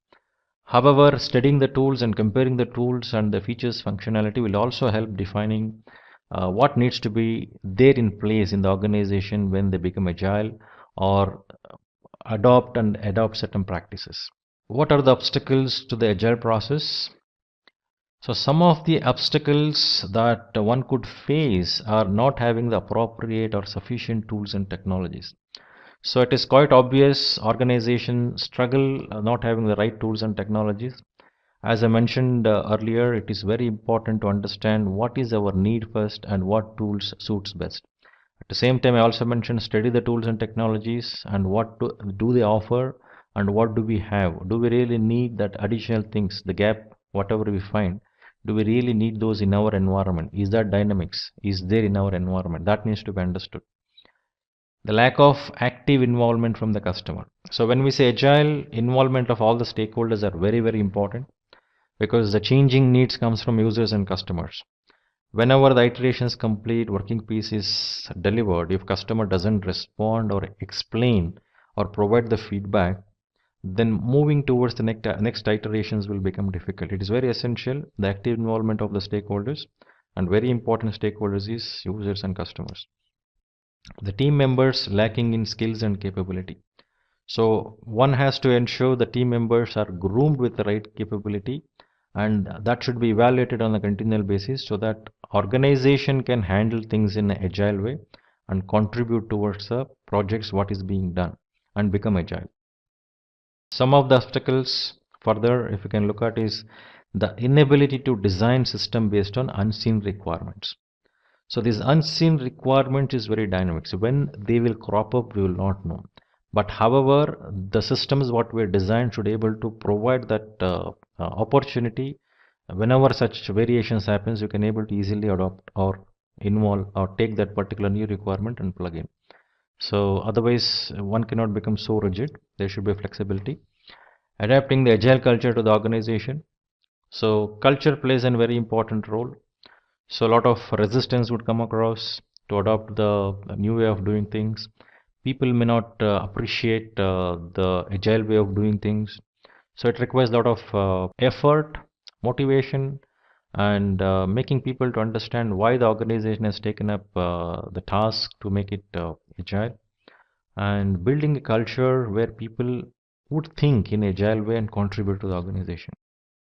However, studying the tools and comparing the tools and the features functionality will also help defining what needs to be there in place in the organization when they become agile or adopt certain practices. What are the obstacles to the agile process? So some of the obstacles that one could face are not having the appropriate or sufficient tools and technologies. So it is quite obvious organizations struggle not having the right tools and technologies. As I mentioned earlier, it is very important to understand what is our need first and what tools suits best. At the same time, I also mentioned study the tools and technologies and what do they offer and what do we have. Do we really need that additional things, the gap, whatever we find, do we really need those in our environment? Is that dynamics? Is there in our environment? That needs to be understood. The lack of active involvement from the customer. So when we say agile, involvement of all the stakeholders are very important because the changing needs comes from users and customers. Whenever the iterations complete, working piece is delivered, if customer doesn't respond or explain or provide the feedback, then moving towards the next iterations will become difficult. It is very essential, the active involvement of the stakeholders, and very important stakeholders is users and customers. The team members lacking in skills and capability. So one has to ensure the team members are groomed with the right capability and that should be evaluated on a continual basis so that organization can handle things in an agile way and contribute towards the projects what is being done and become agile. Some of the obstacles further, if you can look at, is the inability to design system based on unseen requirements. So this unseen requirement is very dynamic. So when they will crop up, we will not know. But however, the systems what we designed should be able to provide that opportunity. Whenever such variations happens, you can able to easily adopt or involve or take that particular new requirement and plug in. So otherwise, one cannot become so rigid. There should be flexibility. Adapting the agile culture to the organization. So culture plays a very important role. So a lot of resistance would come across to adopt the new way of doing things. People may not appreciate the agile way of doing things. So it requires a lot of effort, motivation, and making people to understand why the organization has taken up the task to make it agile, and building a culture where people would think in agile way and contribute to the organization.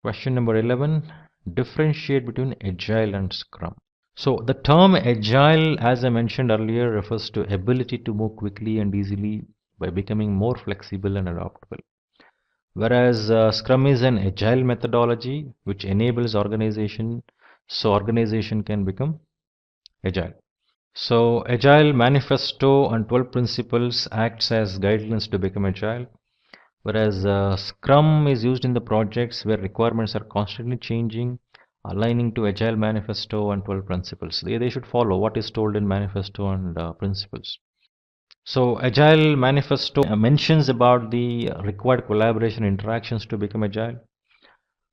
Question number 11, differentiate between agile and scrum. So the term agile, as I mentioned earlier, refers to ability to move quickly and easily by becoming more flexible and adaptable. Whereas Scrum is an agile methodology which enables organization so organization can become agile. So Agile Manifesto and 12 Principles acts as guidelines to become agile, whereas Scrum is used in the projects where requirements are constantly changing, aligning to Agile Manifesto and 12 Principles. They should follow what is told in Manifesto and Principles. So Agile Manifesto mentions about the required collaboration interactions to become agile,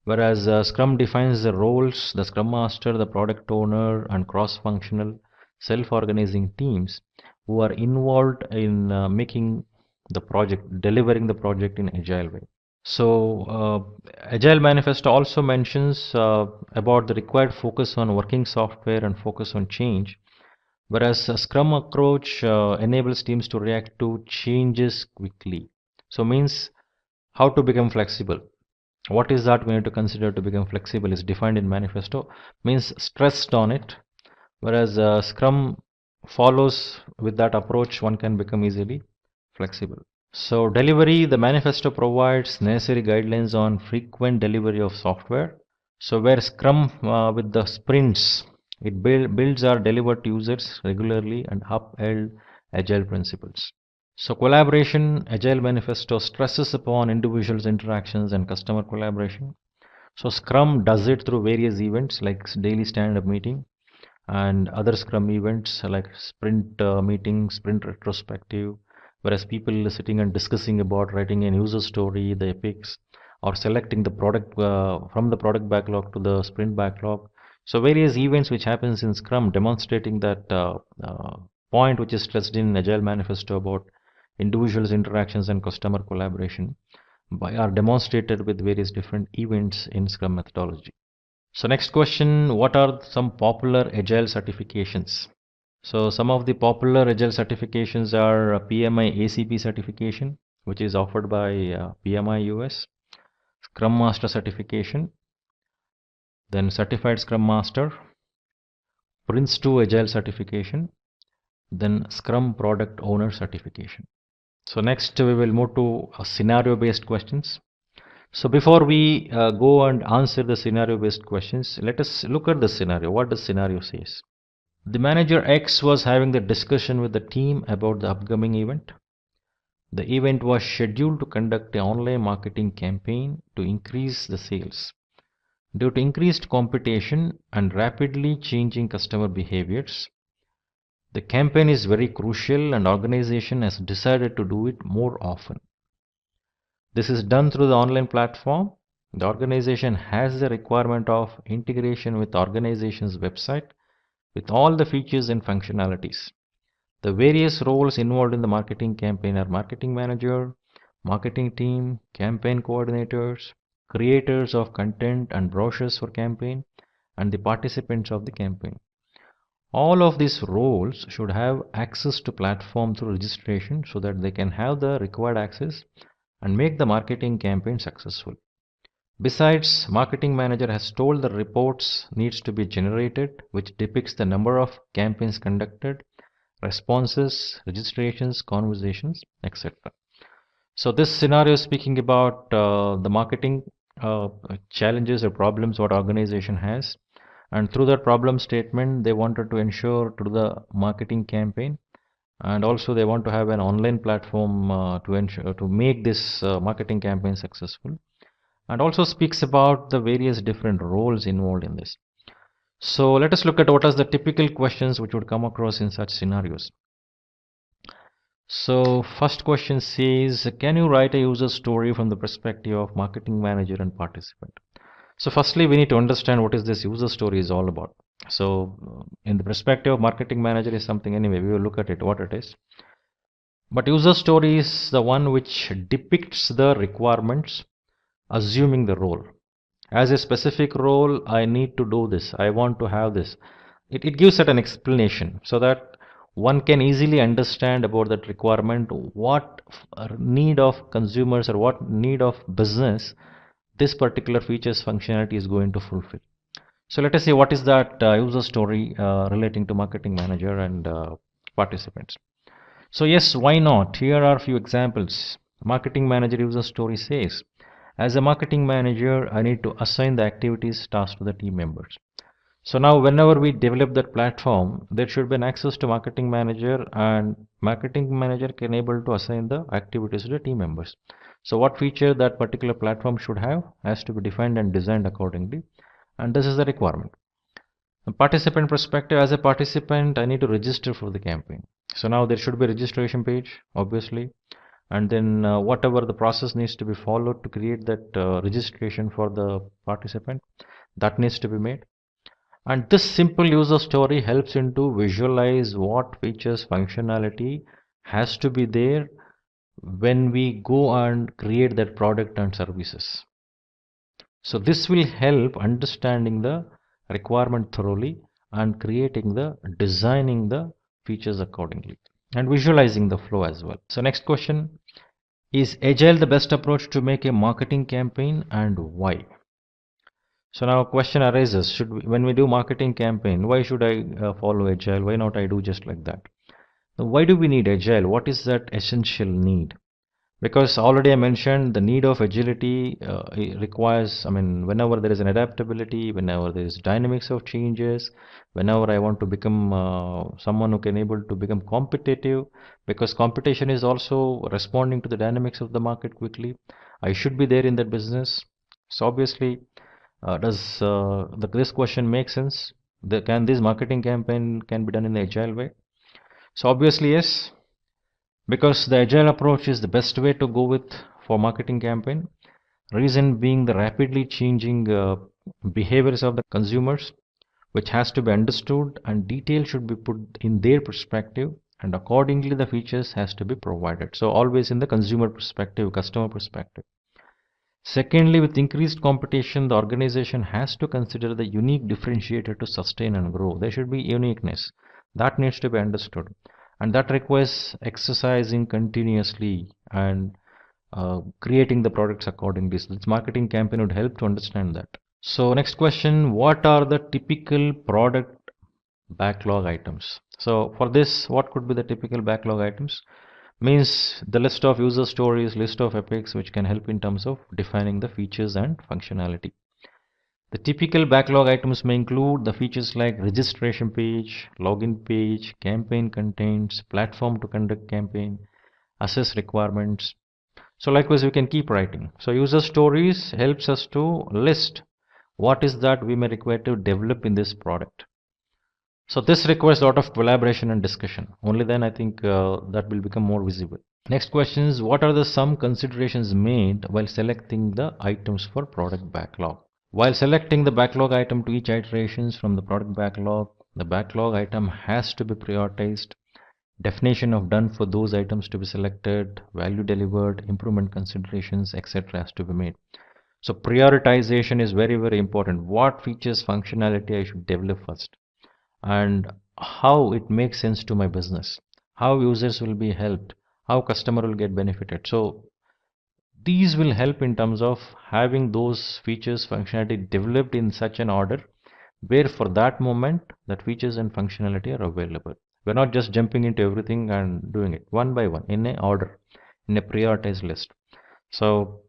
whereas Scrum defines the roles, the Scrum Master, the product owner, and cross-functional self-organizing teams who are involved in making the project, delivering the project in agile way. So Agile Manifesto also mentions about the required focus on working software and focus on change, whereas a Scrum approach enables teams to react to changes quickly. So means how to become flexible. What is that we need to consider to become flexible is defined in Manifesto, means stressed on it, whereas Scrum follows with that approach, one can become easily flexible. So delivery, the Manifesto provides necessary guidelines on frequent delivery of software. So where Scrum with the sprints, it builds are delivered to users regularly and upheld agile principles. So collaboration, Agile Manifesto stresses upon individuals' interactions and customer collaboration. So Scrum does it through various events like daily stand-up meeting and other Scrum events like sprint meeting, sprint retrospective, whereas people are sitting and discussing about writing a user story, the epics, or selecting the product from the product backlog to the sprint backlog. So various events which happens in Scrum demonstrating that point which is stressed in Agile Manifesto about individuals' interactions and customer collaboration are demonstrated with various different events in Scrum methodology. So next question, what are some popular Agile certifications? So some of the popular Agile certifications are PMI ACP certification, which is offered by PMI US, Scrum Master certification, then Certified Scrum Master, Prince 2 Agile certification, then Scrum Product Owner certification. So next we will move to scenario based questions. So before we go and answer the scenario based questions, let us look at the scenario. What the scenario says. The manager X was having the discussion with the team about the upcoming event. The event was scheduled to conduct an online marketing campaign to increase the sales. Due to increased competition and rapidly changing customer behaviors, the campaign is very crucial and organization has decided to do it more often. This is done through the online platform. The organization has the requirement of integration with the organization's website with all the features and functionalities. The various roles involved in the marketing campaign are marketing manager, marketing team, campaign coordinators, creators of content and brochures for campaign, and the participants of the campaign. All of these roles should have access to platform through registration so that they can have the required access and make the marketing campaign successful. Besides, marketing manager has told the reports needs to be generated, which depicts the number of campaigns conducted, responses, registrations, conversations, etc. So this scenario is speaking about the marketing challenges or problems what organization has, and through that problem statement, they wanted to ensure to the marketing campaign, and also they want to have an online platform to ensure to make this marketing campaign successful, and also speaks about the various different roles involved in this. So let us look at what are the typical questions which would come across in such scenarios. So first question says, can you write a user story from the perspective of marketing manager and participant? So firstly, we need to understand what is this user story is all about. So in the perspective of marketing manager is something anyway, we will look at it, what it is. But user story is the one which depicts the requirements, assuming the role. As a specific role, I need to do this, I want to have this. It gives it an explanation so that one can easily understand about that requirement, what need of consumers or what need of business this particular features functionality is going to fulfill. So let us see what is that user story relating to marketing manager and participants. So yes, why not? Here are a few examples. Marketing manager user story says, as a marketing manager, I need to assign the activities tasks to the team members. So now whenever we develop that platform, there should be an access to marketing manager, and marketing manager can able to assign the activities to the team members. So what feature that particular platform should have has to be defined and designed accordingly, and this is the requirement. The participant perspective, as a participant, I need to register for the campaign. So now there should be a registration page, obviously, and then whatever the process needs to be followed to create that registration for the participant, that needs to be made. And this simple user story helps into visualize what features functionality has to be there when we go and create that product and services. So this will help understanding the requirement thoroughly and creating the designing the features accordingly and visualizing the flow as well. So next question, is Agile the best approach to make a marketing campaign and why? So now a question arises, when we do marketing campaign, why should I follow Agile? Why not I do just like that? Now, why do we need Agile? What is that essential need? Because already I mentioned the need of agility requires, whenever there is an adaptability, whenever there is dynamics of changes, whenever I want to become someone who can able to become competitive, because competition is also responding to the dynamics of the market quickly, I should be there in that business. So obviously, does this question make sense? Can this marketing campaign can be done in the agile way? So obviously yes, because the agile approach is the best way to go with for marketing campaign. Reason being the rapidly changing behaviors of the consumers, which has to be understood, and detail should be put in their perspective, and accordingly the features has to be provided. So always in the consumer perspective, customer perspective. Secondly, with increased competition, the organization has to consider the unique differentiator to sustain and grow. There should be uniqueness. That needs to be understood. And that requires exercising continuously and creating the products accordingly. So this marketing campaign would help to understand that. So next question, what are the typical product backlog items? So for this, what could be the typical backlog items? Means the list of user stories, list of epics, which can help in terms of defining the features and functionality. The typical backlog items may include the features like registration page, login page, campaign contents, platform to conduct campaign, assess requirements. So likewise, we can keep writing. So user stories helps us to list what is that we may require to develop in this product. So this requires a lot of collaboration and discussion. Only then I think that will become more visible. Next question is, what are the some considerations made while selecting the items for product backlog? While selecting the backlog item to each iterations from the product backlog, the backlog item has to be prioritized. Definition of done for those items to be selected, value delivered, improvement considerations, etc. has to be made. So prioritization is very, very important. What features, functionality I should develop first, and how it makes sense to my business, how users will be helped, how customer will get benefited. So These will help in terms of having those features functionality developed in such an order where for that moment that features and functionality are available. We're not just jumping into everything and doing it one by one in a order, in a prioritized list. So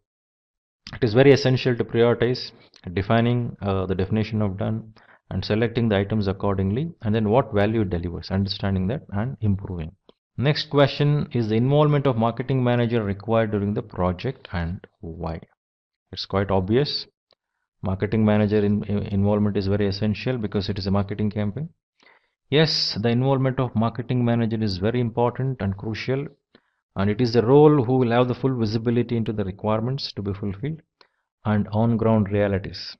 it is very essential to prioritize, defining the definition of done and selecting the items accordingly, and then what value it delivers, understanding that and improving. Next question is the involvement of marketing manager required during the project and why? It's quite obvious. Marketing manager involvement is very essential because it is a marketing campaign. Yes, the involvement of marketing manager is very important and crucial, and it is the role who will have the full visibility into the requirements to be fulfilled and on-ground realities.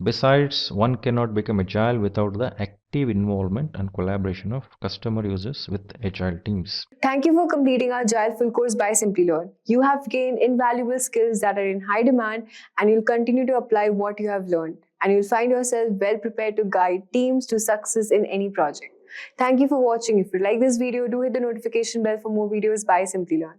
Besides, one cannot become agile without the active involvement and collaboration of customer users with agile teams. Thank you for completing our Agile Full Course by Simplilearn. You have gained invaluable skills that are in high demand, and you'll continue to apply what you have learned. And you'll find yourself well prepared to guide teams to success in any project. Thank you for watching. If you like this video, do hit the notification bell for more videos by Simplilearn.